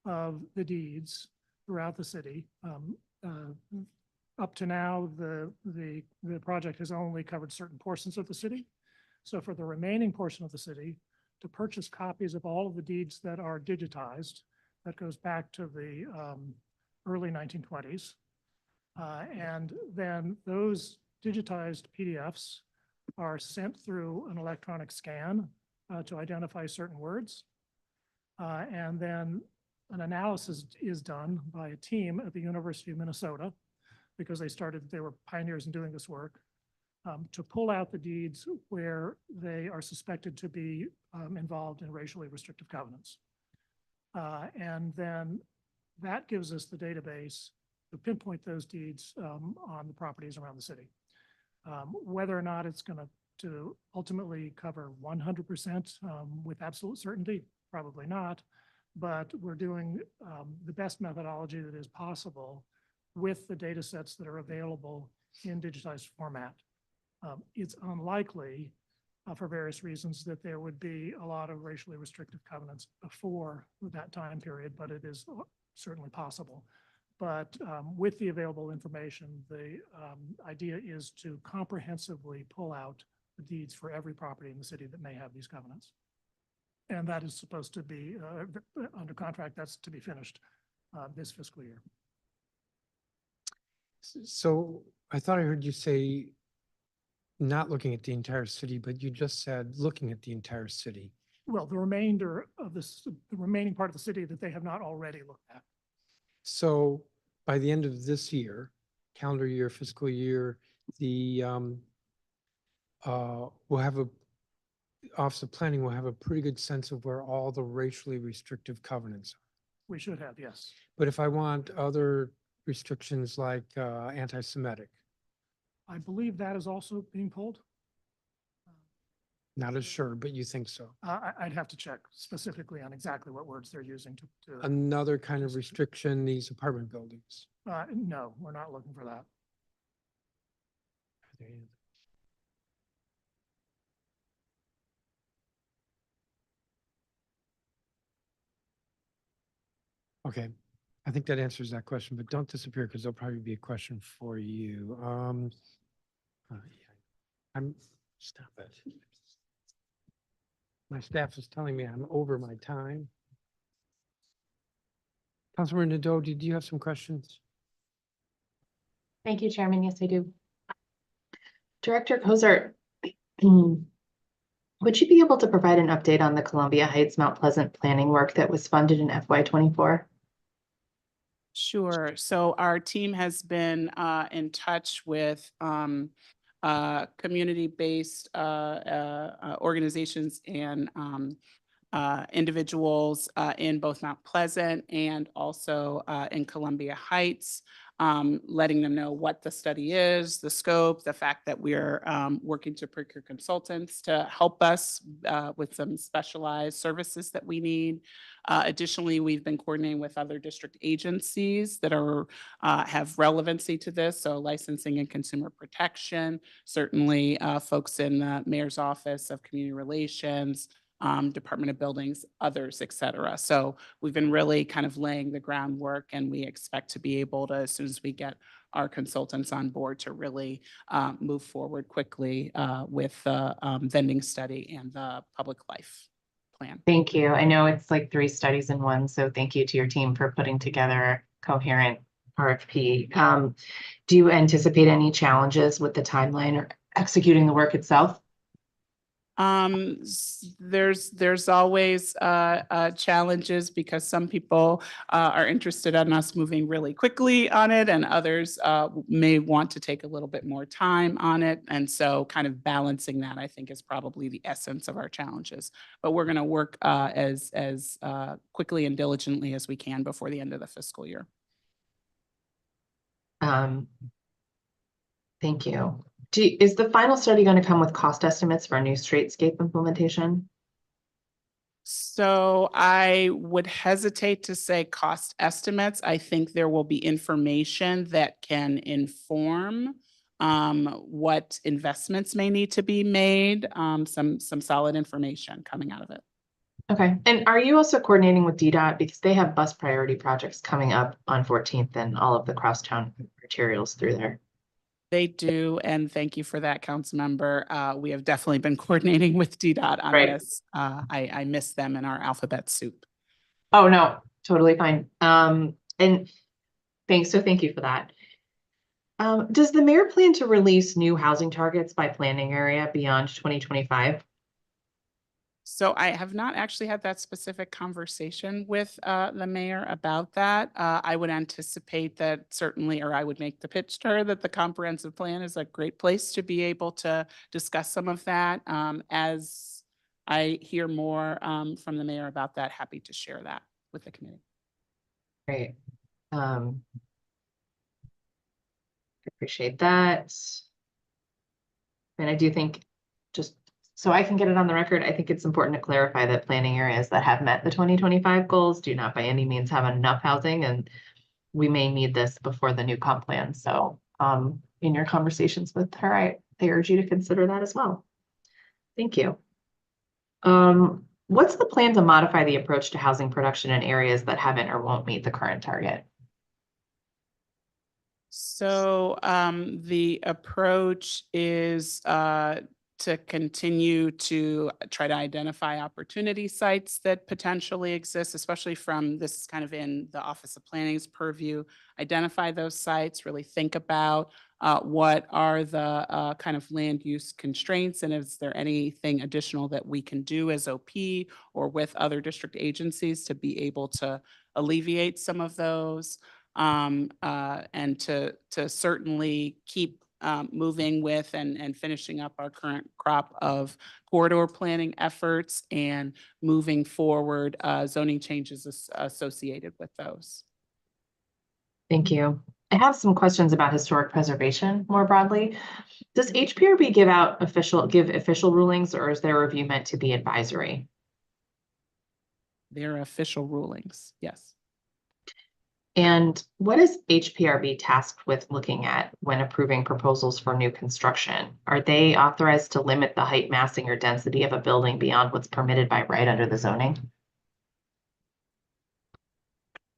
of the deeds throughout the city. Up to now, the project has only covered certain portions of the city. So for the remaining portion of the city, to purchase copies of all of the deeds that are digitized, that goes back to the early 1920s. And then those digitized PDFs are sent through an electronic scan to identify certain words. And then an analysis is done by a team at the University of Minnesota, because they were pioneers in doing this work, to pull out the deeds where they are suspected to be involved in racially restrictive covenants. And then that gives us the database to pinpoint those deeds on the properties around the city. Whether or not it's going to ultimately cover 100% with absolute certainty, probably not, but we're doing the best methodology that is possible with the data sets that are available in digitized format. It's unlikely, for various reasons, that there would be a lot of racially restrictive covenants before that time period, but it is certainly possible. But with the available information, the idea is to comprehensively pull out the deeds for every property in the city that may have these covenants. And that is supposed to be, under contract, that's to be finished this fiscal year. So I thought I heard you say not looking at the entire city, but you just said looking at the entire city. Well, the remainder of this, the remaining part of the city that they have not already looked at. So by the end of this year, calendar year, fiscal year, the we'll have a Office of Planning will have a pretty good sense of where all the racially restrictive covenants are. We should have, yes. But if I want other restrictions like anti-Semitic, I believe that is also being pulled. not as sure, but you think so. I'd have to check specifically on exactly what words they're using to. Another kind of restriction, these apartment buildings. No, we're not looking for that. Okay, I think that answers that question, but don't disappear because there'll probably be a question for you. Yeah. Stop it. My staff is telling me I'm over my time. Councilmember Nadeau, did you have some questions? Thank you, Chairman. Yes, I do. Director Cozart, would you be able to provide an update on the Columbia Heights Mount Pleasant planning work that was funded in FY24? Sure. So our team has been in touch with community-based organizations and individuals in both Mount Pleasant and also in Columbia Heights, letting them know what the study is, the scope, the fact that we're working to procure consultants to help us with some specialized services that we need. Additionally, we've been coordinating with other district agencies that are have relevancy to this, so licensing and consumer protection, certainly folks in the Mayor's Office of Community Relations, Department of Buildings, others, et cetera. So we've been really kind of laying the groundwork, and we expect to be able to, as soon as we get our consultants on board, to really move forward quickly with the vending study and the public life plan. Thank you. I know it's like 3 studies in one, so thank you to your team for putting together a coherent RFP. Do you anticipate any challenges with the timeline or executing the work itself? There's always challenges because some people are interested in us moving really quickly on it, and others may want to take a little bit more time on it. And so kind of balancing that, I think, is probably the essence of our challenges. But we're going to work as quickly and diligently as we can before the end of the fiscal year. Thank you. Is the final study going to come with cost estimates for a new streetscape implementation? So I would hesitate to say cost estimates. I think there will be information that can inform what investments may need to be made, some solid information coming out of it. Okay. And are you also coordinating with DDOT, because they have bus priority projects coming up on 14th and all of the crosstown arterials through there? They do, and thank you for that, council member. We have definitely been coordinating with DDOT on this. I miss them in our alphabet soup. Oh, no, totally fine. And thank you for that. Does the mayor plan to release new housing targets by planning area beyond 2025? So I have not actually had that specific conversation with the mayor about that. I would anticipate that certainly, or I would make the pitch to her that the comprehensive plan is a great place to be able to discuss some of that. As I hear more from the mayor about that, happy to share that with the committee. Great. Appreciate that. And I do think, just so I can get it on the record, I think it's important to clarify that planning areas that have met the 2025 goals do not by any means have enough housing, and we may need this before the new comp plan. So in your conversations with her, I urge you to consider that as well. Thank you. What's the plan to modify the approach to housing production in areas that haven't or won't meet the current target? So the approach is to continue to try to identify opportunity sites that potentially exist, especially from, this is kind of in the Office of Planning's purview, identify those sites, really think about what are the kind of land use constraints, and is there anything additional that we can do as OP or with other district agencies to be able to alleviate some of those. And to certainly keep moving with and finishing up our current crop of corridor planning efforts and moving forward zoning changes associated with those. Thank you. I have some questions about historic preservation more broadly. Does HPRB give official rulings, or is their review meant to be advisory? Their official rulings, yes. And what is HPRB tasked with looking at when approving proposals for new construction? Are they authorized to limit the height, massing, or density of a building beyond what's permitted by right under the zoning?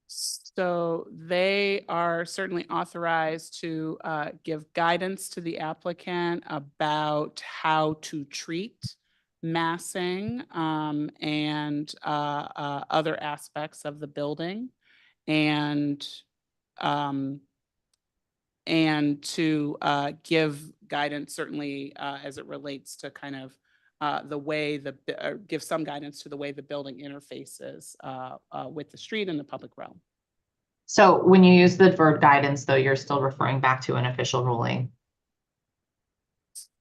So they are certainly authorized to give guidance to the applicant about how to treat massing and other aspects of the building, and to give guidance certainly as it relates to kind of the way give some guidance to the way the building interfaces with the street and the public realm. So when you use the verb guidance, though, you're still referring back to an official ruling.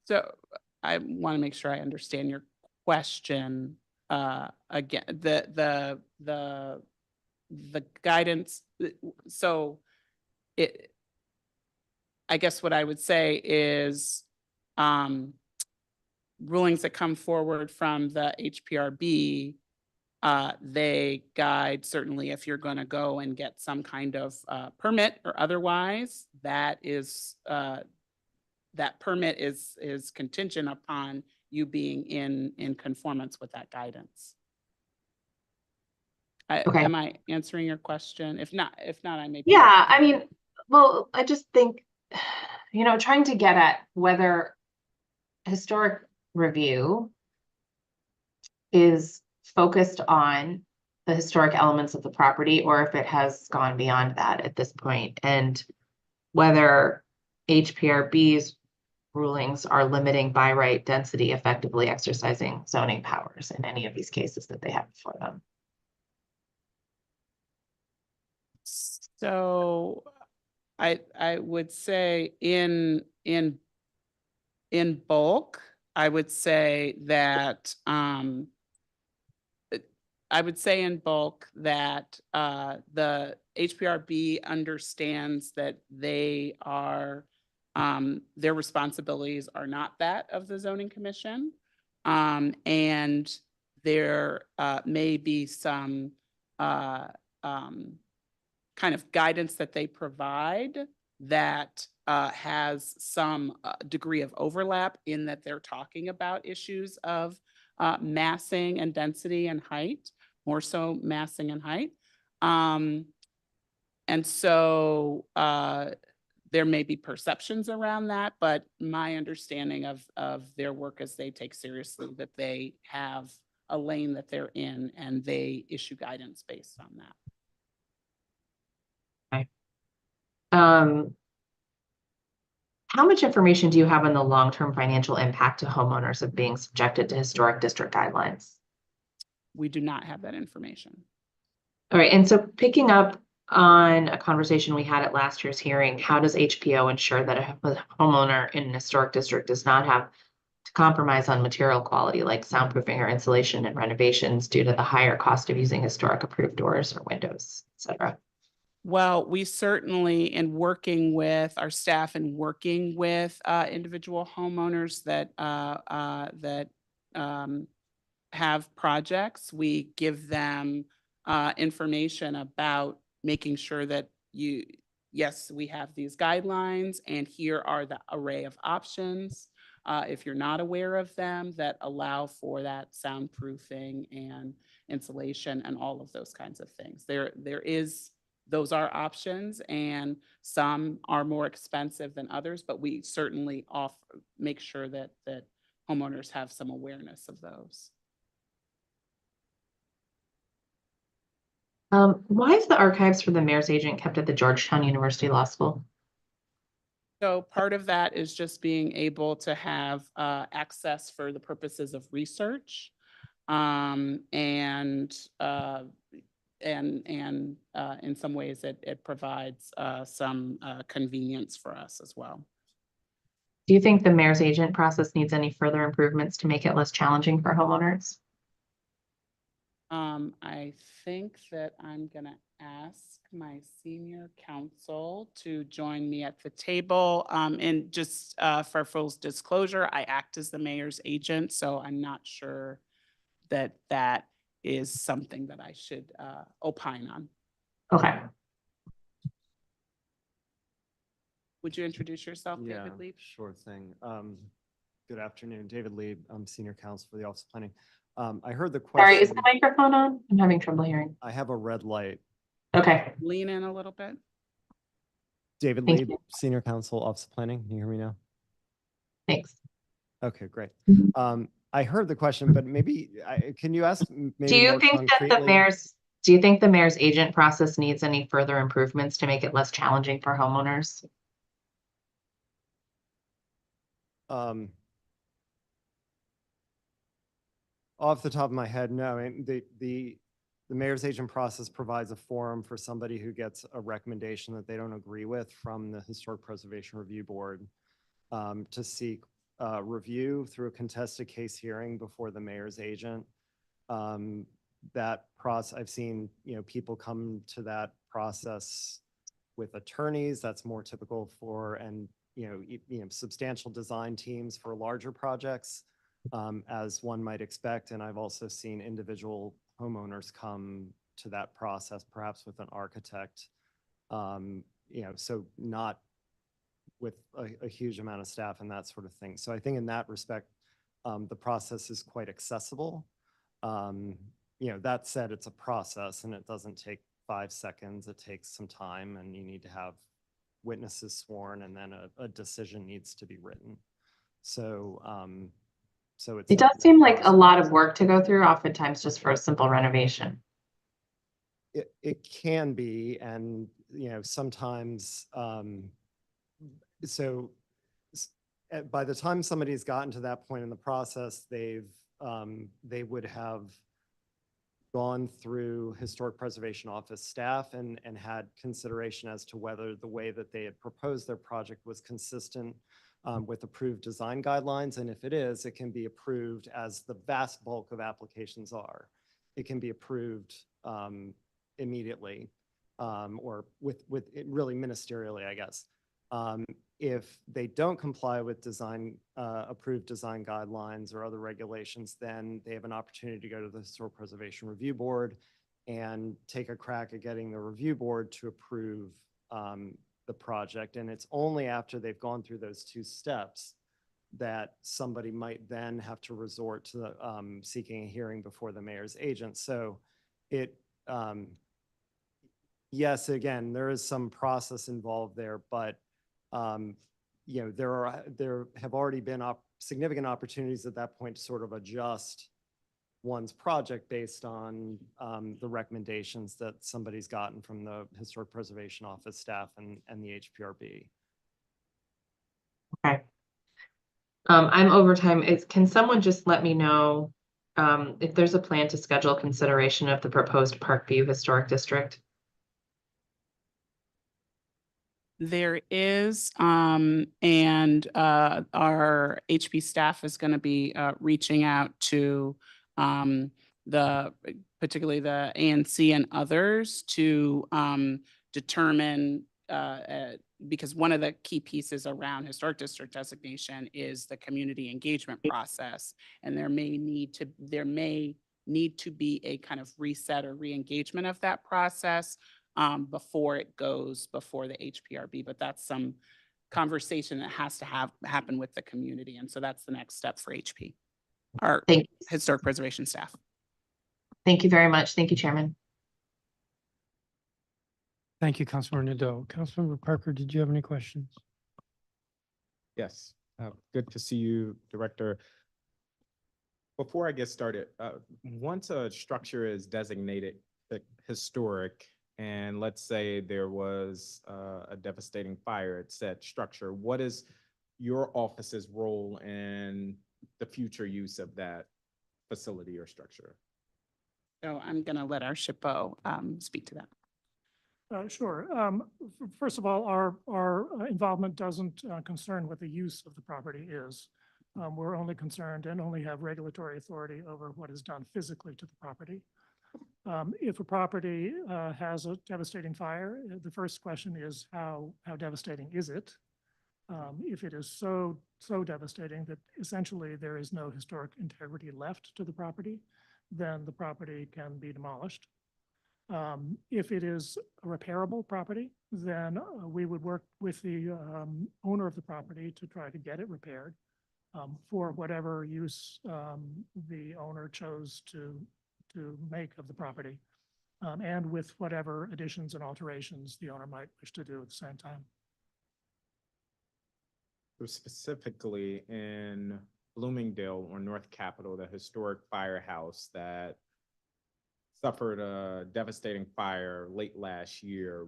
So I want to make sure I understand your question. Again, the guidance. So I guess what I would say is rulings that come forward from the HPRB, they guide certainly if you're going to go and get some kind of permit or otherwise, that permit is contingent upon you being in conformance with that guidance. Okay. Am I answering your question? If not, I may. Yeah, I mean, well, I just think, trying to get at whether historic review is focused on the historic elements of the property, or if it has gone beyond that at this point, and whether HPRB's rulings are limiting by right density, effectively exercising zoning powers in any of these cases that they have before them. So I would say in bulk, I would say that the HPRB understands that they are their responsibilities are not that of the zoning commission, and there may be some kind of guidance that they provide that has some degree of overlap in that they're talking about issues of massing and density and height, more so massing and height. And so there may be perceptions around that, but my understanding of their work is they take seriously that they have a lane that they're in and they issue guidance based on that. How much information do you have on the long-term financial impact to homeowners of being subjected to historic district guidelines? We do not have that information. All right, and so picking up on a conversation we had at last year's hearing, how does HPO ensure that a homeowner in an historic district does not have to compromise on material quality like soundproofing or insulation and renovations due to the higher cost of using historic approved doors or windows, et cetera? Well, we certainly, in working with our staff and working with individual homeowners that have projects, we give them information about making sure that you yes, we have these guidelines and here are the array of options. If you're not aware of them, that allow for that soundproofing and insulation and all of those kinds of things. Those are options, and some are more expensive than others, but we certainly make sure that homeowners have some awareness of those. Why is the archives for the mayor's agent kept at the Georgetown University Law School? So part of that is just being able to have access for the purposes of research, and in some ways it provides some convenience for us as well. Do you think the mayor's agent process needs any further improvements to make it less challenging for homeowners? I think that I'm gonna ask my senior counsel to join me at the table. And just for full disclosure, I act as the mayor's agent, so I'm not sure that that is something that I should opine on. Okay. Would you introduce yourself, David Leib? Sure thing. Good afternoon, David Leib. I'm Senior Counsel for the Office of Planning. I heard the question. Sorry, is the microphone on? I'm having trouble hearing. I have a red light. Okay. Lean in a little bit. David Thank Leib, you. Senior Counsel, Office of Planning. Can you hear me now? Thanks. Okay, great. I heard the question, but maybe can you ask maybe Do you more think that the concretely? do you think the mayor's agent process needs any further improvements to make it less challenging for homeowners? Off the top of my head, no. The mayor's agent process provides a forum for somebody who gets a recommendation that they don't agree with from the Historic Preservation Review Board to seek review through a contested case hearing before the mayor's agent. That process, I've seen, people come to that process with attorneys. That's more typical for, and substantial design teams for larger projects, as one might expect. And I've also seen individual homeowners come to that process, perhaps with an architect, so not with a huge amount of staff and that sort of thing. So I think in that respect, the process is quite accessible. That said, it's a process and it doesn't take 5 seconds. It takes some time, and you need to have witnesses sworn, and then a decision needs to be written. So, It does seem like a lot of work to go through, oftentimes just for a simple renovation. It can be, and sometimes by the time somebody's gotten to that point in the process, they would have gone through Historic Preservation Office staff and had consideration as to whether the way that they had proposed their project was consistent with approved design guidelines. And if it is, it can be approved, as the vast bulk of applications are. It can be approved immediately, or with really ministerially, I guess. If they don't comply with approved design guidelines or other regulations, then they have an opportunity to go to the Historic Preservation Review Board and take a crack at getting the review board to approve the project. And it's only after they've gone through those 2 steps that somebody might then have to resort to seeking a hearing before the mayor's agent. So yes, again, there is some process involved there, but there have already been significant opportunities at that point to sort of adjust one's project based on the recommendations that somebody's gotten from the Historic Preservation Office staff and the HPRB. Okay. I'm over time. Can someone just let me know if there's a plan to schedule consideration of the proposed Parkview Historic District? There is, and our HP staff is going to be reaching out to particularly the ANC and others to determine, because one of the key pieces around historic district designation is the community engagement process, and there may need to be a kind of reset or re-engagement of that process before it goes before the HPRB, but that's some conversation that has to happen with the community. And so that's the next step for HP, our historic preservation staff. Thank you very much. Thank you, Chairman. Thank you, Councilmember Nadeau. Councilmember Parker, did you have any questions? Yes, good to see you, Director. Before I get started, once a structure is designated historic, and let's say there was a devastating fire at said structure, what is your office's role in the future use of that facility or structure? So I'm going to let our SHPO speak to that. Sure. First of all, our involvement doesn't concern what the use of the property is. We're only concerned and only have regulatory authority over what is done physically to the property. If a property has a devastating fire, the first question is how devastating is it? If it is so devastating that essentially there is no historic integrity left to the property, then the property can be demolished. If it is a repairable property, then we would work with the owner of the property to try to get it repaired for whatever use the owner chose to make of the property, and with whatever additions and alterations the owner might wish to do at the same time. So specifically in Bloomingdale or North Capitol, the historic firehouse that suffered a devastating fire late last year,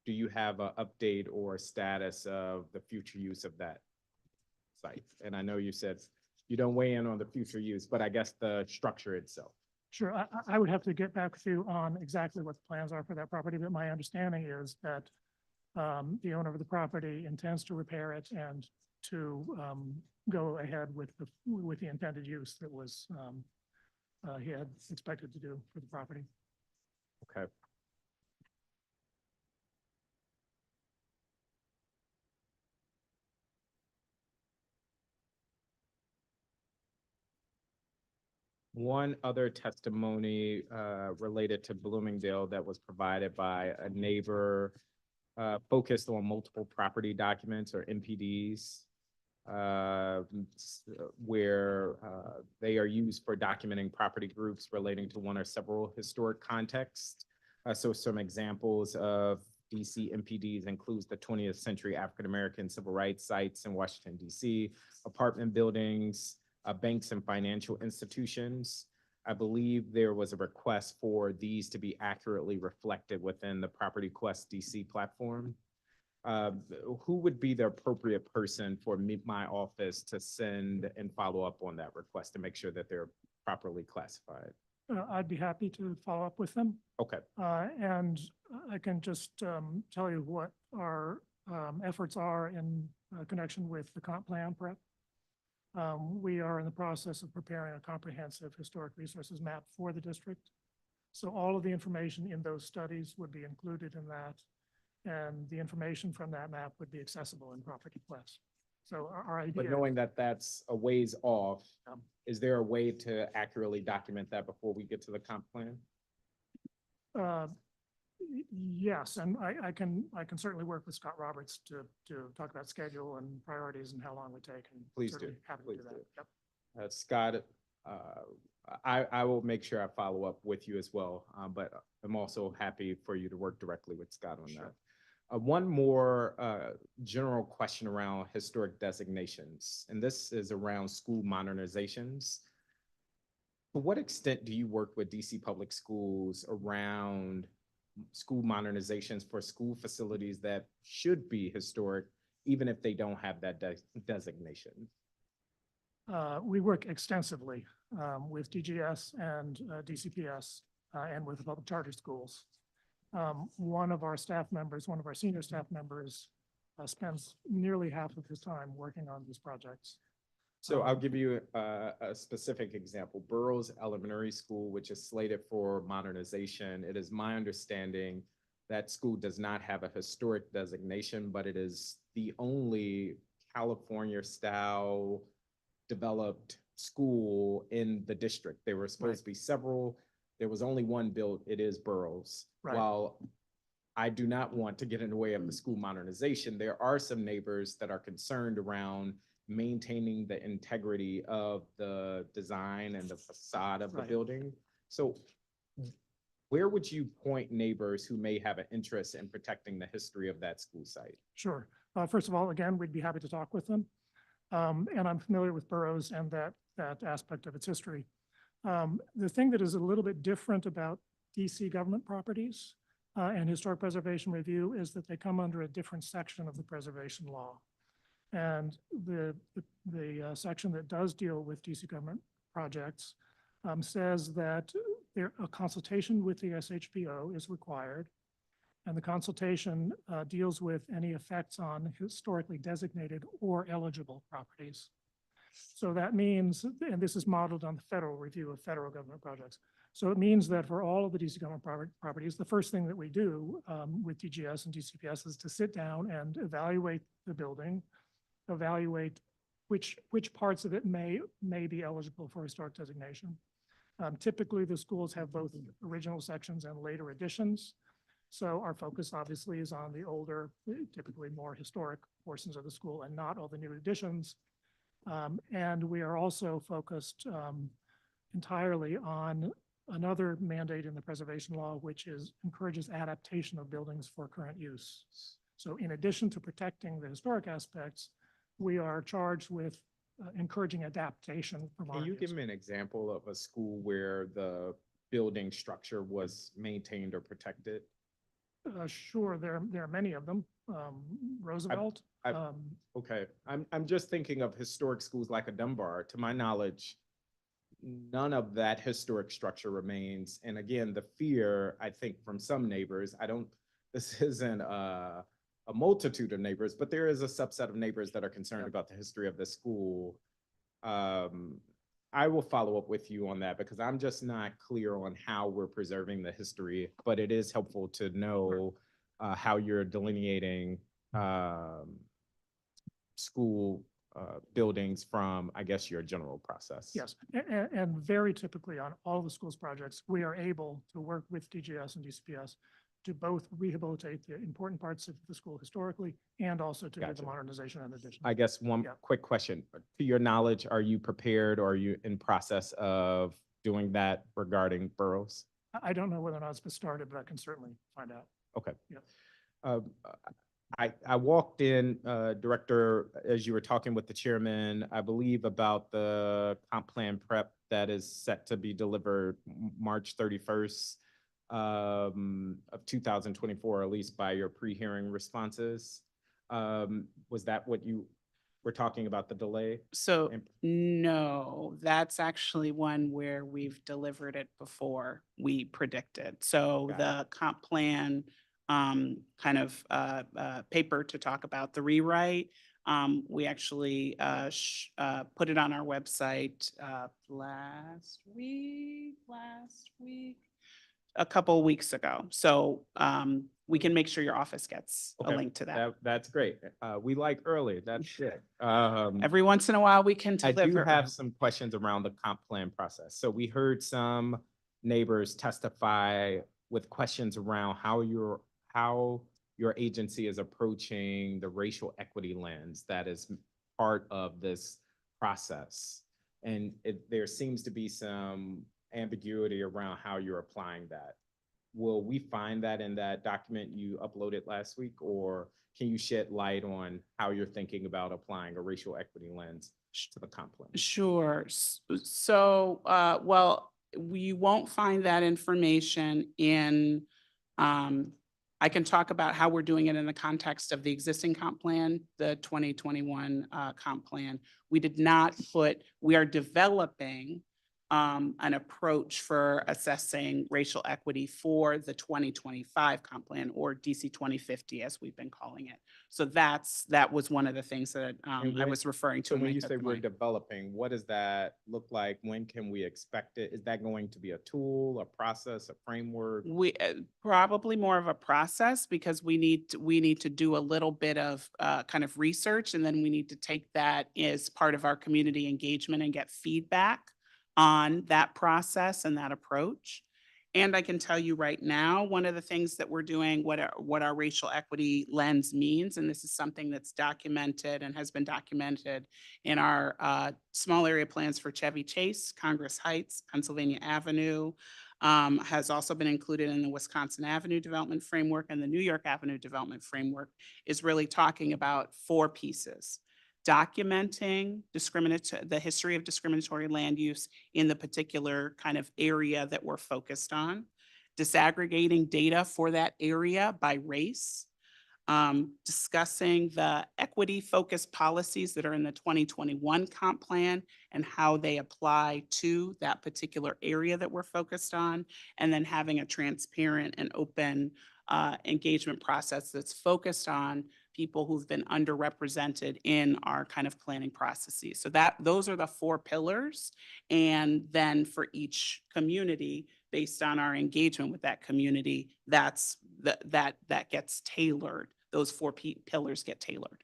do you have an update or status of the future use of that site? And I know you said you don't weigh in on the future use, but I guess the structure itself. Sure, I would have to get back with you on exactly what the plans are for that property, but my understanding is that the owner of the property intends to repair it and to go ahead with the intended use that was he had expected to do for the property. Okay. One other testimony related to Bloomingdale that was provided by a neighbor focused on multiple property documents or MPDs, where they are used for documenting property groups relating to one or several historic contexts. So some examples of DC MPDs includes the 20th century African-American civil rights sites in Washington, DC, apartment buildings, banks and financial institutions. I believe there was a request for these to be accurately reflected within the Property Quest DC platform. Who would be the appropriate person for my office to send and follow up on that request to make sure that they're properly classified? I'd be happy to follow up with them. Okay. And I can just tell you what our efforts are in connection with the comp plan prep. We are in the process of preparing a comprehensive historic resources map for the district. So all of the information in those studies would be included in that, and the information from that map would be accessible in Property Quest. So our idea. But knowing that that's a ways off, is there a way to accurately document that before we get to the comp plan? Yes, and I can certainly work with Scott Roberts to talk about schedule and priorities and how long we take. And Please do. Happy to do that. Yep. Scott, I will make sure I follow up with you as well, but I'm also happy for you to work directly with Scott on that. One more general question around historic designations, and this is around school modernizations. To what extent do you work with DC Public Schools around school modernizations for school facilities that should be historic, even if they don't have that designation? We work extensively with DGS and DCPS and with the public charter schools. One of our senior staff members spends nearly half of his time working on these projects. So I'll give you a specific example. Burroughs Elementary School, which is slated for modernization. It is my understanding that school does not have a historic designation, but it is the only California-style developed school in the district. There were supposed to be several. There was only one built. It is Burroughs. Right. While I do not want to get in the way of the school modernization. There are some neighbors that are concerned around maintaining the integrity of the design and the facade of the Right. building. So where would you point neighbors who may have an interest in protecting the history of that school site? Sure. First of all, again, we'd be happy to talk with them. And I'm familiar with Burroughs and that aspect of its history. The thing that is a little bit different about DC government properties and historic preservation review is that they come under a different section of the preservation law. And the section that does deal with DC government projects says that a consultation with the SHPO is required. And the consultation deals with any effects on historically designated or eligible properties. So that means, and this is modeled on the federal review of federal government projects. So it means that for all of the DC government properties, the first thing that we do with DGS and DCPS is to sit down and evaluate the building, evaluate which parts of it may be eligible for historic designation. Typically, the schools have both original sections and later additions. So our focus obviously is on the older, typically more historic portions of the school and not all the new additions. And we are also focused entirely on another mandate in the preservation law, which encourages adaptation of buildings for current use. So in addition to protecting the historic aspects, we are charged with encouraging adaptation for modern Can you use. give me an example of a school where the building structure was maintained or protected? Sure, there are many of them. Roosevelt. Okay, I'm just thinking of historic schools like a Dunbar. To my knowledge, none of that historic structure remains. And again, the fear, I think, from some neighbors, this isn't a multitude of neighbors, but there is a subset of neighbors that are concerned about the history of the school. I will follow up with you on that because I'm just not clear on how we're preserving the history, but it is helpful to know how you're delineating school buildings from, I guess, your general process. Yes, and very typically on all the schools projects, we are able to work with DGS and DCPS to both rehabilitate the important parts of the school historically and also to do the Gotcha. modernization and addition. I guess one quick question. To your knowledge, are you prepared or are you in process of doing that regarding Burroughs? I don't know whether or not it's been started, but I can certainly find out. Okay. Yeah. I walked in, Director, as you were talking with the chairman, I believe about the comp plan prep that is set to be delivered March 31st of 2024, at least by your pre-hearing responses. Was that what you were talking about, the delay? So no, that's actually one where we've delivered it before we predicted. So the comp plan kind of paper to talk about the rewrite, we actually put it on our website last week, a couple of weeks ago. So we can make sure your office gets a link to that. That's great. We like early, that's good. Every once in a while, we can I do deliver. have some questions around the comp plan process. So we heard some neighbors testify with questions around how your agency is approaching the racial equity lens that is part of this process. And there seems to be some ambiguity around how you're applying that. Will we find that in that document you uploaded last week, or can you shed light on how you're thinking about applying a racial equity lens to the comp plan? Sure. So, well, we won't find that information in, I can talk about how we're doing it in the context of the existing comp plan, the 2021 comp plan. We are developing an approach for assessing racial equity for the 2025 comp plan, or DC 2050 as we've been calling it. So that was one of the things that I was referring to. So in my when you say we're testimony. developing, what does that look like? When can we expect it? Is that going to be a tool, a process, a framework? We probably more of a process, because we need to do a little bit of kind of research, and then we need to take that as part of our community engagement and get feedback on that process and that approach. And I can tell you right now, one of the things that we're doing, what our racial equity lens means, and this is something that's documented and has been documented in our small area plans for Chevy Chase, Congress Heights, Pennsylvania Avenue, has also been included in the Wisconsin Avenue Development Framework, and the New York Avenue Development Framework is really talking about 4 pieces. Documenting the history of discriminatory land use in the particular kind of area that we're focused on, disaggregating data for that area by race, discussing the equity-focused policies that are in the 2021 comp plan and how they apply to that particular area that we're focused on, and then having a transparent and open engagement process that's focused on people who've been underrepresented in our kind of planning processes. So those are the 4 pillars. And then for each community, based on our engagement with that community, that gets tailored. Those 4 pillars get tailored.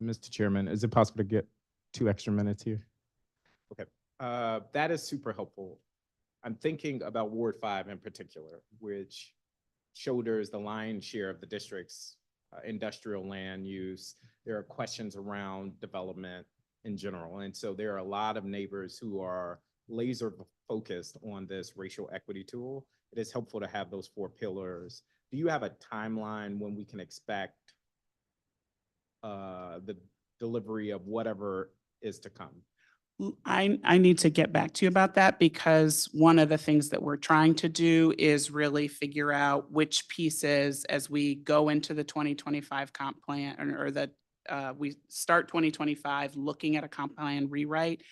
Mr. Chairman, is it possible to get 2 extra minutes here? Okay, that is super helpful. I'm thinking about Ward 5 in particular, which shoulders the lion's share of the district's industrial land use. There are questions around development in general. And so there are a lot of neighbors who are laser focused on this racial equity tool. It is helpful to have those 4 pillars. Do you have a timeline when we can expect the delivery of whatever is to come? I need to get back to you about that, because one of the things that we're trying to do is really figure out which pieces, as we go into the 2025 comp plan, or we start 2025 looking at a comp plan rewrite,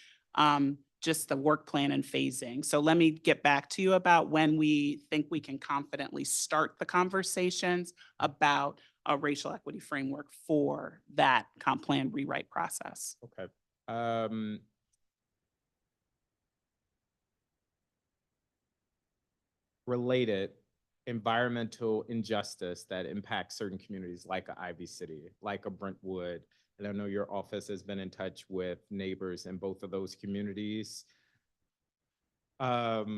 just the work plan and phasing. So let me get back to you about when we think we can confidently start the conversations about a racial equity framework for that comp plan rewrite process. Okay. Related, environmental injustice that impacts certain communities like a Ivy City, like a Brentwood. And I know your office has been in touch with neighbors in both of those communities. How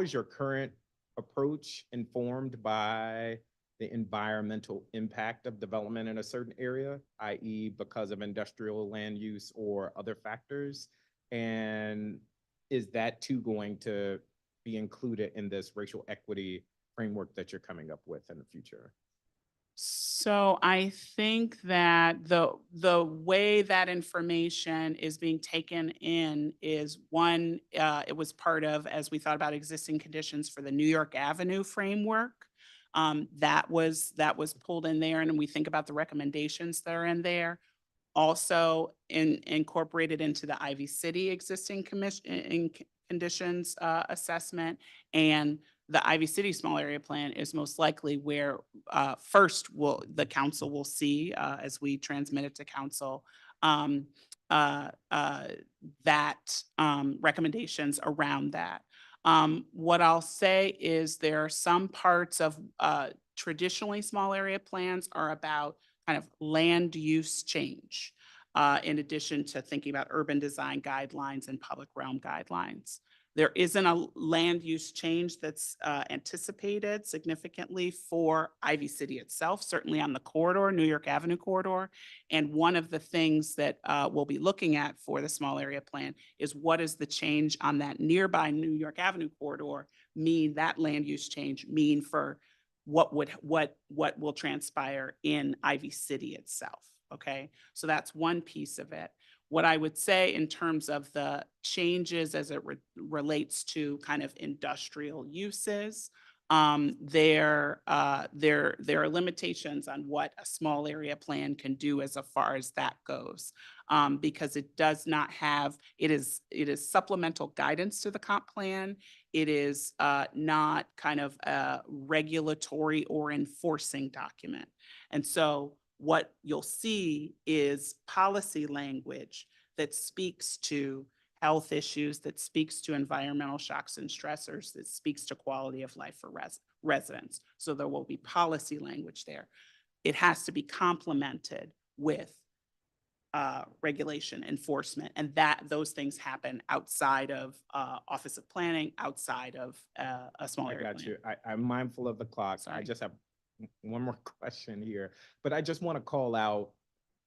is your current approach informed by the environmental impact of development in a certain area, i.e. because of industrial land use or other factors? And is that too going to be included in this racial equity framework that you're coming up with in the future? So I think that the way that information is being taken in is one, it was part of, as we thought about existing conditions for the New York Avenue framework, that was pulled in there, and we think about the recommendations that are in there. Also incorporated into the Ivy City existing conditions assessment, and the Ivy City small area plan is most likely where first the council will see, as we transmit it to council, that recommendations around that. What I'll say is there are some parts of traditionally small area plans are about kind of land use change, in addition to thinking about urban design guidelines and public realm guidelines. There isn't a land use change that's anticipated significantly for Ivy City itself, certainly on the corridor, New York Avenue corridor. And one of the things that we'll be looking at for the small area plan is what is the change on that nearby New York Avenue corridor mean, that land use change mean for what will transpire in Ivy City itself, okay? So that's one piece of it. What I would say in terms of the changes as it relates to kind of industrial uses, there are limitations on what a small area plan can do as far as that goes, because it does not have, it is supplemental guidance to the comp plan. It is not kind of a regulatory or enforcing document. And so what you'll see is policy language that speaks to health issues, that speaks to environmental shocks and stressors, that speaks to quality of life for residents. So there will be policy language there. It has to be complemented with regulation enforcement, and those things happen outside of Office of Planning, outside of a small I area got plan. you. I'm mindful of the clock. I Sorry. just have one more question here, but I just want to call out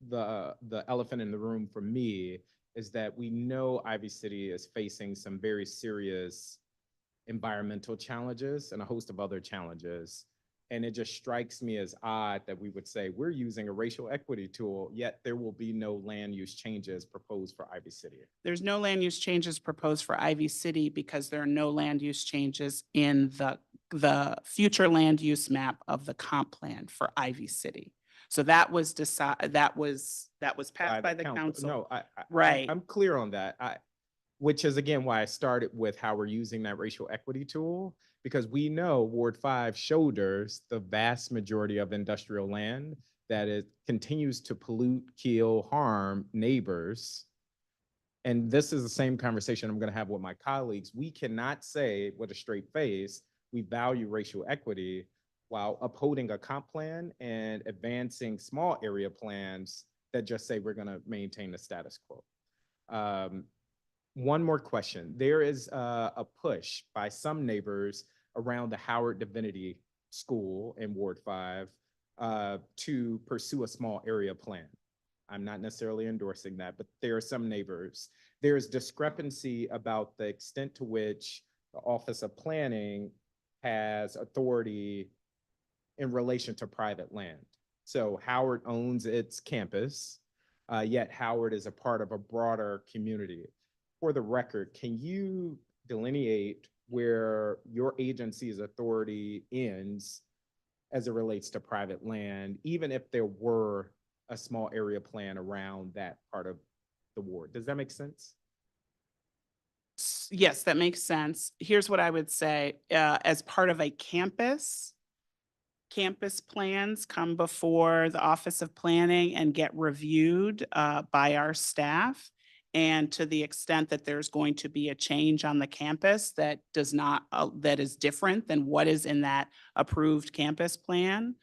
the elephant in the room for me is that we know Ivy City is facing some very serious environmental challenges and a host of other challenges. And it just strikes me as odd that we would say we're using a racial equity tool, yet there will be no land use changes proposed for Ivy City. There's no land use changes proposed for Ivy City because there are no land use changes in the future land use map of the comp plan for Ivy City. So that was that was passed by the council. No, Right. I'm clear on that. Which is again why I started with how we're using that racial equity tool, because we know Ward 5 shoulders the vast majority of industrial land that it continues to pollute, kill, harm neighbors. And this is the same conversation I'm going to have with my colleagues. We cannot say with a straight face, we value racial equity while upholding a comp plan and advancing small area plans that just say we're going to maintain the status quo. One more question. There is a push by some neighbors around the Howard Divinity School in Ward 5 to pursue a small area plan. I'm not necessarily endorsing that, but there are some neighbors. There's discrepancy about the extent to which the Office of Planning has authority in relation to private land. So Howard owns its campus, yet Howard is a part of a broader community. For the record, can you delineate where your agency's authority ends as it relates to private land, even if there were a small area plan around that part of the ward? Does that make sense? Yes, that makes sense. Here's what I would say. As part of a campus plans come before the Office of Planning and get reviewed by our staff. And to the extent that there's going to be a change on the campus that does not, that is different than what is in that approved campus plan,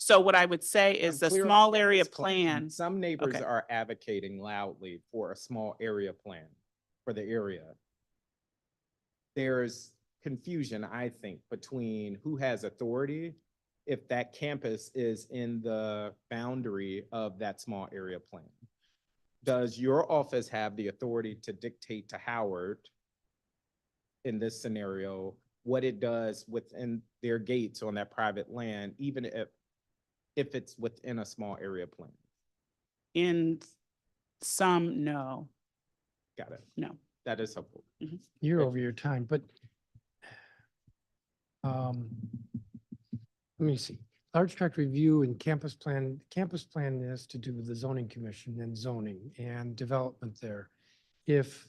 so what I would say is the small area plan. Some neighbors Okay. are advocating loudly for a small area plan for the area. There's confusion, I think, between who has authority if that campus is in the boundary of that small area plan. Does your office have the authority to dictate to Howard in this scenario what it does within their gates on that private land, even if it's within a small area plan? In some, no. Got it. No. That is helpful. You're over your time, but let me see. Large tract review and campus plan. Campus plan has to do with the zoning commission and zoning and development there. If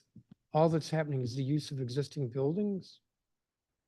all that's happening is the use of existing buildings,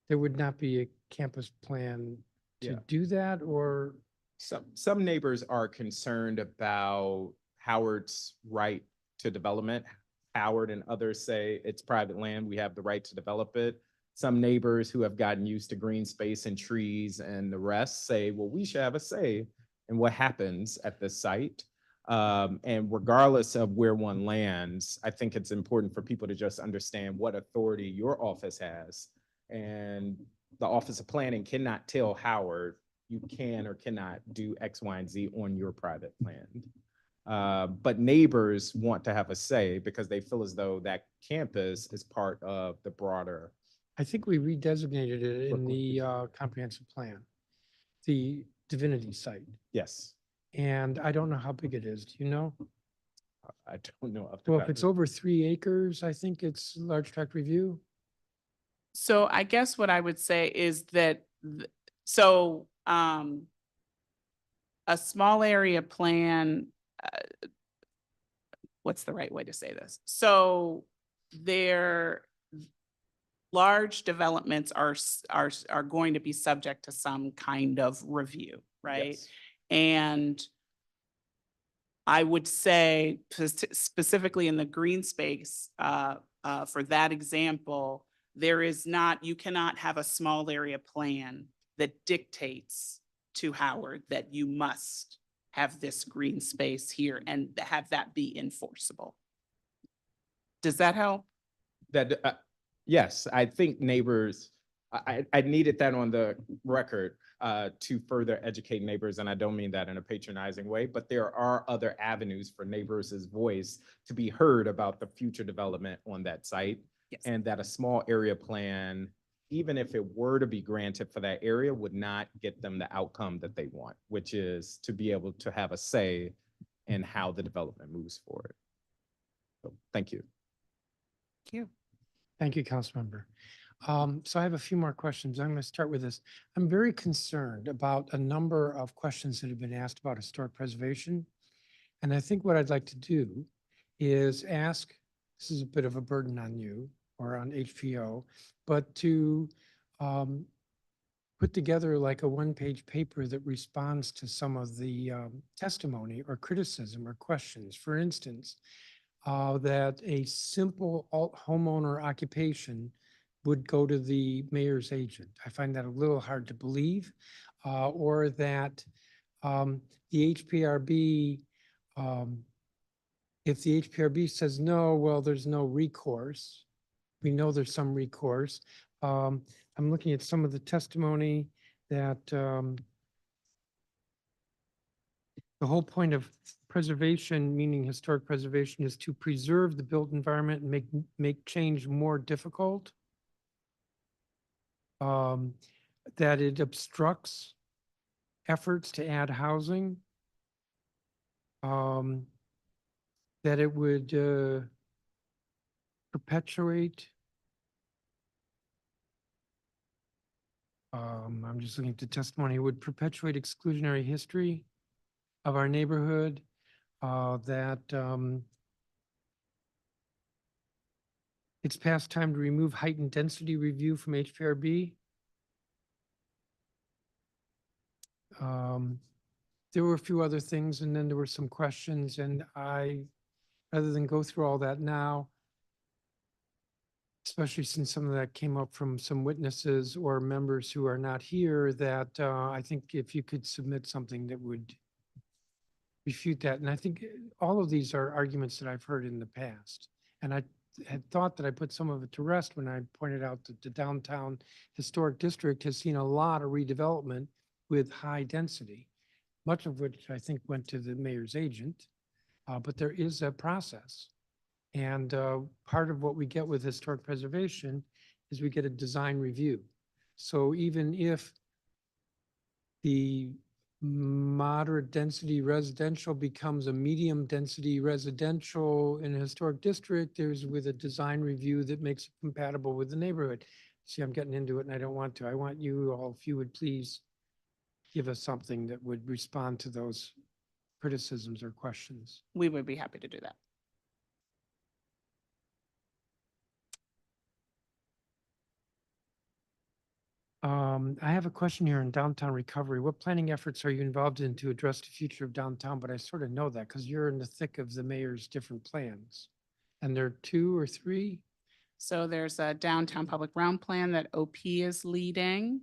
there would not be a campus plan to do that, or? Some neighbors are concerned about Howard's right to development. Howard and others say it's private land, we have the right to develop it. Some neighbors who have gotten used to green space and trees and the rest say, well, we should have a say in what happens at this site. And regardless of where one lands, I think it's important for people to just understand what authority your office has. And the Office of Planning cannot tell Howard you can or cannot do X, Y, and Z on your private land. But neighbors want to have a say because they feel as though that campus is part of the broader. I think we redesignated it in the comprehensive plan, the Divinity site. Yes. And I don't know how big it is. Do you know? I don't know. Well, if it's over 3 acres, I think it's large tract review. So I guess what I would say is that, a small area plan, what's the right way to say this? So large developments are going to be subject to some kind of review, right? Yes. And I would say specifically in the green space, for that example, you cannot have a small area plan that dictates to Howard that you must have this green space here and have that be enforceable. Does that help? That, yes, I think neighbors, I needed that on the record to further educate neighbors, and I don't mean that in a patronizing way, but there are other avenues for neighbors' voice to be heard about the future development on that site. Yes. And that a small area plan, even if it were to be granted for that area, would not get them the outcome that they want, which is to be able to have a say in how the development moves forward. So, thank you. Thank you. Thank you, Councilmember. So I have a few more questions. I'm going to start with this. I'm very concerned about a number of questions that have been asked about historic preservation. And I think what I'd like to do is ask, this is a bit of a burden on you or on HPO, but to put together like a one-page paper that responds to some of the testimony or criticism or questions. For instance, that a simple homeowner occupation would go to the mayor's agent. I find that a little hard to believe, or that the HPRB, if the HPRB says no, well, there's no recourse. We know there's some recourse. I'm looking at some of the testimony that the whole point of preservation, meaning historic preservation, is to preserve the built environment and make change more difficult. That it obstructs efforts to add housing. That it would perpetuate. I'm just looking at the testimony. It would perpetuate exclusionary history of our neighborhood. That it's past time to remove heightened density review from HPRB. There were a few other things, and then there were some questions, and rather than go through all that now, especially since some of that came up from some witnesses or members who are not here, that I think if you could submit something that would refute that. And I think all of these are arguments that I've heard in the past. And I had thought that I put some of it to rest when I pointed out that the downtown historic district has seen a lot of redevelopment with high density, much of which I think went to the mayor's agent. But there is a process. And part of what we get with historic preservation is we get a design review. So even if the moderate density residential becomes a medium density residential in a historic district, there's with a design review that makes it compatible with the neighborhood. See, I'm getting into it and I don't want to. I want you all, if you would please give us something that would respond to those criticisms or questions. We would be happy to do that. I have a question here on downtown recovery. What planning efforts are you involved in to address the future of downtown? But I sort of know that because you're in the thick of the mayor's different plans. And there are 2 or 3? So there's a downtown public realm plan that OP is leading.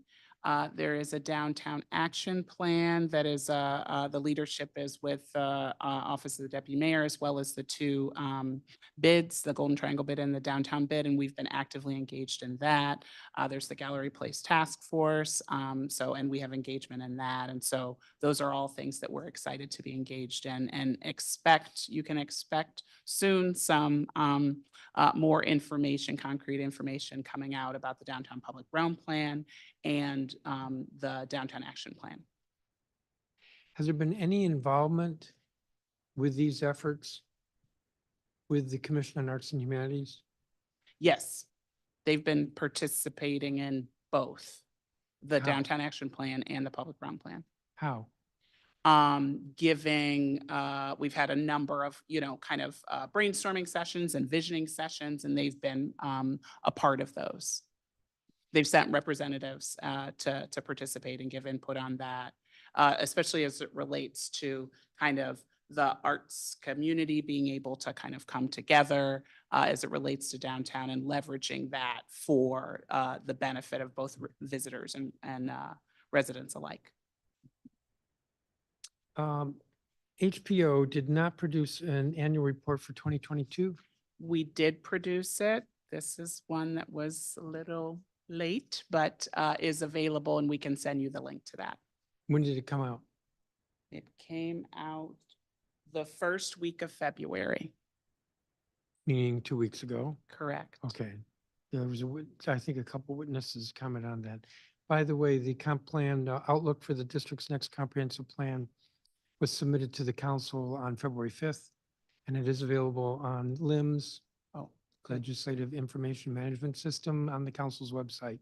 There is a downtown action plan that is, the leadership is with the Office of the Deputy Mayor, as well as the 2 bids, the Golden Triangle bid and the downtown bid, and we've been actively engaged in that. There's the Gallery Place Task Force, and we have engagement in that. And so those are all things that we're excited to be engaged in, and you can expect soon some more information, concrete information coming out about the downtown public realm plan and the downtown action plan. Has there been any involvement with these efforts with the Commission on Arts and Humanities? Yes, they've been participating in both the How? downtown action plan and the public realm plan. How? We've had a number of, brainstorming sessions and visioning sessions, and they've been a part of those. They've sent representatives to participate and give input on that, especially as it relates to kind of the arts community being able to kind of come together as it relates to downtown and leveraging that for the benefit of both visitors and residents alike. HPO did not produce an annual report for 2022. We did produce it. This is one that was a little late, but is available and we can send you the link to that. When did it come out? It came out the first week of February. Meaning 2 weeks ago? Correct. Okay. There was I think a couple witnesses comment on that. By the way, the comp plan outlook for the district's next comprehensive plan was submitted to the council on February 5th, and it is available on LIMS, Legislative Information Management System, on the council's website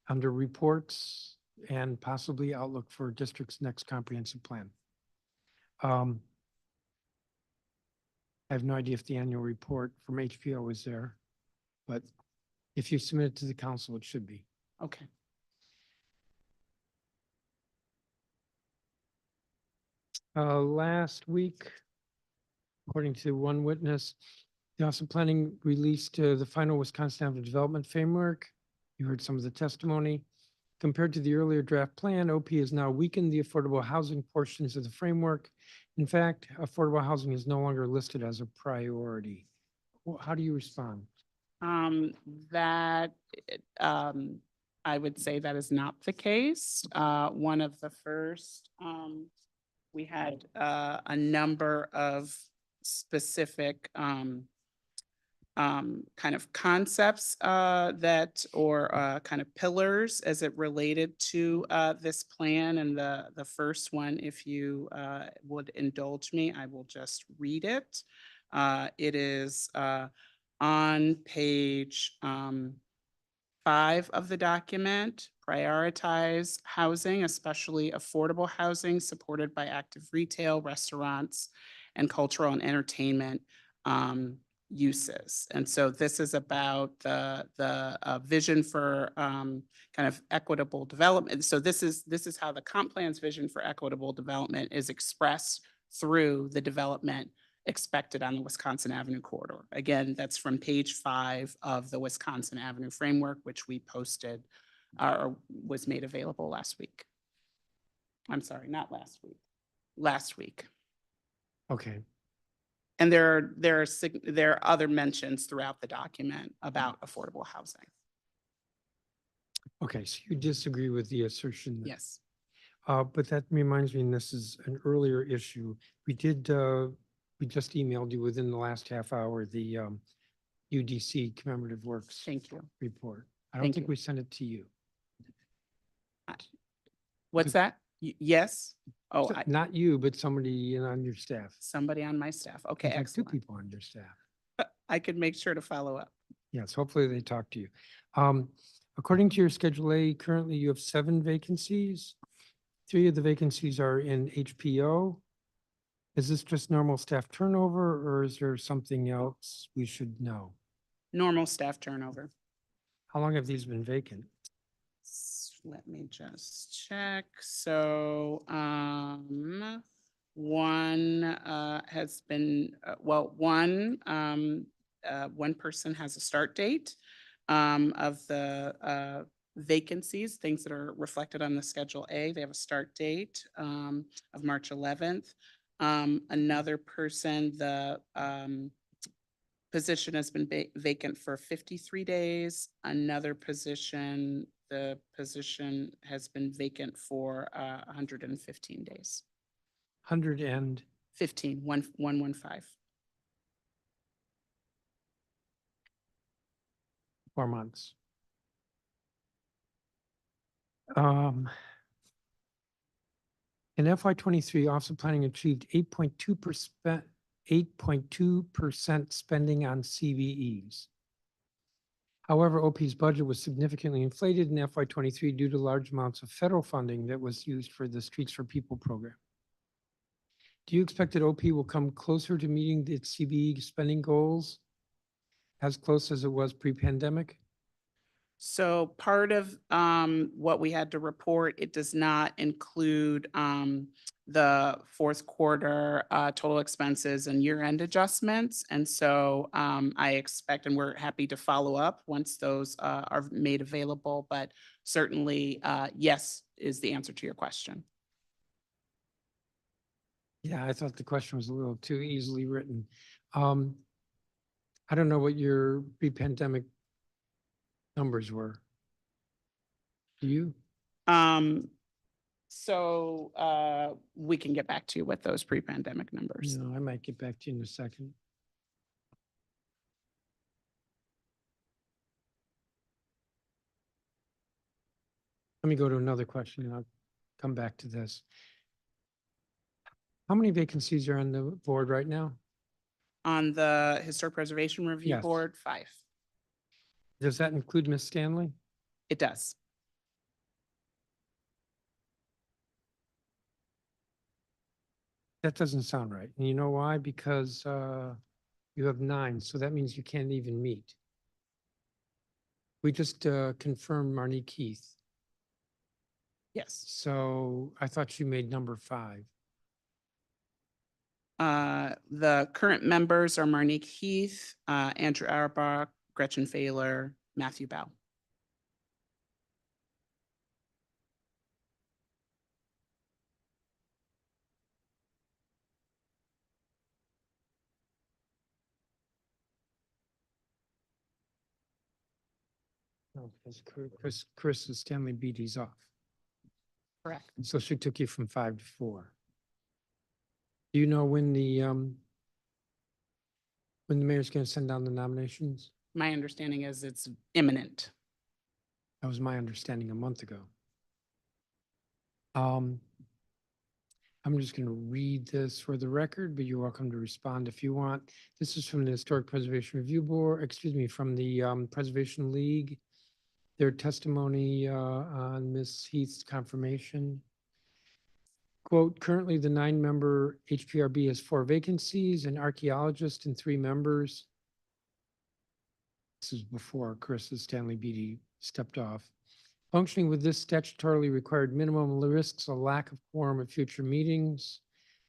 under reports and possibly outlook for district's next comprehensive plan. I have no idea if the annual report from HPO is there, but if you submit it to the council, it should be. Okay. Last week, according to one witness, the Office of Planning released the final Wisconsin Avenue Development Framework. You heard some of the testimony. Compared to the earlier draft plan, OP has now weakened the affordable housing portions of the framework. In fact, affordable housing is no longer listed as a priority. Well, how do you respond? That I would say that is not the case. One of the first, we had a number of specific kind of concepts that or kind of pillars as it related to this plan. And the first one, if you would indulge me, I will just read it. It is on page 5 of the document. Prioritize housing, especially affordable housing supported by active retail, restaurants, and cultural and entertainment uses. And so this is about the vision for kind of equitable development. So this is how the comp plan's vision for equitable development is expressed through the development expected on the Wisconsin Avenue corridor. Again, that's from page 5 of the Wisconsin Avenue framework, which we posted or was made available last week. I'm sorry, not last week, last week. Okay. And there are other mentions throughout the document about affordable housing. Okay, so you disagree with the assertion? Yes. But that reminds me, and this is an earlier issue. We just emailed you within the last half hour, the UDC commemorative works. Thank you. Report. I don't think we sent it to you. What's that? Yes? Oh, So, not you, but somebody on your staff. Somebody on my staff. Okay, In fact, excellent. 2 people on your staff. I could make sure to follow up. Yes, hopefully they talk to you. According to your Schedule A, currently you have 7 vacancies. 3 of the vacancies are in HPO. Is this just normal staff turnover, or is there something else we should know? Normal staff turnover. How long have these been vacant? Let me just check. So one has been, one person has a start date of the vacancies, things that are reflected on the Schedule A. They have a start date of March 11th. Another person, the position has been vacant for 53 days. Another position, the position has been vacant for 115 days. 115. 115. 4 months. In FY23, Office of Planning achieved 8.2% spending on CVEs. However, OP's budget was significantly inflated in FY23 due to large amounts of federal funding that was used for the Streets for People program. Do you expect that OP will come closer to meeting its CVE spending goals as close as it was pre-pandemic? So part of what we had to report, it does not include the fourth quarter total expenses and year-end adjustments. And so I expect, and we're happy to follow up once those are made available, but certainly yes is the answer to your question. Yeah, I thought the question was a little too easily written. Um, I don't know what your pre-pandemic numbers were. Do you? We can get back to you with those pre-pandemic numbers. No, I might get back to you in a second. Let me go to another question and I'll come back to this. How many vacancies are on the board right now? On the Historic Preservation Review Yes. Board, 5. Does that include Ms. Stanley? It does. That doesn't sound right. And you know why? Because you have 9, so that means you can't even meet. We just confirmed Marnie Keith. Yes. So I thought you made number 5. The current members are Marnique Heath, Andrew Auerbach, Gretchen Failer, Matthew Bell. No, because Chris Stanley Beatty's off. Correct. So she took you from 5 to 4. Do you know when the mayor's going to send down the nominations? My understanding is it's imminent. That was my understanding a month ago. I'm just going to read this for the record, but you're welcome to respond if you want. This is from the Historic Preservation Review Board, excuse me, from the Preservation League. Their testimony on Ms. Heath's confirmation. Quote, currently the 9-member HPRB has 4 vacancies, an archaeologist and 3 members. This is before Chris Stanley Beatty stepped off. Functioning with this statutorily required minimum risks a lack of quorum at future meetings.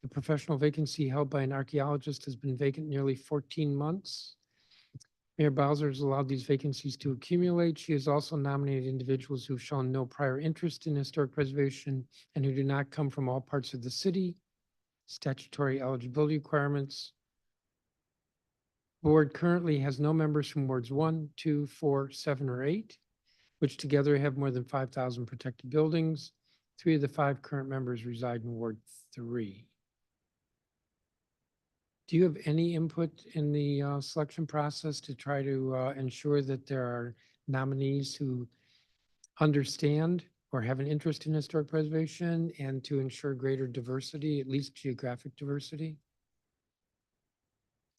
The professional vacancy held by an archaeologist has been vacant nearly 14 months. Mayor Bowser has allowed these vacancies to accumulate. She has also nominated individuals who've shown no prior interest in historic preservation and who do not come from all parts of the city. Statutory eligibility requirements. Board currently has no members from wards 1, 2, 4, 7, or 8, which together have more than 5,000 protected buildings. 3 of the 5 current members reside in Ward 3. Do you have any input in the selection process to try to ensure that there are nominees who understand or have an interest in historic preservation and to ensure greater diversity, at least geographic diversity?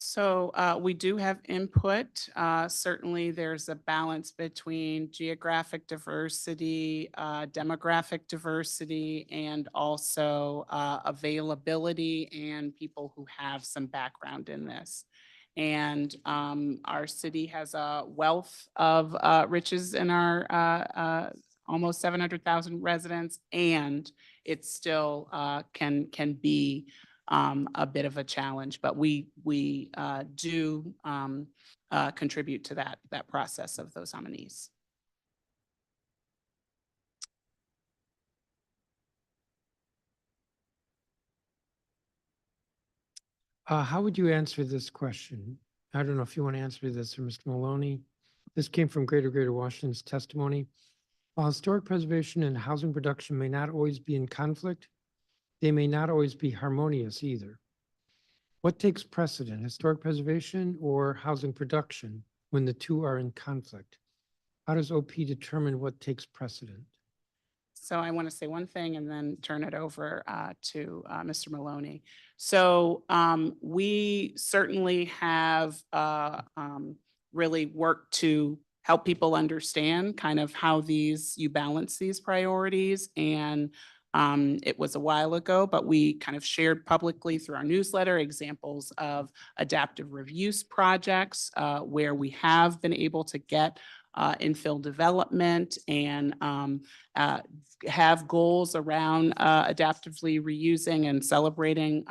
So we do have input. Certainly, there's a balance between geographic diversity, demographic diversity, and also availability and people who have some background in this. And our city has a wealth of riches in our almost 700,000 residents, and it still can be a bit of a challenge, but we do contribute to that process of those nominees. How would you answer this question? I don't know if you want to answer this or Mr. Maloney. This came from Greater Washington's testimony. While historic preservation and housing production may not always be in conflict, they may not always be harmonious either. What takes precedent, historic preservation or housing production, when the two are in conflict? How does OP determine what takes precedent? So I want to say one thing and then turn it over to Mr. Maloney. So we certainly have really worked to help people understand kind of how you balance these priorities. And it was a while ago, but we kind of shared publicly through our newsletter examples of adaptive reuse projects where we have been able to get infill development and have goals around adaptively reusing and celebrating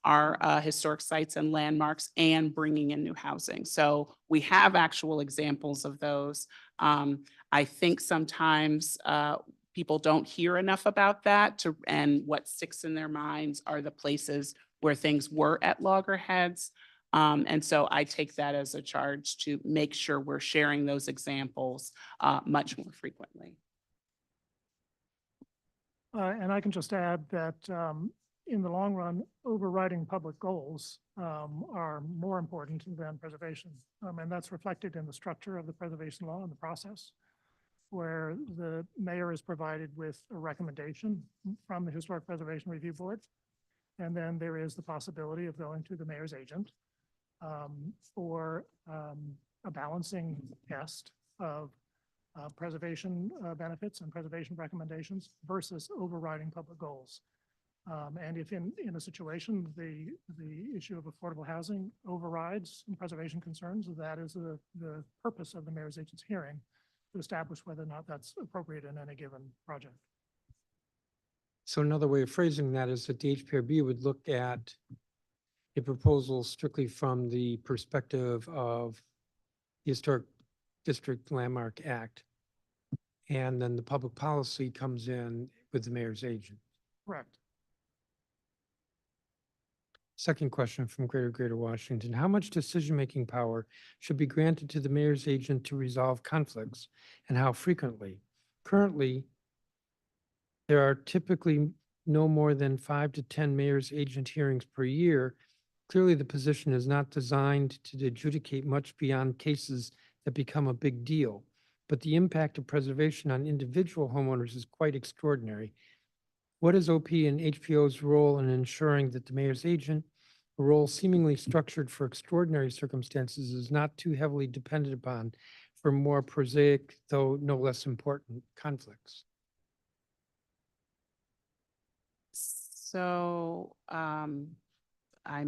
our historic sites and landmarks and bringing in new housing. So we have actual examples of those. I think sometimes people don't hear enough about that and what sticks in their minds are the places where things were at loggerheads. And so I take that as a charge to make sure we're sharing those examples much more frequently. And I can just add that in the long run, overriding public goals are more important than preservation. And that's reflected in the structure of the preservation law and the process, where the mayor is provided with a recommendation from the Historic Preservation Review Board. And then there is the possibility of going to the mayor's agent for a balancing test of preservation benefits and preservation recommendations versus overriding public goals. And if in a situation, the issue of affordable housing overrides preservation concerns, that is the purpose of the mayor's agent's hearing, to establish whether or not that's appropriate in any given project. So another way of phrasing that is that the HPRB would look at a proposal strictly from the perspective of the Historic District Landmark Act. And then the public policy comes in with the mayor's agent. Correct. Second question from Greater Washington. How much decision-making power should be granted to the mayor's agent to resolve conflicts, and how frequently? Currently, there are typically no more than 5 to 10 mayor's agent hearings per year. Clearly, the position is not designed to adjudicate much beyond cases that become a big deal, but the impact of preservation on individual homeowners is quite extraordinary. What is OP and HPO's role in ensuring that the mayor's agent, a role seemingly structured for extraordinary circumstances, is not too heavily dependent upon for more prosaic, though no less important, conflicts? So I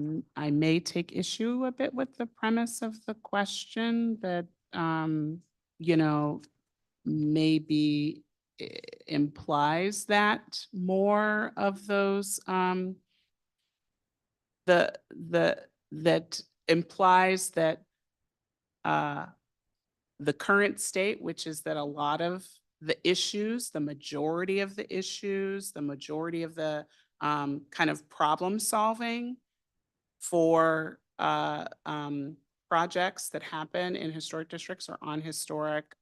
may take issue a bit with the premise of the question that, you know, maybe implies that more of those, that implies that the current state, which is that a lot of the issues, the majority of the issues, the majority of the kind of problem solving for projects that happen in historic districts or on historic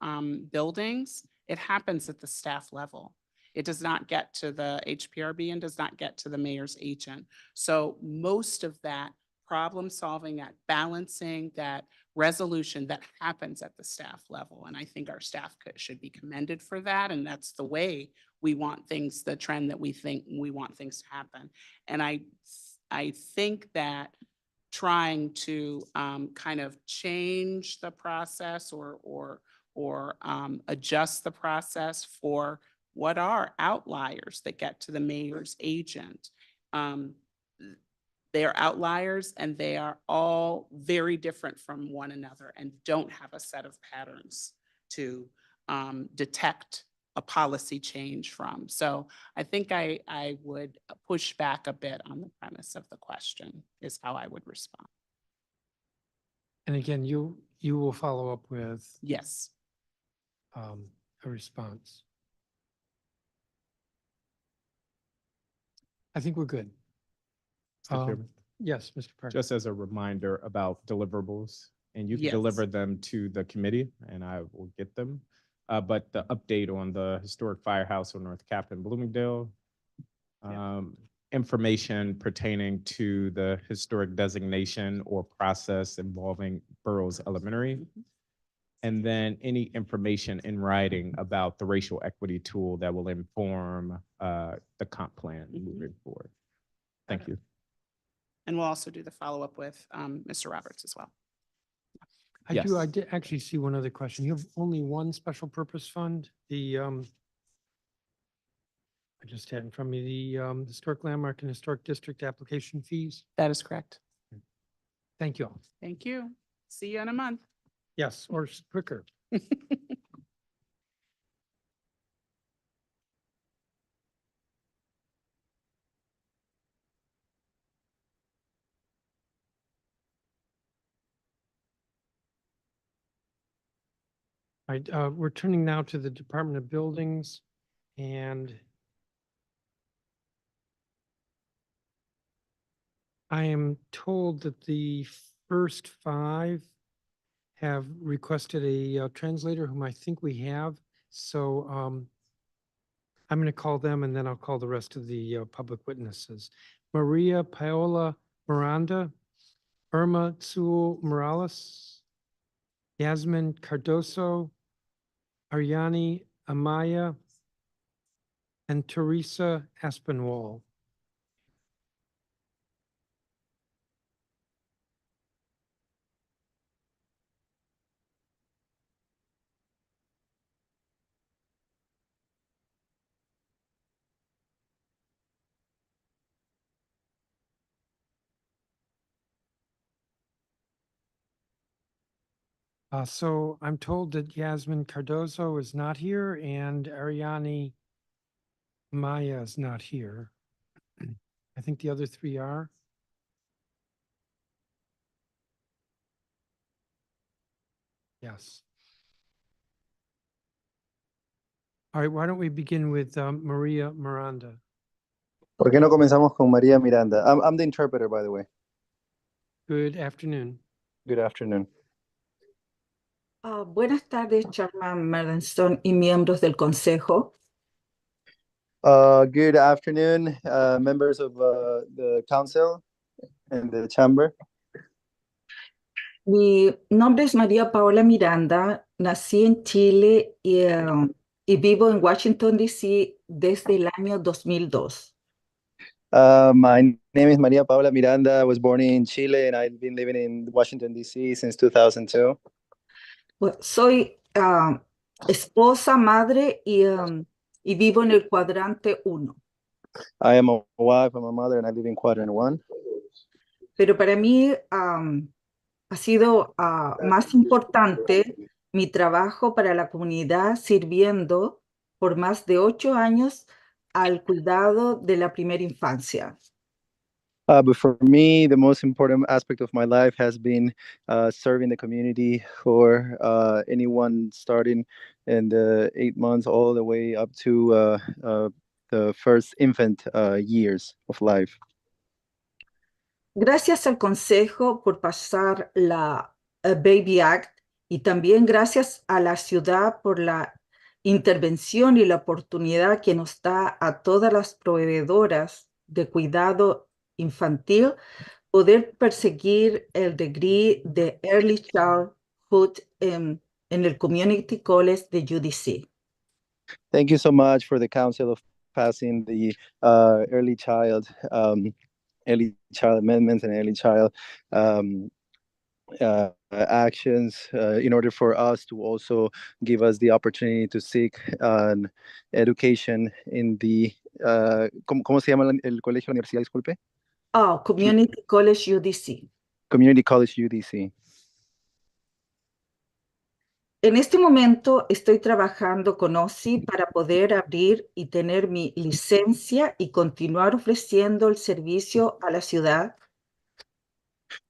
buildings, it happens at the staff level. It does not get to the HPRB and does not get to the mayor's agent. So most of that problem solving, that balancing, that resolution, that happens at the staff level. And I think our staff should be commended for that. And that's the way we want things, the trend that we think we want things to happen. And I think that trying to kind of change the process or adjust the process for what are outliers that get to the mayor's agent. They are outliers and they are all very different from one another and don't have a set of patterns to detect a policy change from. So I think I would push back a bit on the premise of the question is how I would respond. And again, you will follow up with Yes. a response. I think we're good. Mr. Chairman? Yes, Mr. Parker. Just as a reminder about deliverables, and you can Yes. deliver them to the committee and I will get them. But the update on the historic firehouse on North Cap in Bloomingdale, information pertaining to the historic designation or process involving Burroughs Elementary, and then any information in writing about the racial equity tool that will inform the comp plan moving forward. Thank you. And we'll also do the follow-up with Mr. Roberts as well. I did actually see one other question. You have only one special purpose fund, I just had in front of me the Historic Landmark and Historic District application fees. That is correct. Thank you all. Thank you. See you in a month. Yes, or quicker. All right, we're turning now to the Department of Buildings And I am told that the first 5 have requested a translator whom I think we have. So I'm going to call them and then I'll call the rest of the public witnesses. Maria Paola Miranda, Irma Tzul Morales, Yasmin Cardoso, Ariani Amaya, and Teresa Aspinwall. So I'm told that Yasmin Cardozo is not here and Ariani Maya is not here. I think the other 3 are. Yes. All right, why don't we begin with Maria Miranda? ¿Por qué no comenzamos con María Miranda? I'm the interpreter, by the way. Good afternoon. Good afternoon. Buenas tardes, Chairman Mendelssohn y miembros del Consejo. Good afternoon, members of the council and the chamber. Mi nombre es María Paola Miranda, nací en Chile y vivo en Washington, D.C. desde el año 2002. My name is María Paula Miranda. I was born in Chile and I've been living in Washington, D.C. since 2002. Soy esposa, madre y vivo en el cuadrante 1. I am a wife, I'm a mother, and I live in Quadrant 1. Pero para mí ha sido más importante mi trabajo para la comunidad sirviendo por más de 8 años al cuidado de la primera infancia. But for me, the most important aspect of my life has been serving the community for anyone starting in the 8 months all the way up to the first infant years of life. Gracias al Consejo por pasar la Baby Act y también gracias a la ciudad por la intervención y la oportunidad que nos da a todas las proveedoras de cuidado infantil poder perseguir el degree de Early Childhood en el Community College de UDC. Thank you so much for the council of passing the early child amendments and early child actions in order for us to also give us the opportunity to seek an education in the ¿cómo se llama el colegio, la universidad, disculpe? Community College UDC. Community College UDC. En este momento estoy trabajando con OSI para poder abrir y tener mi licencia y continuar ofreciendo el servicio a la ciudad.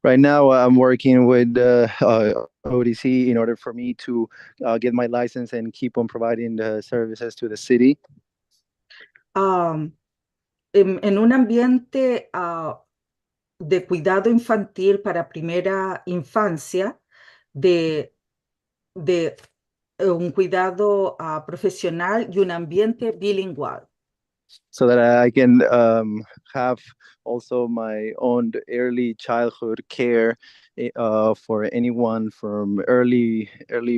Right now, I'm working with ODC in order for me to get my license and keep on providing the services to the city. En un ambiente de cuidado infantil para primera infancia, de un cuidado profesional y un ambiente bilingüe. So that I can have also my own early childhood care for anyone from early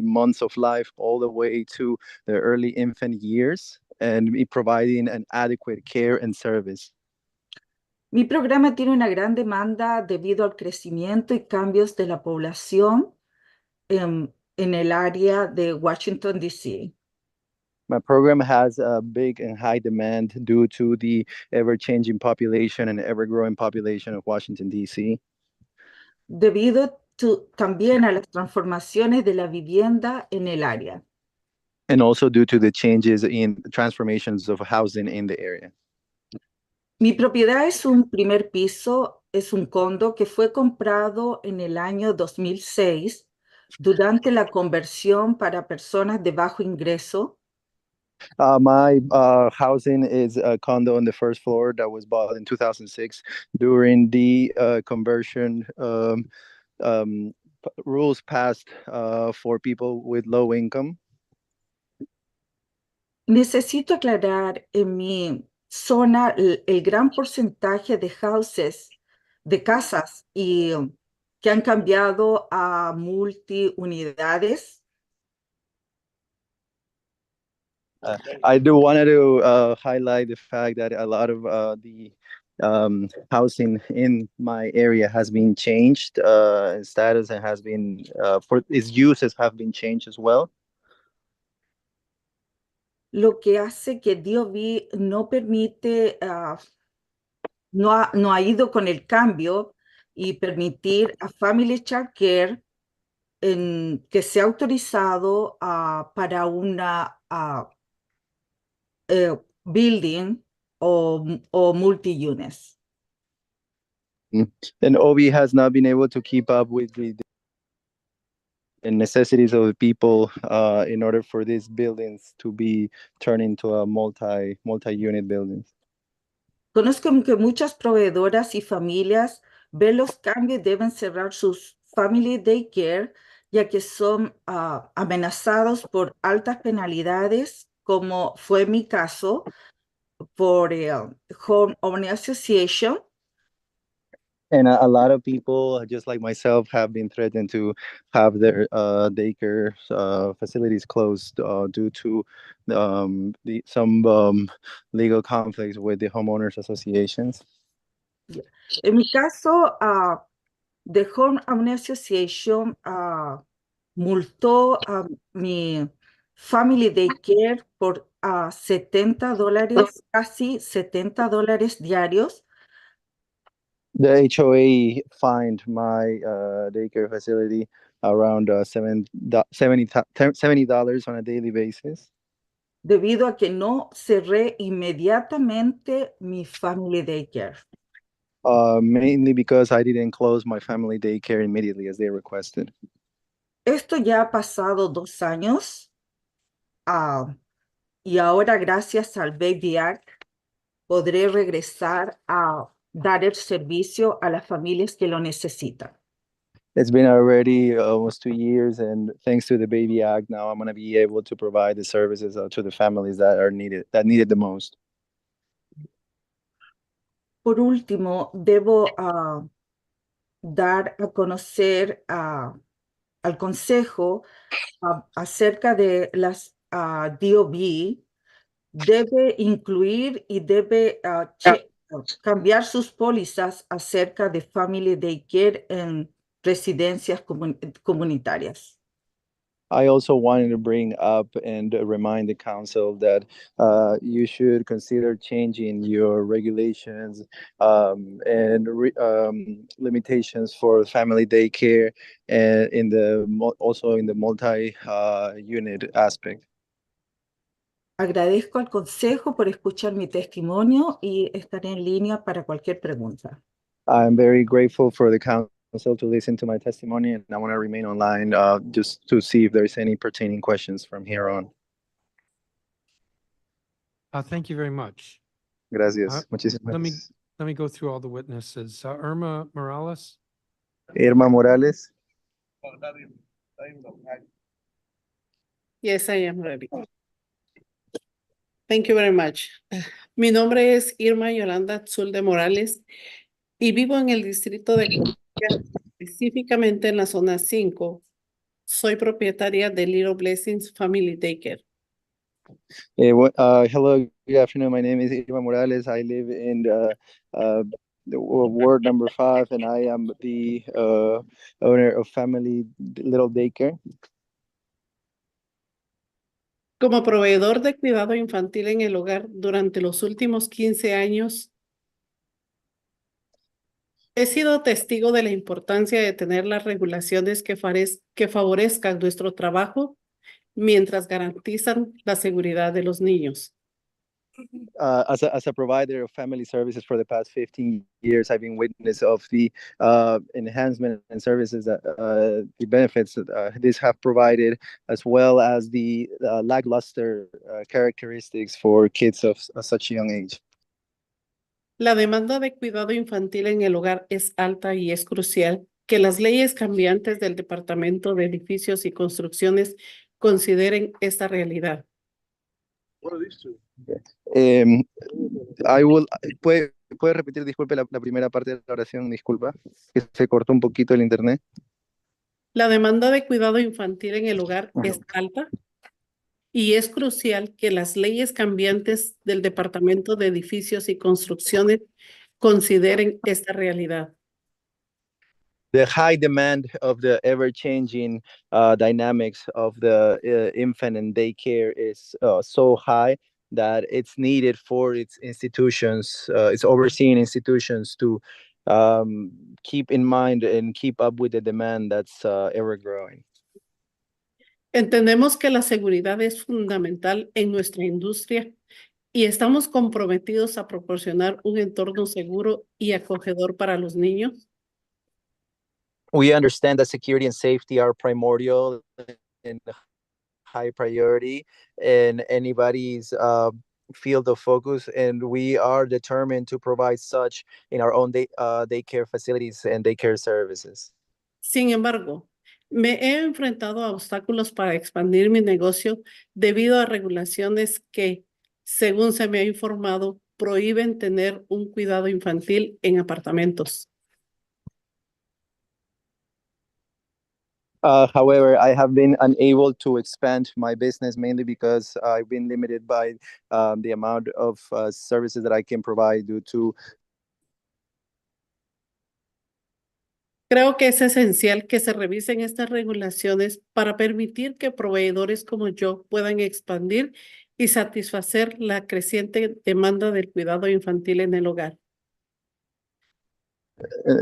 months of life all the way to the early infant years, and be providing an adequate care and service. Mi programa tiene una gran demanda debido al crecimiento y cambios de la población en el área de Washington, D.C. My program has a big and high demand due to the ever-changing population and ever-growing population of Washington, D.C. Debido también a las transformaciones de la vivienda en el área. And also due to the changes in transformations of housing in the area. Mi propiedad es un primer piso, es un condo que fue comprado en el año 2006 durante la conversión para personas de bajo ingreso. My housing is a condo on the first floor that was bought in 2006 during the conversion rules passed for people with low income. Necesito aclarar en mi zona el gran porcentaje de de casas que han cambiado a multiunidades. I do wanted to highlight the fact that a lot of the housing in my area has been changed in status and has been for its uses have been changed as well. Lo que hace que DOB no permite, no ha ido con el cambio y permitir a Family Child Care que sea autorizado para una building o multi-units. And OB has not been able to keep up with the necessities of the people in order for these buildings to be turned into a multi-unit buildings. Conozco que muchas proveedoras y familias ven los cambios y deben cerrar sus family daycare, ya que son amenazados por altas penalidades, como fue mi caso, por Home Owner Association. And a lot of people, just like myself, have been threatened to have their daycare facilities closed due to some legal conflicts with the homeowners associations. En mi caso, the Home Owner Association multó a mi Family Daycare por $70, casi $70 diarios. The HOA fined my daycare facility around $70 on a daily basis. Debido a que no cerré inmediatamente mi Family Daycare. Mainly because I didn't close my family daycare immediately as they requested. Esto ya ha pasado 2 años y ahora gracias al Baby Act podré regresar a dar el servicio a las familias que lo necesitan. It's been already almost 2 years, and thanks to the Baby Act, now I'm going to be able to provide the services to the families that need it the most. Por último, debo dar a conocer al Consejo acerca de las DOB. Debe incluir y debe cambiar sus pólizas acerca de Family Daycare en residencias comunitarias. I also wanted to bring up and remind the council that you should consider changing your regulations and limitations for family daycare and also in the multi-unit aspect. Agradezco al Consejo por escuchar mi testimonio y estaré en línea para cualquier pregunta. I'm very grateful for the council to listen to my testimony, and I want to remain online just to see if there's any pertaining questions from here on. Thank you very much. Gracias. Muchísimas gracias. Let me go through all the witnesses. Irma Morales. Irma Morales. Yes, I am ready. Thank you very much. Mi nombre es Irma Yolanda Zulde Morales y vivo en el distrito de Colombia, específicamente en la zona 5. Soy propietaria de Little Blessings Family Daycare. Hello, good afternoon. My name is Irma Morales. I live in the ward number 5, and I am the owner of Family Little Daycare. Como proveedor de cuidado infantil en el hogar durante los últimos 15 años, he sido testigo de la importancia de tener las regulaciones que favorezcan nuestro trabajo mientras garantizan la seguridad de los niños. as a provider of family services for the past 15 years, I've been witness of the enhancement and services that the benefits that these have provided, as well as the lackluster characteristics for kids of such a young age. La demanda de cuidado infantil en el hogar es alta y es crucial que las leyes cambiantes del Departamento de Edificios y Construcciones consideren esta realidad. I will, ¿puede repetir, disculpe, la primera parte de la oración? Disculpa, que se cortó un poquito el internet. La demanda de cuidado infantil en el hogar es alta y es crucial que las leyes cambiantes del Departamento de Edificios y Construcciones consideren esta realidad. The high demand of the ever-changing dynamics of the infant and daycare is so high that it's needed for its institutions, its overseeing institutions to keep in mind and keep up with the demand that's ever growing. Entendemos que la seguridad es fundamental en nuestra industria y estamos comprometidos a proporcionar un entorno seguro y acogedor para los niños. We understand that security and safety are primordial and high priority in anybody's field of focus, and we are determined to provide such in our own daycare facilities and daycare services. Sin embargo, me he enfrentado a obstáculos para expandir mi negocio debido a regulaciones que, según se me ha informado, prohíben tener un cuidado infantil en apartamentos. However, I have been unable to expand my business mainly because I've been limited by the amount of services that I can provide due to. Creo que es esencial que se revisen estas regulaciones para permitir que proveedores como yo puedan expandir y satisfacer la creciente demanda del cuidado infantil en el hogar.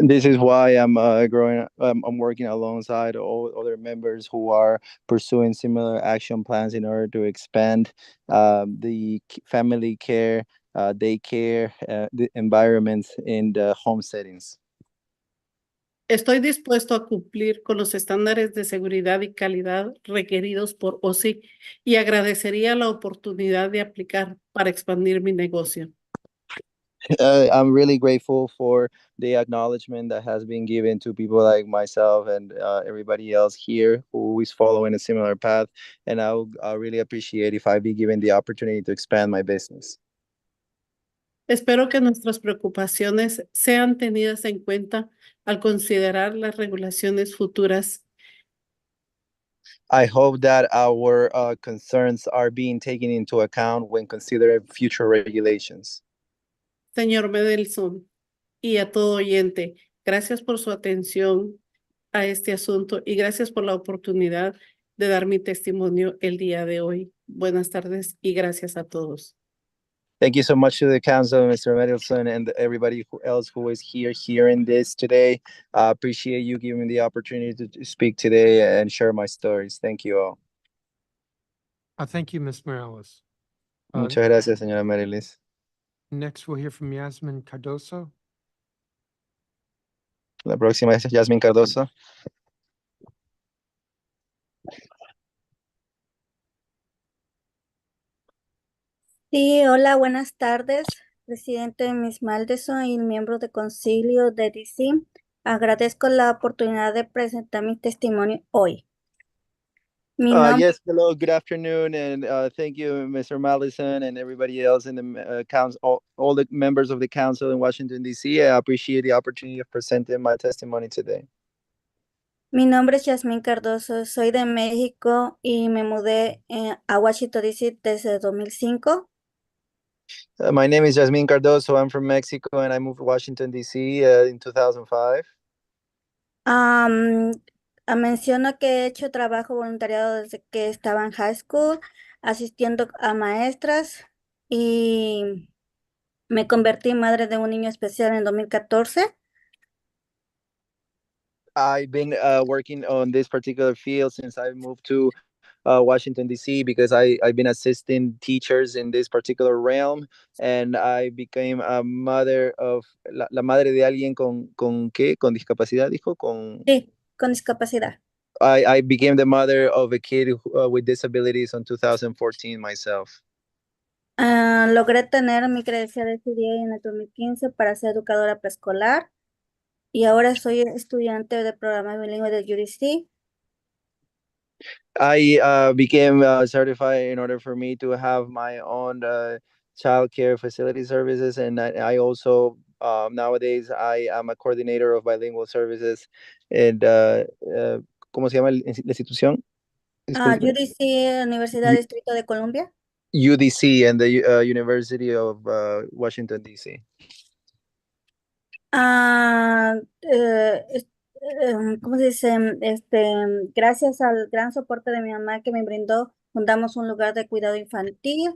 This is why I'm I'm working alongside all other members who are pursuing similar action plans in order to expand the family care, daycare, the environments in the home settings. Estoy dispuesto a cumplir con los estándares de seguridad y calidad requeridos por OSI y agradecería la oportunidad de aplicar para expandir mi negocio. I'm really grateful for the acknowledgement that has been given to people like myself and everybody else here who is following a similar path. And I'll really appreciate if I be given the opportunity to expand my business. Espero que nuestras preocupaciones sean tenidas en cuenta al considerar las regulaciones futuras. I hope that our concerns are being taken into account when considering future regulations. Señor Medelson y a todo oyente, gracias por su atención a este asunto y gracias por la oportunidad de dar mi testimonio el día de hoy. Buenas tardes y gracias a todos. Thank you so much to the council, Mr. Medelson, and everybody else who is here hearing this today. I appreciate you giving me the opportunity to speak today and share my stories. Thank you all. Thank you, Ms. Morales. Muchas gracias, señora Marilis. Next, we'll hear from Yasmin Cardoso. La próxima es Yasmin Cardoso. Sí, hola, buenas tardes, presidente Miss Maldeson y miembros de concilio de DC. Agradezco la oportunidad de presentar mi testimonio hoy. Mi nombre Yes, hello, good afternoon, and thank you, Mr. Malison, and everybody else in the council, all the members of the council in Washington, D.C. I appreciate the opportunity of presenting my testimony today. Mi nombre es Yasmín Cardoso, soy de México y me mudé a Washington, D.C. desde 2005. My name is Yasmin Cardoso. I'm from Mexico, and I moved to Washington, D.C. In 2005. Menciono que he hecho trabajo voluntariado desde que estaba en high school, asistiendo a maestras y me convertí en madre de un niño especial en 2014. I've been working on this particular field since I moved to Washington, D.C., because I've been assisting teachers in this particular realm, and I became a mother of, la madre de alguien con ¿qué? Con discapacidad, dijo, con... Sí, con discapacidad. I became the mother of a kid with disabilities in 2014 myself. Logré tener mi credencial de CDA en el 2015 para ser educadora preescolar y ahora soy estudiante del programa bilingüe de UDC. I became certified in order for me to have my own child care facility services, and I also nowadays I am a coordinator of bilingual services. And ¿cómo se llama la institución? Disculpe. UDC, Universidad Distrito de Columbia. UDC and the University of Washington, D.C. ¿Cómo se dice? Gracias al gran soporte de mi mamá que me brindó, fundamos un lugar de cuidado infantil.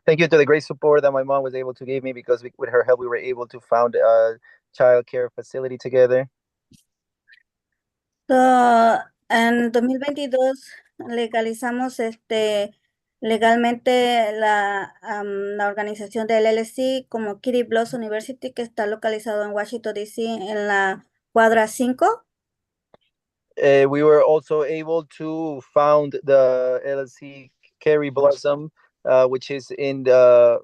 Thank you to the great support that my mom was able to give me, because with her help we were able to found a child care facility together. En 2022 legalizamos legalmente la organización del LLC como Kitty Bloss University, que está localizado en Washington, D.C., en la cuadra 5. We were also able to found the LLC Carrie Blossom, which is in the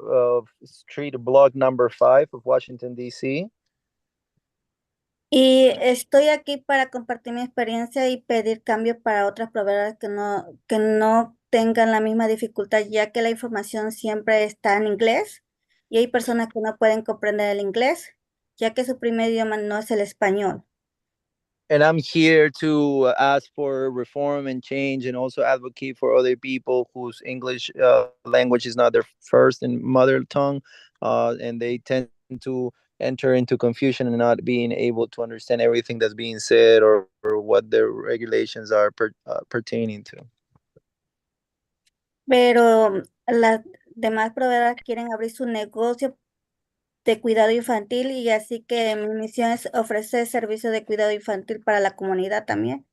street block number 5 of Washington, D.C. Y estoy aquí para compartir mi experiencia y pedir cambios para otras proveedoras que no tengan la misma dificultad, ya que la información siempre está en inglés y hay personas que no pueden comprender el inglés, ya que su primer idioma no es el español. And I'm here to ask for reform and change, and also advocate for other people whose English language is not their first and mother tongue, and they tend to enter into confusion and not being able to understand everything that's being said, or what the regulations are pertaining to. Pero las demás proveedoras quieren abrir su negocio de cuidado infantil y así que mi misión es ofrecer servicios de cuidado infantil para la comunidad también.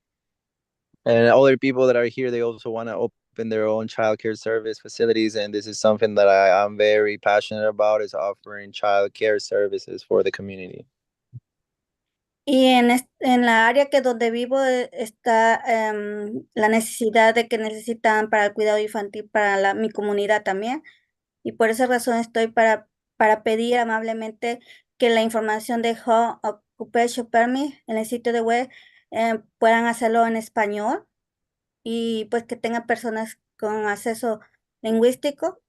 And other people that are here, they also want to open their own childcare service facilities, and this is something that I'm very passionate about, is offering childcare services for the community. Y en la área que donde vivo está la necesidad de que necesitan para el cuidado infantil para mi comunidad también. Y por esa razón estoy para pedir amablemente que la información de Home Occupation Permit en el sitio de web puedan hacerlo en español y pues que tengan personas con acceso lingüístico.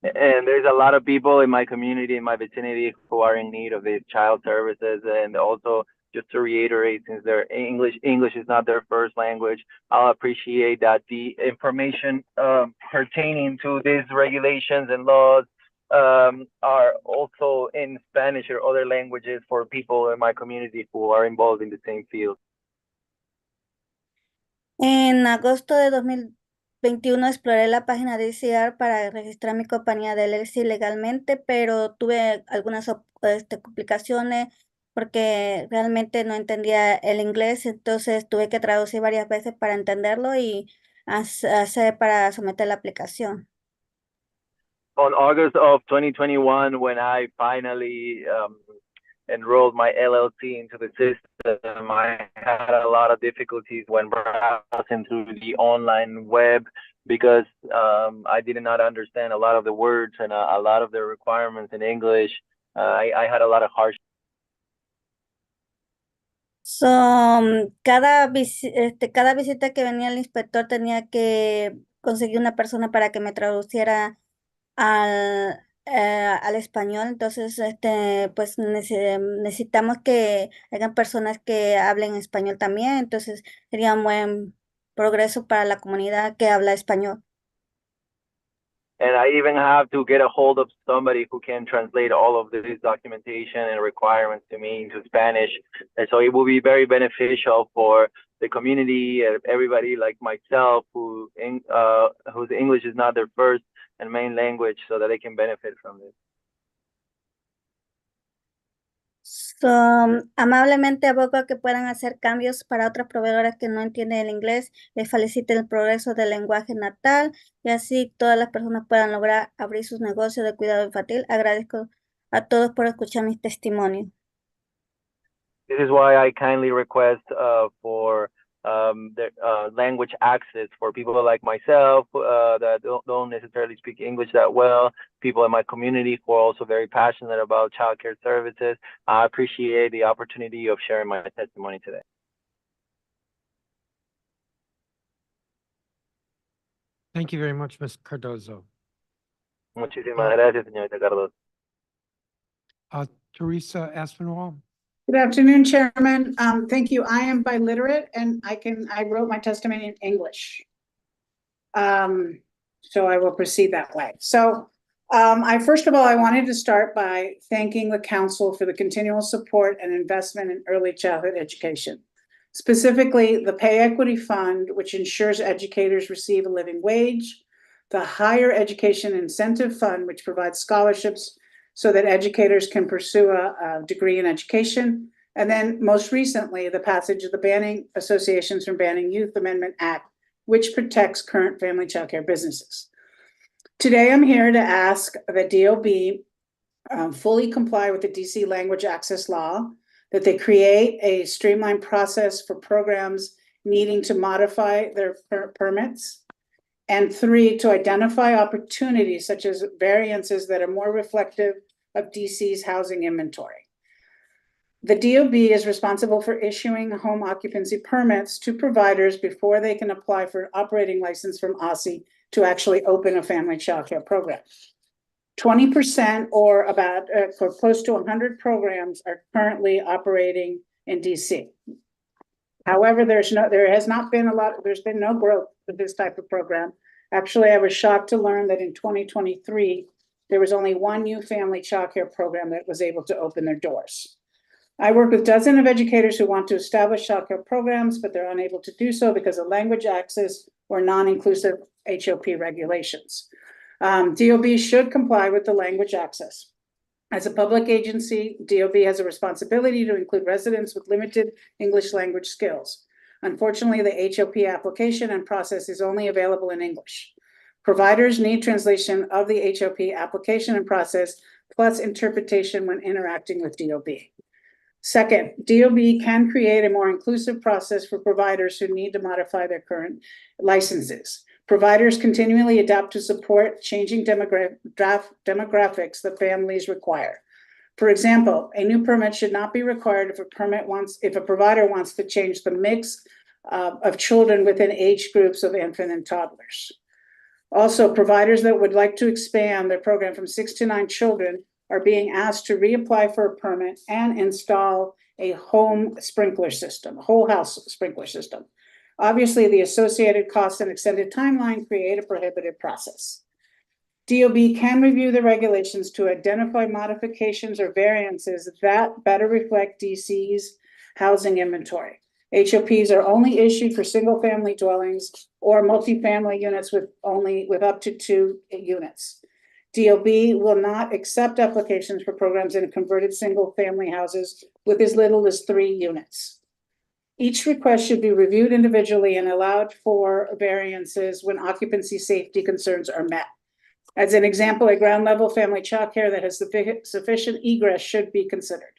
And there's a lot of people in my community, in my vicinity, who are in need of these child services. And also, just to reiterate, since their English is not their first language, I'll appreciate that the information pertaining to these regulations and laws are also in Spanish or other languages for people in my community who are involved in the same field. En agosto de 2021 exploré la página de DCR para registrar mi compañía de LLC legalmente, pero tuve algunas complicaciones porque realmente no entendía el inglés, entonces tuve que traducir varias veces para entenderlo y hacer para someter la aplicación. On August of 2021, when I finally enrolled my LLC into the system, I had a lot of difficulties when browsing through the online web, because I did not understand a lot of the words and a lot of the requirements in English. I had a lot of harsh. So, cada visita que venía el inspector tenía que conseguir una persona para que me traduciera al español. Entonces, pues necesitamos que hayan personas que hablen español también. Entonces, sería un buen progreso para la comunidad que habla español. And I even have to get a hold of somebody who can translate all of this documentation and requirements to me into Spanish. And so it will be very beneficial for the community, everybody like myself, whose English is not their first and main language, so that they can benefit from this. Amablemente abogo a que puedan hacer cambios para otras proveedoras que no entienden el inglés. Les felicito el progreso del lenguaje natal y así todas las personas puedan lograr abrir sus negocios de cuidado infantil. Agradezco a todos por escuchar mis testimonios. This is why I kindly request for the language access for people like myself that don't necessarily speak English that well, people in my community who are also very passionate about childcare services. I appreciate the opportunity of sharing my testimony today. Thank you very much, Ms. Cardozo. Muchísimas gracias, señorita Cardoso. Teresa Aspinwall. Good afternoon, Chairman. Thank you. I am biliterate and I wrote my testimony in English. So I will proceed that way. So first of all, I wanted to start by thanking the council for the continual support and investment in early childhood education. Specifically, the Pay Equity Fund, which ensures educators receive a living wage, the Higher Education Incentive Fund, which provides scholarships so that educators can pursue a degree in education. And then most recently, the passage of the Banning Associations from Banning Youth Amendment Act, which protects current family childcare businesses. Today, I'm here to ask that DOB fully comply with the DC language access law, that they create a streamlined process for programs needing to modify their permits, and 3, to identify opportunities such as variances that are more reflective of DC's housing inventory. The DOB is responsible for issuing home occupancy permits to providers before they can apply for an operating license from OSSI to actually open a family childcare program. 20% or about for close to 100 programs are currently operating in DC. However, there's been no growth for this type of program. Actually, I was shocked to learn that in 2023, there was only one new family childcare program that was able to open their doors. I work with dozens of educators who want to establish childcare programs, but they're unable to do so because of language access or non-inclusive HOP regulations. DOB should comply with the language access. As a public agency, DOB has a responsibility to include residents with limited English language skills. Unfortunately, the HOP application and process is only available in English. Providers need translation of the HOP application and process, plus interpretation when interacting with DOB. Second, DOB can create a more inclusive process for providers who need to modify their current licenses. Providers continually adapt to support changing demographics that families require. For example, a new permit should not be required if a provider wants to change the mix of children within age groups of infant and toddlers. Also, providers that would like to expand their program from 6 to 9 children are being asked to reapply for a permit and install a home sprinkler system, a whole house sprinkler system. Obviously, the associated costs and extended timeline create a prohibitive process. DOB can review the regulations to identify modifications or variances that better reflect DC's housing inventory. HOPs are only issued for single-family dwellings or multifamily units with up to 2 units. DOB will not accept applications for programs in converted single-family houses with as little as 3 units. Each request should be reviewed individually and allowed for variances when occupancy safety concerns are met. As an example, a ground-level family childcare that has sufficient egress should be considered.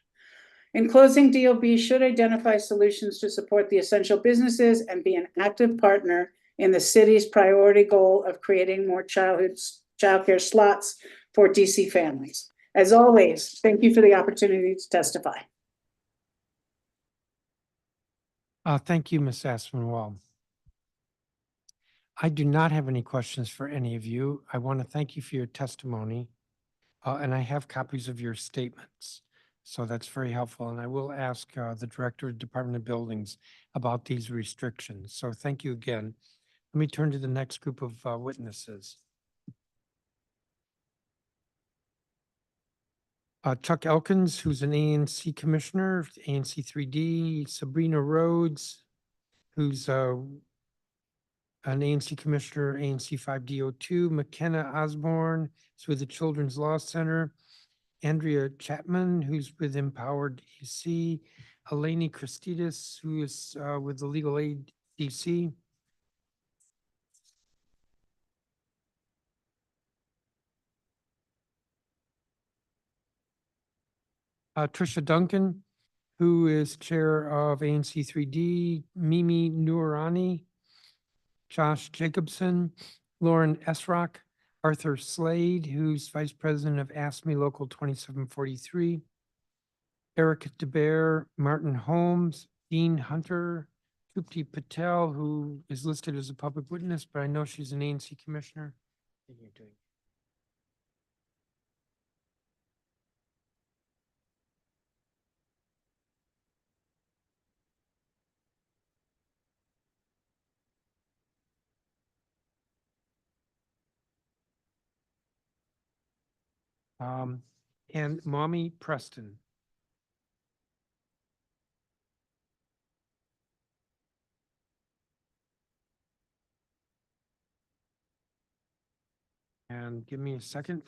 In closing, DOB should identify solutions to support the essential businesses and be an active partner in the city's priority goal of creating more childcare slots for DC families. As always, thank you for the opportunity to testify. Thank you, Ms. Aspinwall. I do not have any questions for any of you. I want to thank you for your testimony, and I have copies of your statements. So that's very helpful. And I will ask the Director of Department of Buildings about these restrictions. So thank you again. Let me turn to the next group of witnesses. Chuck Elkins, who's an ANC Commissioner, ANC 3D, Sabrina Rhodes, who's an ANC Commissioner, ANC 5D02, McKenna Osborne, who's with the Children's Law Center, Andrea Chapman, who's with Empowered DC, Eleni Christidis, who is with the Legal Aid DC, Trisha Duncan, who is chair of ANC 3D, Mimi Noorani, Josh Jacobson, Lauren Esrock, Arthur Slade, who's vice president of ASME Local 2743, Eric DeBear, Martin Holmes, Dean Hunter, Trupti Patel, who is listed as a public witness, but I know she's an ANC commissioner. And Mommy Preston. And give me a second.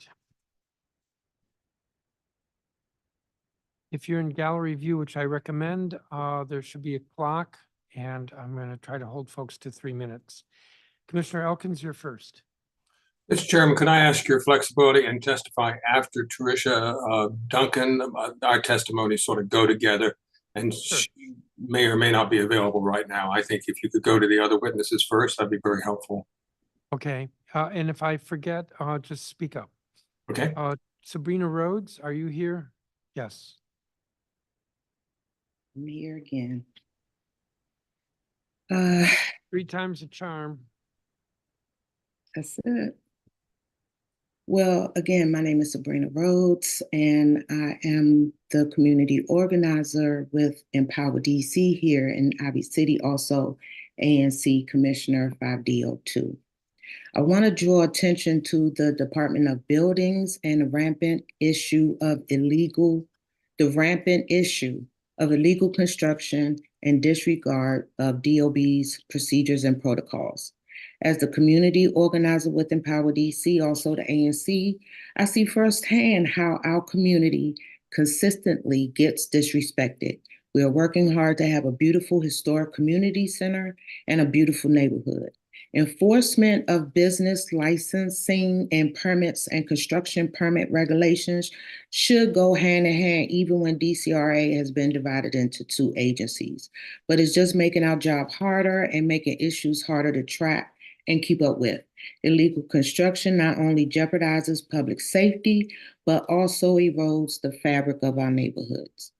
If you're in gallery view, which I recommend, there should be a clock, and I'm going to try to hold folks to 3 minutes. Commissioner Elkins, you're first. Mr. Chairman, can I ask your flexibility and testify after Tricia Duncan? Our testimonies sort of go together, and she may or may not be available right now. I think if you could go to the other witnesses first, that'd be very helpful. Okay, and if I forget, just speak up. Okay. Sabrina Rhodes, are you here? Yes. I'm here again. 3 times a charm. That's it. Well, again, my name is Sabrina Rhodes, and I am the community organizer with Empower DC here in Ivy City, also ANC Commissioner 5D02. I want to draw attention to the Department of Buildings and the rampant issue of illegal construction and disregard of DOB's procedures and protocols. As the community organizer with Empower DC, also the ANC, I see firsthand how our community consistently gets disrespected. We are working hard to have a beautiful historic community center and a beautiful neighborhood. Enforcement of business licensing and permits and construction permit regulations should go hand in hand, even when DCRA has been divided into 2 agencies. But it's just making our job harder and making issues harder to track and keep up with. Illegal construction not only jeopardizes public safety, but also erodes the fabric of our neighborhoods.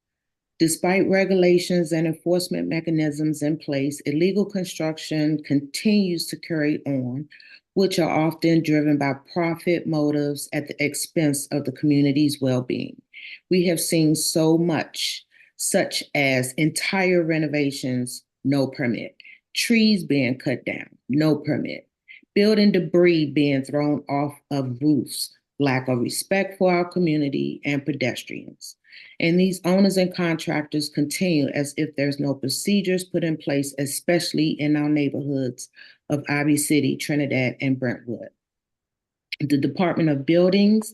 Despite regulations and enforcement mechanisms in place, illegal construction continues to carry on, which are often driven by profit motives at the expense of the community's well-being. We have seen so much, such as entire renovations, no permit, trees being cut down, no permit, building debris being thrown off of roofs, lack of respect for our community and pedestrians. And these owners and contractors continue as if there's no procedures put in place, especially in our neighborhoods of Ivy City, Trinidad, and Brentwood. The Department of Buildings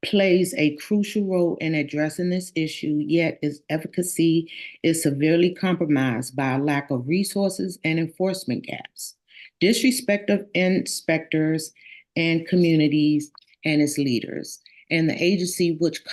plays a crucial role in addressing this issue, yet its efficacy is severely compromised by a lack of resources and enforcement gaps, disrespect of inspectors and communities and its leaders, and the agency which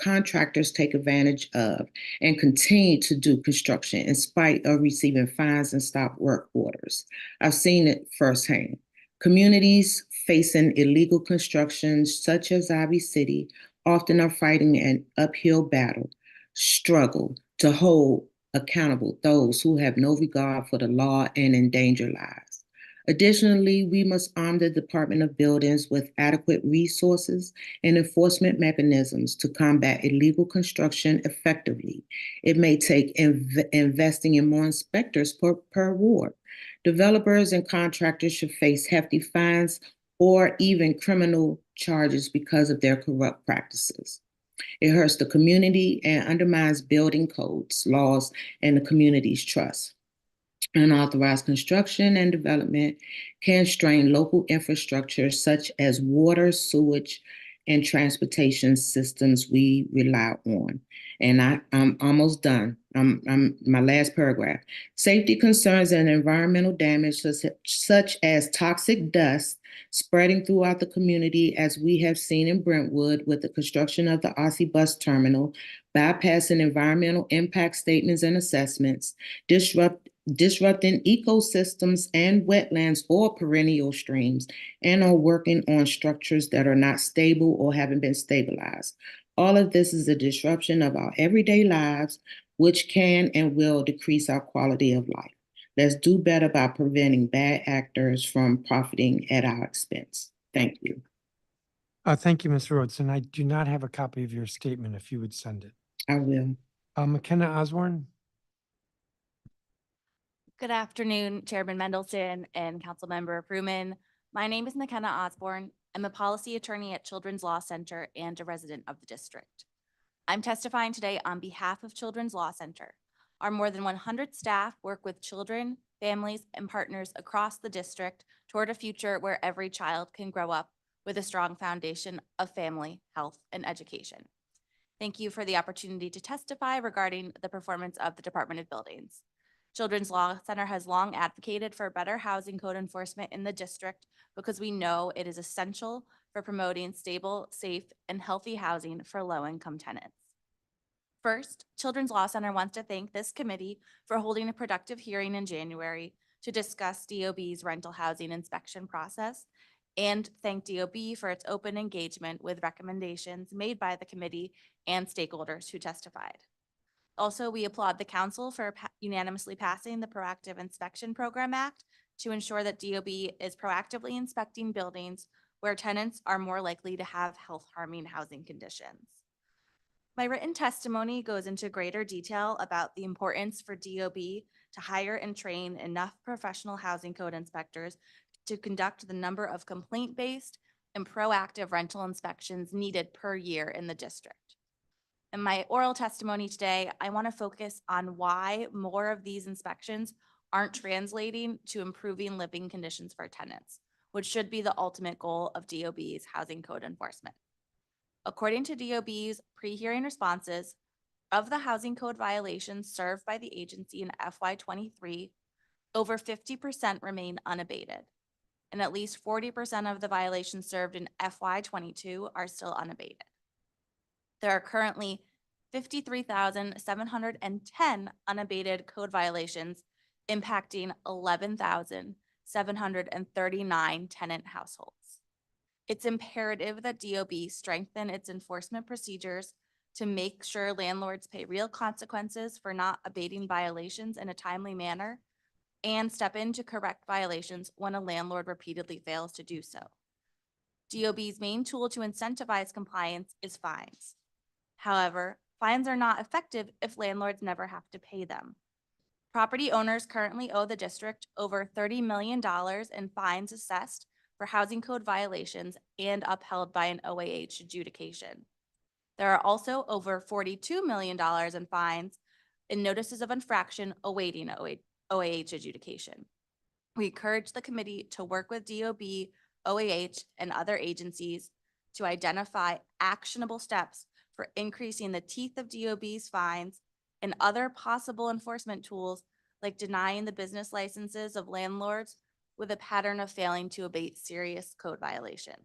contractors take advantage of and continue to do construction in spite of receiving fines and stop work orders. I've seen it firsthand. Communities facing illegal construction, such as Ivy City, often are fighting an uphill battle, struggle to hold accountable those who have no regard for the law and endanger lives. Additionally, we must arm the Department of Buildings with adequate resources and enforcement mechanisms to combat illegal construction effectively. It may take investing in more inspectors per ward. Developers and contractors should face hefty fines or even criminal charges because of their corrupt practices. It hurts the community and undermines building codes, laws, and the community's trust. Unauthorized construction and development can strain local infrastructure such as water, sewage, and transportation systems we rely on. And I'm almost done. I'm my last paragraph. Safety concerns and environmental damage such as toxic dust spreading throughout the community, as we have seen in Brentwood with the construction of the Aussie bus terminal, bypassing environmental impact statements and assessments, disrupting ecosystems and wetlands or perennial streams, and are working on structures that are not stable or haven't been stabilized. All of this is a disruption of our everyday lives, which can and will decrease our quality of life. Let's do better by preventing bad actors from profiting at our expense. Thank you. Thank you, Ms. Rhodes. And I do not have a copy of your statement if you would send it. I will. McKenna Osborne. Good afternoon, Chairman Mendelson and Councilmember Fruman. My name is McKenna Osborne. I'm a policy attorney at Children's Law Center and a resident of the district. I'm testifying today on behalf of Children's Law Center. Our more than 100 staff work with children, families, and partners across the district toward a future where every child can grow up with a strong foundation of family, health, and education. Thank you for the opportunity to testify regarding the performance of the Department of Buildings. Children's Law Center has long advocated for better housing code enforcement in the district because we know it is essential for promoting stable, safe, and healthy housing for low-income tenants. First, Children's Law Center wants to thank this committee for holding a productive hearing in January to discuss DOB's rental housing inspection process, and thank DOB for its open engagement with recommendations made by the committee and stakeholders who testified. Also, we applaud the council for unanimously passing the Proactive Inspection Program Act to ensure that DOB is proactively inspecting buildings where tenants are more likely to have health-harming housing conditions. My written testimony goes into greater detail about the importance for DOB to hire and train enough professional housing code inspectors to conduct the number of complaint-based and proactive rental inspections needed per year in the district. In my oral testimony today, I want to focus on why more of these inspections aren't translating to improving living conditions for tenants, which should be the ultimate goal of DOB's housing code enforcement. According to DOB's pre-hearing responses, of the housing code violations served by the agency in FY23, over 50% remain unabated, and at least 40% of the violations served in FY22 are still unabated. There are currently 53,710 unabated code violations impacting 11,739 tenant households. It's imperative that DOB strengthen its enforcement procedures to make sure landlords pay real consequences for not abating violations in a timely manner and step in to correct violations when a landlord repeatedly fails to do so. DOB's main tool to incentivize compliance is fines. However, fines are not effective if landlords never have to pay them. Property owners currently owe the district over $30 million in fines assessed for housing code violations and upheld by an OAH adjudication. There are also over $42 million in fines and notices of infraction awaiting OAH adjudication. We encourage the committee to work with DOB, OAH, and other agencies to identify actionable steps for increasing the teeth of DOB's fines and other possible enforcement tools like denying the business licenses of landlords with a pattern of failing to abate serious code violations.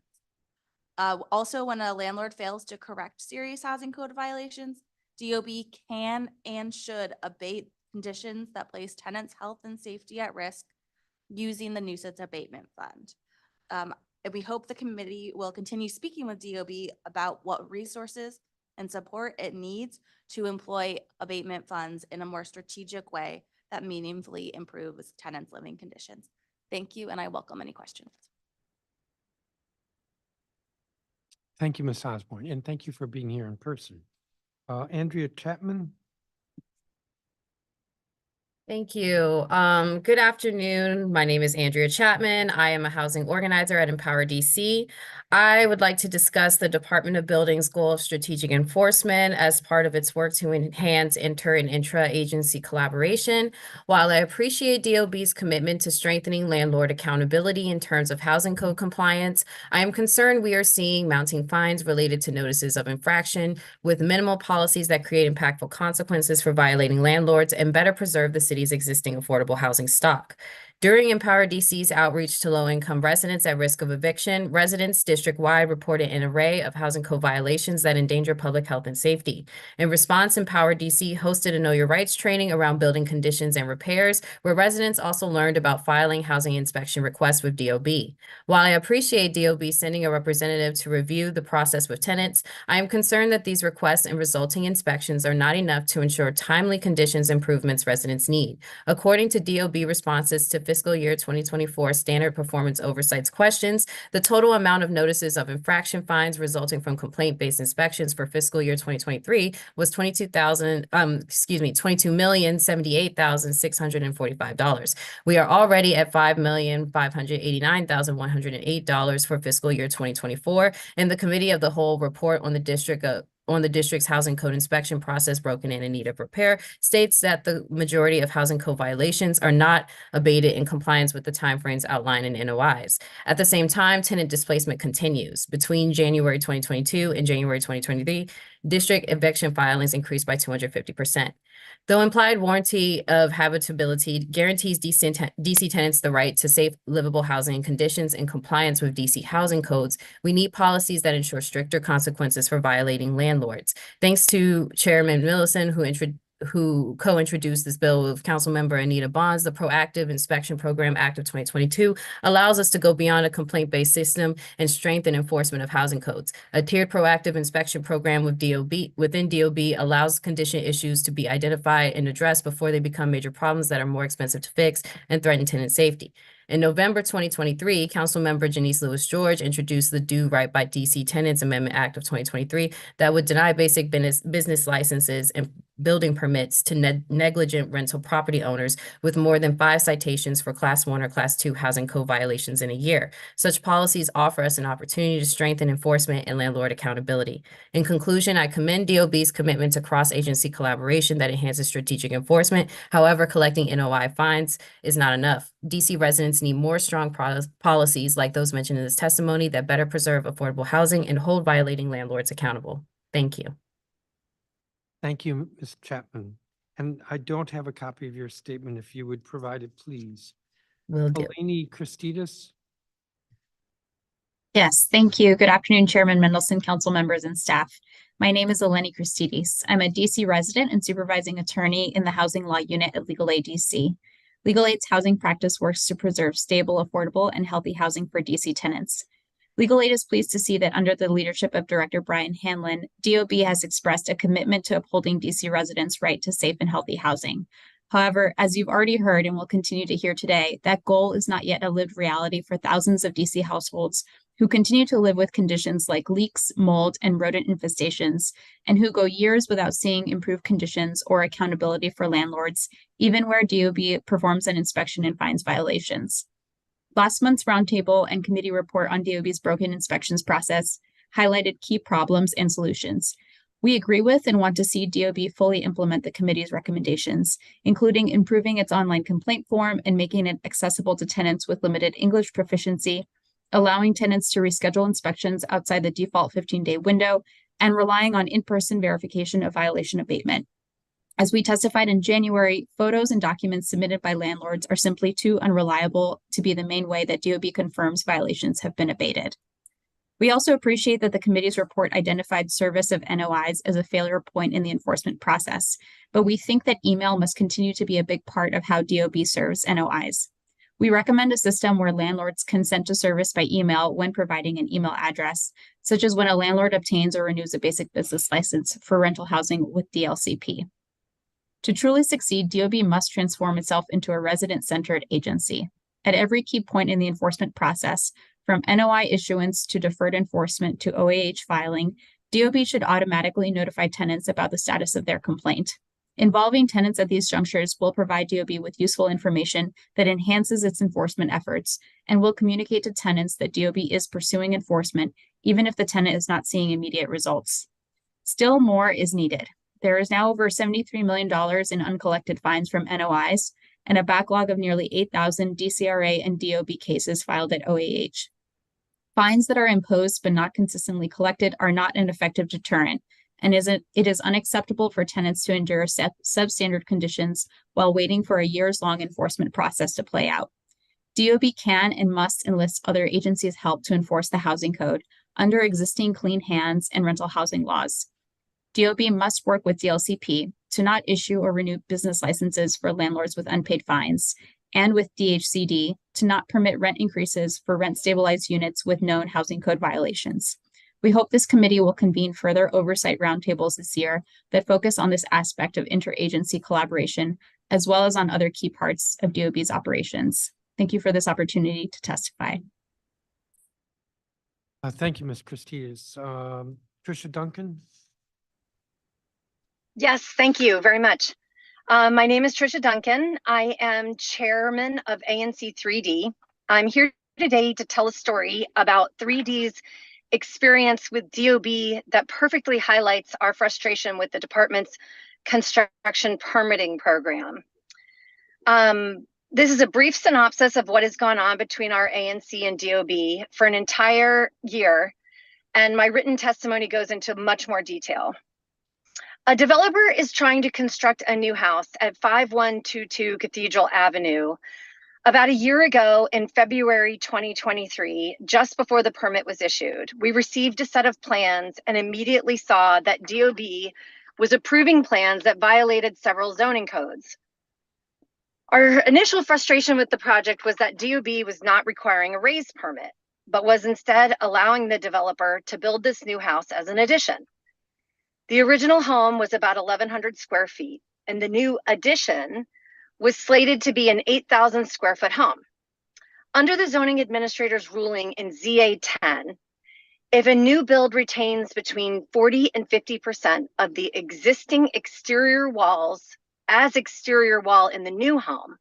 Also, when a landlord fails to correct serious housing code violations, DOB can and should abate conditions that place tenants' health and safety at risk using the Nuisance Abatement Fund. And we hope the committee will continue speaking with DOB about what resources and support it needs to employ abatement funds in a more strategic way that meaningfully improves tenants' living conditions. Thank you, and I welcome any questions. Thank you, Ms. Osborne, and thank you for being here in person. Andrea Chapman. Thank you. Good afternoon. My name is Andrea Chapman. I am a housing organizer at Empower DC. I would like to discuss the Department of Buildings' goal of strategic enforcement as part of its work to enhance inter and intra-agency collaboration. While I appreciate DOB's commitment to strengthening landlord accountability in terms of housing code compliance, I am concerned we are seeing mounting fines related to notices of infraction with minimal policies that create impactful consequences for violating landlords and better preserve the city's existing affordable housing stock. During Empower DC's outreach to low-income residents at risk of eviction, residents district-wide reported an array of housing code violations that endanger public health and safety. In response, Empower DC hosted a Know Your Rights training around building conditions and repairs, where residents also learned about filing housing inspection requests with DOB. While I appreciate DOB sending a representative to review the process with tenants, I am concerned that these requests and resulting inspections are not enough to ensure timely conditions improvements residents need. According to DOB responses to fiscal year 2024 standard performance oversights questions, the total amount of notices of infraction fines resulting from complaint-based inspections for fiscal year 2023 was $22,078,645. We are already at $5,589,108 for fiscal year 2024, and the Committee of the Whole report on the district's housing code inspection process broken in need of repair states that the majority of housing code violations are not abated in compliance with the timeframes outlined in NOIs. At the same time, tenant displacement continues. Between January 2022 and January 2023, district eviction filings increased by 250%. Though implied warranty of habitability guarantees DC tenants the right to safe, livable housing conditions in compliance with DC housing codes, we need policies that ensure stricter consequences for violating landlords. Thanks to Chairman Millison, who co-introduced this bill with Councilmember Anita Bonds, the Proactive Inspection Program Act of 2022 allows us to go beyond a complaint-based system and strengthen enforcement of housing codes. A tiered proactive inspection program within DOB allows condition issues to be identified and addressed before they become major problems that are more expensive to fix and threaten tenant safety. In November 2023, Councilmember Janice Lewis-George introduced the Do Right by DC Tenants Amendment Act of 2023 that would deny basic business licenses and building permits to negligent rental property owners with more than 5 citations for Class 1 or Class 2 housing code violations in a year. Such policies offer us an opportunity to strengthen enforcement and landlord accountability. In conclusion, I commend DOB's commitment to cross-agency collaboration that enhances strategic enforcement. However, collecting NOI fines is not enough. DC residents need more strong policies like those mentioned in this testimony that better preserve affordable housing and hold violating landlords accountable. Thank you. Thank you, Ms. Chapman. And I don't have a copy of your statement. If you would provide it, please. Will do. Eleni Christidis. Yes, thank you. Good afternoon, Chairman Mendelson, council members, and staff. My name is Eleni Christidis. I'm a DC resident and supervising attorney in the Housing Law Unit at Legal Aid DC. Legal Aid's housing practice works to preserve stable, affordable, and healthy housing for DC tenants. Legal Aid is pleased to see that under the leadership of Director Brian Hanlon, DOB has expressed a commitment to upholding DC residents' right to safe and healthy housing. However, as you've already heard and will continue to hear today, that goal is not yet a lived reality for thousands of DC households who continue to live with conditions like leaks, mold, and rodent infestations, and who go years without seeing improved conditions or accountability for landlords, even where DOB performs an inspection and finds violations. Last month's roundtable and committee report on DOB's broken inspections process highlighted key problems and solutions. We agree with and want to see DOB fully implement the committee's recommendations, including improving its online complaint form and making it accessible to tenants with limited English proficiency, allowing tenants to reschedule inspections outside the default 15-day window, and relying on in-person verification of violation abatement. As we testified in January, photos and documents submitted by landlords are simply too unreliable to be the main way that DOB confirms violations have been abated. We also appreciate that the committee's report identified service of NOIs as a failure point in the enforcement process, but we think that email must continue to be a big part of how DOB serves NOIs. We recommend a system where landlords consent to service by email when providing an email address, such as when a landlord obtains or renews a basic business license for rental housing with DLCP. To truly succeed, DOB must transform itself into a resident-centered agency. At every key point in the enforcement process, from NOI issuance to deferred enforcement to OAH filing, DOB should automatically notify tenants about the status of their complaint. Involving tenants at these junctures will provide DOB with useful information that enhances its enforcement efforts and will communicate to tenants that DOB is pursuing enforcement, even if the tenant is not seeing immediate results. Still more is needed. There is now over $73 million in uncollected fines from NOIs and a backlog of nearly 8,000 DCRA and DOB cases filed at OAH. Fines that are imposed but not consistently collected are not an effective deterrent, and it is unacceptable for tenants to endure substandard conditions while waiting for a years-long enforcement process to play out. DOB can and must enlist other agencies' help to enforce the housing code under existing clean hands and rental housing laws. DOB must work with DLCP to not issue or renew business licenses for landlords with unpaid fines, and with DHCD to not permit rent increases for rent-stabilized units with known housing code violations. We hope this committee will convene further oversight roundtables this year that focus on this aspect of interagency collaboration, as well as on other key parts of DOB's operations. Thank you for this opportunity to testify. Thank you, Ms. Christidis. Tricia Duncan? Yes, thank you very much. My name is Tricia Duncan. I am chairman of ANC 3D. I'm here today to tell a story about 3D's experience with DOB that perfectly highlights our frustration with the department's construction permitting program. This is a brief synopsis of what has gone on between our ANC and DOB for an entire year, and my written testimony goes into much more detail. A developer is trying to construct a new house at 5122 Cathedral Avenue. About a year ago, in February 2023, just before the permit was issued, we received a set of plans and immediately saw that DOB was approving plans that violated several zoning codes. Our initial frustration with the project was that DOB was not requiring a raised permit, but was instead allowing the developer to build this new house as an addition. The original home was about 1,100 square feet, and the new addition was slated to be an 8,000 square foot home. Under the zoning administrator's ruling in ZA 10, if a new build retains between 40 and 50% of the existing exterior walls as exterior wall in the new home,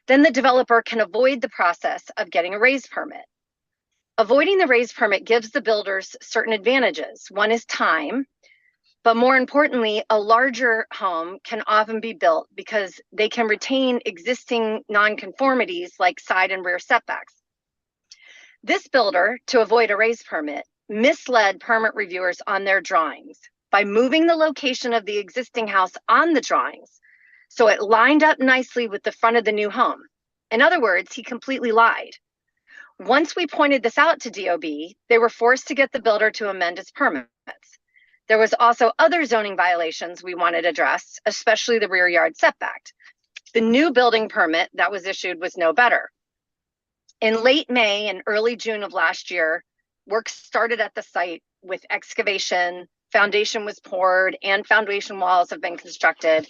then the developer can avoid the process of getting a raised permit. Avoiding the raised permit gives the builders certain advantages. One is time, but more importantly, a larger home can often be built because they can retain existing nonconformities like side and rear setbacks. This builder, to avoid a raised permit, misled permit reviewers on their drawings by moving the location of the existing house on the drawings so it lined up nicely with the front of the new home. In other words, he completely lied. Once we pointed this out to DOB, they were forced to get the builder to amend his permits. There was also other zoning violations we wanted addressed, especially the rear yard setback. The new building permit that was issued was no better. In late May and early June of last year, work started at the site with excavation, foundation was poured, and foundation walls have been constructed.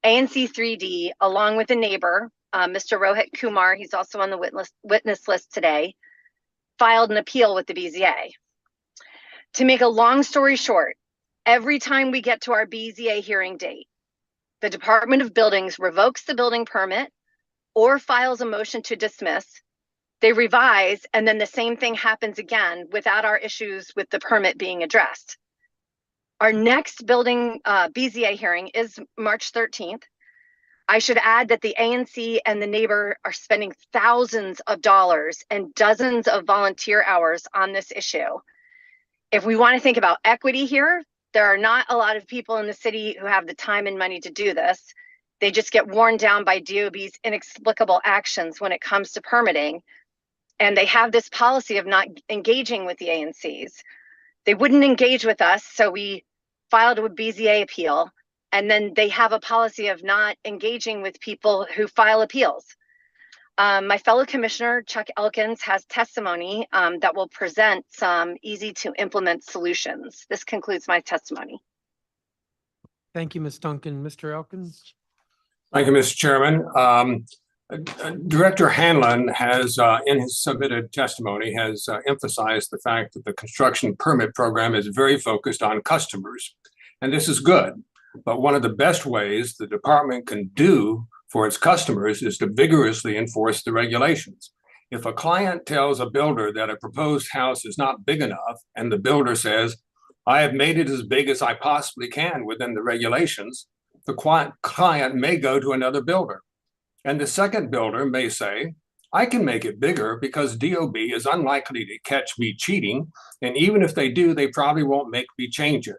ANC 3D, along with a neighbor, Mr. Rohit Kumar, he's also on the witness list today, filed an appeal with the BZA. To make a long story short, every time we get to our BZA hearing date, the Department of Buildings revokes the building permit or files a motion to dismiss. They revise, and then the same thing happens again without our issues with the permit being addressed. Our next building BZA hearing is March 13th. I should add that the ANC and the neighbor are spending thousands of dollars and dozens of volunteer hours on this issue. If we want to think about equity here, there are not a lot of people in the city who have the time and money to do this. They just get worn down by DOB's inexplicable actions when it comes to permitting. And they have this policy of not engaging with the ANCs. They wouldn't engage with us, so we filed a BZA appeal. And then they have a policy of not engaging with people who file appeals. My fellow commissioner, Chuck Elkins, has testimony that will present some easy to implement solutions. This concludes my testimony. Thank you, Ms. Duncan. Mr. Elkins? Thank you, Mr. Chairman. Director Hanlon has, in his submitted testimony, has emphasized the fact that the construction permit program is very focused on customers, and this is good. But one of the best ways the department can do for its customers is to vigorously enforce the regulations. If a client tells a builder that a proposed house is not big enough, and the builder says, I have made it as big as I possibly can within the regulations, the client may go to another builder. And the second builder may say, I can make it bigger because DOB is unlikely to catch me cheating, and even if they do, they probably won't make me change it.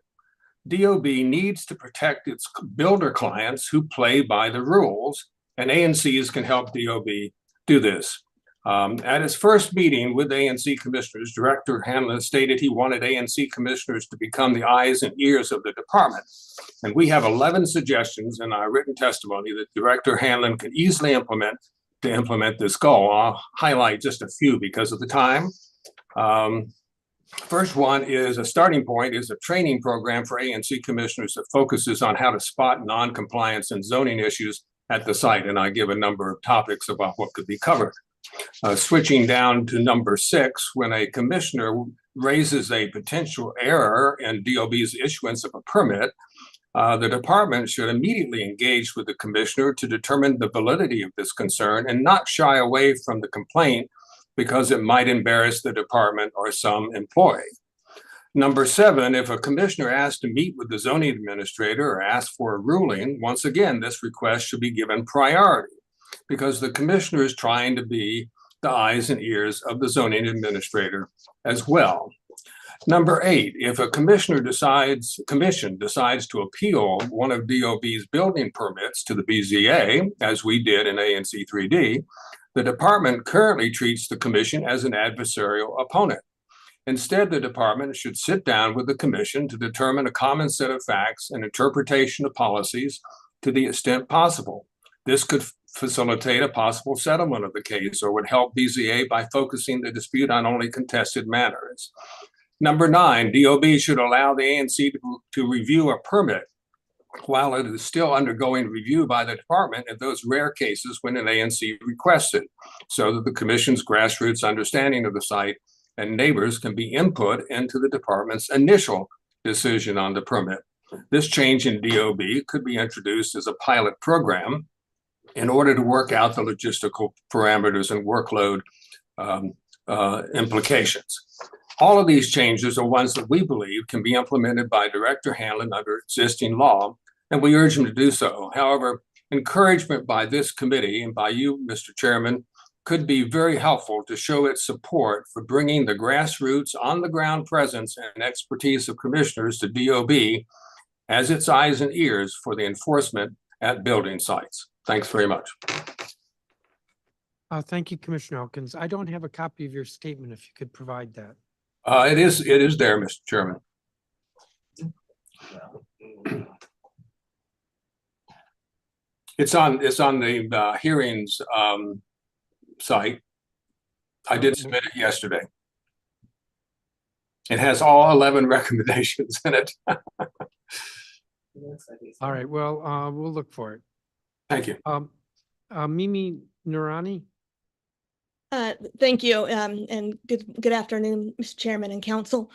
DOB needs to protect its builder clients who play by the rules, and ANCs can help DOB do this. At his first meeting with ANC commissioners, Director Hanlon stated he wanted ANC commissioners to become the eyes and ears of the department. And we have 11 suggestions in our written testimony that Director Hanlon can easily implement to implement this goal. I'll highlight just a few because of the time. First one is a starting point is a training program for ANC commissioners that focuses on how to spot non-compliance and zoning issues at the site. And I give a number of topics about what could be covered. Switching down to number 6, when a commissioner raises a potential error in DOB's issuance of a permit, the department should immediately engage with the commissioner to determine the validity of this concern and not shy away from the complaint because it might embarrass the department or some employee. Number 7, if a commissioner asks to meet with the zoning administrator or asks for a ruling, once again, this request should be given priority because the commissioner is trying to be the eyes and ears of the zoning administrator as well. Number 8, if a commission decides to appeal one of DOB's building permits to the BZA, as we did in ANC 3D, the department currently treats the commission as an adversarial opponent. Instead, the department should sit down with the commission to determine a common set of facts and interpretation of policies to the extent possible. This could facilitate a possible settlement of the case or would help BZA by focusing the dispute on only contested matters. Number 9, DOB should allow the ANC to review a permit while it is still undergoing review by the department in those rare cases when an ANC requests it, so that the commission's grassroots understanding of the site and neighbors can be input into the department's initial decision on the permit. This change in DOB could be introduced as a pilot program in order to work out the logistical parameters and workload implications. All of these changes are ones that we believe can be implemented by Director Hanlon under existing law, and we urge him to do so. However, encouragement by this committee and by you, Mr. Chairman, could be very helpful to show its support for bringing the grassroots on-the-ground presence and expertise of commissioners to DOB as its eyes and ears for the enforcement at building sites. Thanks very much. Thank you, Commissioner Elkins. I don't have a copy of your statement if you could provide that. It is there, Mr. Chairman. It's on the hearings site. I did submit it yesterday. It has all 11 recommendations in it. All right, well, we'll look for it. Thank you. Mimi Noorani? Thank you, and good afternoon, Mr. Chairman and Council.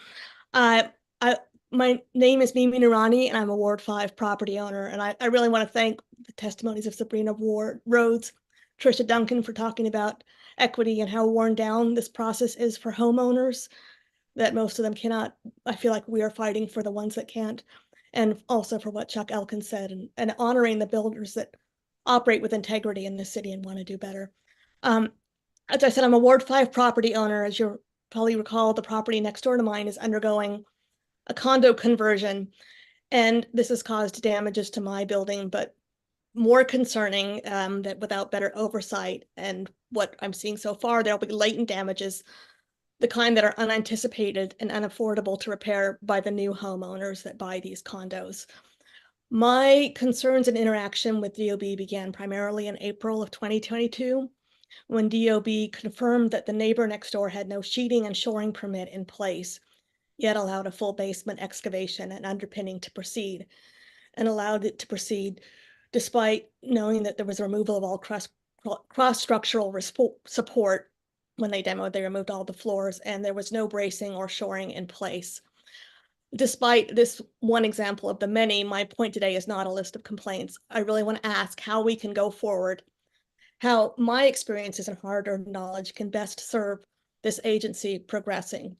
My name is Mimi Noorani, and I'm a Ward 5 property owner, and I really want to thank the testimonies of Sabrina Rhodes, Tricia Duncan for talking about equity and how worn down this process is for homeowners, that most of them cannot. I feel like we are fighting for the ones that can't, and also for what Chuck Elkins said, and honoring the builders that operate with integrity in this city and want to do better. As I said, I'm a Ward 5 property owner. As you probably recall, the property next door to mine is undergoing a condo conversion, and this has caused damages to my building, but more concerning that without better oversight and what I'm seeing so far, there'll be latent damages, the kind that are unanticipated and unaffordable to repair by the new homeowners that buy these condos. My concerns and interaction with DOB began primarily in April of 2022, when DOB confirmed that the neighbor next door had no sheeting and shoring permit in place, yet allowed a full basement excavation and underpinning to proceed, and allowed it to proceed despite knowing that there was a removal of all cross-structural support. When they demoed, they removed all the floors, and there was no bracing or shoring in place. despite this one example of the many, my point today is not a list of complaints. I really want to ask how we can go forward, how my experiences and hard-earned knowledge can best serve this agency progressing.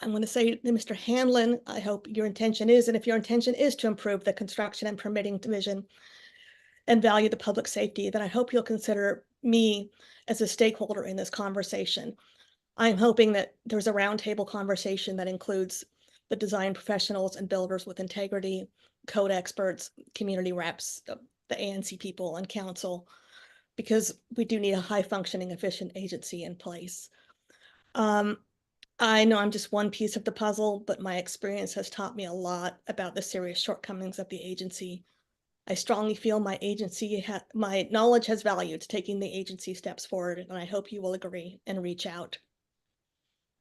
I'm going to say to Mr. Hanlon, I hope your intention is, and if your intention is to improve the construction and permitting division and value the public safety, then I hope you'll consider me as a stakeholder in this conversation. I'm hoping that there's a roundtable conversation that includes the design professionals and builders with integrity, code experts, community reps, the ANC people and council, because we do need a high functioning, efficient agency in place. I know I'm just one piece of the puzzle, but my experience has taught me a lot about the serious shortcomings of the agency. I strongly feel my knowledge has value to taking the agency steps forward, and I hope you will agree and reach out.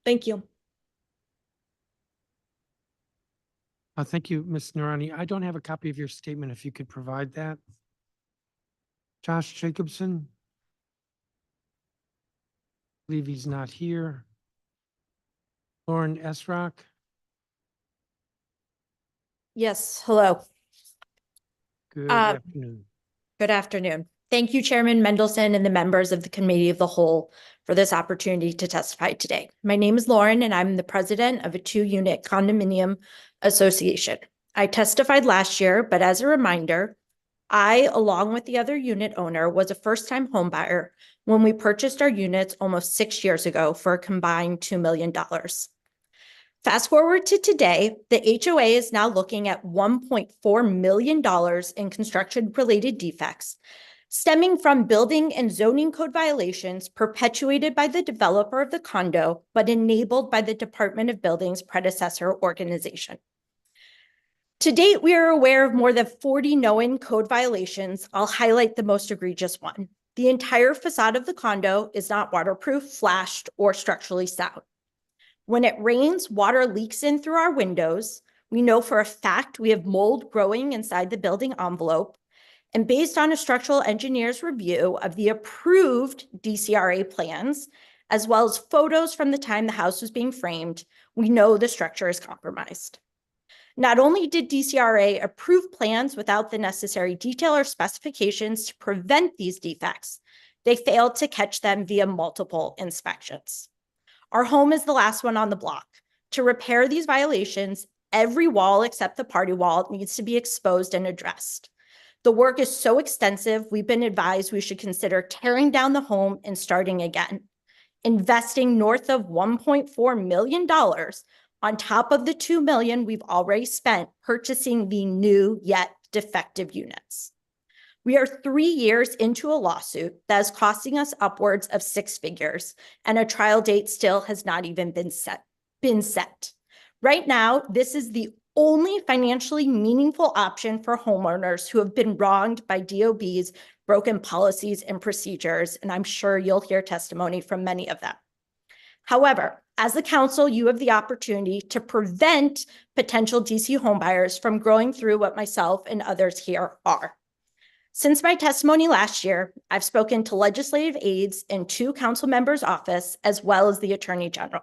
Thank you. Thank you, Ms. Narani. I don't have a copy of your statement. If you could provide that. Josh Jacobson. I believe he's not here. Lauren Esrock. Yes, hello. Good afternoon. Good afternoon. Thank you, Chairman Mendelson and the members of the Committee of the Whole for this opportunity to testify today. My name is Lauren and I'm the president of a 2-unit condominium association. I testified last year, but as a reminder, I, along with the other unit owner, was a first-time homebuyer when we purchased our units almost 6 years ago for a combined $2 million. Fast forward to today, the HOA is now looking at $1.4 million in construction-related defects stemming from building and zoning code violations perpetuated by the developer of the condo, but enabled by the Department of Building's predecessor organization. To date, we are aware of more than 40 known code violations. I'll highlight the most egregious one. The entire facade of the condo is not waterproof, flashed, or structurally sound. When it rains, water leaks in through our windows. We know for a fact we have mold growing inside the building envelope. And based on a structural engineer's review of the approved DCRA plans, as well as photos from the time the house was being framed, we know the structure is compromised. Not only did DCRA approve plans without the necessary detail or specifications to prevent these defects, they failed to catch them via multiple inspections. Our home is the last one on the block. To repair these violations, every wall except the party wall needs to be exposed and addressed. The work is so extensive, we've been advised we should consider tearing down the home and starting again, investing north of $1.4 million on top of the $2 million we've already spent purchasing the new yet defective units. We are 3 years into a lawsuit that is costing us upwards of 6 figures, and a trial date still has not even been set. Right now, this is the only financially meaningful option for homeowners who have been wronged by DOB's broken policies and procedures, and I'm sure you'll hear testimony from many of them. However, as the council, you have the opportunity to prevent potential DC homebuyers from growing through what myself and others here are. Since my testimony last year, I've spoken to legislative aides in 2 council members' office, as well as the Attorney General.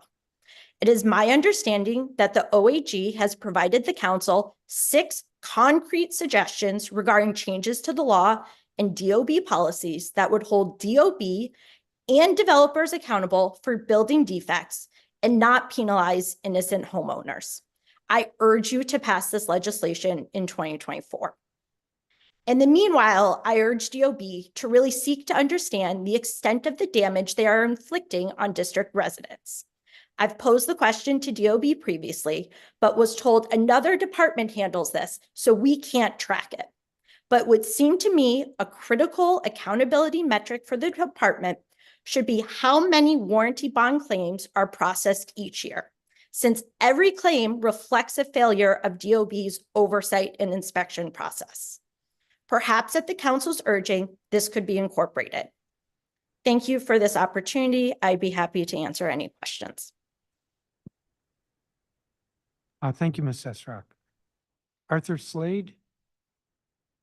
It is my understanding that the OAG has provided the council 6 concrete suggestions regarding changes to the law and DOB policies that would hold DOB and developers accountable for building defects and not penalize innocent homeowners. I urge you to pass this legislation in 2024. In the meanwhile, I urge DOB to really seek to understand the extent of the damage they are inflicting on district residents. I've posed the question to DOB previously, but was told another department handles this, so we can't track it. But would seem to me a critical accountability metric for the department should be how many warranty bond claims are processed each year, since every claim reflects a failure of DOB's oversight and inspection process. Perhaps at the council's urging, this could be incorporated. Thank you for this opportunity. I'd be happy to answer any questions. Thank you, Ms. Esrock. Arthur Slade.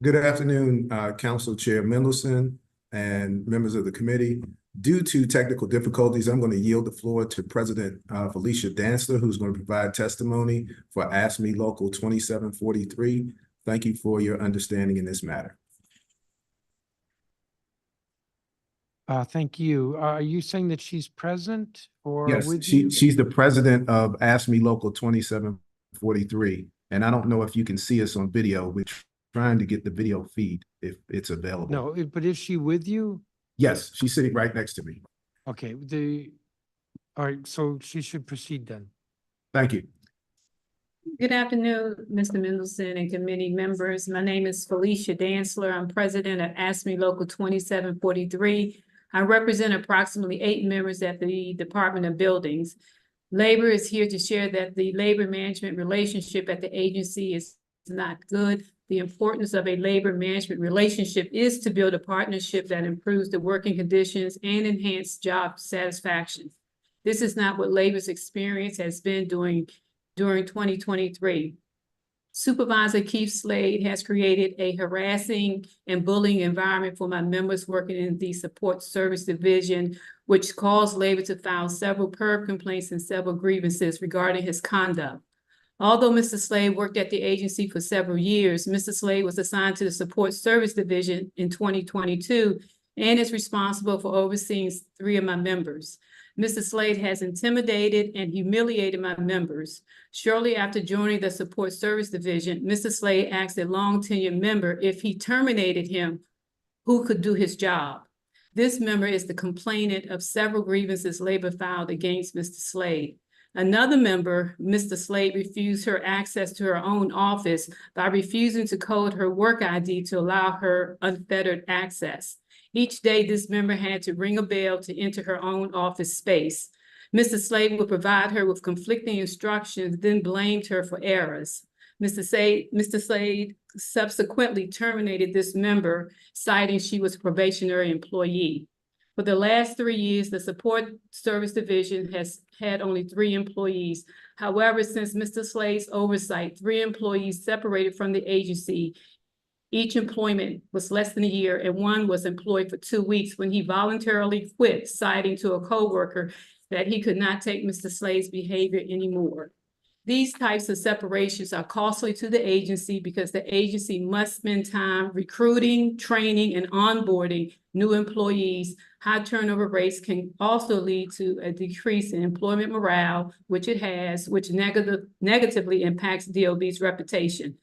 Good afternoon, Council Chair Mendelson and members of the committee. Due to technical difficulties, I'm going to yield the floor to President Felicia Dantzler, who's going to provide testimony for ASME Local 2743. Thank you for your understanding in this matter. Thank you. Are you saying that she's present or Yes, with you? she's the president of ASME Local 2743. And I don't know if you can see us on video. We're trying to get the video feed if it's available. No, but is she with you? Yes, she's sitting right next to me. Okay, all right, so she should proceed then. Thank you. Good afternoon, Mr. Mendelson and committee members. My name is Felicia Dantzler. I'm president of ASME Local 2743. I represent approximately 8 members at the Department of Buildings. Labor is here to share that the labor management relationship at the agency is not good. The importance of a labor management relationship is to build a partnership that improves the working conditions and enhance job satisfaction. This is not what labor's experience has been during 2023. Supervisor Keith Slade has created a harassing and bullying environment for my members working in the support service division, which caused labor to file several PERB complaints and several grievances regarding his conduct. Although Mr. Slade worked at the agency for several years, Mr. Slade was assigned to the support service division in 2022 and is responsible for overseeing 3 of my members. Mr. Slade has intimidated and humiliated my members. Shortly after joining the support service division, Mr. Slade asked a long tenured member if he terminated him, who could do his job. This member is the complainant of several grievances labor filed against Mr. Slade. Another member, Mr. Slade, refused her access to her own office by refusing to code her work ID to allow her unfettered access. Each day, this member had to ring a bell to enter her own office space. Mr. Slade would provide her with conflicting instructions, then blamed her for errors. Mr. Slade subsequently terminated this member, citing she was a probationary employee. For the last 3 years, the support service division has had only 3 employees. However, since Mr. Slade's oversight, 3 employees separated from the agency. Each employment was less than a year, and 1 was employed for 2 weeks when he voluntarily quit, citing to a coworker that he could not take Mr. Slade's behavior anymore. These types of separations are costly to the agency because the agency must spend time recruiting, training, and onboarding new employees. High turnover rates can also lead to a decrease in employment morale, which it has, which negatively impacts DOB's reputation.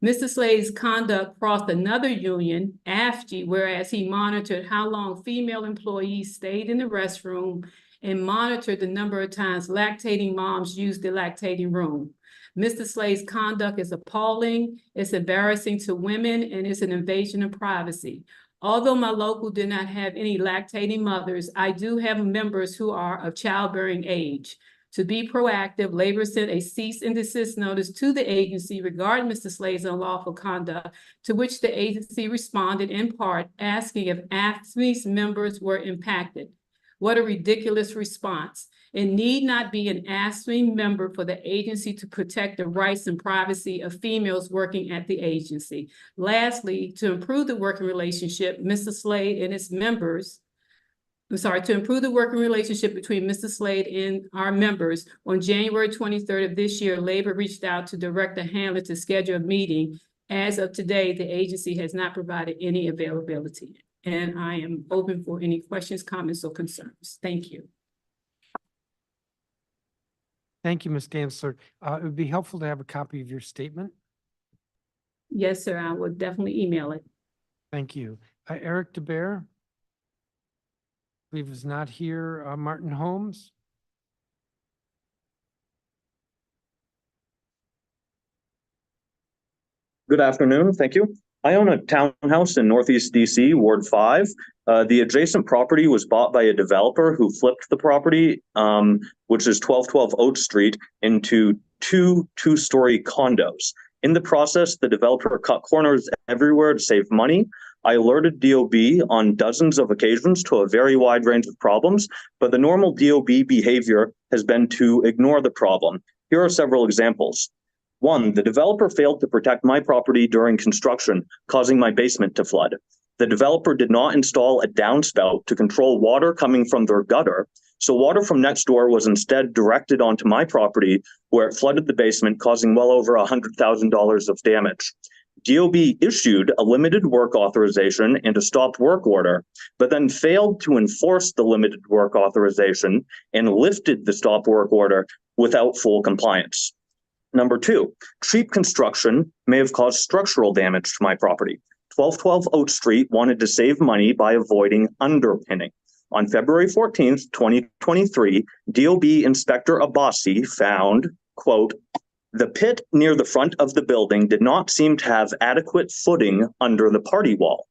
Mr. Slade's conduct crossed another union, AFG, whereas he monitored how long female employees stayed in the restroom and monitored the number of times lactating moms used the lactating room. Mr. Slade's conduct is appalling, it's embarrassing to women, and it's an invasion of privacy. Although my local did not have any lactating mothers, I do have members who are of childbearing age. To be proactive, labor sent a cease and desist notice to the agency regarding Mr. Slade's unlawful conduct, to which the agency responded in part asking if AFSCME's members were impacted. What a ridiculous response. It need not be an AFSCME member for the agency to protect the rights and privacy of females working at the agency. Lastly, to improve the working relationship, Mr. Slade and its members, to improve the working relationship between Mr. Slade and our members, on January 23rd of this year, labor reached out to Director Handler to schedule a meeting. As of today, the agency has not provided any availability. And I am open for any questions, comments, or concerns. Thank you. Thank you, Ms. Dantzler. It would be helpful to have a copy of your statement. Yes, sir. I will definitely email it. Thank you. Eric DeBear, I believe is not here. Martin Holmes. Good afternoon. Thank you. I own a townhouse in Northeast DC, Ward 5. The adjacent property was bought by a developer who flipped the property, which is 1212 Oak Street, into 2 two-story condos. In the process, the developer cut corners everywhere to save money. I alerted DOB on dozens of occasions to a very wide range of problems, but the normal DOB behavior has been to ignore the problem. Here are several examples. 1, the developer failed to protect my property during construction, causing my basement to flood. The developer did not install a downspout to control water coming from their gutter, so water from next door was instead directed onto my property, where it flooded the basement, causing well over $100,000 of damage. DOB issued a limited work authorization and a stopped work order, but then failed to enforce the limited work authorization and lifted the stop work order without full compliance. Number two, cheap construction may have caused structural damage to my property. 1212 Oak Street wanted to save money by avoiding underpinning. On February 14th, 2023, DOB Inspector Abbasi found, quote, "The pit near the front of the building did not seem to have adequate footing under the party wall.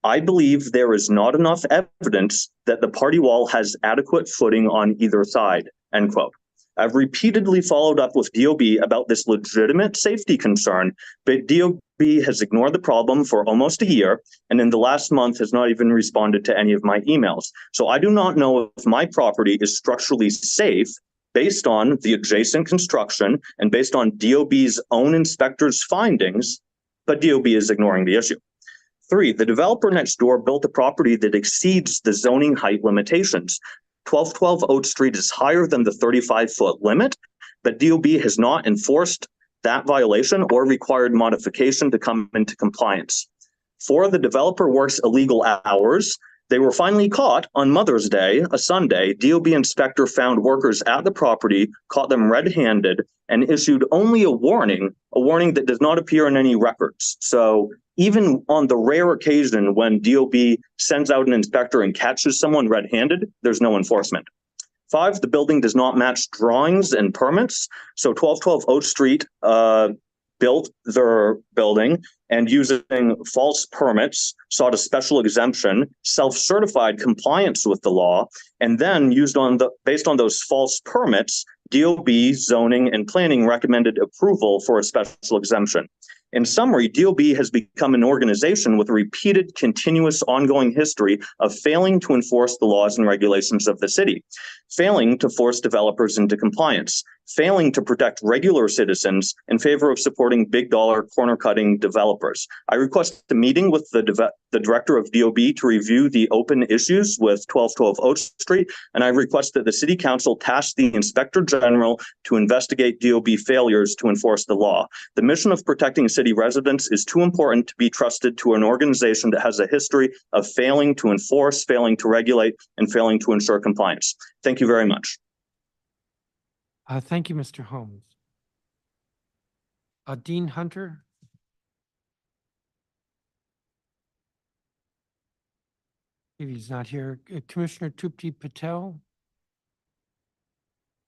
I believe there is not enough evidence that the party wall has adequate footing on either side," end quote. I've repeatedly followed up with DOB about this legitimate safety concern, but DOB has ignored the problem for almost a year, and in the last month has not even responded to any of my emails. So I do not know if my property is structurally safe based on the adjacent construction and based on DOB's own inspector's findings, but DOB is ignoring the issue. Three, the developer next door built a property that exceeds the zoning height limitations. 1212 Oak Street is higher than the 35-foot limit, but DOB has not enforced that violation or required modification to come into compliance. Four, the developer works illegal hours. They were finally caught on Mother's Day, a Sunday. DOB inspector found workers at the property, caught them red-handed, and issued only a warning that does not appear in any records. So even on the rare occasion when DOB sends out an inspector and catches someone red-handed, there's no enforcement. Five, the building does not match drawings and permits. So 1212 Oak Street built their building and using false permits, sought a special exemption, self-certified compliance with the law, and then based on those false permits, DOB, zoning, and planning recommended approval for a special exemption. In summary, DOB has become an organization with a repeated, continuous, ongoing history of failing to enforce the laws and regulations of the city, failing to force developers into compliance, failing to protect regular citizens in favor of supporting big-dollar, corner-cutting developers. I request a meeting with the director of DOB to review the open issues with 1212 Oak Street, and I request that the City Council task the Inspector General to investigate DOB failures to enforce the law. The mission of protecting city residents is too important to be trusted to an organization that has a history of failing to enforce, failing to regulate, and failing to ensure compliance. Thank you very much. Thank you, Mr. Holmes. Dean Hunter? If he's not here, Commissioner Tupti Patel?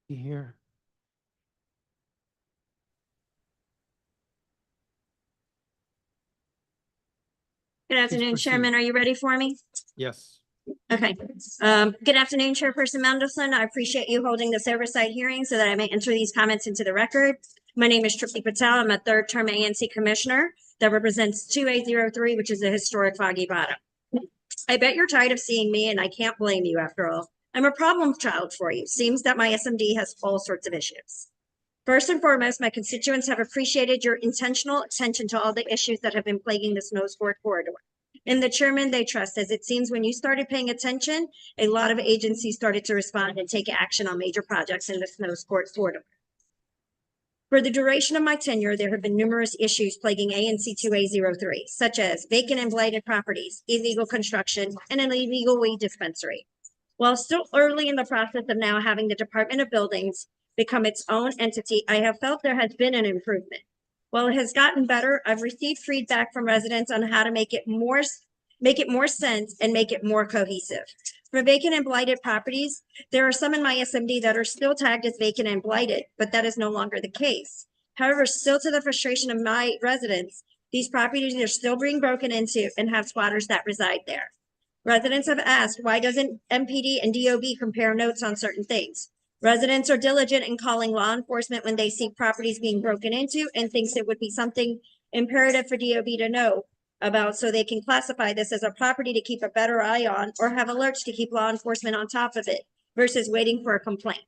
He here? Good afternoon, proceed. Chairman. Are you ready for me? Yes. Okay. Good afternoon, Chairperson Mendelson. I appreciate you holding this oversight hearing so that I may enter these comments into the record. My name is Tripti Patel. I'm a third-term ANC commissioner that represents 2803, which is a historic Foggy Bottom. I bet you're tired of seeing me, and I can't blame you after all. I'm a problem child for you. Seems that my SMD has all sorts of issues. First and foremost, my constituents have appreciated your intentional attention to all the issues that have been plaguing the Snow Sport Corridor. And the chairman they trust, as it seems when you started paying attention, a lot of agencies started to respond and take action on major projects in the Snow Sport Corridor. For the duration of my tenure, there have been numerous issues plaguing ANC 2A03, such as vacant and blighted properties, illegal construction, and an illegal weed dispensary. While still early in the process of now having the Department of Buildings become its own entity, I have felt there has been an improvement. While it has gotten better, I've received feedback from residents on how to make it more sense and make it more cohesive. For vacant and blighted properties, there are some in my SMD that are still tagged as vacant and blighted, but that is no longer the case. However, still to the frustration of my residents, these properties are still being broken into and have squatters that reside there. Residents have asked, why doesn't MPD and DOB compare notes on certain things? Residents are diligent in calling law enforcement when they see properties being broken into and thinks it would be something imperative for DOB to know about so they can classify this as a property to keep a better eye on or have alerts to keep law enforcement on top of it versus waiting for a complaint.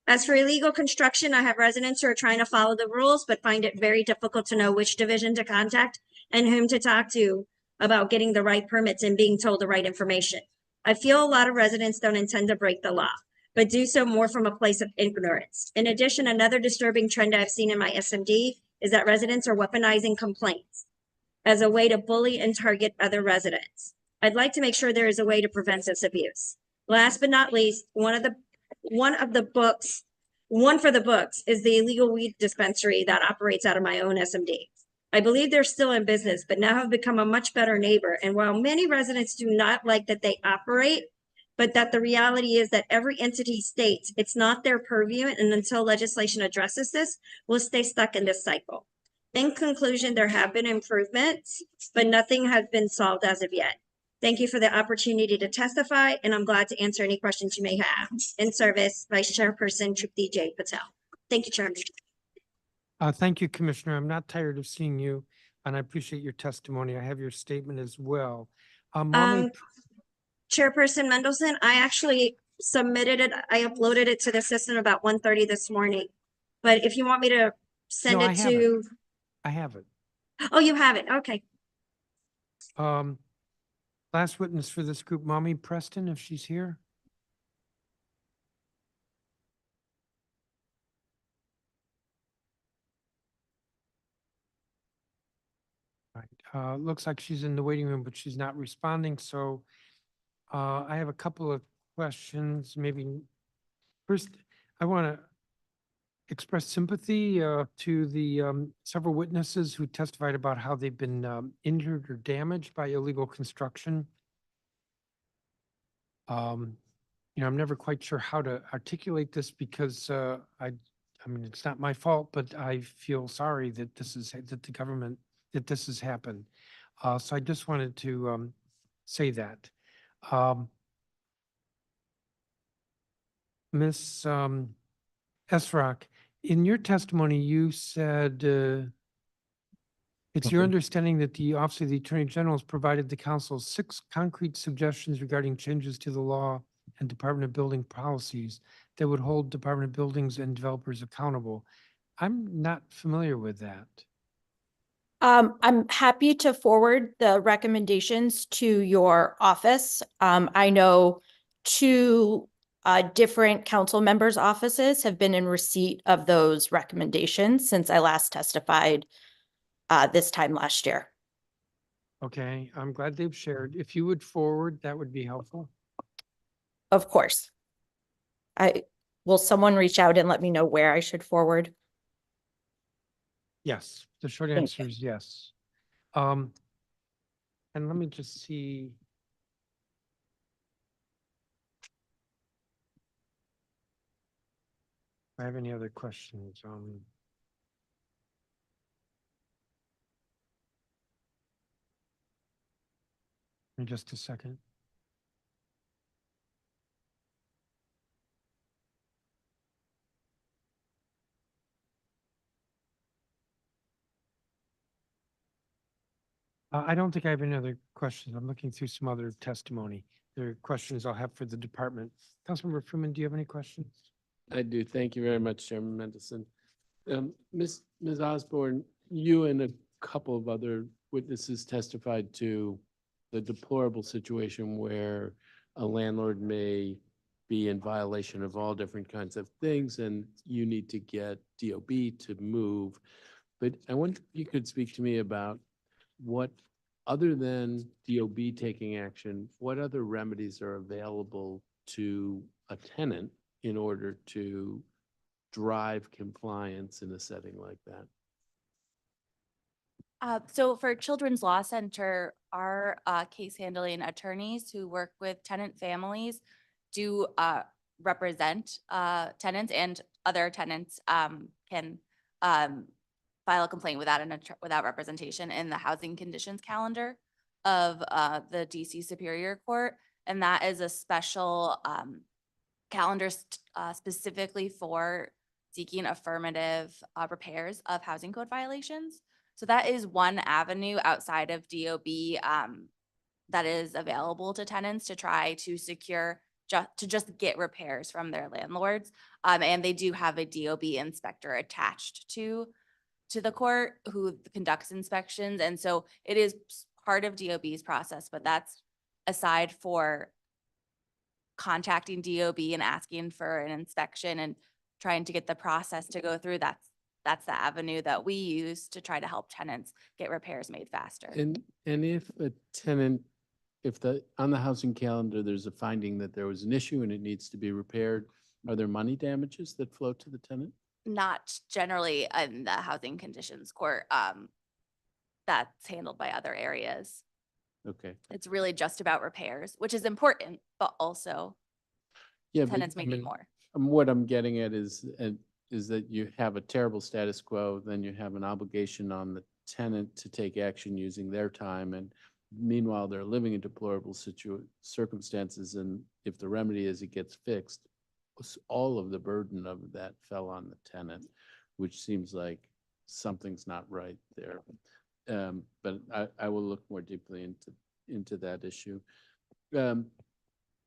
As for illegal construction, I have residents who are trying to follow the rules, but find it very difficult to know which division to contact and whom to talk to about getting the right permits and being told the right information. I feel a lot of residents don't intend to break the law, but do so more from a place of ignorance. In addition, another disturbing trend I've seen in my SMD is that residents are weaponizing complaints as a way to bully and target other residents. I'd like to make sure there is a way to prevent this abuse. Last but not least, one for the books is the illegal weed dispensary that operates out of my own SMD. I believe they're still in business, but now have become a much better neighbor. And while many residents do not like that they operate, but that the reality is that every entity states it's not their purview, and until legislation addresses this, we'll stay stuck in this cycle. In conclusion, there have been improvements, but nothing has been solved as of yet. Thank you for the opportunity to testify, and I'm glad to answer any questions you may have. In service, Vice Chairperson Trupti J. Patel. Thank you, Chairman. Thank you, Commissioner. I'm not tired of seeing you, and I appreciate your testimony. I have your statement as well. Mommy, Chairperson Mendelson, I actually submitted it. I uploaded it to the system about 1:30 this morning. But if you want me to send No, I it have it. to, I have it. oh, you have it. Okay. Last witness for this group, Mommy Preston, if she's here. Right. Looks like she's in the waiting room, but she's not responding. So I have a couple of questions. Maybe first, I want to express sympathy to the several witnesses who testified about how they've been injured or damaged by illegal construction. I'm never quite sure how to articulate this because I mean, it's not my fault, but I feel sorry that this is that this has happened. So I just wanted to say that. Ms. Esrock, in your testimony, you said it's your understanding that the Office of the Attorney General has provided the council 6 concrete suggestions regarding changes to the law and Department of Building policies that would hold Department of Buildings and developers accountable. I'm not familiar with that. I'm happy to forward the recommendations to your office. I know 2 different council members' offices have been in receipt of those recommendations since I last testified this time last year. Okay, I'm glad they've shared. If you would forward, that would be helpful. Of course. Will someone reach out and let me know where I should forward? Yes, the short Thank answer is yes. And let me just see. If I have any other questions. In just a second. I don't think I have any other questions. I'm looking through some other testimony. There are questions I'll have for the department. Councilmember Fruman, do you have any questions? I do. Thank you very much, Chairman Mendelson. Ms. Osborne, you and a couple of other witnesses testified to the deplorable situation where a landlord may be in violation of all different kinds of things and you need to get DOB to move. But I wonder if you could speak to me about what, other than DOB taking action, what other remedies are available to a tenant in order to drive compliance in a setting like that? So for Children's Law Center, our case handling attorneys who work with tenant families do represent tenants, and other tenants can file a complaint without representation in the housing conditions calendar of the DC Superior Court. And that is a special calendar specifically for seeking affirmative repairs of housing code violations. So that is one avenue outside of DOB that is available to tenants to try to secure just get repairs from their landlords. And they do have a DOB inspector attached to the court who conducts inspections. And so it is part of DOB's process, but that's aside for contacting DOB and asking for an inspection and trying to get the process to go through. That's the avenue that we use to try to help tenants get repairs made faster. And if a tenant, on the housing calendar, there's a finding that there was an issue and it needs to be repaired, are there money damages that flow to the tenant? Not generally in the housing conditions court. That's handled by other areas. Okay. It's really just about repairs, which is important, but also Yeah, but, tenants I may need mean, more. What I'm getting at is that you have a terrible status quo, then you have an obligation on the tenant to take action using their time, and meanwhile, they're living in deplorable circumstances, and if the remedy is it gets fixed, all of the burden of that fell on the tenant, which seems like something's not right there. But I will look more deeply into that issue.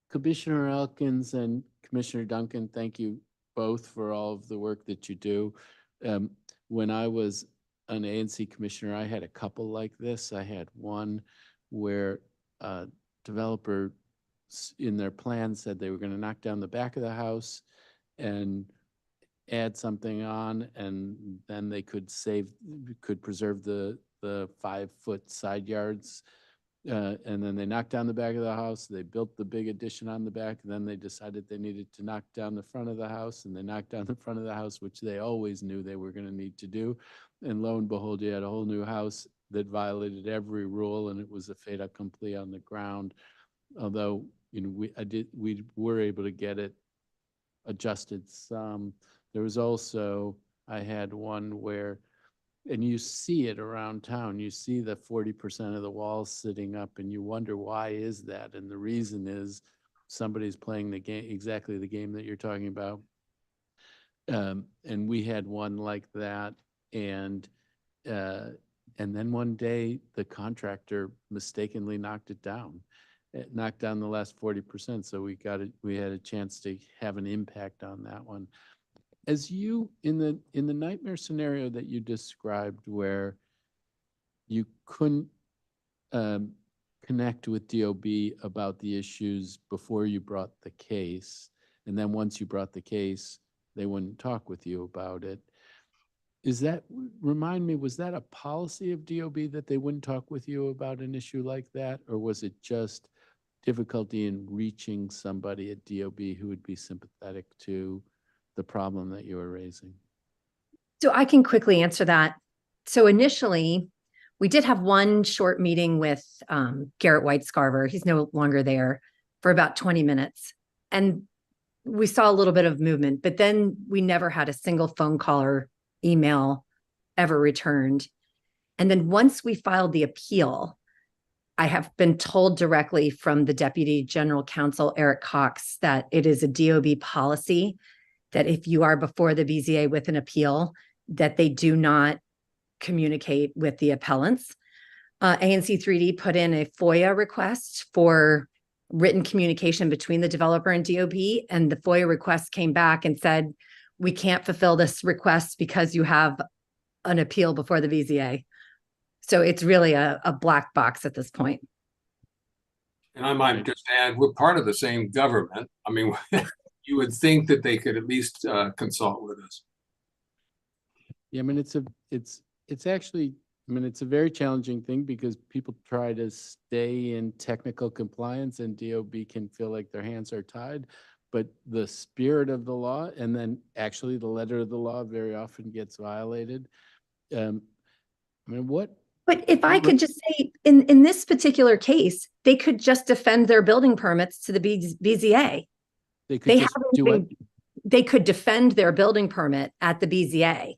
Commissioner Elkins and Commissioner Duncan, thank you both for all of the work that you do. When I was an ANC commissioner, I had a couple like this. I had one where a developer in their plan said they were going to knock down the back of the house and add something on, and then they could preserve the 5-foot side yards. And then they knocked down the back of the house. They built the big addition on the back. And then they decided they needed to knock down the front of the house, and they knocked down the front of the house, which they always knew they were going to need to do. And lo and behold, you had a whole new house that violated every rule, and it was a fait accompli on the ground. Although, you know, we were able to get it adjusted some. There was also, I had one where, and you see it around town, you see the 40% of the walls sitting up, and you wonder, why is that? And the reason is somebody's playing the game, exactly the game that you're talking about. And we had one like that, and then one day the contractor mistakenly knocked it down. It knocked down the last 40%. So we had a chance to have an impact on that one. As you, in the nightmare scenario that you described, where you couldn't connect with DOB about the issues before you brought the case, and then once you brought the case, they wouldn't talk with you about it. Remind me, was that a policy of DOB that they wouldn't talk with you about an issue like that? Or was it just difficulty in reaching somebody at DOB who would be sympathetic to the problem that you were raising? So I can quickly answer that. So initially, we did have one short meeting with Garrett White-Scarver. He's no longer there, for about 20 minutes. And we saw a little bit of movement, but then we never had a single phone call or email ever returned. And then once we filed the appeal, I have been told directly from the Deputy General Counsel, Eric Cox, that it is a DOB policy that if you are before the BZA with an appeal, that they do not communicate with the appellants. ANC 3D put in a FOIA request for written communication between the developer and DOB, and the FOIA request came back and said, we can't fulfill this request because you have an appeal before the BZA. So it's really a black box at this point. And I might just add, we're part of the same government. I mean, you would think that they could at least consult with us. Yeah, I mean, it's actually, I mean, it's a very challenging thing because people try to stay in technical compliance, and DOB can feel like their hands are tied. But the spirit of the law, and then actually the letter of the law, very often gets violated. I mean, But if I could just say, in this particular case, they could just defend their building permits to the BZA. They could defend their building permit at the BZA.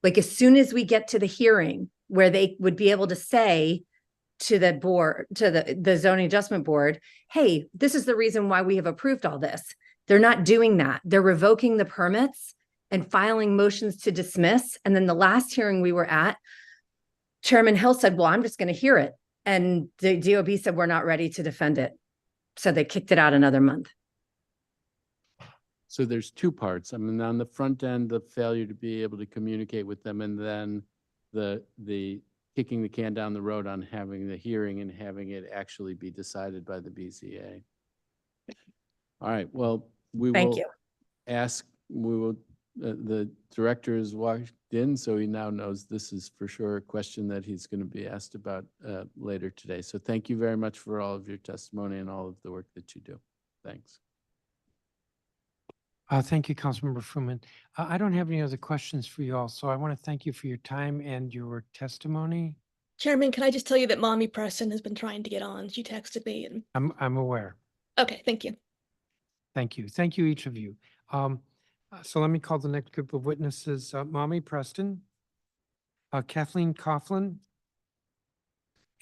Like, as soon as we get to the hearing where they would be able to say to the board, to the zoning adjustment board, hey, this is the reason why we have approved all this. They're not doing that. They're revoking the permits and filing motions to dismiss. And then the last hearing we were at, Chairman Hill said, well, I'm just going to hear it. And the DOB said, we're not ready to defend it. So they kicked it out another month. So there's two parts. I mean, on the front end, the failure to be able to communicate with them, and then the kicking the can down the road on having the hearing and having it actually be decided by the BZA. All right, well, we Thank will you. the director is walked in, so he now knows this is for sure a question that he's going to be asked about later today. So thank you very much for all of your testimony and all of the work that you do. Thanks. Thank you, Councilmember Fruman. I don't have any other questions for you all, so I want to thank you for your time and your testimony. Chairman, can I just tell you that Mommy Preston has been trying to get on? She texted me and, I'm aware. okay, thank you. Thank you. Thank you, each of you. So let me call the next group of witnesses. Mommy Preston, Kathleen Coughlin,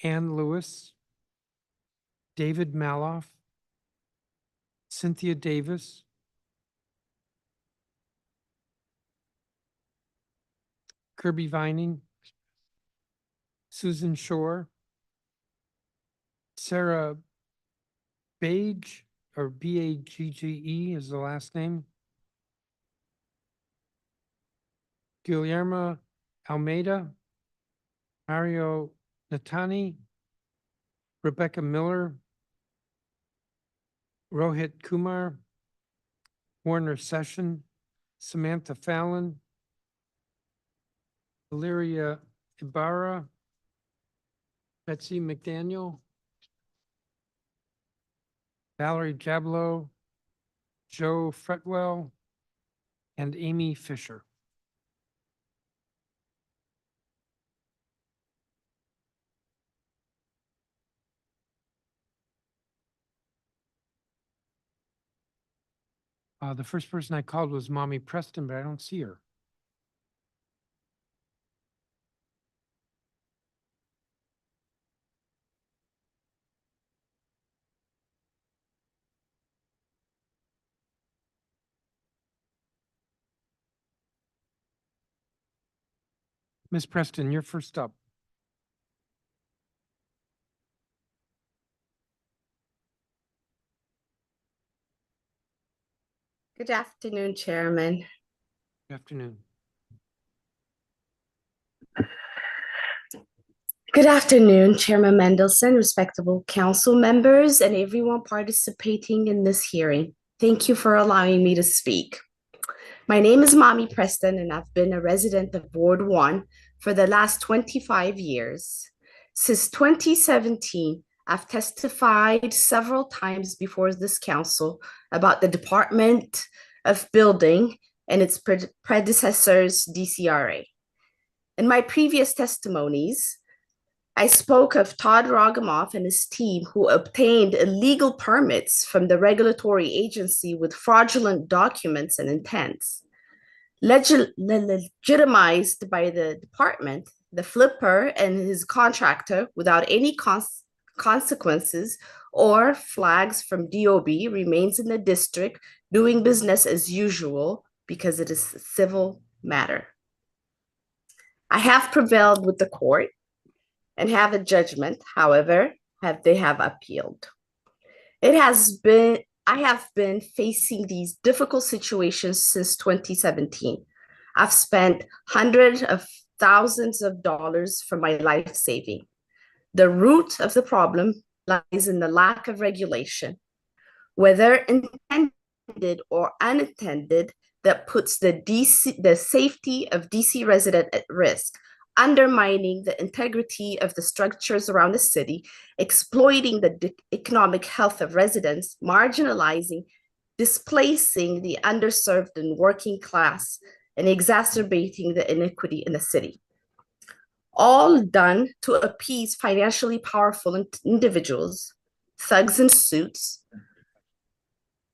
Ann Lewis, David Maloff, Cynthia Davis, Kirby Vining, Susan Shore, Sarah Bage, or Bagge is the last name, Guillermo Almeida, Mario Natani, Rebecca Miller, Rohit Kumar, Warner Session, Samantha Fallon, Valeria Ibarra, Betsy McDaniel, Valerie Jablow, Joe Fretwell, and Amy Fisher. The first person I called was Mommy Preston, but I don't see her. Ms. Preston, you're first up. Good afternoon, Chairman. Good afternoon. Good afternoon, Chairman Mendelson, respectable council members, and everyone participating in this hearing. Thank you for allowing me to speak. My name is Mommy Preston, and I've been a resident of Ward 1 for the last 25 years. Since 2017, I've testified several times before this council about the Department of Building and its predecessors, DCRA. In my previous testimonies, I spoke of Todd Rogamoff and his team who obtained illegal permits from the regulatory agency with fraudulent documents and intents. Legitimized by the department, the flipper and his contractor without any consequences or flags from DOB remains in the district doing business as usual because it is a civil matter. I have prevailed with the court and have a judgment, however, they have appealed. I have been facing these difficult situations since 2017. I've spent hundreds of thousands of dollars for my life saving. The root of the problem lies in the lack of regulation, whether intended or unintended, that puts the safety of DC residents at risk, undermining the integrity of the structures around the city, exploiting the economic health of residents, marginalizing, displacing the underserved and working class, and exacerbating the inequity in the city. All done to appease financially powerful individuals, thugs in suits.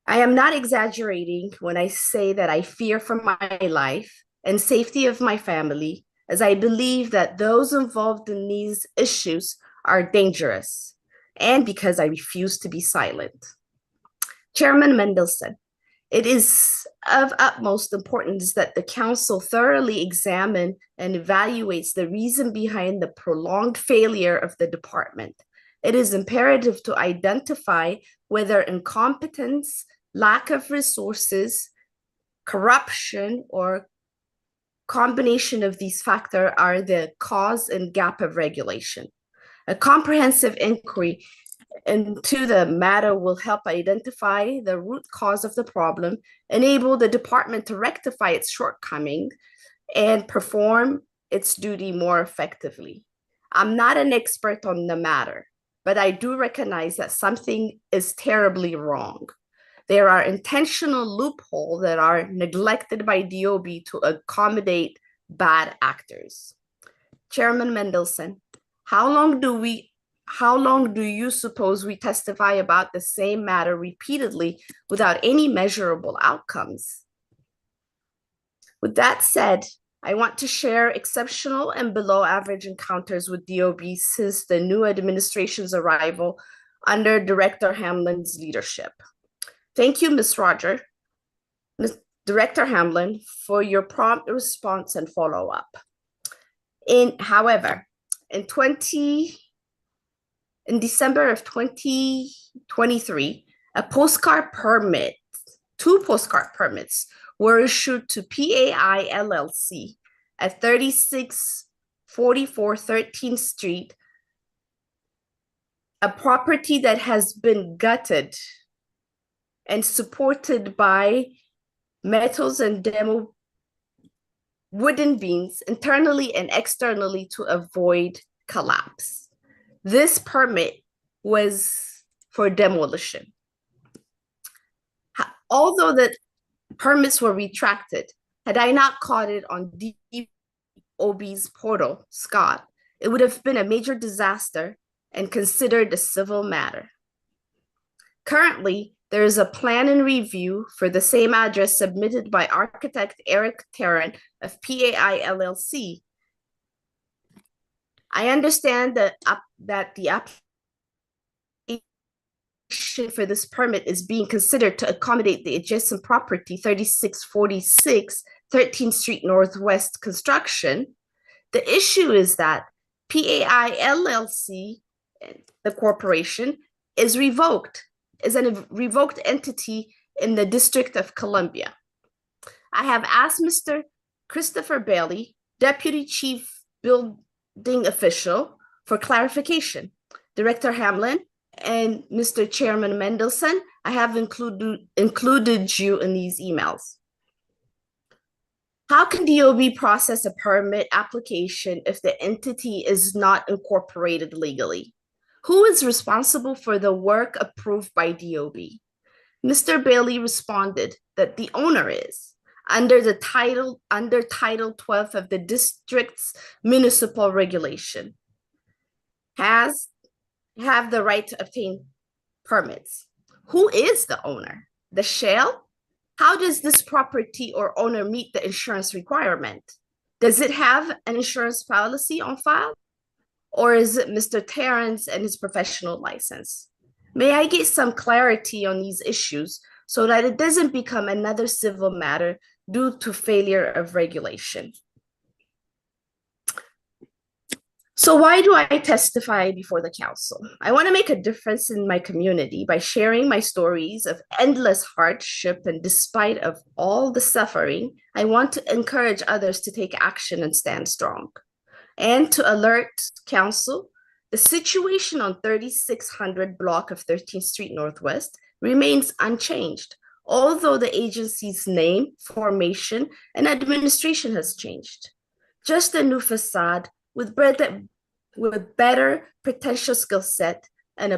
I am not exaggerating when I say that I fear for my life and safety of my family, as I believe that those involved in these issues are dangerous, and because I refuse to be silent. Chairman Mendelson, it is of utmost importance that the council thoroughly examine and evaluates the reason behind the prolonged failure of the department. It is imperative to identify whether incompetence, lack of resources, corruption, or combination of these factors are the cause and gap of regulation. A comprehensive inquiry into the matter will help identify the root cause of the problem, enable the department to rectify its shortcomings, and perform its duty more effectively. I'm not an expert on the matter, but I do recognize that something is terribly wrong. There are intentional loopholes that are neglected by DOB to accommodate bad actors. Chairman Mendelson, how long do you suppose we testify about the same matter repeatedly without any measurable outcomes? With that said, I want to share exceptional and below average encounters with DOB since the new administration's arrival under Director Hamlin's leadership. Thank you, Ms. Director Hamlin, for your prompt response and follow-up. However, in December of 2023, two postcard permits were issued to PAI LLC at 3644 13th Street, a property that has been gutted and supported by metals and demo wooden beams internally and externally to avoid collapse. This permit was for demolition. Although the permits were retracted, had I not caught it on DOB's portal, Scott, it would have been a major disaster and considered a civil matter. Currently, there is a plan in review for the same address submitted by architect Eric Tarrant of PAI LLC. I understand that the application for this permit is being considered to accommodate the adjacent property, 3646 13th Street Northwest construction. The issue is that PAI LLC, the corporation, is a revoked entity in the District of Columbia. I have asked Mr. Christopher Bailey, Deputy Chief Building Official, for clarification. Director Hamlin and Mr. Chairman Mendelson, I have included you in these emails. How can DOB process a permit application if the entity is not incorporated legally? Who is responsible for the work approved by DOB? Mr. Bailey responded that the owner is, under Title 12 of the district's municipal regulation, have the right to obtain permits. Who is the owner? The shell? How does this property or owner meet the insurance requirement? Does it have an insurance policy on file? Or is it Mr. Terrence and his professional license? May I get some clarity on these issues so that it doesn't become another civil matter due to failure of regulation? So why do I testify before the council? I want to make a difference in my community by sharing my stories of endless hardship, and despite of all the suffering, I want to encourage others to take action and stand strong. And to alert council, the situation on 3600 block of 13th Street Northwest remains unchanged, although the agency's name, formation, and administration has changed. Just a new facade with better potential skill set and a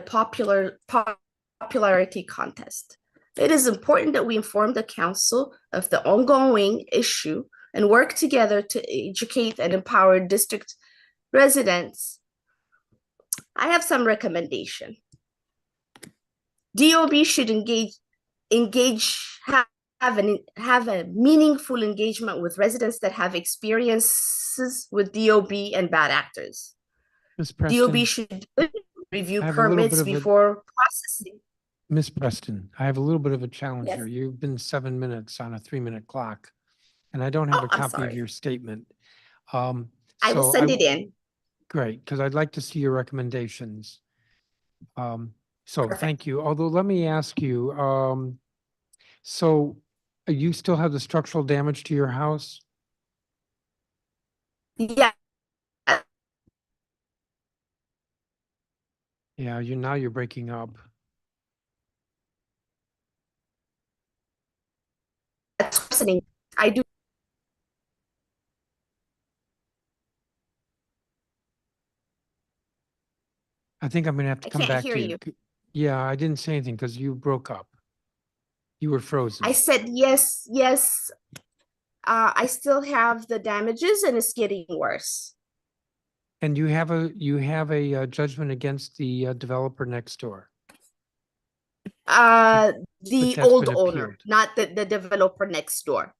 popularity contest. It is important that we inform the council of the ongoing issue and work together to educate and empower district residents. I have some recommendation. DOB should have a meaningful engagement with residents that have experiences with DOB and bad actors. Ms. Preston, DOB should review I have a little permits bit of a- before processing. Ms. Preston, I have a little bit of a challenge Yes. here. You've been 7 minutes on a 3-minute clock, and I don't have a I'm copy of sorry. your statement. I will So send it in. Great, because I'd like to see your recommendations. So Perfect. thank you. Although let me ask you, so you still have the structural damage to your house? Yeah. Yeah, now you're breaking up. I do. I think I'm gonna have to I come can't back hear to you. Yeah, I didn't say anything because you broke up. You were frozen. I said yes, yes. I still have the damages and it's getting worse. And you have a judgment against the developer next door. The that's old been owner, appealed. not the developer next door.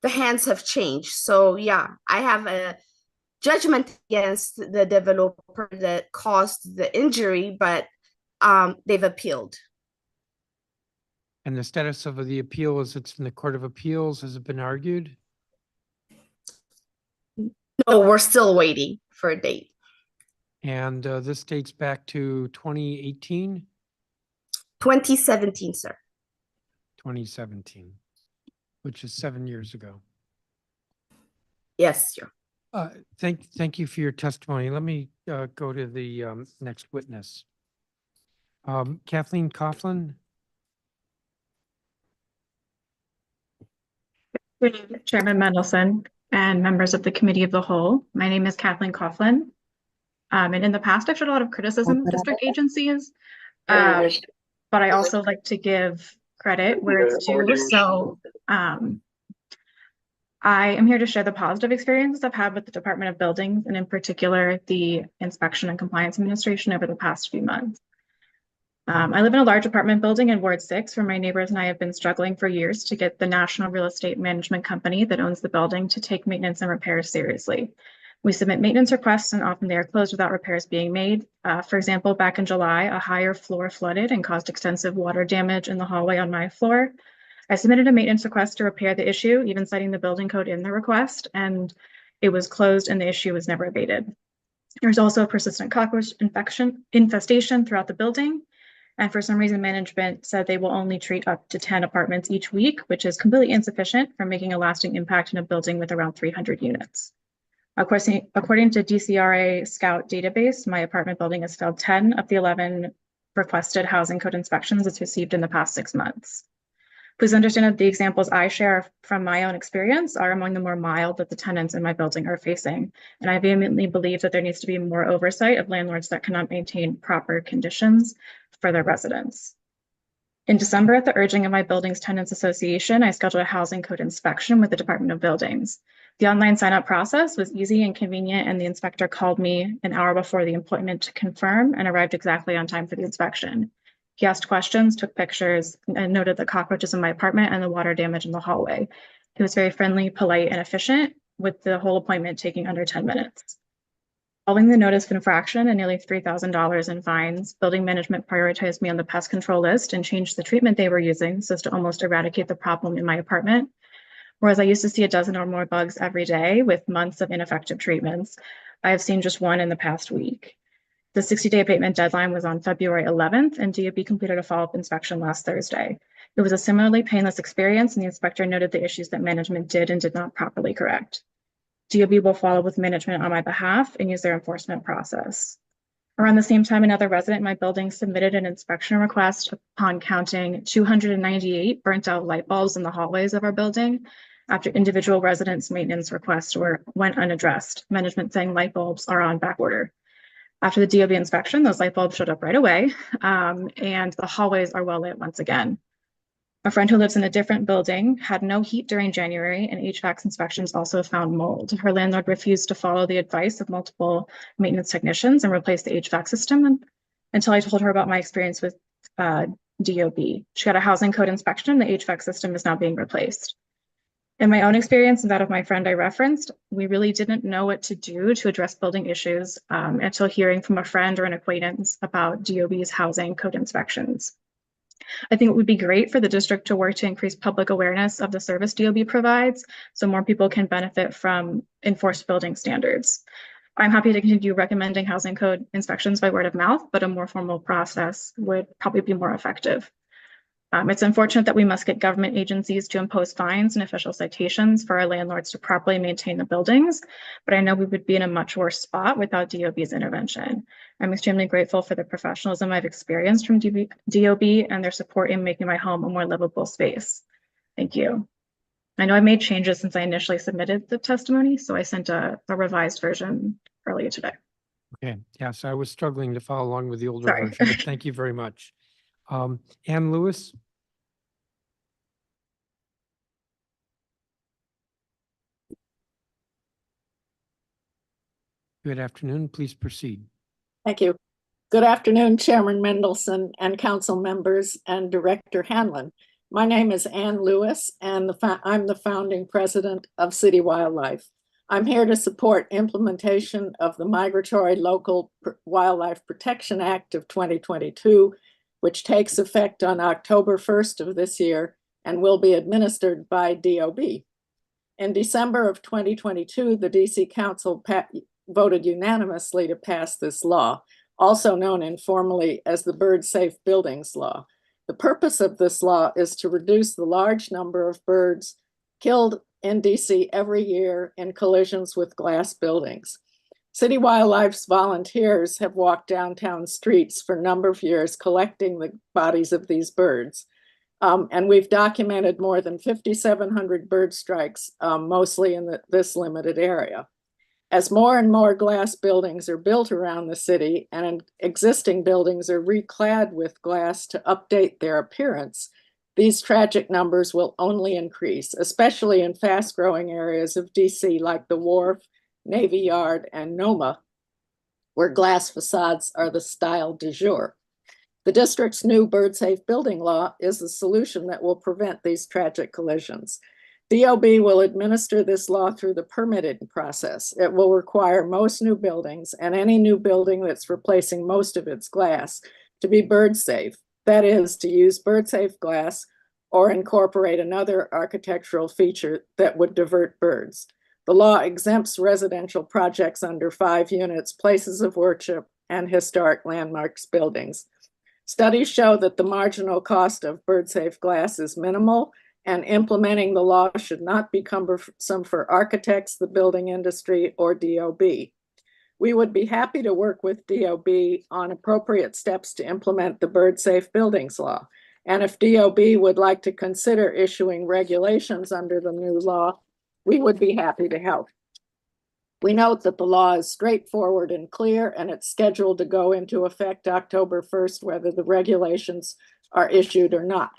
The hands have changed. So yeah, I have a judgment against the developer that caused the injury, but they've appealed. And the status of the appeal is it's in the Court of Appeals. Has it been argued? No, we're still waiting for a date. And this dates back to 2018, 2017, sir. 2017, which is 7 years ago. Yes, sir. Thank you for your testimony. Let me go to the next witness. Kathleen Coughlin. Good evening, Chairman Mendelson and members of the Committee of the Whole. My name is Kathleen Coughlin. And in the past, I've shared a lot of criticism of district agencies, but I also like to give credit where it's due. So I am here to share the positive experiences I've had with the Department of Buildings, and in particular, the Inspection and Compliance Administration over the past few months. I live in a large apartment building in Ward 6 where my neighbors and I have been struggling for years to get the national real estate management company that owns the building to take maintenance and repairs seriously. We submit maintenance requests and often they are closed without repairs being made. For example, back in July, a higher floor flooded and caused extensive water damage in the hallway on my floor. I submitted a maintenance request to repair the issue, even citing the building code in the request, and it was closed and the issue was never abated. There's also a persistent cockroach infestation throughout the building. And for some reason, management said they will only treat up to 10 apartments each week, which is completely insufficient for making a lasting impact in a building with around 300 units. According to DCRA Scout database, my apartment building has failed 10 of the 11 requested housing code inspections it's received in the past 6 months. Please understand that the examples I share from my own experience are among the more mild that the tenants in my building are facing. And I vehemently believe that there needs to be more oversight of landlords that cannot maintain proper conditions for their residents. In December, at the urging of my building's tenants association, I scheduled a housing code inspection with the Department of Buildings. The online sign-up process was easy and convenient, and the inspector called me an hour before the appointment to confirm and arrived exactly on time for the inspection. He asked questions, took pictures, and noted the cockroaches in my apartment and the water damage in the hallway. He was very friendly, polite, and efficient, with the whole appointment taking under 10 minutes. Following the notice of infraction and nearly $3,000 in fines, building management prioritized me on the pest control list and changed the treatment they were using so as to almost eradicate the problem in my apartment. Whereas I used to see a dozen or more bugs every day with months of ineffective treatments, I have seen just one in the past week. The 60-day abatement deadline was on February 11th, and DOB completed a follow-up inspection last Thursday. It was a similarly painless experience, and the inspector noted the issues that management did and did not properly correct. DOB will follow with management on my behalf and use their enforcement process. Around the same time, another resident in my building submitted an inspection request upon counting 298 burnt out light bulbs in the hallways of our building after individual residents' maintenance requests went unaddressed, management saying light bulbs are on back order. After the DOB inspection, those light bulbs showed up right away, and the hallways are well lit once again. A friend who lives in a different building had no heat during January, and HVAC inspections also found mold. Her landlord refused to follow the advice of multiple maintenance technicians and replace the HVAC system until I told her about my experience with DOB. She got a housing code inspection. The HVAC system is now being replaced. In my own experience and that of my friend I referenced, we really didn't know what to do to address building issues until hearing from a friend or an acquaintance about DOB's housing code inspections. I think it would be great for the district to work to increase public awareness of the service DOB provides so more people can benefit from enforced building standards. I'm happy to continue recommending housing code inspections by word of mouth, but a more formal process would probably be more effective. It's unfortunate that we must get government agencies to impose fines and official citations for our landlords to properly maintain the buildings, but I know we would be in a much worse spot without DOB's intervention. I'm extremely grateful for the professionalism I've experienced from DOB and their support in making my home a more livable space. Thank you. I know I made changes since I initially submitted the testimony, so I sent a revised version earlier today. Okay, yes, I was struggling to follow along with the older Sorry. version, but thank you very much. Ann Lewis? Good afternoon, please proceed. Thank you. Good afternoon, Chairman Mendelson and council members and Director Hanlon. My name is Ann Lewis, and I'm the founding president of City Wildlife. I'm here to support implementation of the Migratory Local Wildlife Protection Act of 2022, which takes effect on October 1st of this year and will be administered by DOB. In December of 2022, the DC Council voted unanimously to pass this law, also known informally as the Bird Safe Buildings Law. The purpose of this law is to reduce the large number of birds killed in DC every year in collisions with glass buildings. City Wildlife's volunteers have walked downtown streets for a number of years collecting the bodies of these birds. And we've documented more than 5,700 bird strikes, mostly in this limited area. As more and more glass buildings are built around the city and existing buildings are reclad with glass to update their appearance, these tragic numbers will only increase, especially in fast-growing areas of DC like the Wharf, Navy Yard, and Noma, where glass facades are the style du jour. The district's new bird safe building law is the solution that will prevent these tragic collisions. DOB will administer this law through the permitting process. It will require most new buildings and any new building that's replacing most of its glass to be bird safe. That is, to use bird safe glass or incorporate another architectural feature that would divert birds. The law exempts residential projects under 5 units, places of worship, and historic landmarks buildings. Studies show that the marginal cost of bird safe glass is minimal, and implementing the law should not be cumbersome for architects, the building industry, or DOB. We would be happy to work with DOB on appropriate steps to implement the Bird Safe Buildings Law. And if DOB would like to consider issuing regulations under the new law, we would be happy to help. We note that the law is straightforward and clear, and it's scheduled to go into effect October 1st, whether the regulations are issued or not.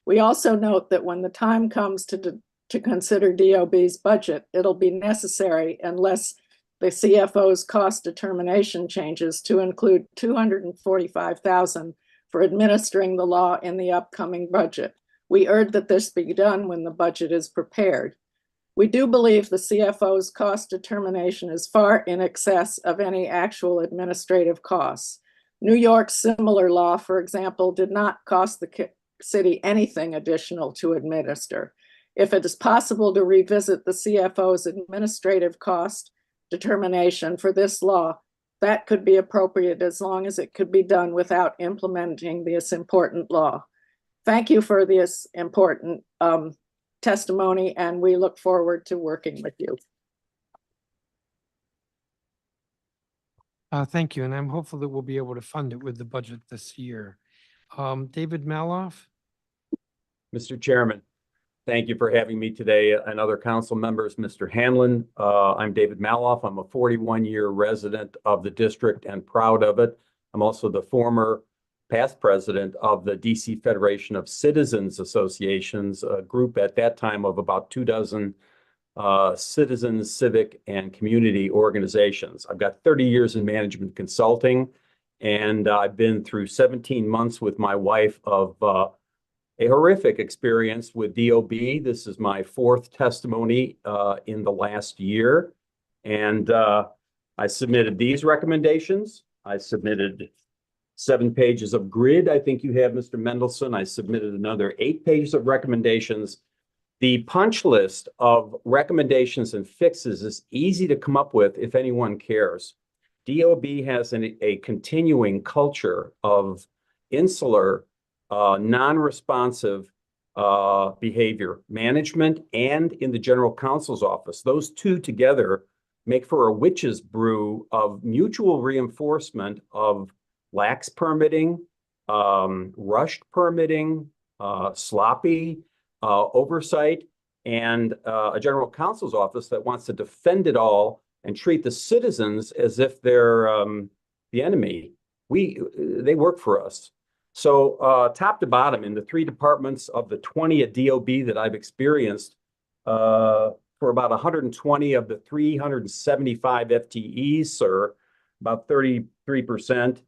We also note that when the time comes to consider DOB's budget, it'll be necessary, unless the CFO's cost determination changes, to include $245,000 for administering the law in the upcoming budget. We urge that this be done when the budget is prepared. We do believe the CFO's cost determination is far in excess of any actual administrative costs. New York's similar law, for example, did not cost the city anything additional to administer. If it is possible to revisit the CFO's administrative cost determination for this law, that could be appropriate as long as it could be done without implementing this important law. Thank you for this important testimony, and we look forward to working with you. Thank you, and I'm hopeful that we'll be able to fund it with the budget this year. David Maloff? Mr. Chairman, thank you for having me today and other council members. Mr. Hanlon, I'm David Maloff. I'm a 41-year resident of the district and proud of it. I'm also the former past president of the DC Federation of Citizens Associations, a group at that time of about 24 citizens, civic, and community organizations. I've got 30 years in management consulting, and I've been through 17 months with my wife of a horrific experience with DOB. This is my 4th testimony in the last year. And I submitted these recommendations. I submitted 7 pages of grid. I think you have, Mr. Mendelson. I submitted another 8 pages of recommendations. The punch list of recommendations and fixes is easy to come up with if anyone cares. DOB has a continuing culture of insular non-responsive behavior, management, and in the general counsel's office. Those two together make for a witch's brew of mutual reinforcement of lax permitting, rushed permitting, sloppy oversight, and a general counsel's office that wants to defend it all and treat the citizens as if they're the enemy. They work for us. So top to bottom, in the three departments of the 20 at DOB that I've experienced, for about 120 of the 375 FTEs, sir, about 33%,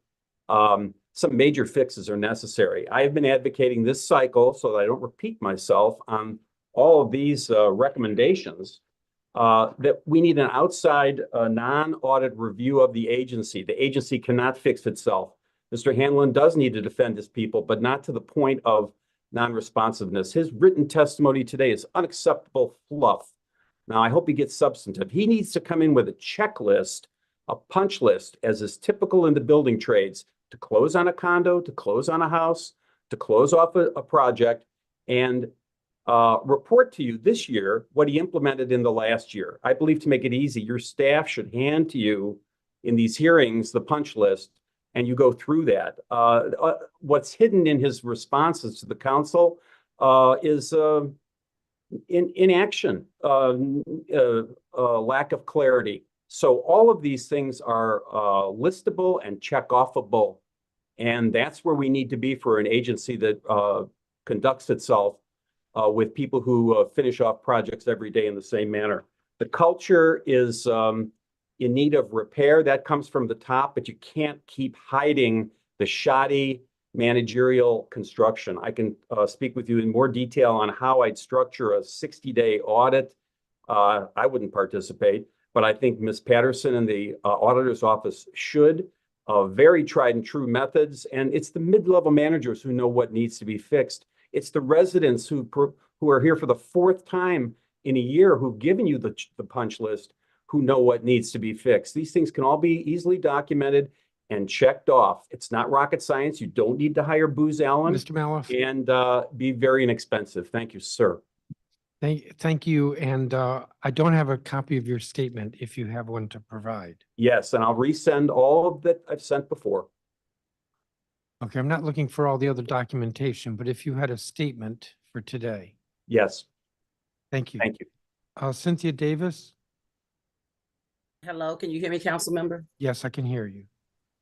some major fixes are necessary. I have been advocating this cycle, so that I don't repeat myself on all of these recommendations, that we need an outside non-audit review of the agency. The agency cannot fix itself. Mr. Hanlon does need to defend his people, but not to the point of non-responsiveness. His written testimony today is unacceptable fluff. Now, I hope he gets substantive. He needs to come in with a checklist, a punch list, as is typical in the building trades, to close on a condo, to close on a house, to close off a project, and report to you this year what he implemented in the last year. I believe, to make it easy, your staff should hand to you in these hearings the punch list, and you go through that. What's hidden in his responses to the council is inaction, lack of clarity. So all of these things are listable and check-offable, and that's where we need to be for an agency that conducts itself with people who finish off projects every day in the same manner. The culture is in need of repair. That comes from the top, but you can't keep hiding the shoddy managerial construction. I can speak with you in more detail on how I'd structure a 60-day audit. I wouldn't participate, but I think Ms. Patterson and the auditor's office should. Very tried and true methods, and it's the mid-level managers who know what needs to be fixed. It's the residents who are here for the fourth time in a year who've given you the punch list, who know what needs to be fixed. These things can all be easily documented and checked off. It's not rocket science. You don't need to hire Booz Allen. Mr. Maloff. And be very inexpensive. Thank you, sir. Thank you. And I don't have a copy of your statement if you have one to provide. Yes, and I'll resend all of that I've sent before. Okay, I'm not looking for all the other documentation, but if you had a statement for today. Yes. Thank you. Thank you. Cynthia Davis? Hello, can you hear me, council member? Yes, I can hear you.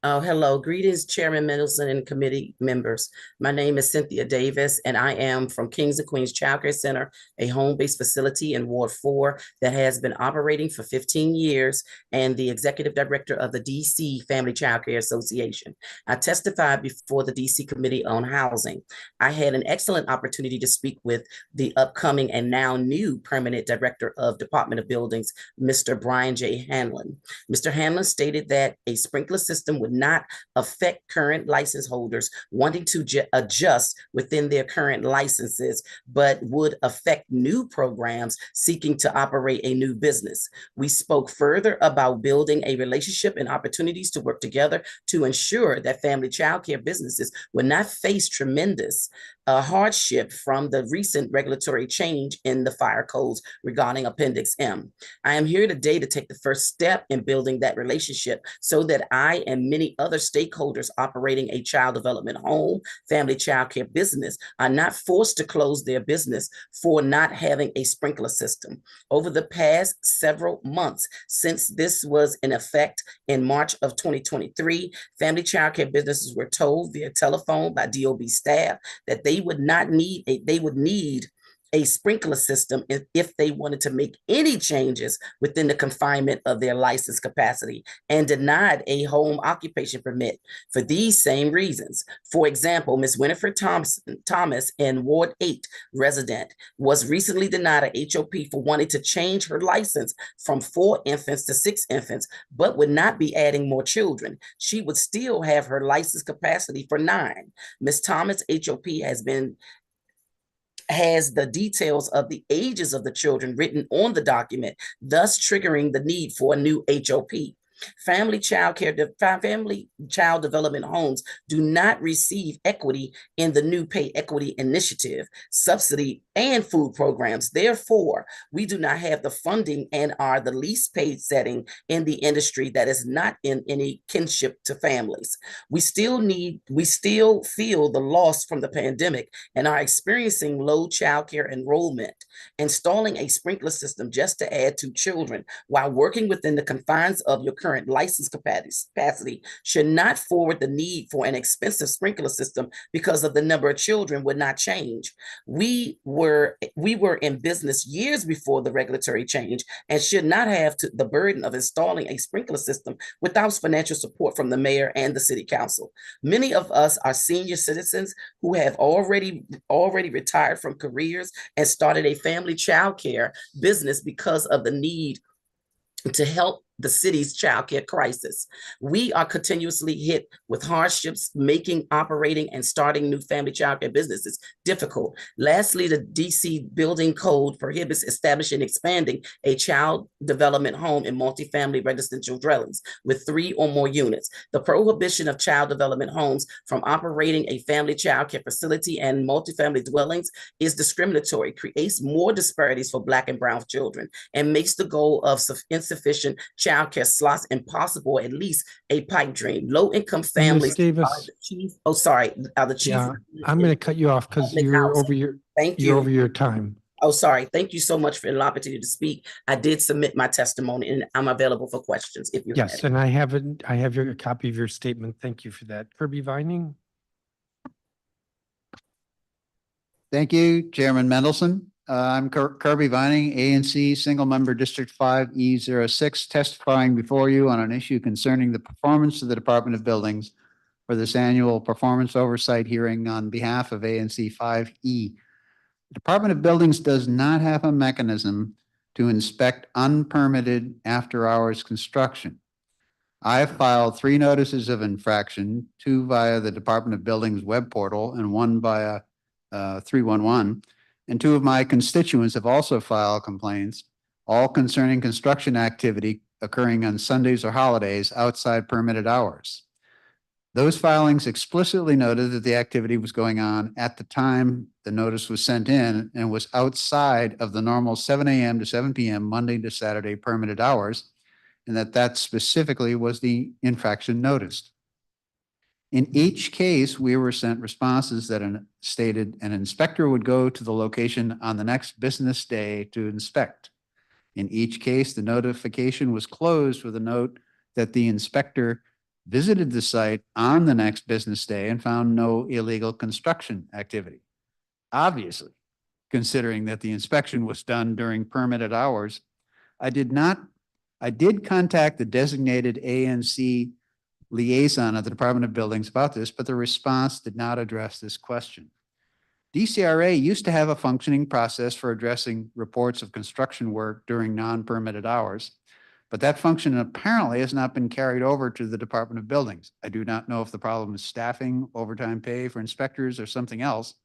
Oh, hello. Greetings, Chairman Mendelson and committee members. My name is Cynthia Davis, and I am from Kings and Queens Child Care Center, a home-based facility in Ward 4 that has been operating for 15 years, and the executive director of the DC Family Child Care Association. I testified before the DC Committee on Housing. I had an excellent opportunity to speak with the upcoming and now new permanent director of Department of Buildings, Mr. Brian J. Hanlon. Mr. Hanlon stated that a sprinkler system would not affect current license holders wanting to adjust within their current licenses, but would affect new programs seeking to operate a new business. We spoke further about building a relationship and opportunities to work together to ensure that family child care businesses would not face tremendous hardship from the recent regulatory change in the fire codes regarding Appendix M. I am here today to take the first step in building that relationship so that I and many other stakeholders operating a child development home, family child care business are not forced to close their business for not having a sprinkler system. Over the past several months, since this was in effect in March of 2023, family child care businesses were told via telephone by DOB staff that they would need a sprinkler system if they wanted to make any changes within the confinement of their license capacity, and denied a home occupation permit for these same reasons. For example, Ms. Winifred Thomas in Ward 8 resident was recently denied a HOP for wanting to change her license from 4 infants to 6 infants, but would not be adding more children. She would still have her license capacity for 9. Ms. Thomas' HOP has the details of the ages of the children written on the document, thus triggering the need for a new HOP. Family child development homes do not receive equity in the new pay equity initiative, subsidy, and food programs. Therefore, we do not have the funding and are the least paid setting in the industry that is not in any kinship to families. We still feel the loss from the pandemic and are experiencing low childcare enrollment. Installing a sprinkler system just to add 2 children while working within the confines of your current license capacity should not forward the need for an expensive sprinkler system because of the number of children would not change. We were in business years before the regulatory change and should not have the burden of installing a sprinkler system without financial support from the mayor and the city council. Many of us are senior citizens who have already retired from careers and started a family childcare business because of the need to help the city's childcare crisis. We are continuously hit with hardships, making, operating, and starting new family childcare businesses difficult. Lastly, the DC Building Code prohibits establishing and expanding a child development home in multifamily residential dwellings with 3 or more units. The prohibition of child development homes from operating a family childcare facility and multifamily dwellings is discriminatory, creates more disparities for Black and Brown children, and makes the goal of insufficient childcare slots impossible, at least a pipe dream. Low-income families are the chief. Oh, sorry, are the chief. Yeah, I'm going to cut you off because you're over your time. Oh, sorry. Thank you so much for the opportunity to speak. I did submit my testimony, and I'm available for questions if you have Yes, any. and I have a copy of your statement. Thank you for that. Kirby Vining. Thank you, Chairman Mendelson. I'm Kirby Vining, ANC Single Member District 5E06, testifying before you on an issue concerning the performance of the Department of Buildings for this annual performance oversight hearing on behalf of ANC 5E. The Department of Buildings does not have a mechanism to inspect unpermitted after-hours construction. I have filed 3 notices of infraction, 2 via the Department of Buildings web portal and 1 via 311. And 2 of my constituents have also filed complaints, all concerning construction activity occurring on Sundays or holidays outside permitted hours. Those filings explicitly noted that the activity was going on at the time the notice was sent in and was outside of the normal 7 a.m. to 7 p.m. Monday to Saturday permitted hours, and that specifically was the infraction noticed. In each case, we were sent responses that stated an inspector would go to the location on the next business day to inspect. In each case, the notification was closed with a note that the inspector visited the site on the next business day and found no illegal construction activity. Obviously, considering that the inspection was done during permitted hours, I did contact the designated ANC liaison at the Department of Buildings about this, but the response did not address this question. DCRA used to have a functioning process for addressing reports of construction work during non-permitted hours, but that function apparently has not been carried over to the Department of Buildings. I do not know if the problem is staffing, overtime pay for inspectors, or something else.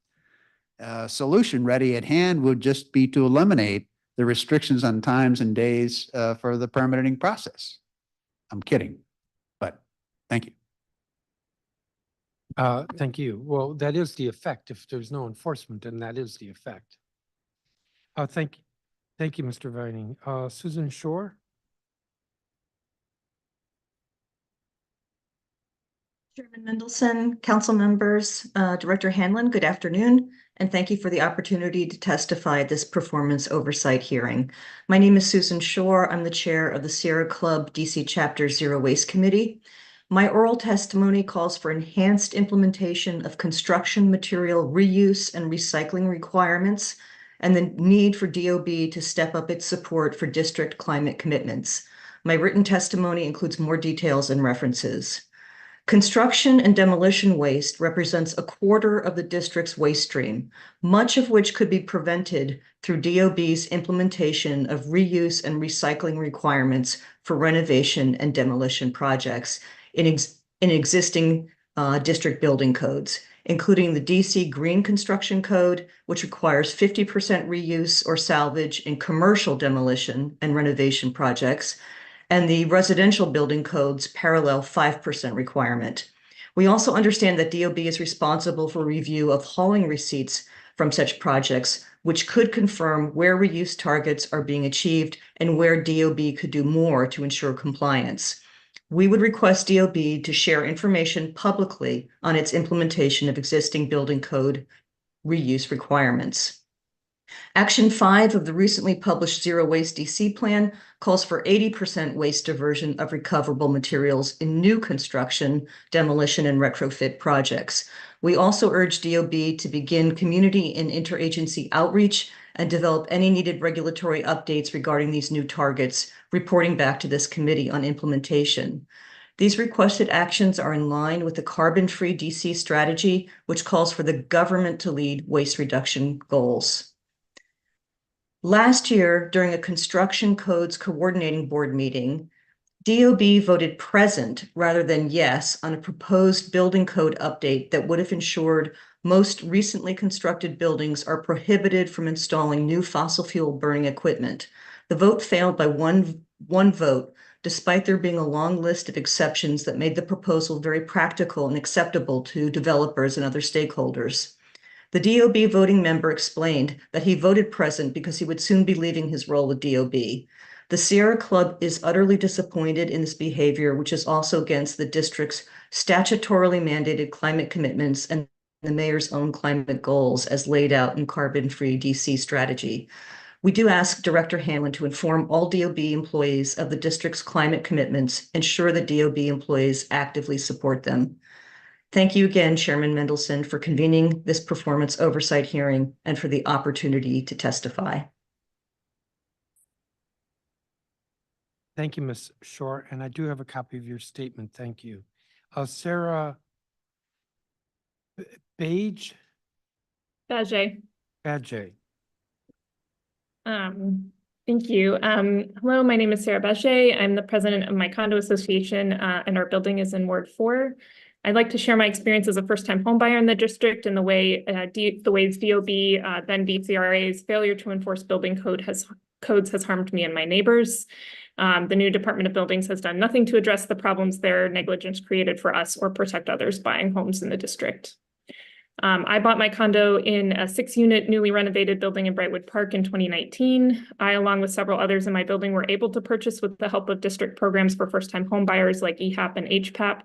A solution ready at hand would just be to eliminate the restrictions on times and days for the permitting process. I'm kidding. Thank you. Thank you. Well, that is the effect. If there's no enforcement, then that is the effect. Thank you, Mr. Vining. Susan Shore. Chairman Mendelson, council members, Director Hanlon, good afternoon, and thank you for the opportunity to testify at this performance oversight hearing. My name is Susan Shore. I'm the chair of the Sierra Club DC Chapter Zero Waste Committee. My oral testimony calls for enhanced implementation of construction material reuse and recycling requirements and the need for DOB to step up its support for district climate commitments. My written testimony includes more details and references. Construction and demolition waste represents 1/4 of the district's waste stream, much of which could be prevented through DOB's implementation of reuse and recycling requirements for renovation and demolition projects in existing district building codes, including the DC Green Construction Code, which requires 50% reuse or salvage in commercial demolition and renovation projects, and the residential building code's parallel 5% requirement. We also understand that DOB is responsible for review of hauling receipts from such projects, which could confirm where reuse targets are being achieved and where DOB could do more to ensure compliance. We would request DOB to share information publicly on its implementation of existing building code reuse requirements. Action 5 of the recently published Zero Waste DC plan calls for 80% waste diversion of recoverable materials in new construction, demolition, and retrofit projects. We also urge DOB to begin community and interagency outreach and develop any needed regulatory updates regarding these new targets, reporting back to this committee on implementation. These requested actions are in line with the carbon-free DC strategy, which calls for the government to lead waste reduction goals. Last year, during a construction codes coordinating board meeting, DOB voted present rather than yes on a proposed building code update that would have ensured most recently constructed buildings are prohibited from installing new fossil fuel burning equipment. The vote failed by one vote, despite there being a long list of exceptions that made the proposal very practical and acceptable to developers and other stakeholders. The DOB voting member explained that he voted present because he would soon be leaving his role with DOB. The Sierra Club is utterly disappointed in this behavior, which is also against the district's statutorily mandated climate commitments and the mayor's own climate goals as laid out in carbon-free DC strategy. We do ask Director Hanlon to inform all DOB employees of the district's climate commitments, ensure that DOB employees actively support them. Thank you again, Chairman Mendelson, for convening this performance oversight hearing and for the opportunity to testify. Thank you, Ms. Shore, and I do have a copy of your statement. Thank you. Sarah Badge? Badge. Thank you. Hello, my name is Sarah Badge. I'm the president of my condo association, and our building is in Ward 4. I'd like to share my experience as a first-time homebuyer in the district and the ways DOB, then DCRA's failure to enforce building codes has harmed me and my neighbors. The new Department of Buildings has done nothing to address the problems their negligence created for us or protect others buying homes in the district. I bought my condo in a 6-unit newly renovated building in Brightwood Park in 2019. I, along with several others in my building, were able to purchase with the help of district programs for first-time homebuyers like EHAP and HPAP.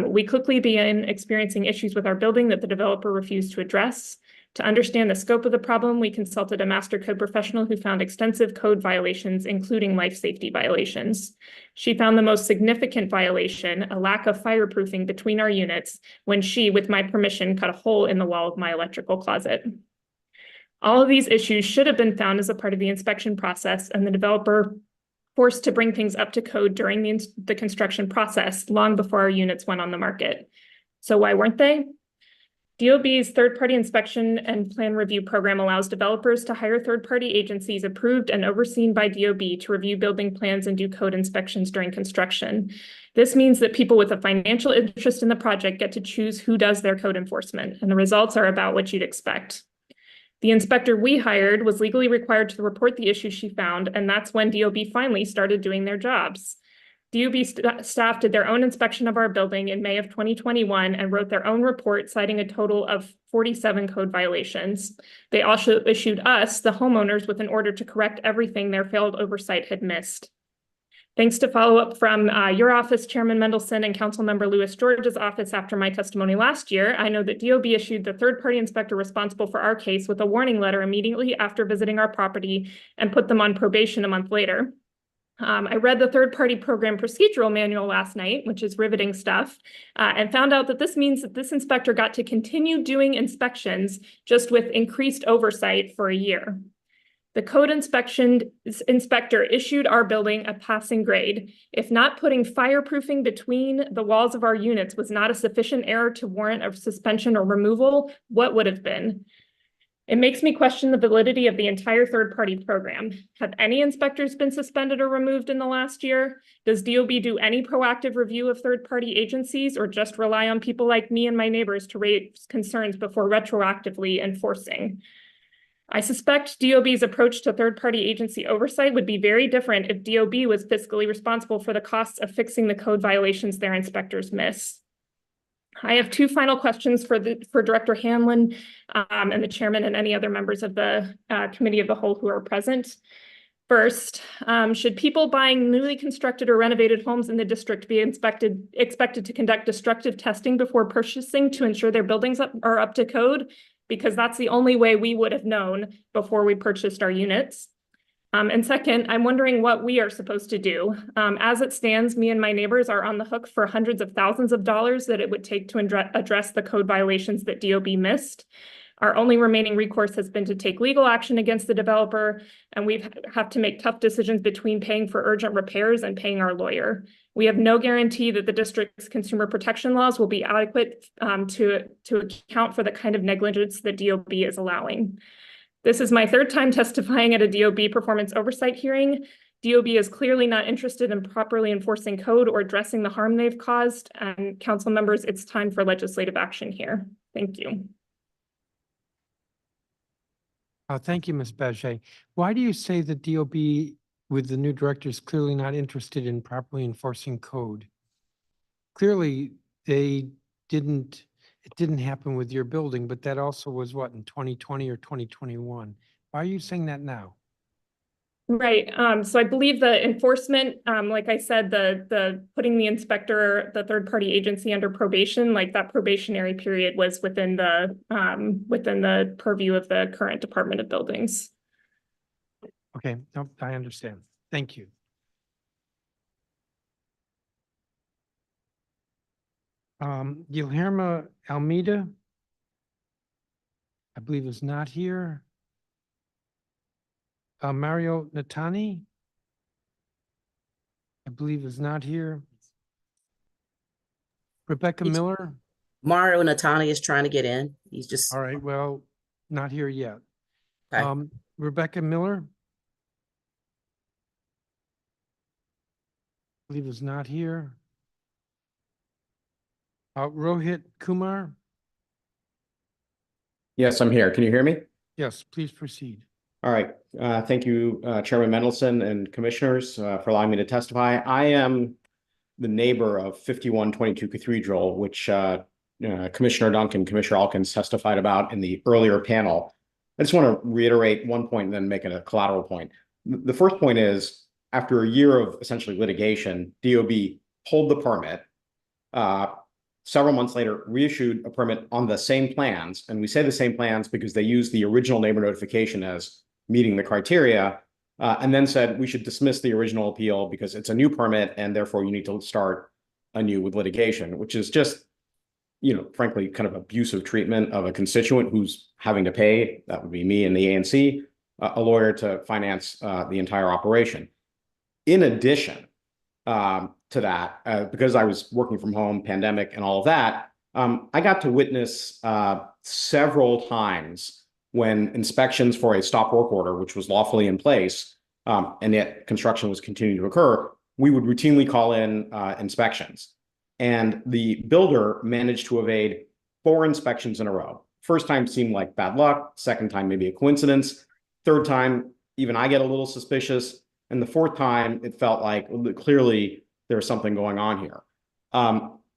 We quickly began experiencing issues with our building that the developer refused to address. To understand the scope of the problem, we consulted a master code professional who found extensive code violations, including life safety violations. She found the most significant violation, a lack of fireproofing between our units, when she, with my permission, cut a hole in the wall of my electrical closet. All of these issues should have been found as a part of the inspection process, and the developer forced to bring things up to code during the construction process long before our units went on the market. So why weren't they? DOB's third-party inspection and plan review program allows developers to hire third-party agencies approved and overseen by DOB to review building plans and do code inspections during construction. This means that people with a financial interest in the project get to choose who does their code enforcement, and the results are about what you'd expect. The inspector we hired was legally required to report the issues she found, and that's when DOB finally started doing their jobs. DOB staff did their own inspection of our building in May of 2021 and wrote their own report citing a total of 47 code violations. They also issued us, the homeowners, with an order to correct everything their failed oversight had missed. Thanks to follow-up from your office, Chairman Mendelson, and Councilmember Louis George's office after my testimony last year, I know that DOB issued the third-party inspector responsible for our case with a warning letter immediately after visiting our property and put them on probation a month later. I read the third-party program procedural manual last night, which is riveting stuff, and found out that this means that this inspector got to continue doing inspections just with increased oversight for a year. The code inspector issued our building a passing grade. If not putting fireproofing between the walls of our units was not a sufficient error to warrant a suspension or removal, what would have been? It makes me question the validity of the entire third-party program. Have any inspectors been suspended or removed in the last year? Does DOB do any proactive review of third-party agencies or just rely on people like me and my neighbors to raise concerns before retroactively enforcing? I suspect DOB's approach to third-party agency oversight would be very different if DOB was fiscally responsible for the costs of fixing the code violations their inspectors miss. I have two final questions for Director Hanlon and the chairman and any other members of the committee of the whole who are present. First, should people buying newly constructed or renovated homes in the district be expected to conduct destructive testing before purchasing to ensure their buildings are up to code? Because that's the only way we would have known before we purchased our units. And second, I'm wondering what we are supposed to do. As it stands, me and my neighbors are on the hook for hundreds of thousands of dollars that it would take to address the code violations that DOB missed. Our only remaining recourse has been to take legal action against the developer, and we have to make tough decisions between paying for urgent repairs and paying our lawyer. We have no guarantee that the district's consumer protection laws will be adequate to account for the kind of negligence that DOB is allowing. This is my third time testifying at a DOB performance oversight hearing. DOB is clearly not interested in properly enforcing code or addressing the harm they've caused. And council members, it's time for legislative action here. Thank you. Thank you, Ms. Bajaj. Why do you say that DOB with the new director is clearly not interested in properly enforcing code? Clearly, it didn't happen with your building, but that also was what, in 2020 or 2021? Why are you saying that now? Right. So I believe the enforcement, like I said, the putting the inspector, the third party agency under probation, like that probationary period was within the purview of the current Department of Buildings. Okay, no, I understand. Thank you. Guilherme Almeida, I believe is not here. Mario Natani, I believe is not here. Rebecca Miller. Mario Natani is trying to get in. He's just. All right, well, not here yet. Okay. Rebecca Miller. I believe is not here. Rohit Kumar. Yes, I'm here. Can you hear me? Yes, please proceed. All right. Thank you, Chairman Mendelson and commissioners for allowing me to testify. I am the neighbor of 5122 Cathedral, which Commissioner Duncan, Commissioner Alkins testified about in the earlier panel. I just want to reiterate one point and then make it a collateral point. The first point is, after a year of essentially litigation, DOB pulled the permit. Several months later, reissued a permit on the same plans. And we say the same plans because they used the original neighbor notification as meeting the criteria, and then said we should dismiss the original appeal because it's a new permit and therefore you need to start anew with litigation, which is just, frankly, kind of abusive treatment of a constituent who's having to pay, that would be me and the ANC, a lawyer to finance the entire operation. In addition, to that, because I was working from home, pandemic and all of that, I got to witness several times when inspections for a stop work order, which was lawfully in place, and yet construction was continuing to occur, we would routinely call in inspections. And the builder managed to evade 4 inspections in a row. First time seemed like bad luck. Second time, maybe a coincidence. Third time, even I get a little suspicious. And the fourth time, it felt like clearly there was something going on here.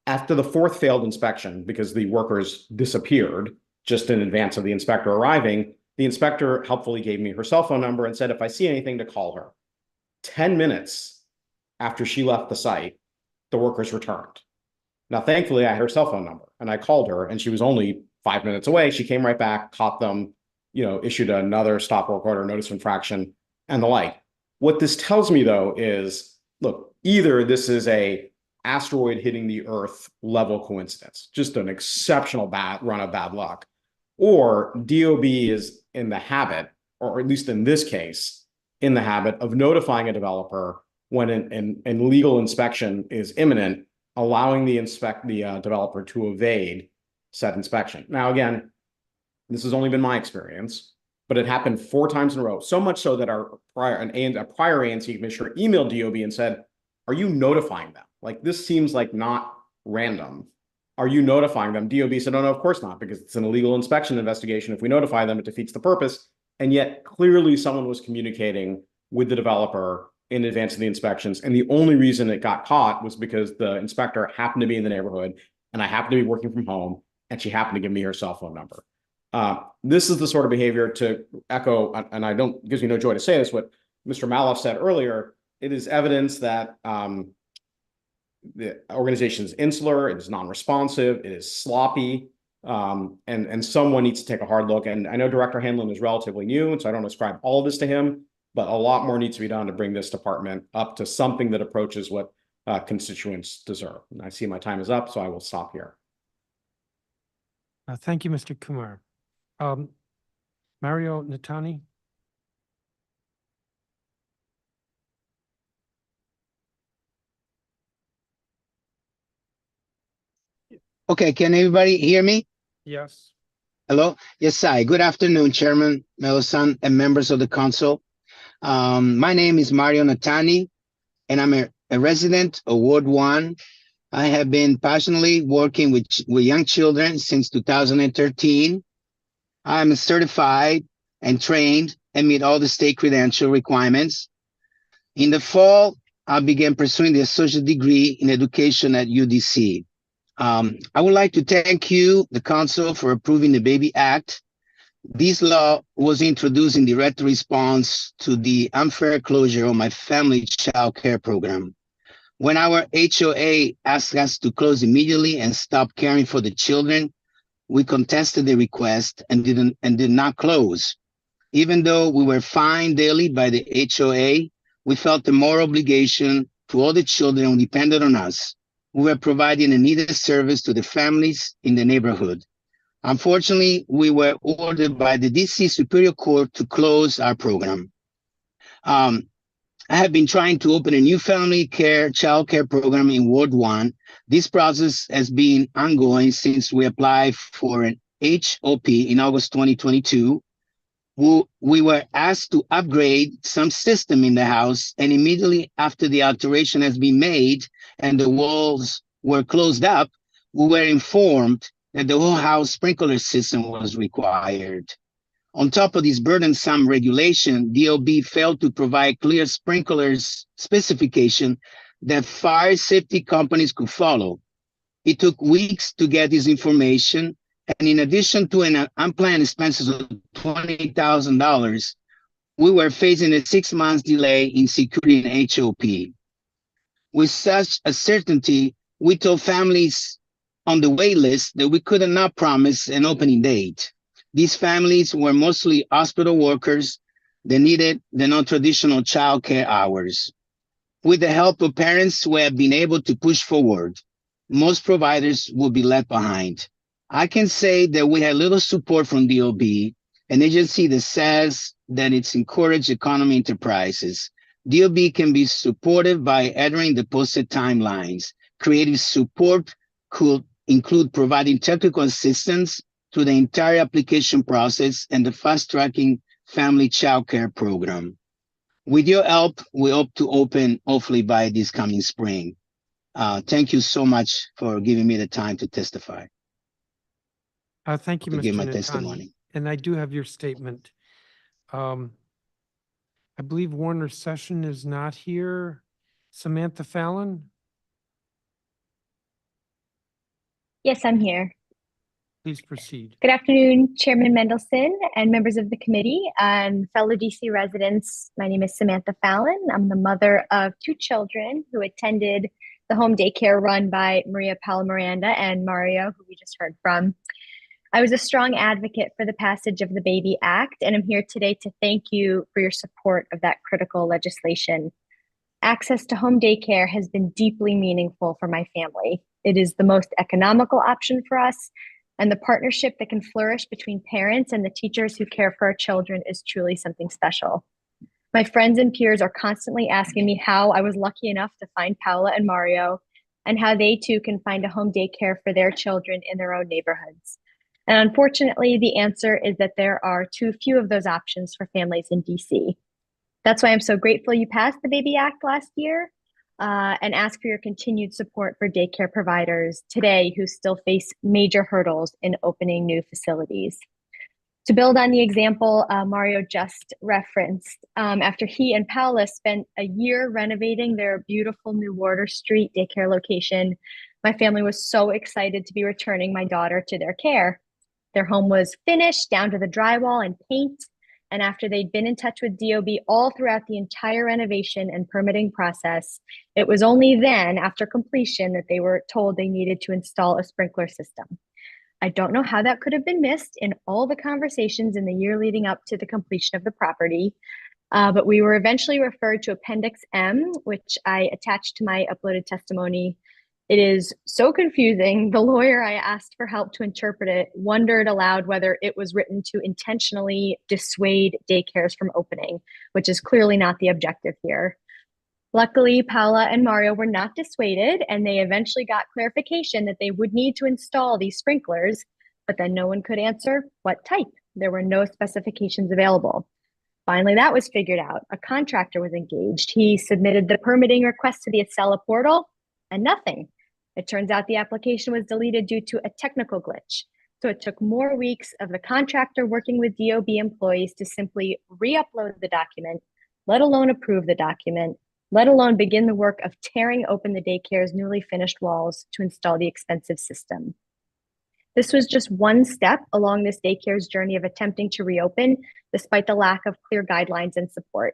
After the fourth failed inspection, because the workers disappeared just in advance of the inspector arriving, the inspector helpfully gave me her cell phone number and said, if I see anything, to call her. 10 minutes after she left the site, the workers returned. Now, thankfully, I had her cell phone number and I called her and she was only 5 minutes away. She came right back, caught them, issued another stop work order, notice of infraction, and the like. What this tells me, though, is, look, either this is a asteroid hitting the Earth level coincidence, just an exceptional run of bad luck, or DOB is in the habit, or at least in this case, in the habit of notifying a developer when an legal inspection is imminent, allowing the developer to evade said inspection. Now, again, this has only been my experience, but it happened 4 times in a row. So much so that a prior ANC commissioner emailed DOB and said, are you notifying them? Like, this seems like not random. Are you notifying them? DOB said, oh, no, of course not, because it's an illegal inspection investigation. If we notify them, it defeats the purpose. And yet clearly someone was communicating with the developer in advance of the inspections. And the only reason it got caught was because the inspector happened to be in the neighborhood and I happened to be working from home and she happened to give me her cell phone number. This is the sort of behavior, to echo, and I don't, it gives me no joy to say this, what Mr. Maloff said earlier. It is evidence that the organization is insular, it is non-responsive, it is sloppy, and someone needs to take a hard look. And I know Director Hanlon is relatively new, and so I don't ascribe all of this to him, but a lot more needs to be done to bring this department up to something that approaches what constituents deserve. And I see my time is up, so I will stop here. Thank you, Mr. Kumar. Mario Natani? Okay, can everybody hear me? Yes. Hello? Yes, hi. Good afternoon, Chairman Melosan and members of the council. My name is Mario Natani, and I'm a resident of Ward 1. I have been passionately working with young children since 2013. I'm certified and trained and meet all the state credential requirements. In the fall, I began pursuing the associate degree in education at UDC. I would like to thank you, the council, for approving the Baby Act. This law was introduced in direct response to the unfair closure of my family child care program. When our HOA asked us to close immediately and stop caring for the children, we contested the request and did not close. Even though we were fined daily by the HOA, we felt a moral obligation to all the children who depended on us. We were providing a needed service to the families in the neighborhood. Unfortunately, we were ordered by the DC Superior Court to close our program. I have been trying to open a new family care, child care program in Ward 1. This process has been ongoing since we applied for an HOP in August 2022. We were asked to upgrade some system in the house, and immediately after the alteration has been made and the walls were closed up, we were informed that the whole house sprinkler system was required. On top of this burdensome regulation, DOB failed to provide clear sprinklers specification that fire safety companies could follow. It took weeks to get this information, and in addition to an unplanned expenses of $20,000, we were facing a 6-month delay in securing an HOP. With such a certainty, we told families on the wait list that we could not promise an opening date. These families were mostly hospital workers that needed the non-traditional child care hours. With the help of parents who have been able to push forward, most providers will be left behind. I can say that we had little support from DOB, an agency that says that it's encouraged economy enterprises. DOB can be supported by adhering the posted timelines. Creative support could include providing technical assistance through the entire application process and the fast-tracking family child care program. With your help, we hope to open hopefully by this coming spring. Thank you so much for giving me the time to testify. Thank you, To give Mr. my Natani. testimony. And I do have your statement. I believe Warner Session is not here. Samantha Fallon? Yes, I'm here. Please proceed. Good afternoon, Chairman Mendelson and members of the committee and fellow DC residents. My name is Samantha Fallon. I'm the mother of 2 children who attended the home daycare run by Maria Paula Miranda and Mario, who we just heard from. I was a strong advocate for the passage of the Baby Act, and I'm here today to thank you for your support of that critical legislation. Access to home daycare has been deeply meaningful for my family. It is the most economical option for us, and the partnership that can flourish between parents and the teachers who care for our children is truly something special. My friends and peers are constantly asking me how I was lucky enough to find Paula and Mario, and how they too can find a home daycare for their children in their own neighborhoods. And unfortunately, the answer is that there are too few of those options for families in DC. That's why I'm so grateful you passed the Baby Act last year, and ask for your continued support for daycare providers today who still face major hurdles in opening new facilities. To build on the example Mario just referenced, after he and Paula spent a year renovating their beautiful new Warder Street daycare location, my family was so excited to be returning my daughter to their care. Their home was finished down to the drywall and paint, and after they'd been in touch with DOB all throughout the entire renovation and permitting process, it was only then, after completion, that they were told they needed to install a sprinkler system. I don't know how that could have been missed in all the conversations in the year leading up to the completion of the property, but we were eventually referred to Appendix M, which I attached to my uploaded testimony. It is so confusing. The lawyer I asked for help to interpret it wondered aloud whether it was written to intentionally dissuade daycares from opening, which is clearly not the objective here. Luckily, Paula and Mario were not dissuaded, and they eventually got clarification that they would need to install these sprinklers, but then no one could answer what type. There were no specifications available. Finally, that was figured out. A contractor was engaged. He submitted the permitting request to the Acela portal, and nothing. It turns out the application was deleted due to a technical glitch. So it took more weeks of the contractor working with DOB employees to simply re-upload the document, let alone approve the document, let alone begin the work of tearing open the daycare's newly finished walls to install the expensive system. This was just one step along this daycare's journey of attempting to reopen, despite the lack of clear guidelines and support.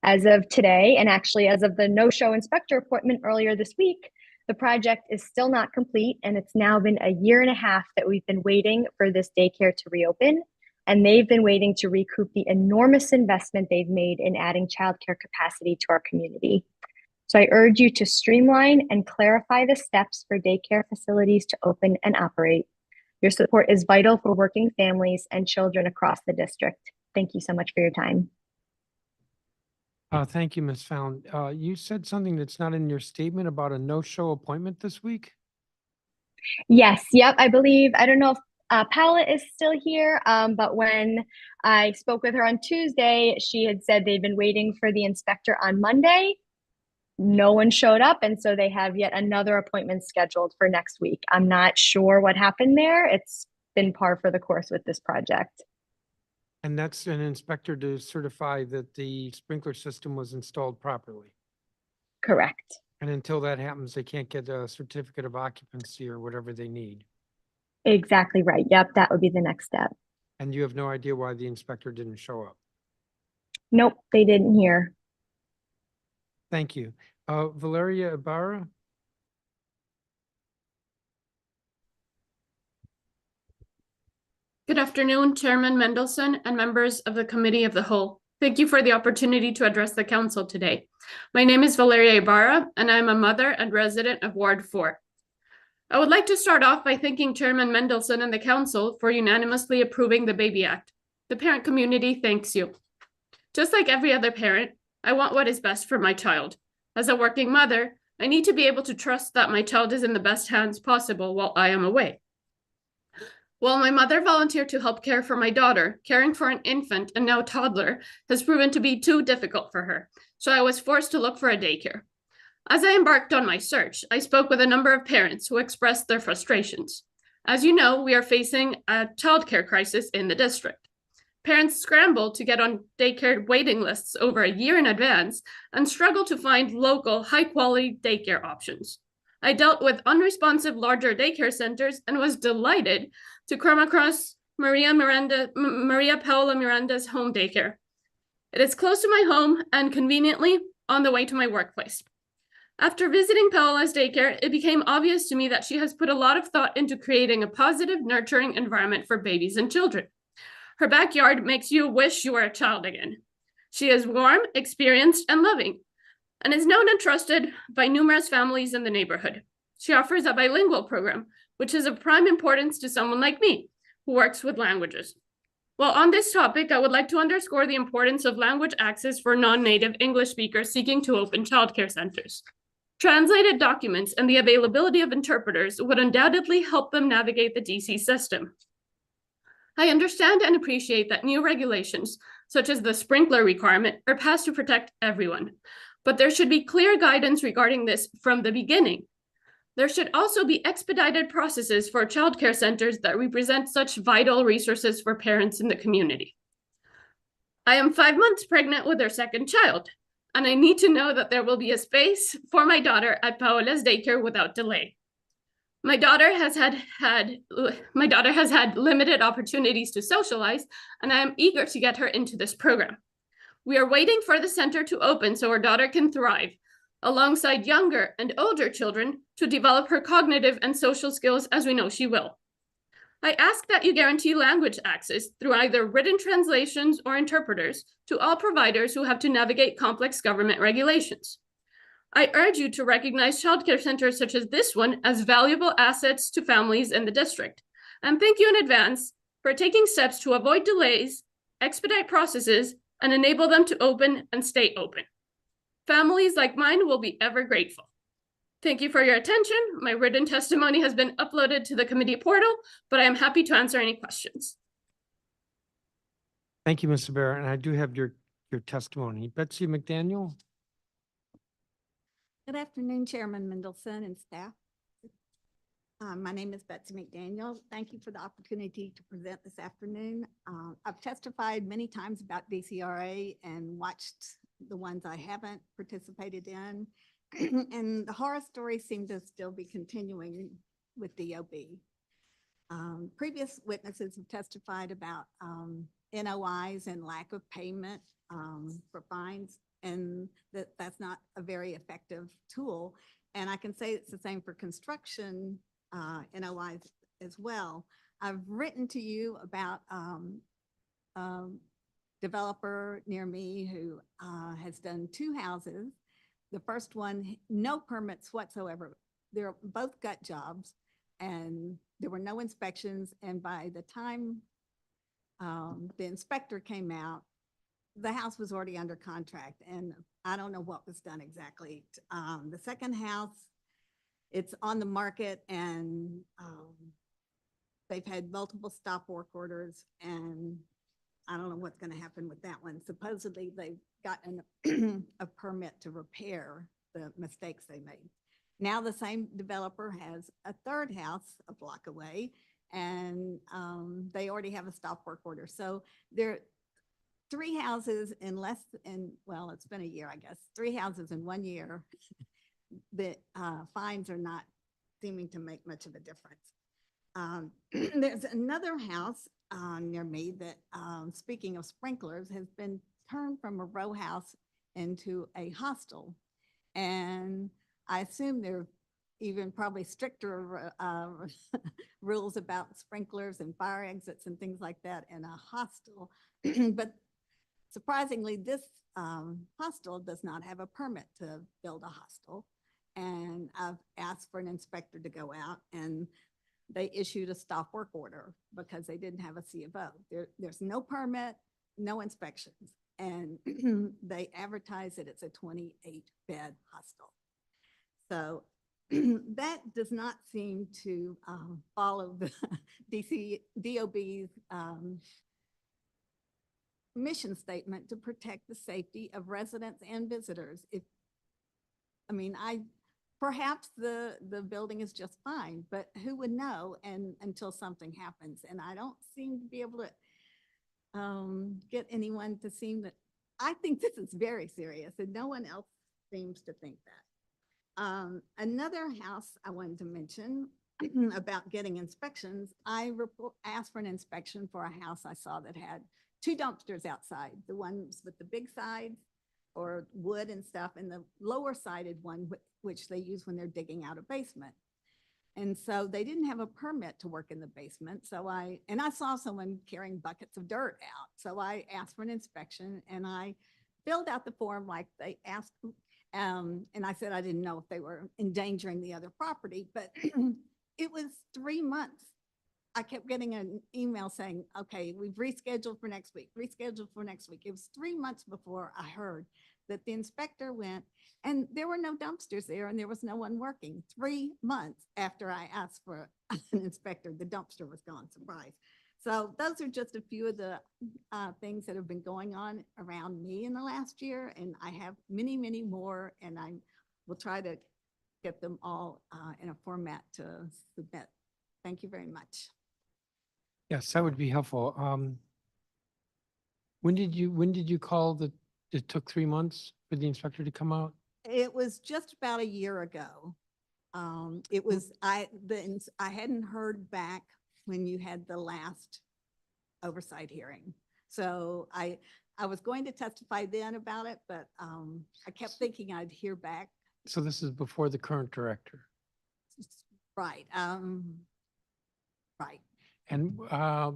As of today, and actually as of the no-show inspector appointment earlier this week, the project is still not complete, and it's now been a year and a half that we've been waiting for this daycare to reopen, and they've been waiting to recoup the enormous investment they've made in adding childcare capacity to our community. So I urge you to streamline and clarify the steps for daycare facilities to open and operate. Your support is vital for working families and children across the district. Thank you so much for your time. Thank you, Ms. Fallon. You said something that's not in your statement about a no-show appointment this week? Yes, yep, I believe, I don't know if Paula is still here, but when I spoke with her on Tuesday, she had said they'd been waiting for the inspector on Monday. No one showed up, and so they have yet another appointment scheduled for next week. I'm not sure what happened there. It's been par for the course with this project. And that's an inspector to certify that the sprinkler system was installed properly. Correct. And until that happens, they can't get a certificate of occupancy or whatever they need. Exactly right. Yep, that would be the next step. And you have no idea why the inspector didn't show up? Nope, they didn't hear. Thank you. Valeria Ibarra? Good afternoon, Chairman Mendelson and members of the Committee of the Whole. Thank you for the opportunity to address the council today. My name is Valeria Ibarra, and I'm a mother and resident of Ward 4. I would like to start off by thanking Chairman Mendelson and the council for unanimously approving the Baby Act. The parent community thanks you. Just like every other parent, I want what is best for my child. As a working mother, I need to be able to trust that my child is in the best hands possible while I am away. While my mother volunteered to help care for my daughter, caring for an infant and now toddler has proven to be too difficult for her, so I was forced to look for a daycare. As I embarked on my search, I spoke with a number of parents who expressed their frustrations. As you know, we are facing a childcare crisis in the district. Parents scramble to get on daycare waiting lists over a year in advance and struggle to find local, high-quality daycare options. I dealt with unresponsive larger daycare centers and was delighted to come across Maria Paula Miranda's home daycare. It is close to my home and conveniently on the way to my workplace. After visiting Paola's daycare, it became obvious to me that she has put a lot of thought into creating a positive, nurturing environment for babies and children. Her backyard makes you wish you were a child again. She is warm, experienced, and loving, and is known and trusted by numerous families in the neighborhood. She offers a bilingual program, which is of prime importance to someone like me, who works with languages. While on this topic, I would like to underscore the importance of language access for non-native English speakers seeking to open childcare centers. Translated documents and the availability of interpreters would undoubtedly help them navigate the DC system. I understand and appreciate that new regulations, such as the sprinkler requirement, are passed to protect everyone, but there should be clear guidance regarding this from the beginning. There should also be expedited processes for childcare centers that represent such vital resources for parents in the community. I am 5 months pregnant with our second child, and I need to know that there will be a space for my daughter at Paola's daycare without delay. My daughter has had limited opportunities to socialize, and I am eager to get her into this program. We are waiting for the center to open so our daughter can thrive alongside younger and older children to develop her cognitive and social skills as we know she will. I ask that you guarantee language access through either written translations or interpreters to all providers who have to navigate complex government regulations. I urge you to recognize childcare centers such as this one as valuable assets to families in the district. And thank you in advance for taking steps to avoid delays, expedite processes, and enable them to open and stay open. Families like mine will be ever grateful. Thank you for your attention. My written testimony has been uploaded to the committee portal, but I am happy to answer any questions. Thank you, Mr. Barrett. And I do have your testimony. Betsy McDaniel. Good afternoon, Chairman Mendelson and staff. My name is Betsy McDaniel. Thank you for the opportunity to present this afternoon. I've testified many times about DCRA and watched the ones I haven't participated in. And the horror stories seem to still be continuing with DOB. Previous witnesses have testified about NOIs and lack of payment for fines, and that's not a very effective tool. And I can say it's the same for construction NOIs as well. I've written to you about developer near me who has done 2 houses. The first one, no permits whatsoever. They're both gut jobs and there were no inspections. And by the time the inspector came out, the house was already under contract and I don't know what was done exactly. The second house, it's on the market and they've had multiple stop work orders and I don't know what's going to happen with that one. Supposedly they've gotten a permit to repair the mistakes they made. Now the same developer has a third house a block away and they already have a stop work order. So there 3 houses in well, it's been a year, I guess, 3 houses in 1 year. The fines are not seeming to make much of a difference. There's another house near me that, speaking of sprinklers, has been turned from a row house into a hostel. And I assume there are even probably stricter rules about sprinklers and fire exits and things like that in a hostel. But surprisingly, this hostel does not have a permit to build a hostel. And I've asked for an inspector to go out and they issued a stop work order because they didn't have a C of O. There's no permit, no inspections. And they advertise that it's a 28-bed hostel. So that does not seem to follow the DOB's mission statement to protect the safety of residents and visitors. Perhaps the building is just fine, but who would know until something happens? And I don't seem to be able to get anyone to seem that, I think this is very serious and no one else seems to think that. Another house I wanted to mention about getting inspections, I asked for an inspection for a house I saw that had 2 dumpsters outside, the ones with the big sides or wood and stuff, and the lower sided one, which they use when they're digging out a basement. And so they didn't have a permit to work in the basement. So I saw someone carrying buckets of dirt out. So I asked for an inspection and I filled out the form like they asked. And I said I didn't know if they were endangering the other property, but it was 3 months. I kept getting an email saying, okay, we've rescheduled for next week, rescheduled for next week. It was 3 months before I heard that the inspector went and there were no dumpsters there and there was no one working. 3 months after I asked for an inspector, the dumpster was gone, surprise. So those are just a few of the things that have been going on around me in the last year. And I have many, many more, and I will try to get them all in a format to submit. Thank you very much. Yes, that would be helpful. When did you call that it took 3 months for the inspector to come out? It was just about a year ago. It was, I hadn't heard back when you had the last oversight hearing. So I was going to testify then about it, but I kept thinking I'd hear back. So this is before the current director. Right. Right. And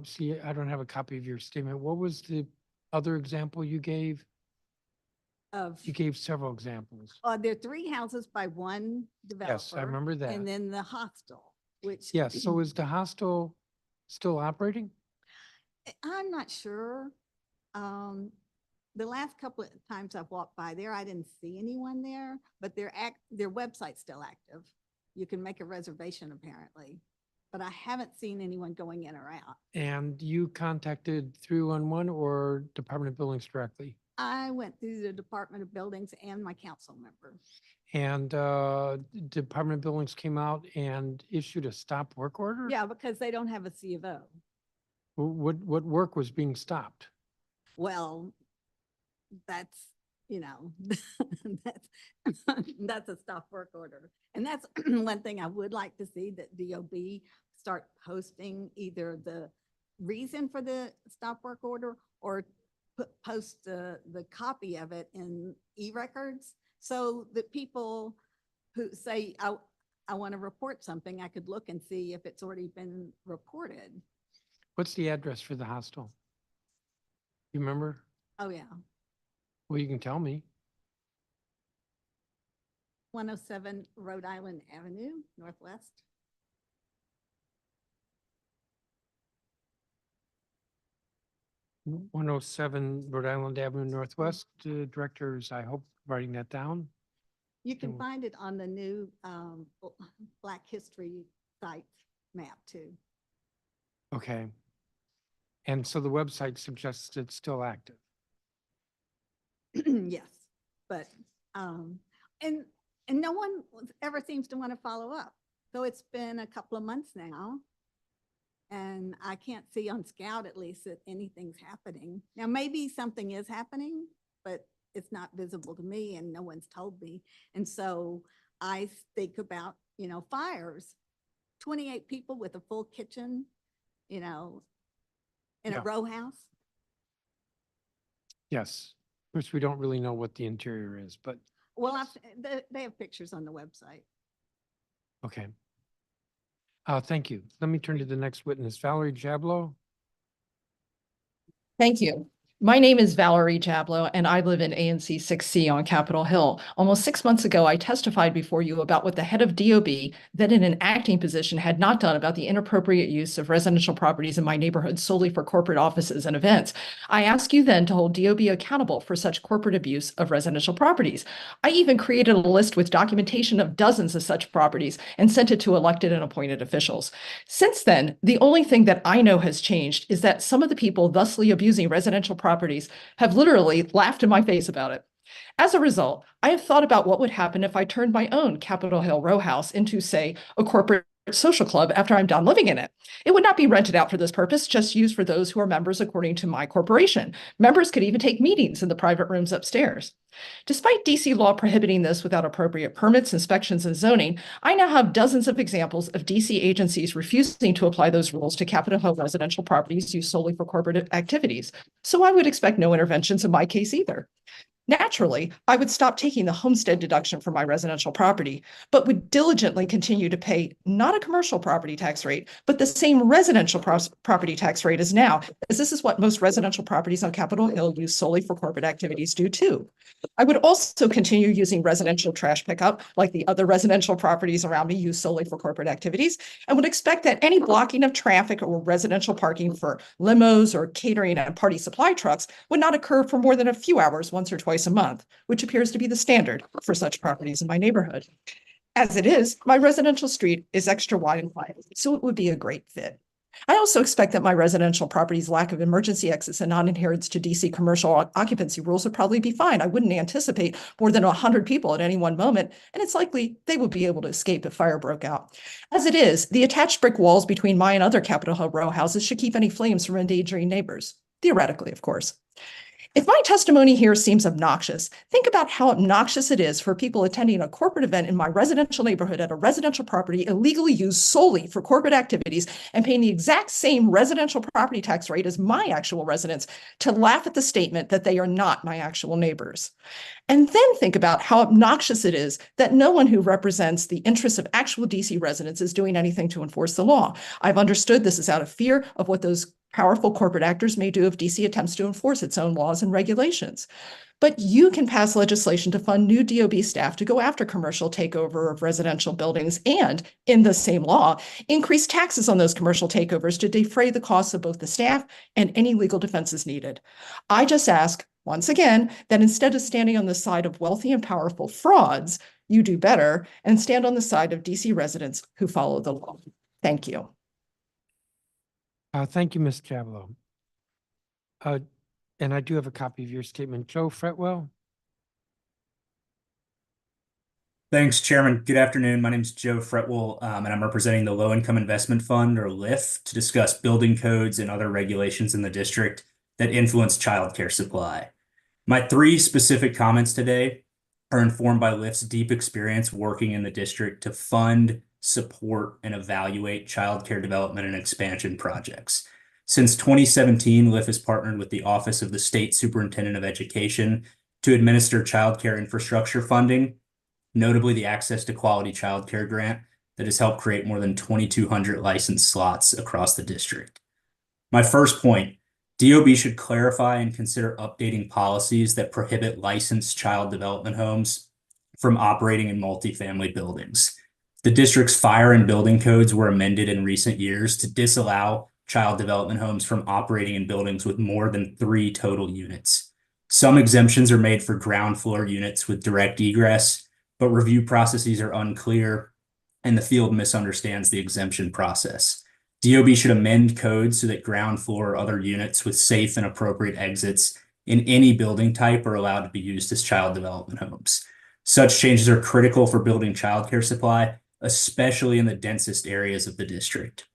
see, I don't have a copy of your statement. What was the other example you gave? You gave several examples. There are 3 houses by one developer. Yes, I remember that. And then the hostel, which. Yes, so is the hostel still operating? I'm not sure. The last couple of times I've walked by there, I didn't see anyone there, but their website's still active. You can make a reservation apparently, but I haven't seen anyone going in or out. And you contacted 311 or Department of Buildings directly? I went through the Department of Buildings and my council member. And Department of Buildings came out and issued a stop work order? Yeah, because they don't have a C of O. What work was being stopped? Well, that's, that's a stop work order. And that's one thing I would like to see, that DOB start posting either the reason for the stop work order or post the copy of it in e-records, so that people who say, I want to report something, I could look and see if it's already been reported. What's the address for the hostel? You remember? Oh, yeah. Well, you can tell me. 107 Rhode Island Avenue, Northwest. Mm. 107 Rhode Island Avenue Northwest. Directors, I hope, writing that down. You can Mm. find it on the new Black History site map too. Okay. And so the website suggests it's still active. Yes, but, and no one ever seems to want to follow up. So it's been a couple of months now. And I can't see on Scout at least that anything's happening. Now, maybe something is happening, but it's not visible to me and no one's told me. And so I think about, fires, 28 people with a full kitchen, in Yeah. a row house. Yes. Of course, we don't really know what the interior is, but Well, they have pictures on the website. okay. Thank you. Let me turn to the next witness, Valerie Jablo. Thank you. My name is Valerie Jablo, and I live in ANC 6C on Capitol Hill. Almost 6 months ago, I testified before you about what the head of DOB, then in an acting position, had not done about the inappropriate use of residential properties in my neighborhood solely for corporate offices and events. I asked you then to hold DOB accountable for such corporate abuse of residential properties. I even created a list with documentation of dozens of such properties and sent it to elected and appointed officials. Since then, the only thing that I know has changed is that some of the people thusly abusing residential properties have literally laughed in my face about it. As a result, I have thought about what would happen if I turned my own Capitol Hill row house into, say, a corporate social club after I'm done living in it. It would not be rented out for this purpose, just used for those who are members according to my corporation. Members could even take meetings in the private rooms upstairs. Despite DC law prohibiting this without appropriate permits, inspections, and zoning, I now have dozens of examples of DC agencies refusing to apply those rules to Capitol Hill residential properties used solely for corporate activities. So I would expect no interventions in my case either. Naturally, I would stop taking the homestead deduction for my residential property, but would diligently continue to pay not a commercial property tax rate, but the same residential property tax rate as now, as this is what most residential properties on Capitol Hill used solely for corporate activities do too. I would also continue using residential trash pickup like the other residential properties around me use solely for corporate activities, and would expect that any blocking of traffic or residential parking for limos or catering and party supply trucks would not occur for more than a few hours once or twice a month, which appears to be the standard for such properties in my neighborhood. As it is, my residential street is extra wide and quiet, so it would be a great fit. I also expect that my residential property's lack of emergency exits and non-adherence to DC commercial occupancy rules would probably be fine. I wouldn't anticipate more than 100 people at any one moment, and it's likely they would be able to escape if fire broke out. As it is, the attached brick walls between my and other Capitol Hill row houses should keep any flames from endangering neighbors. Theoretically, of course. If my testimony here seems obnoxious, think about how obnoxious it is for people attending a corporate event in my residential neighborhood at a residential property illegally used solely for corporate activities and paying the exact same residential property tax rate as my actual residents to laugh at the statement that they are not my actual neighbors. And then think about how obnoxious it is that no one who represents the interests of actual DC residents is doing anything to enforce the law. I've understood this is out of fear of what those powerful corporate actors may do if DC attempts to enforce its own laws and regulations. But you can pass legislation to fund new DOB staff to go after commercial takeover of residential buildings and, in the same law, increase taxes on those commercial takeovers to defray the costs of both the staff and any legal defenses needed. I just ask, once again, that instead of standing on the side of wealthy and powerful frauds, you do better and stand on the side of DC residents who follow the law. Thank you. Thank you, Ms. Chablo. And I do have a copy of your statement. Joe Fretwell? Thanks, Chairman. Good afternoon. My name is Joe Fretwell, and I'm representing the Low Income Investment Fund, or LIF, to discuss building codes and other regulations in the district that influence childcare supply. My three specific comments today are informed by LIF's deep experience working in the district to fund, support, and evaluate childcare development and expansion projects. Since 2017, LIF has partnered with the Office of the State Superintendent of Education to administer childcare infrastructure funding, notably the Access to Quality Childcare Grant that has helped create more than 2,200 licensed slots across the district. My first point, DOB should clarify and consider updating policies that prohibit licensed child development homes from operating in multifamily buildings. The district's fire and building codes were amended in recent years to disallow child development homes from operating in buildings with more than 3 total units. Some exemptions are made for ground floor units with direct egress, but review processes are unclear and the field misunderstands the exemption process. DOB should amend codes so that ground floor or other units with safe and appropriate exits in any building type are allowed to be used as child development homes. Such changes are critical for building childcare supply, especially in the densest areas of the district.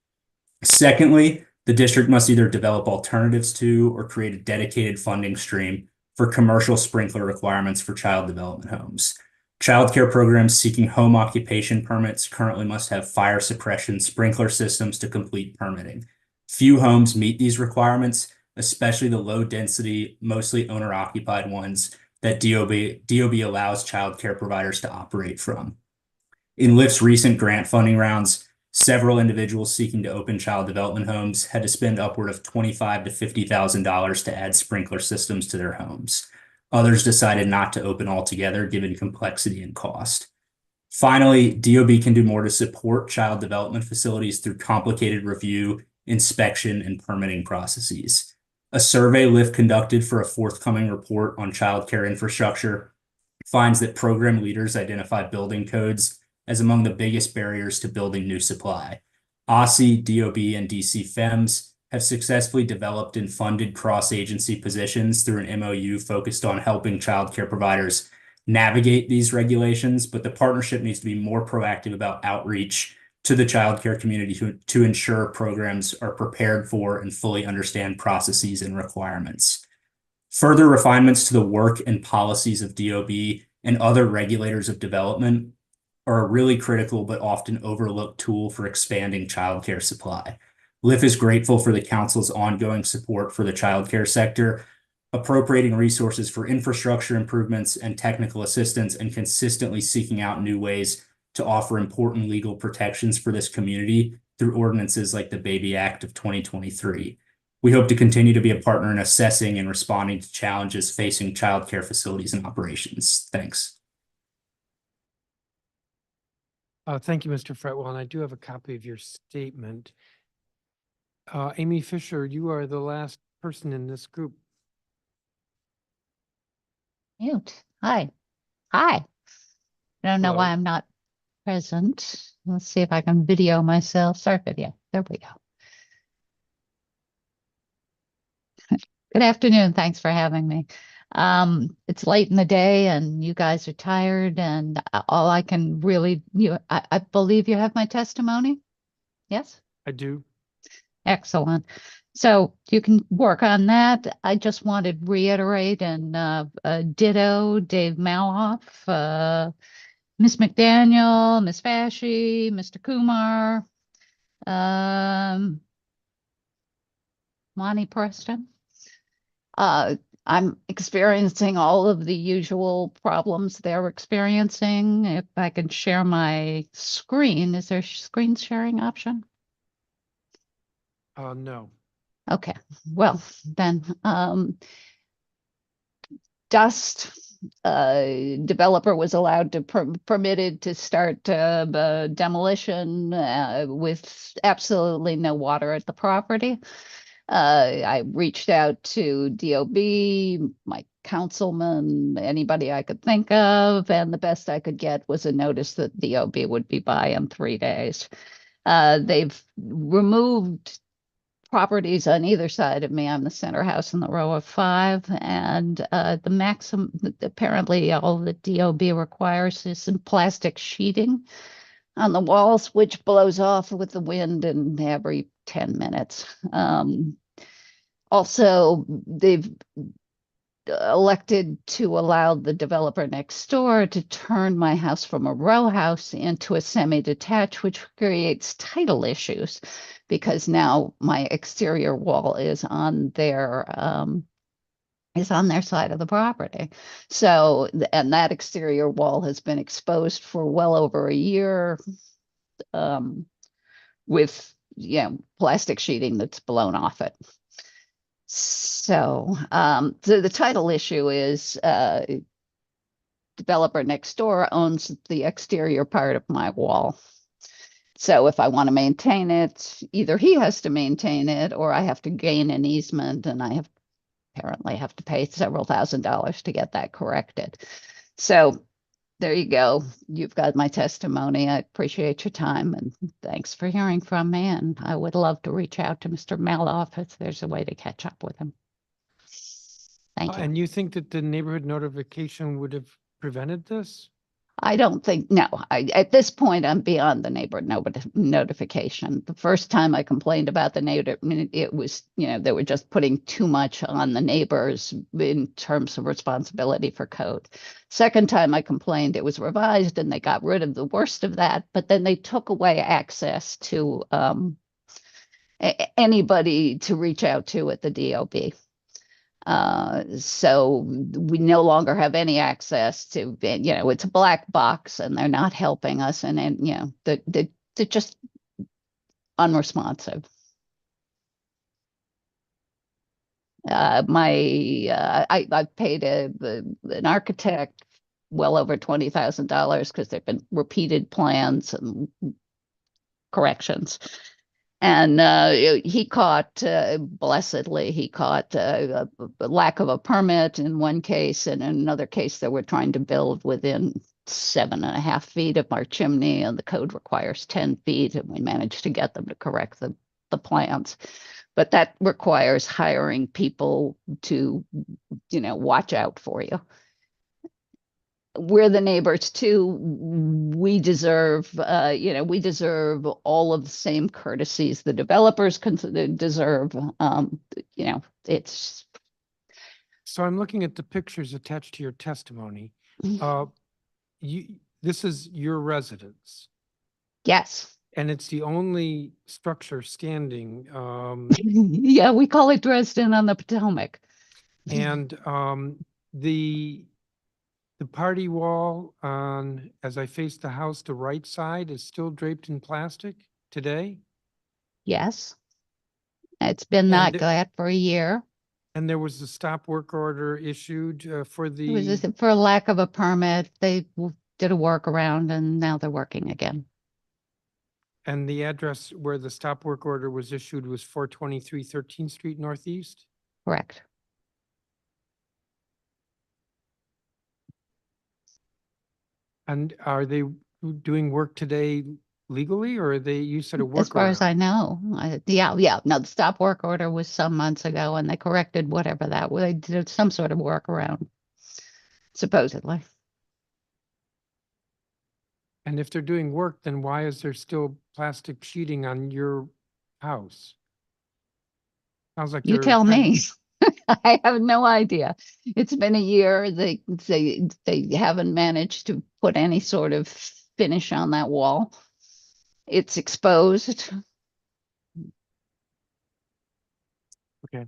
Secondly, the district must either develop alternatives to or create a dedicated funding stream for commercial sprinkler requirements for child development homes. Childcare programs seeking home occupation permits currently must have fire suppression sprinkler systems to complete permitting. Few homes meet these requirements, especially the low density, mostly owner occupied ones that DOB allows childcare providers to operate from. In LIF's recent grant funding rounds, several individuals seeking to open child development homes had to spend upward of $25,000 to $50,000 to add sprinkler systems to their homes. Others decided not to open altogether given complexity and cost. Finally, DOB can do more to support child development facilities through complicated review, inspection, and permitting processes. A survey LIF conducted for a forthcoming report on childcare infrastructure finds that program leaders identify building codes as among the biggest barriers to building new supply. OSSI, DOB, and DC FEMS have successfully developed and funded cross-agency positions through an MOU focused on helping childcare providers navigate these regulations, but the partnership needs to be more proactive about outreach to the childcare community to ensure programs are prepared for and fully understand processes and requirements. Further refinements to the work and policies of DOB and other regulators of development are a really critical but often overlooked tool for expanding childcare supply. LIF is grateful for the Council's ongoing support for the childcare sector, appropriating resources for infrastructure improvements and technical assistance, and consistently seeking out new ways to offer important legal protections for this community through ordinances like the Baby Act of 2023. We hope to continue to be a partner in assessing and responding to challenges facing childcare facilities and operations. Thanks. Thank you, Mr. Fretwell, and I do have a copy of your statement. Amy Fisher, you are the last person in this group. Mute. Hi. Hi. I don't know Hello. why I'm not present. Let's see if I can video myself. Start video. There we go. Good afternoon. Thanks for having me. It's late in the day and you guys are tired and all I can really, I believe you have my testimony. Yes? I do. Excellent. So you can work on that. I just wanted to reiterate and ditto Dave Maloff, Miss McDaniel, Miss Fasci, Mr. Kumar, Monty Preston. I'm experiencing all of the usual problems they're experiencing. If I can share my screen, is there a screen sharing option? No. Okay, well, then, Dust developer was allowed to permitted to start demolition with absolutely no water at the property. I reached out to DOB, my councilman, anybody I could think of, and the best I could get was a notice that DOB would be by in 3 days. They've removed properties on either side of me. I'm the center house in the row of 5, and the maximum, apparently all the DOB requires is some plastic sheeting on the walls, which blows off with the wind and every 10 minutes. Also, they've elected to allow the developer next door to turn my house from a row house into a semi-detached, which creates title issues because now my exterior wall is on their side of the property. So, and that exterior wall has been exposed for well over a year with, plastic sheeting that's blown off it. So, the title issue is developer next door owns the exterior part of my wall. So if I want to maintain it, either he has to maintain it or I have to gain an easement, and I apparently have to pay several $1,000s to get that corrected. So there you go. You've got my testimony. I appreciate your time and thanks for hearing from me. And I would love to reach out to Mr. Maloff if there's a way to catch up with him. Thank you. And you think that the neighborhood notification would have prevented this? I don't think, no, at this point, I'm beyond the neighbor notification. The first time I complained about the neighbor, it was, they were just putting too much on the neighbors in terms of responsibility for code. Second time I complained, it was revised and they got rid of the worst of that, but then they took away access to anybody to reach out to at the DOB. So we no longer have any access to, it's a black box and they're not helping us, and they're just unresponsive. I've paid an architect well over $20,000 because there've been repeated plans and corrections. And he caught, blessedly, he caught a lack of a permit in one case, and in another case, they were trying to build within 7.5 feet of our chimney, and the code requires 10 feet, and we managed to get them to correct the plans. But that requires hiring people to, watch out for you. We're the neighbors too. We deserve, we deserve all of the same courtesies the developers deserve. It's. So I'm looking at the pictures attached to your testimony. This is your residence. Yes. And it's the only structure standing. Yeah, we call it Dresden on the Potomac. And the party wall on, as I face the house, the right side is still draped in plastic today? Yes. It's been that for a year. And there was a stop work order issued for the. It was for lack of a permit. They did a workaround and now they're working again. And the address where the stop work order was issued was 423 13th Street Northeast? Correct. And are they doing work today legally, or are they, you said a As far as workaround? I know, yeah. No, the stop work order was some months ago and they corrected whatever that was. They did some sort of workaround, supposedly. And if they're doing work, then why is there still plastic sheeting on your house? Sounds like You they're tell trying- me. I have no idea. It's been a year. They haven't managed to put any sort of finish on that wall. It's exposed. Okay.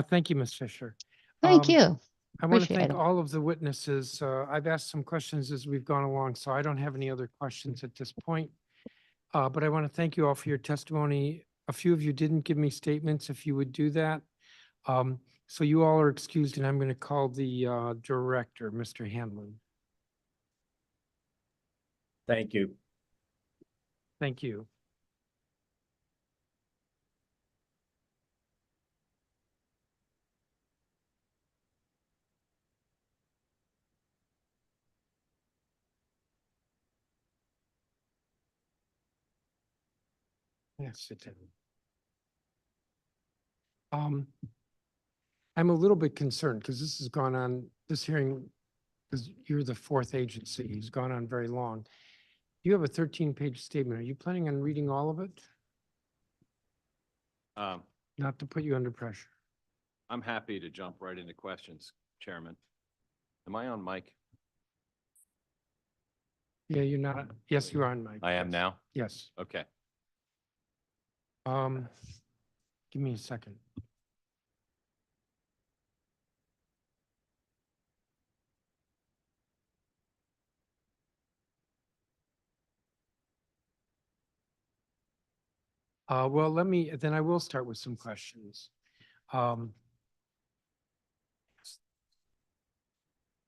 Thank you, Ms. Fisher. Thank you. I want to Appreciate thank it. all of the witnesses. I've asked some questions as we've gone along, so I don't have any other questions at this point. But I want to thank you all for your testimony. A few of you didn't give me statements. If you would do that. So you all are excused, and I'm going to call the director, Mr. Hanlon. Thank you. Thank you. Yes, sit down. I'm a little bit concerned because this has gone on, this hearing, because you're the fourth agency, has gone on very long. You have a 13-page statement. Are you planning on reading all of it? Not to put you under pressure. I'm happy to jump right into questions, Chairman. Am I on mic? Yeah, you're not, yes, you are on mic. I am now? Yes. Okay. Give me a second. Well, then I will start with some questions.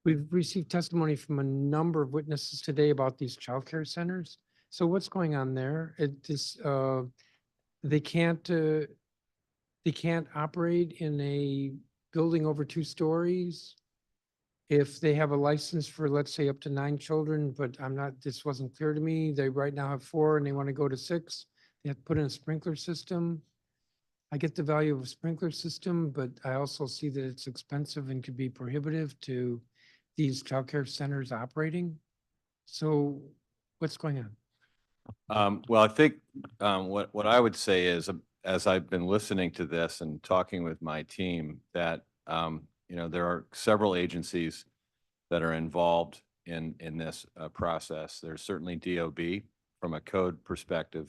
We've received testimony from a number of witnesses today about these childcare centers. So what's going on there? They can't operate in a building over 2 stories if they have a license for, let's say, up to 9 children, but this wasn't clear to me. They right now have 4 and they want to go to 6. They have to put in a sprinkler system. I get the value of a sprinkler system, but I also see that it's expensive and could be prohibitive to these childcare centers operating. So what's going on? Well, I think what I would say is, as I've been listening to this and talking with my team, that there are several agencies that are involved in this process. There's certainly DOB from a code perspective.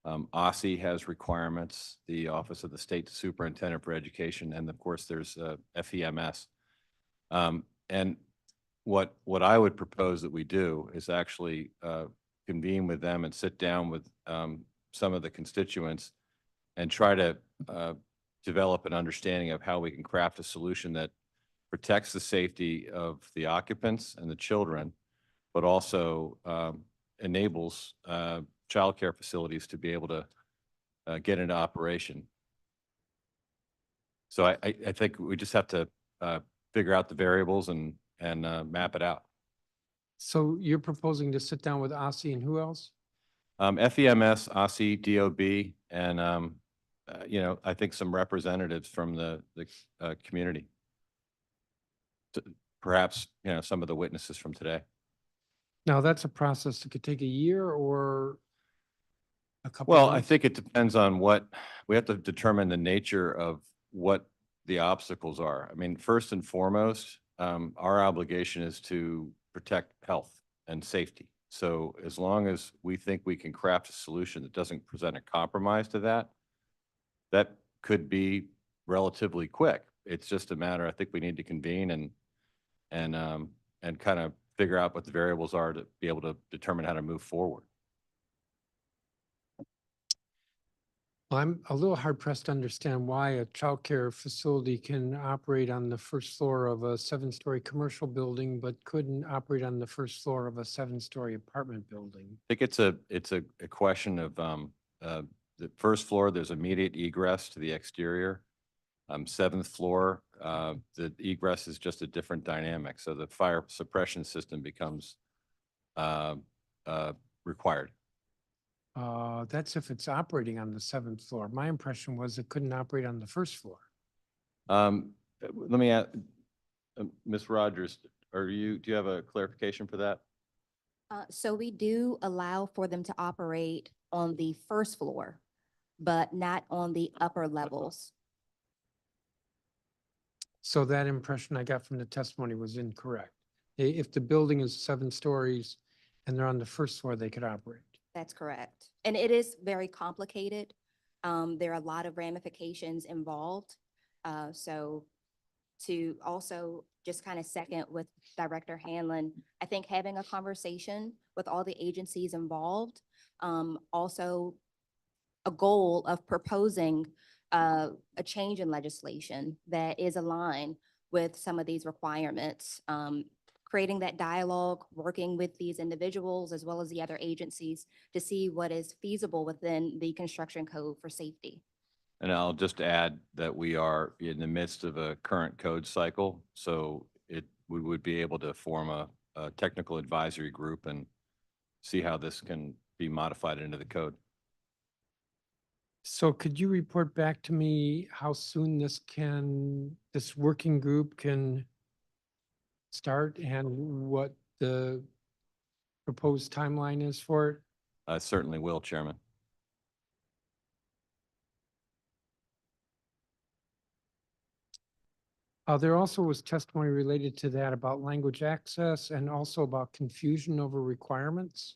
OSSI has requirements, the Office of the State Superintendent for Education, and of course there's FEMS. And what I would propose that we do is actually convene with them and sit down with some of the constituents and try to develop an understanding of how we can craft a solution that protects the safety of the occupants and the children, but also enables childcare facilities to be able to get into operation. So I think we just have to figure out the variables and map it out. So you're proposing to sit down with OSSI and who else? FEMS, OSSI, DOB, and I think some representatives from the community. Perhaps some of the witnesses from today. Now that's a process that could take a year or a couple Well, I months? think it depends on what we have to determine the nature of what the obstacles are. I mean, first and foremost, our obligation is to protect health and safety. So as long as we think we can craft a solution that doesn't present a compromise to that, that could be relatively quick. It's just a matter, I think we need to convene and kind of figure out what the variables are to be able to determine how to move forward. I'm a little hard pressed to understand why a childcare facility can operate on the first floor of a 7-story commercial building, but couldn't operate on the first floor of a 7-story apartment building. I think it's a question of the first floor, there's immediate egress to the exterior. 7th floor, the egress is just a different dynamic. So the fire suppression system becomes required. That's if it's operating on the 7th floor. My impression was it couldn't operate on the 1st floor. Let me ask, Ms. Rogers, do you have a clarification for that? So we do allow for them to operate on the 1st floor, but not on the upper levels. So that impression I got from the testimony was incorrect. If the building is 7 stories and they're on the 1st floor, they could operate. That's correct. And it is very complicated. There are a lot of ramifications involved. So to also just kind of second with Director Hanlon, I think having a conversation with all the agencies involved, also a goal of proposing a change in legislation that is aligned with some of these requirements, creating that dialogue, working with these individuals as well as the other agencies to see what is feasible within the construction code for safety. And I'll just add that we are in the midst of a current code cycle, so we would be able to form a technical advisory group and see how this can be modified into the code. So could you report back to me how soon this working group can start and what the proposed timeline is for it? I certainly will, Chairman. There also was testimony related to that about language access and also about confusion over requirements.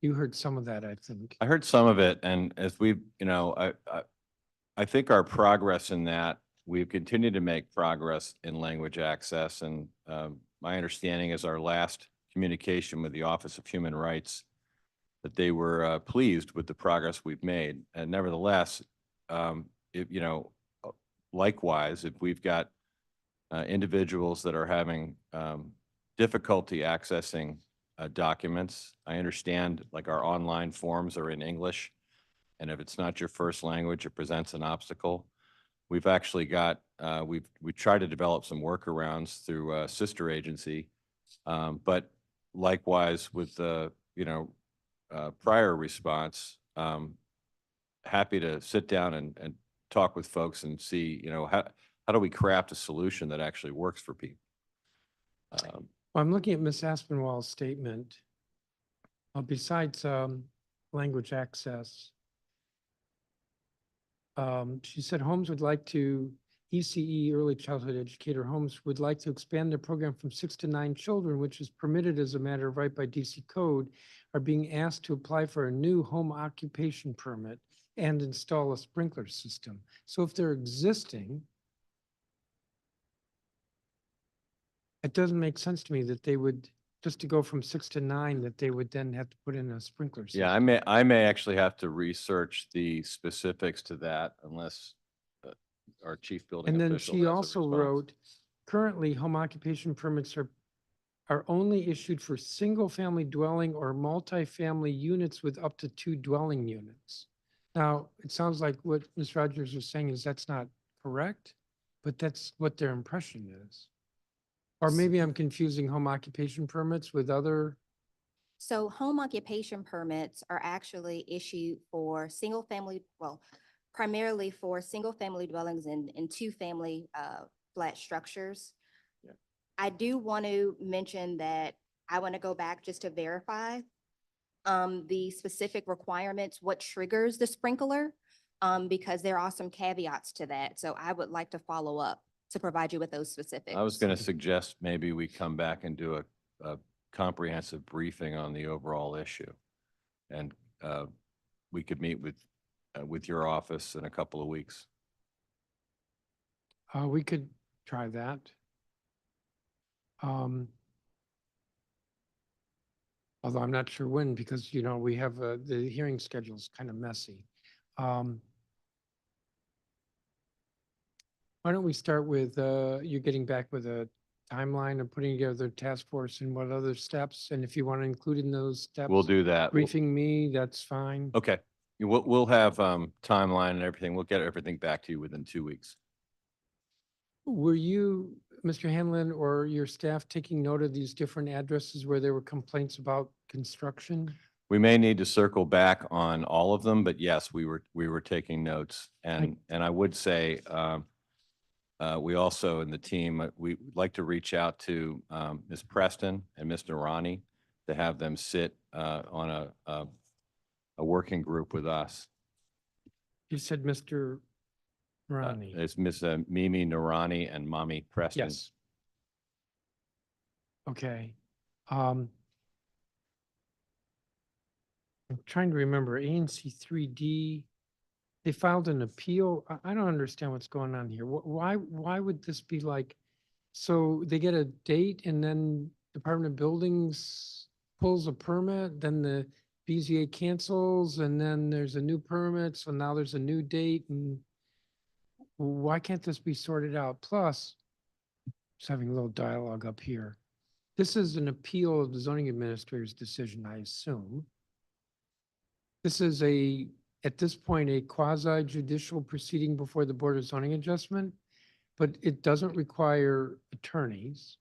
You heard some of that, I think. I heard some of it, and as we've, I think our progress in that, we've continued to make progress in language access, and my understanding is our last communication with the Office of Human Rights, that they were pleased with the progress we've made. And nevertheless, likewise, if we've got individuals that are having difficulty accessing documents, I understand like our online forms are in English, and if it's not your first language, it presents an obstacle. We've actually got, we tried to develop some workarounds through a sister agency, but likewise with the, prior response, happy to sit down and talk with folks and see, how do we craft a solution that actually works for people? Well, I'm looking at Ms. Aspinwall's statement. Besides language access, she said homes would like to, ECE, Early Childhood Educator Homes, would like to expand their program from 6 to 9 children, which is permitted as a matter of right by DC code, are being asked to apply for a new home occupation permit and install a sprinkler system. So if they're existing, it doesn't make sense to me that they would, just to go from 6 to 9, that they would then have to put in a sprinkler system. Yeah, I may actually have to research the specifics to that unless our chief building And then official she has a also response. wrote, currently home occupation permits are only issued for single-family dwelling or multifamily units with up to 2 dwelling units. Now, it sounds like what Ms. Rogers was saying is that's not correct, but that's what their impression is. Or maybe I'm confusing home occupation permits with other. So home occupation permits are actually issued for single family, well, primarily for single family dwellings and 2-family flat structures. Yeah. I do want to mention that I want to go back just to verify the specific requirements, what triggers the sprinkler, because there are some caveats to that. So I would like to follow up to provide you with those specifics. I was going to suggest maybe we come back and do a comprehensive briefing on the overall issue. And we could meet with your office in a couple of weeks. We could try that. Although I'm not sure when, because, we have the hearing schedule is kind of messy. Why don't we start with you getting back with a timeline of putting together a task force and what other steps? And if you want to include in those steps. We'll do that. Briefing me, that's fine. Okay. We'll have timeline and everything. We'll get everything back to you within 2 weeks. Were you, Mr. Hanlon or your staff taking note of these different addresses where there were complaints about construction? We may need to circle back on all of them, but yes, we were taking notes. And I would say, we also in the team, we'd like to reach out to Ms. Preston and Mr. Ronnie to have them sit on a working group with us. You said Mr. Ronnie. It's Ms. Mimi Narani and Mommy Preston. Yes. Okay. I'm trying to remember ANC 3D. They filed an appeal. I don't understand what's going on here. Why would this be like, so they get a date and then Department of Buildings pulls a permit, then the BZA cancels, and then there's a new permit, so now there's a new date, and why can't this be sorted out? Plus, just having a little dialogue up here. This is an appeal of the zoning administrator's decision, I assume. This is at this point, a quasi judicial proceeding before the Board of Zoning Adjustment, but it doesn't require attorneys.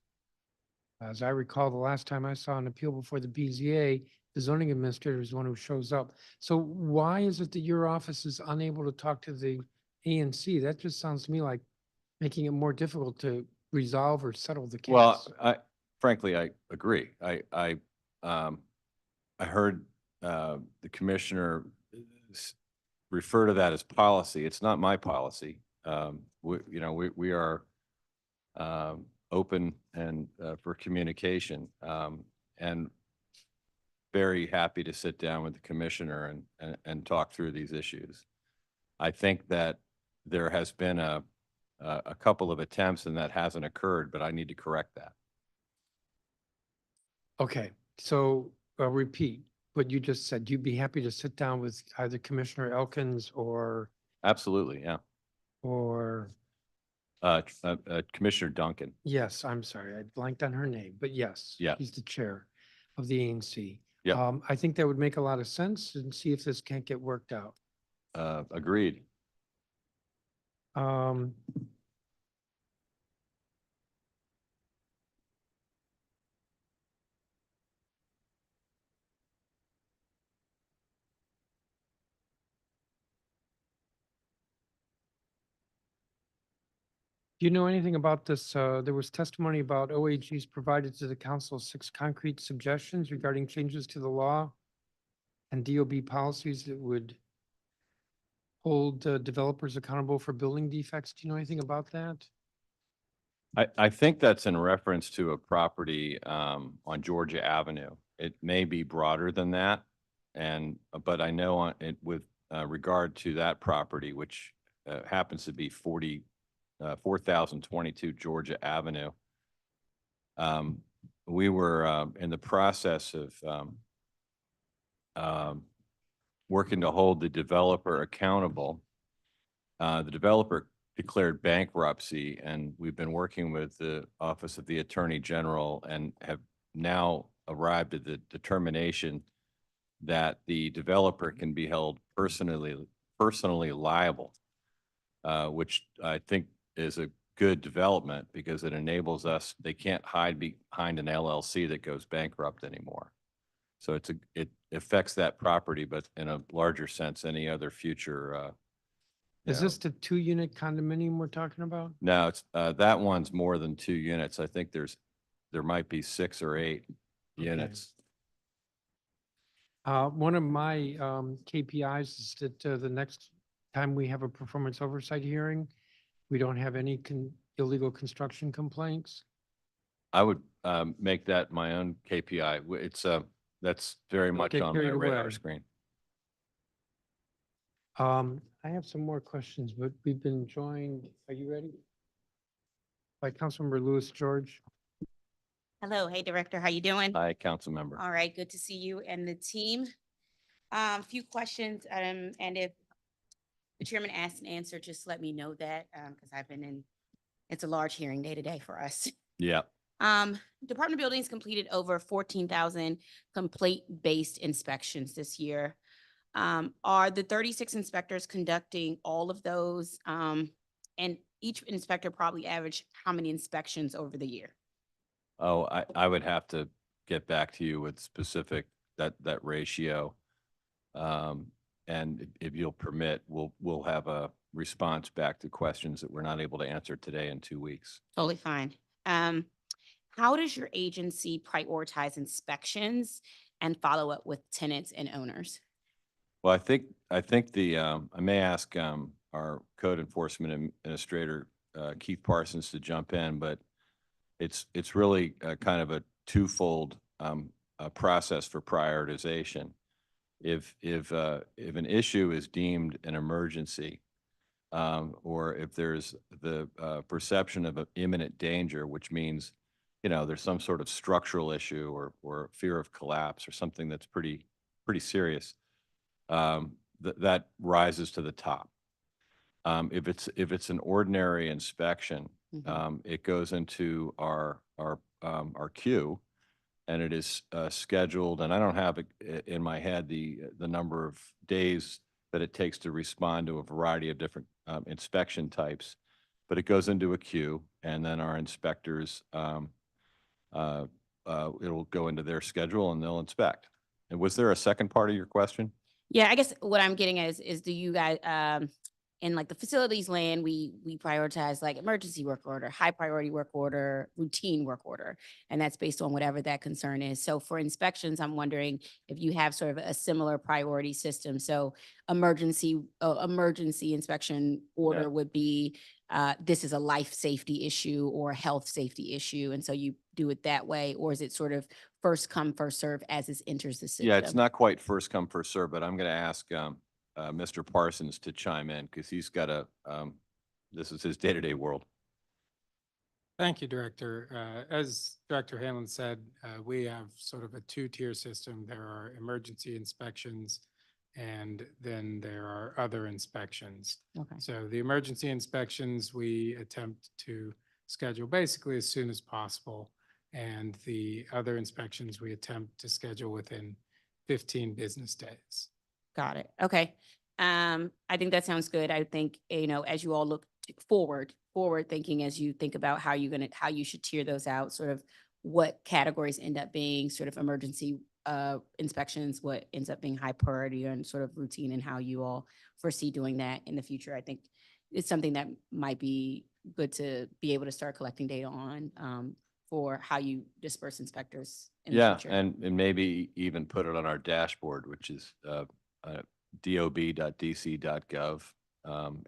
As I recall, the last time I saw an appeal before the BZA, the zoning administrator is the one who shows up. So why is it that your office is unable to talk to the ANC? That just sounds to me like making it more difficult to resolve or settle the case. Well, frankly, I agree. I heard the commissioner refer to that as policy. It's not my policy. We are open and for communication, and very happy to sit down with the commissioner and talk through these issues. I think that there has been a couple of attempts and that hasn't occurred, but I need to correct that. Okay, so I'll repeat what you just said. You'd be happy to sit down with either Commissioner Elkins or Absolutely, yeah. Commissioner Duncan. Yes, I'm sorry, I blanked on her name, but yes. Yeah. He's the chair of the ANC. Yeah. I think that would make a lot of sense and see if this can't get worked out. Agreed. Do you know anything about this? There was testimony about OAGs provided to the council 6 concrete suggestions regarding changes to the law and DOB policies that would hold developers accountable for building defects. Do you know anything about that? I think that's in reference to a property on Georgia Avenue. It may be broader than that, but I know on it with regard to that property, which happens to be 4022 Georgia Avenue. We were in the process of working to hold the developer accountable. The developer declared bankruptcy, and we've been working with the Office of the Attorney General and have now arrived at the determination that the developer can be held personally liable, which I think is a good development because it enables us, they can't hide behind an LLC that goes bankrupt anymore. So it affects that property, but in a larger sense, any other future. Is this the 2-unit condominium we're talking about? No, it's that one's more than 2 units. I think there might be 6 or 8 units. One of my KPIs is that the next time we have a performance oversight hearing, we don't have any illegal construction complaints. I would make that my own KPI. That's very much on my radar screen. I have some more questions, but we've been joined, are you ready? By Councilmember Louis George. Hello, hey Director, how you doing? Hi, council member. All right, good to see you and the team. A few questions, and if the chairman asks and answer, just let me know that, because I've been in, it's a large hearing day today for us. Yeah. Department of Buildings completed over 14,000 complaint-based inspections this year. Are the 36 inspectors conducting all of those? And each inspector probably average how many inspections over the year? Oh, I would have to get back to you with specific, that ratio. And if you'll permit, we'll have a response back to questions that we're not able to answer today in 2 weeks. Totally fine. How does your agency prioritize inspections and follow up with tenants and owners? Well, I think I may ask our code enforcement administrator, Keith Parsons, to jump in, but it's really kind of a twofold process for prioritization. If an issue is deemed an emergency, or if there's the perception of an imminent danger, which means, there's some sort of structural issue or fear of collapse or something that's pretty serious, that rises to the top. If it's an ordinary inspection, it goes into our queue, and it is scheduled. And I don't have it in my head the number of days that it takes to respond to a variety of different inspection types, but it goes into a queue, and then our inspectors, it'll go into their schedule and they'll inspect. And was there a second part of your question? Yeah, I guess what I'm getting at is do you guys, in like the facilities land, we prioritize like emergency work order, high priority work order, routine work order, and that's based on whatever that concern is. So for inspections, I'm wondering if you have sort of a similar priority system. So emergency inspection order would be, this is a life safety issue or a health safety issue, and so you do it that way, or is it sort of first come, first serve as it enters the system? Yeah, it's not quite first come, first serve, but I'm going to ask Mr. Parsons to chime in, because he's got this is his day-to-day world. Thank you, Director. As Director Hanlon said, we have sort of a two-tier system. There are emergency inspections, and then there are other inspections. Okay. So the emergency inspections, we attempt to schedule basically as soon as possible. And the other inspections, we attempt to schedule within 15 business days. Got it. Okay. I think that sounds good. I think, as you all look forward thinking, as you think about how you should tier those out, sort of what categories end up being sort of emergency inspections, what ends up being high priority and sort of routine, and how you all foresee doing that in the future. I think it's something that might be good to be able to start collecting data on, for how you disperse inspectors in the future. And maybe even put it on our dashboard, which is dob.dc.gov.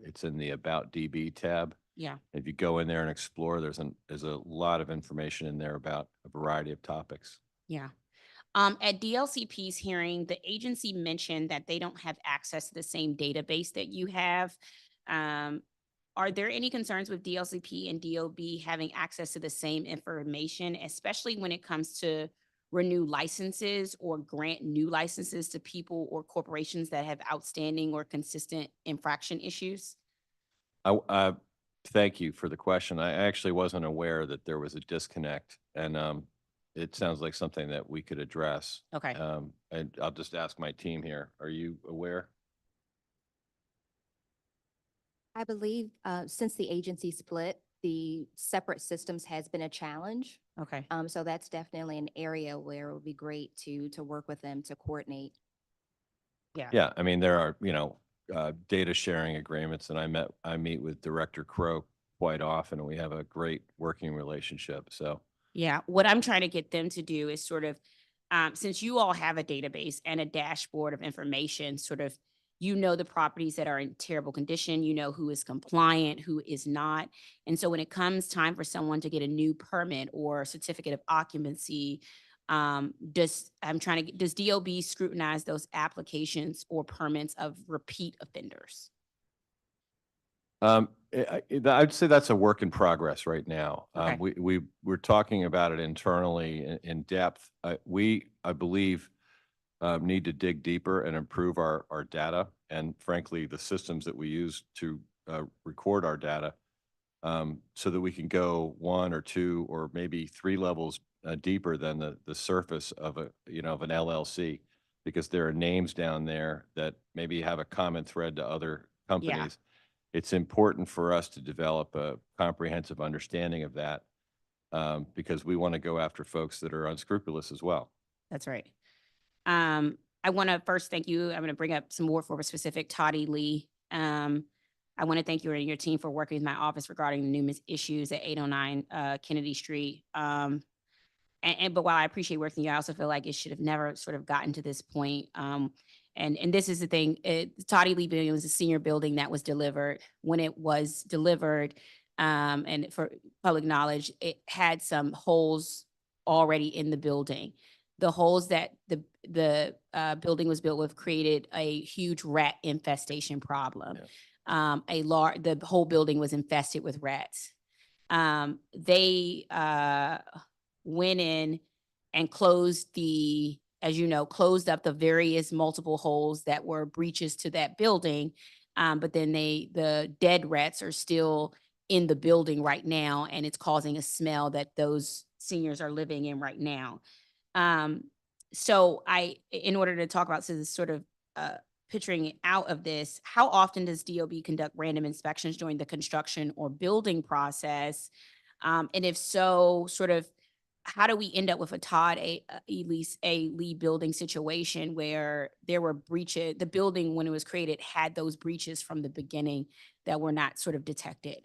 It's in the About DB tab. Yeah. If you go in there and explore, there's a lot of information in there about a variety of topics. Yeah. At DLCP's hearing, the agency mentioned that they don't have access to the same database that you have. Are there any concerns with DLCP and DOB having access to the same information, especially when it comes to renew licenses or grant new licenses to people or corporations that have outstanding or consistent infraction issues? Thank you for the question. I actually wasn't aware that there was a disconnect, and it sounds like something that we could address. Okay. And I'll just ask my team here. Are you aware? I believe since the agency split, the separate systems has been a challenge. Okay. So that's definitely an area where it would be great to work with them to coordinate. Yeah. Yeah, I mean, there are, data sharing agreements, and I meet with Director Crow quite often, and we have a great working relationship. So Yeah, what I'm trying to get them to do is sort of, since you all have a database and a dashboard of information, sort of, the properties that are in terrible condition, who is compliant, who is not. And so when it comes time for someone to get a new permit or certificate of occupancy, does DOB scrutinize those applications or permits of repeat offenders? I'd say that's a work in progress right now. Okay. We're talking about it internally in depth. We, I believe, need to dig deeper and improve our data, and frankly, the systems that we use to record our data, so that we can go 1 or 2 or maybe 3 levels deeper than the surface of an LLC, because there are names down there that maybe have a common thread to other companies. it's important for us to develop a comprehensive understanding of that because we want to go after folks that are unscrupulous as well. That's right. I want to first thank you. I'm going to bring up some more for specific Toddy Lee. I want to thank you and your team for working with my office regarding the numerous issues at 809 Kennedy Street. But while I appreciate working with you, I also feel like it should have never sort of gotten to this point. And this is the thing, Toddy Lee Building was a senior building that was delivered. When it was delivered, and for public knowledge, it had some holes already in the building. The holes that the building was built with created a huge rat infestation problem. Yeah. The whole building was infested with rats. They went in and closed closed up the various multiple holes that were breaches to that building. But then the dead rats are still in the building right now, and it's causing a smell that those seniors are living in right now. So in order to talk about, so this sort of picturing out of this, how often does DOB conduct random inspections during the construction or building process? And if so, sort of, how do we end up with a Lee building situation where there were breaches? The building, when it was created, had those breaches from the beginning that were not sort of detected.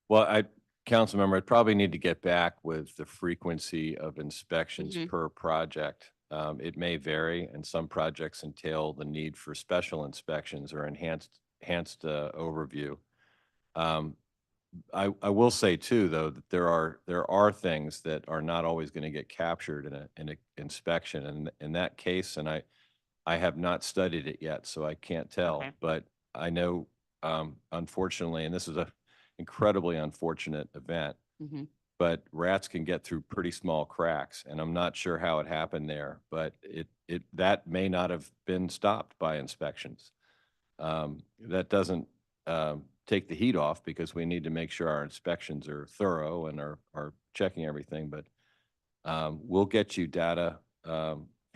Well, council member, I'd probably need to get back with the frequency of inspections per project. It may vary, and some projects entail the need for special inspections or enhanced overview. I will say too, though, that there are things that are not always going to get captured in an inspection, and in that case, and I have not studied it yet, so I can't tell. Okay. But I know, unfortunately, and this is a incredibly unfortunate event, but rats can get through pretty small cracks, and I'm not sure how it happened there, but that may not have been stopped by inspections. That doesn't take the heat off, because we need to make sure our inspections are thorough and are checking everything. But we'll get you data,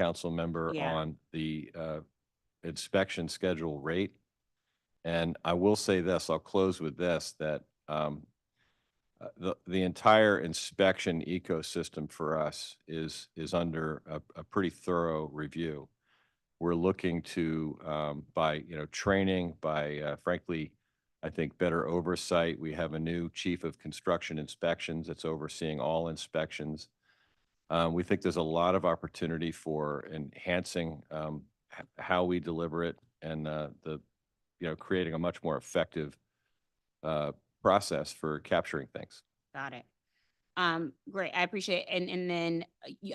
council member, on the inspection schedule rate. And I will say this, I'll close with this, that the entire inspection ecosystem for us is under a pretty thorough review. We're looking to, by training, by frankly, I think better oversight. We have a new chief of construction inspections that's overseeing all inspections. We think there's a lot of opportunity for enhancing how we deliver it, and creating a much more effective process for capturing things. Got it. Great. I appreciate it. And then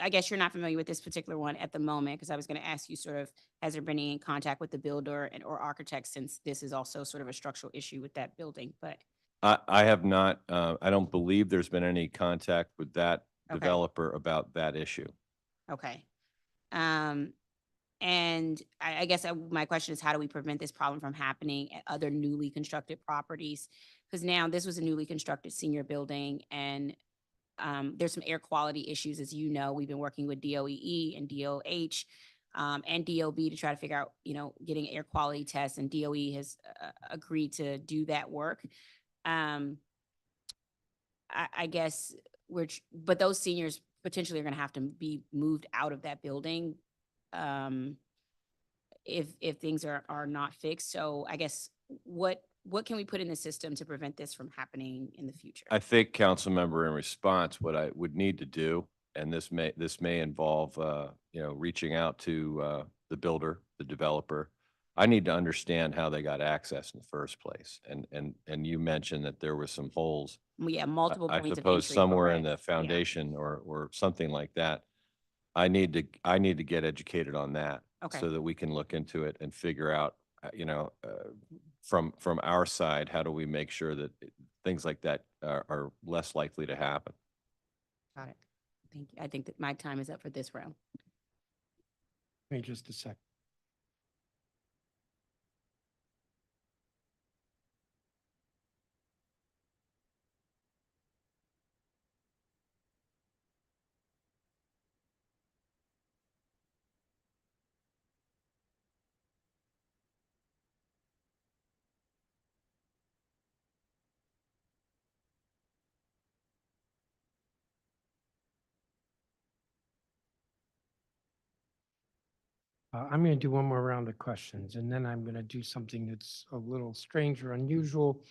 I guess you're not familiar with this particular one at the moment, because I was going to ask you sort of, has there been any contact with the builder or architect, since this is also sort of a structural issue with that building? But I have not, I don't believe there's been any contact with that developer about that issue. okay. And I guess my question is, how do we prevent this problem from happening at other newly constructed properties? Because now this was a newly constructed senior building, and there's some air quality issues. As you know, we've been working with DOEE and DOH and DOB to try to figure out, getting air quality tests, and DOE has agreed to do that work. I guess but those seniors potentially are going to have to be moved out of that building if things are not fixed. So I guess what can we put in the system to prevent this from happening in the future? I think, council member, in response, what I would need to do, and this may involve reaching out to the builder, the developer. I need to understand how they got access in the first place. And you mentioned that there were some holes. Yeah, multiple I points of suppose entry, somewhere in correct. the foundation or something like that. I need to get educated on that, so that we can look into it and figure out, from our side, how do we make sure that things like that are less likely to happen. Got it. Thank you. I think that my time is up for this round. Wait just a sec. I'm going to do one more round of questions, and then I'm going to do something that's a little strange or unusual.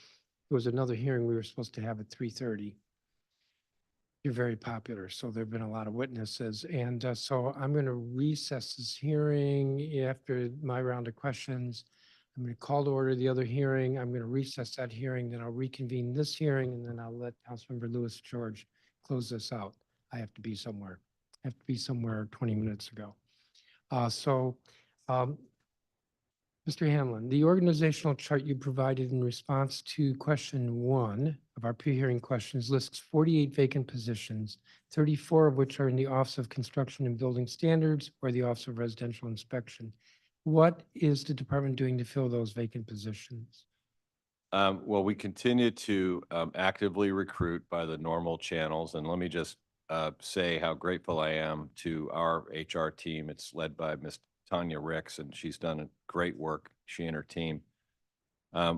There was another hearing we were supposed to have at 3:30. You're very popular, so there've been a lot of witnesses, and so I'm going to recess this hearing after my round of questions. I'm going to call to order the other hearing. I'm going to recess that hearing, then I'll reconvene this hearing, and then I'll let Councilmember Lewis George close this out. I have to be somewhere. I have to be somewhere 20 minutes ago. Mr. Hanlon, the organizational chart you provided in response to question 1 of our pre-hearing questions lists 48 vacant positions, 34 of which are in the Office of Construction and Building Standards or the Office of Residential Inspection. What is the department doing to fill those vacant positions? Well, we continue to actively recruit by the normal channels. And let me just say how grateful I am to our HR team. It's led by Ms. Tanya Ricks, and she's done great work, she and her team.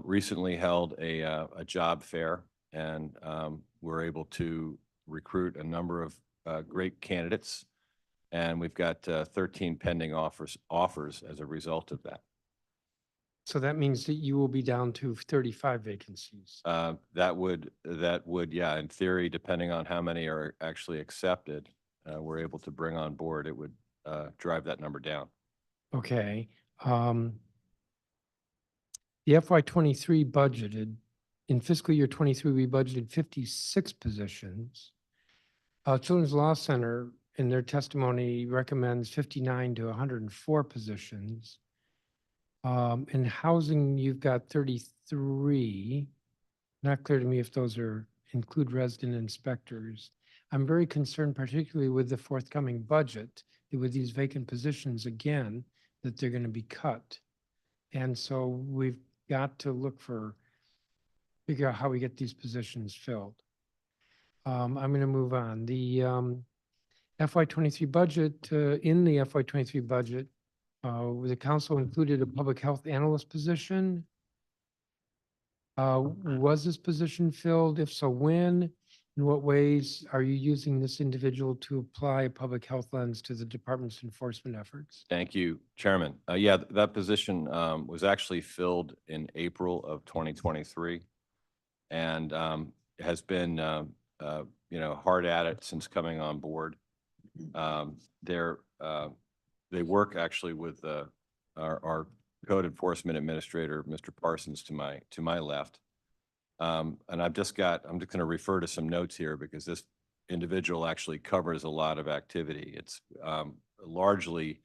Recently held a job fair, and we're able to recruit a number of great candidates. And we've got 13 pending offers as a result of that. So that means that you will be down to 35 vacancies. That would, yeah, in theory, depending on how many are actually accepted, we're able to bring on board, it would drive that number down. Okay. The FY23 budgeted, in fiscal year 23, we budgeted 56 positions. Children's Law Center, in their testimony, recommends 59 to 104 positions. In housing, you've got 33. Not clear to me if those include resident inspectors. I'm very concerned, particularly with the forthcoming budget, that with these vacant positions, again, that they're going to be cut. And so we've got to figure out how we get these positions filled. I'm going to move on. The FY23 budget, in the FY23 budget, the council included a public health analyst position. Was this position filled? If so, when? In what ways are you using this individual to apply a public health lens to the department's enforcement efforts? Thank you, Chairman. Yeah, that position was actually filled in April of 2023 and has been, hard at it since coming on board. They work actually with our code enforcement administrator, Mr. Parsons, to my left. And I'm just going to refer to some notes here because this individual actually covers a lot of activity. It's largely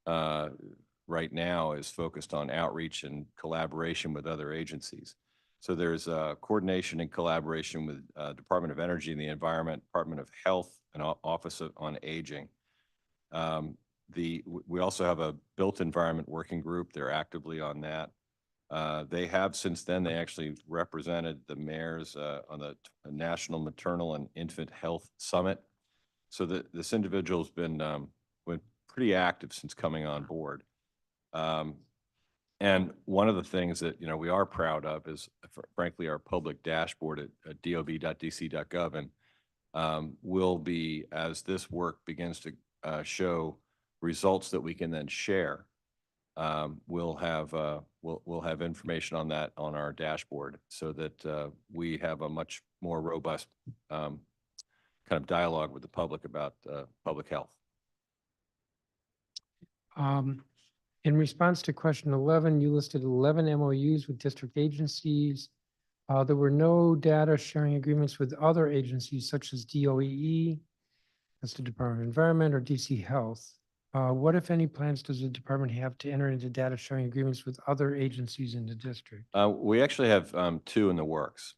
right now is focused on outreach and collaboration with other agencies. So there's coordination and collaboration with Department of Energy and the Environment, Department of Health, and Office on Aging. We also have a built environment working group. They're actively on that. They have since then, they actually represented the mayors on the National Maternal and Infant Health Summit. So this individual's been pretty active since coming on board. And one of the things that we are proud of is, frankly, our public dashboard at dob.dc.gov, and will be, as this work begins to show results that we can then share. We'll have information on that on our dashboard so that we have a much more robust kind of dialogue with the public about public health. In response to question 11, you listed 11 MOUs with district agencies. There were no data sharing agreements with other agencies such as DOEE, that's the Department of Environment, or DC Health. What, if any, plans does the department have to enter into data sharing agreements with other agencies in the district? We actually have 2 in the works.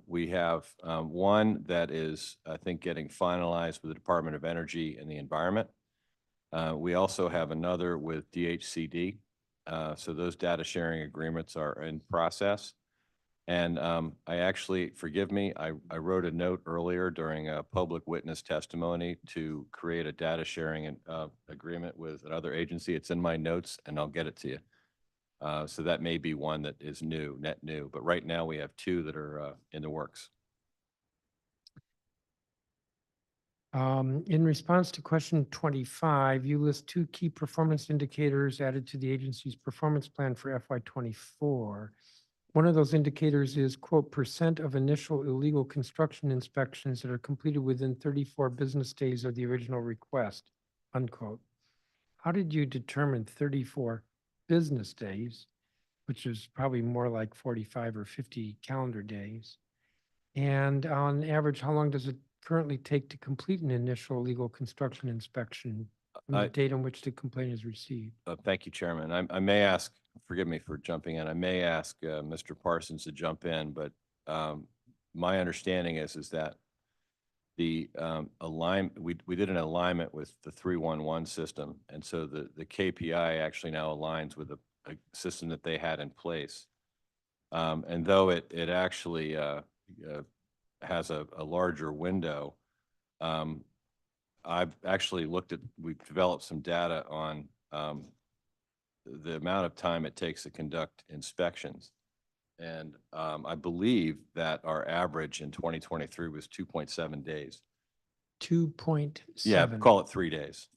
We have one that is, I think, getting finalized with the Department of Energy and the Environment. We also have another with DHCD. So those data sharing agreements are in process. And I actually, forgive me, I wrote a note earlier during a public witness testimony to create a data sharing agreement with another agency. It's in my notes and I'll get it to you. So that may be one that is new, net new, but right now we have 2 that are in the works. In response to question 25, you list two key performance indicators added to the agency's performance plan for FY '24. One of those indicators is, quote, percent of initial illegal construction inspections that are completed within 34 business days of the original request, unquote. How did you determine 34 business days, which is probably more like 45 or 50 calendar days? And on average, how long does it currently take to complete an initial legal construction inspection from the date on which the complaint is received? Thank you, Chairman. I may ask, forgive me for jumping in, I may ask Mr. Parsons to jump in, but my understanding is that the we did an alignment with the 311 system, and so the KPI actually now aligns with a system that they had in place. And though it actually has a larger window, I've actually we've developed some data on the amount of time it takes to conduct inspections. And I believe that our average in 2023 was 2.7 days. 2.7. Yeah, call it 3 days.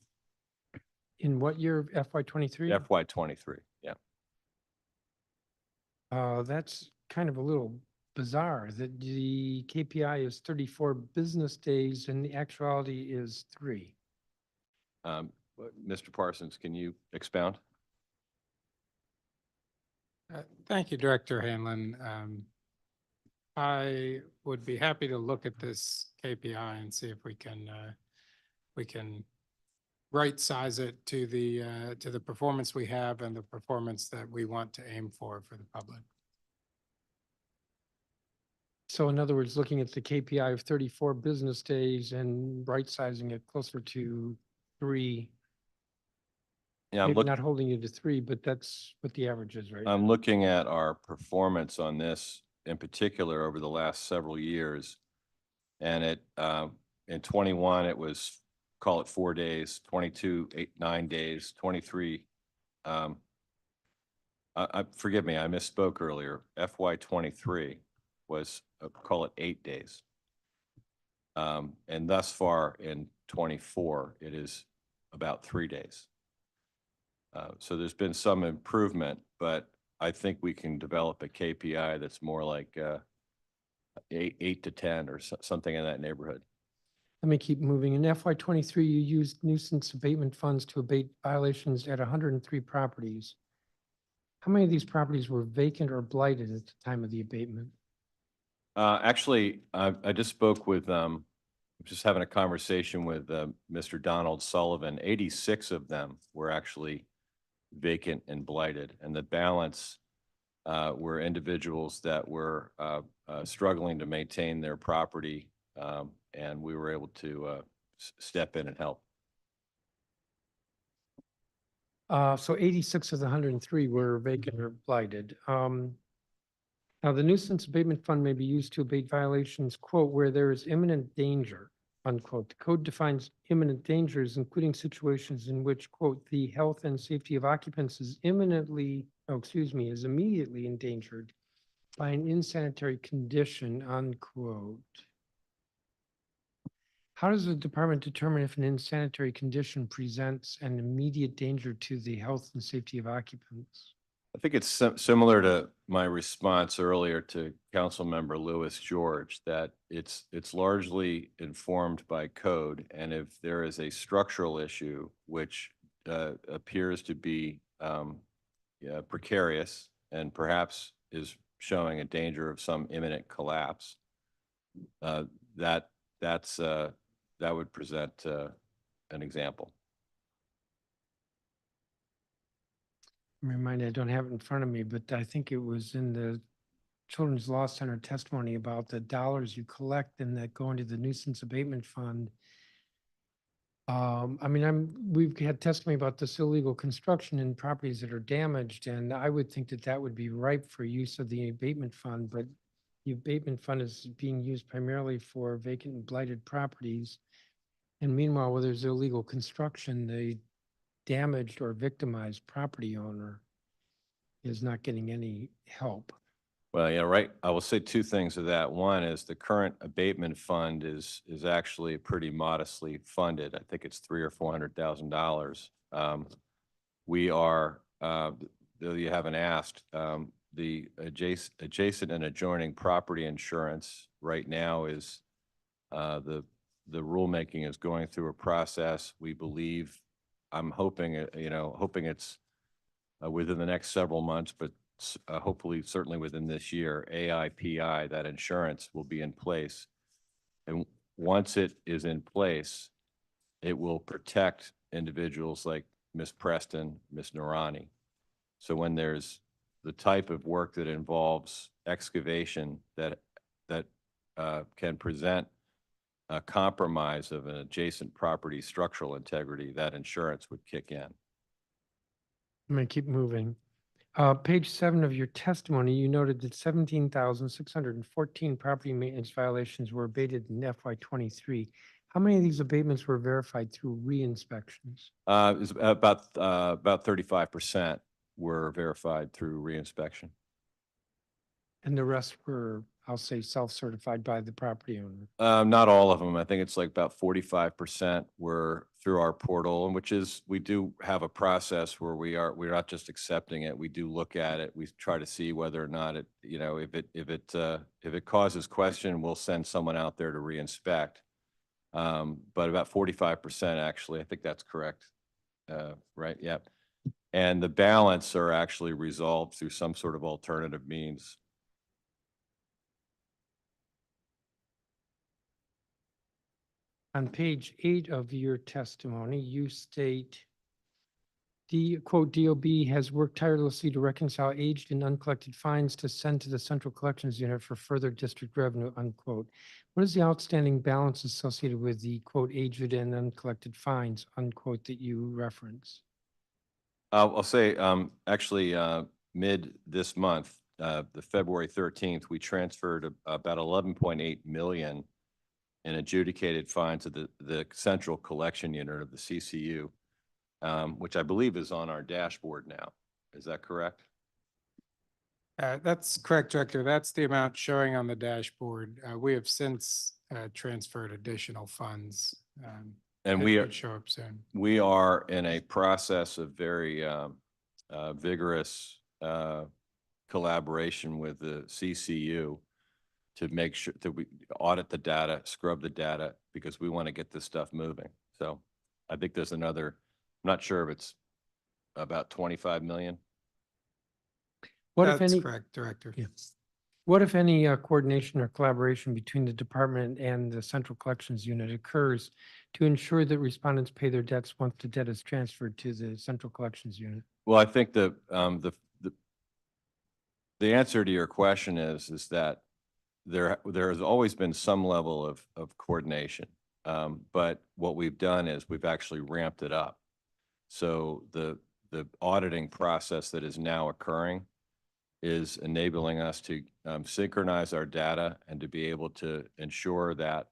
In what year, FY '23? FY '23, yeah. That's kind of a little bizarre that the KPI is 34 business days and the actuality is 3. Mr. Parsons, can you expound? Thank you, Director Hanlon. I would be happy to look at this KPI and see if we can right size it to the performance we have and the performance that we want to aim for the public. So in other words, looking at the KPI of 34 business days and right sizing it closer to 3. Yeah, Maybe not holding you to 3, but that's what the average is, right? I'm looking at our performance on this in particular over the last several years. And in 21, it was, call it 4 days, 22, 9 days, 23. Forgive me, I misspoke earlier. FY '23 was, call it 8 days. And thus far in 24, it is about 3 days. So there's been some improvement, but I think we can develop a KPI that's more like 8 to 10 or something in that neighborhood. Let me keep moving. In FY '23, you used nuisance abatement funds to abate violations at 103 properties. How many of these properties were vacant or blighted at the time of the abatement? Actually, I just spoke with, just having a conversation with Mr. Donald Sullivan. 86 of them were actually vacant and blighted, and the balance were individuals that were struggling to maintain their property, and we were able to step in and help. So 86 of the 103 were vacant or blighted. Now, the nuisance abatement fund may be used to abate violations, quote, where there is imminent danger, unquote. The code defines imminent dangers, including situations in which, quote, the health and safety of occupants is immediately endangered by an insanitary condition, unquote. How does the department determine if an insanitary condition presents an immediate danger to the health and safety of occupants? I think it's similar to my response earlier to Councilmember Lewis George, that it's largely informed by code. And if there is a structural issue which appears to be precarious and perhaps is showing a danger of some imminent collapse, that would present an example. Remind me, I don't have it in front of me, but I think it was in the Children's Law Center testimony about the dollars you collect and that go into the nuisance abatement fund. I mean, we've had testimony about this illegal construction in properties that are damaged, and I would think that that would be ripe for use of the abatement fund, but the abatement fund is being used primarily for vacant and blighted properties. And meanwhile, where there's illegal construction, the damaged or victimized property owner is not getting any help. Well, yeah, right. I will say two things to that. One is the current abatement fund is actually pretty modestly funded. I think it's $300,000 or $400,000. We are, though you haven't asked, the adjacent and adjoining property insurance right now is the rulemaking is going through a process. We believe, I'm hoping, hoping it's within the next several months, but hopefully certainly within this year, AIPI, that insurance will be in place. And once it is in place, it will protect individuals like Ms. Preston, Ms. Narani. So when there's the type of work that involves excavation that can present a compromise of an adjacent property structural integrity, that insurance would kick in. I'm going to keep moving. Page 7 of your testimony, you noted that 17,614 property maintenance violations were abated in FY '23. How many of these abatements were verified through re-inspections? It's about 35% were verified through reinspection. And the rest were, I'll say, self-certified by the property owner. Not all of them. I think it's like about 45% were through our portal, and which is, we do have a process where we're not just accepting it. We do look at it. We try to see whether or not it, if it causes question, we'll send someone out there to re-inspect. But about 45% actually, I think that's correct. Right. Yep. And the balance are actually resolved through some sort of alternative means. On page 8 of your testimony, you state, the quote, DOB has worked tirelessly to reconcile aged and uncollected fines to send to the Central Collections Unit for further district revenue, unquote. What is the outstanding balance associated with the quote, aged and uncollected fines, unquote, that you reference? I'll say, actually, mid this month, the February 13th, we transferred about 11.8 million in adjudicated fines to the Central Collection Unit of the CCU, which I believe is on our dashboard now. Is that correct? That's correct, Director. That's the amount showing on the dashboard. We have since transferred additional funds. And it we should show up soon. We are in a process of very vigorous collaboration with the CCU to make sure that we audit the data, scrub the data, because we want to get this stuff moving. So I think there's another, I'm not sure if it's about 25 million. What, That's if any, correct, Director. Yeah. What, if any, coordination or collaboration between the department and the Central Collections Unit occurs to ensure that respondents pay their debts once the debt is transferred to the Central Collections Unit? Well, I think the answer to your question is that there has always been some level of coordination, but what we've done is we've actually ramped it up. So the auditing process that is now occurring is enabling us to synchronize our data and to be able to ensure that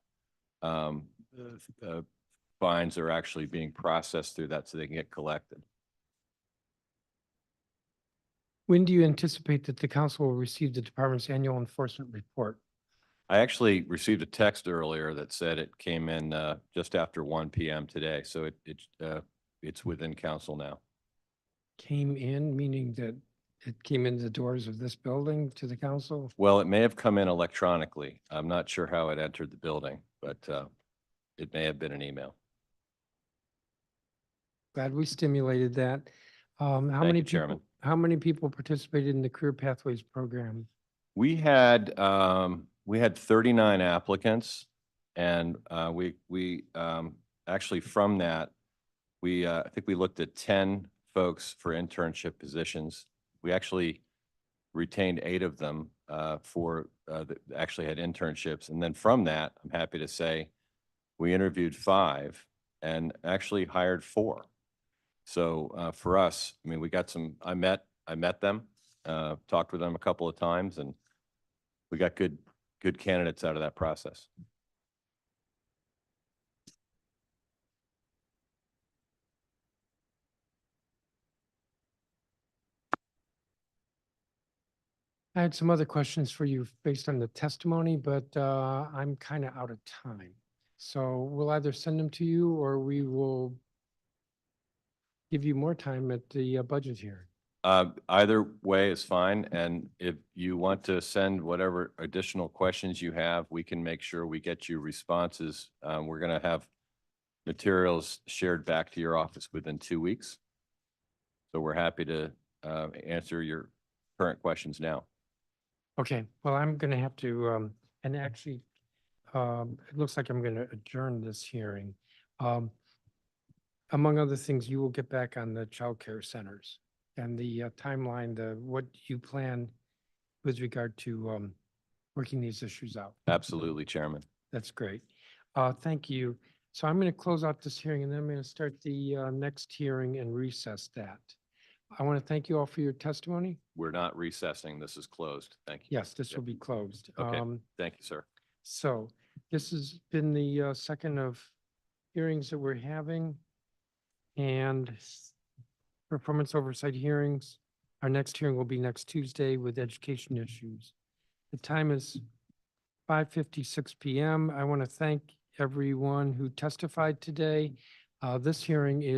fines are actually being processed through that so they can get collected. When do you anticipate that the council will receive the department's annual enforcement report? I actually received a text earlier that said it came in just after 1 p.m. today, so it's within council now. Came in, meaning that it came in the doors of this building to the council? Well, it may have come in electronically. I'm not sure how it entered the building, but it may have been an email. Glad we stimulated that. Chairman. How many people participated in the Career Pathways program? We had 39 applicants, and we actually from that I think we looked at 10 folks for internship positions. We actually retained 8 of them that actually had internships, and then from that, I'm happy to say, we interviewed 5 and actually hired 4. So for us, I mean, we got some. I met them, talked with them a couple of times, and we got good candidates out of that process. I had some other questions for you based on the testimony, but I'm kind of out of time. So we'll either send them to you or we will give you more time at the budget hearing. Either way is fine. And if you want to send whatever additional questions you have, we can make sure we get you responses. We're going to have materials shared back to your office within 2 weeks. So we're happy to answer your current questions now. Okay, well, I'm going to have to, and actually, it looks like I'm going to adjourn this hearing. Among other things, you will get back on the childcare centers and the timeline, what you plan with regard to working these issues out. Absolutely, Chairman. That's great. Thank you. So I'm going to close out this hearing and then I'm going to start the next hearing and recess that. I want to thank you all for your testimony. We're not recessing. This is closed. Thank you. Yes, this will be closed. Okay. Thank you, sir. So this has been the second of hearings that we're having. And performance oversight hearings. Our next hearing will be next Tuesday with education issues. The time is 5:56 p.m. I want to thank everyone who testified today. This hearing is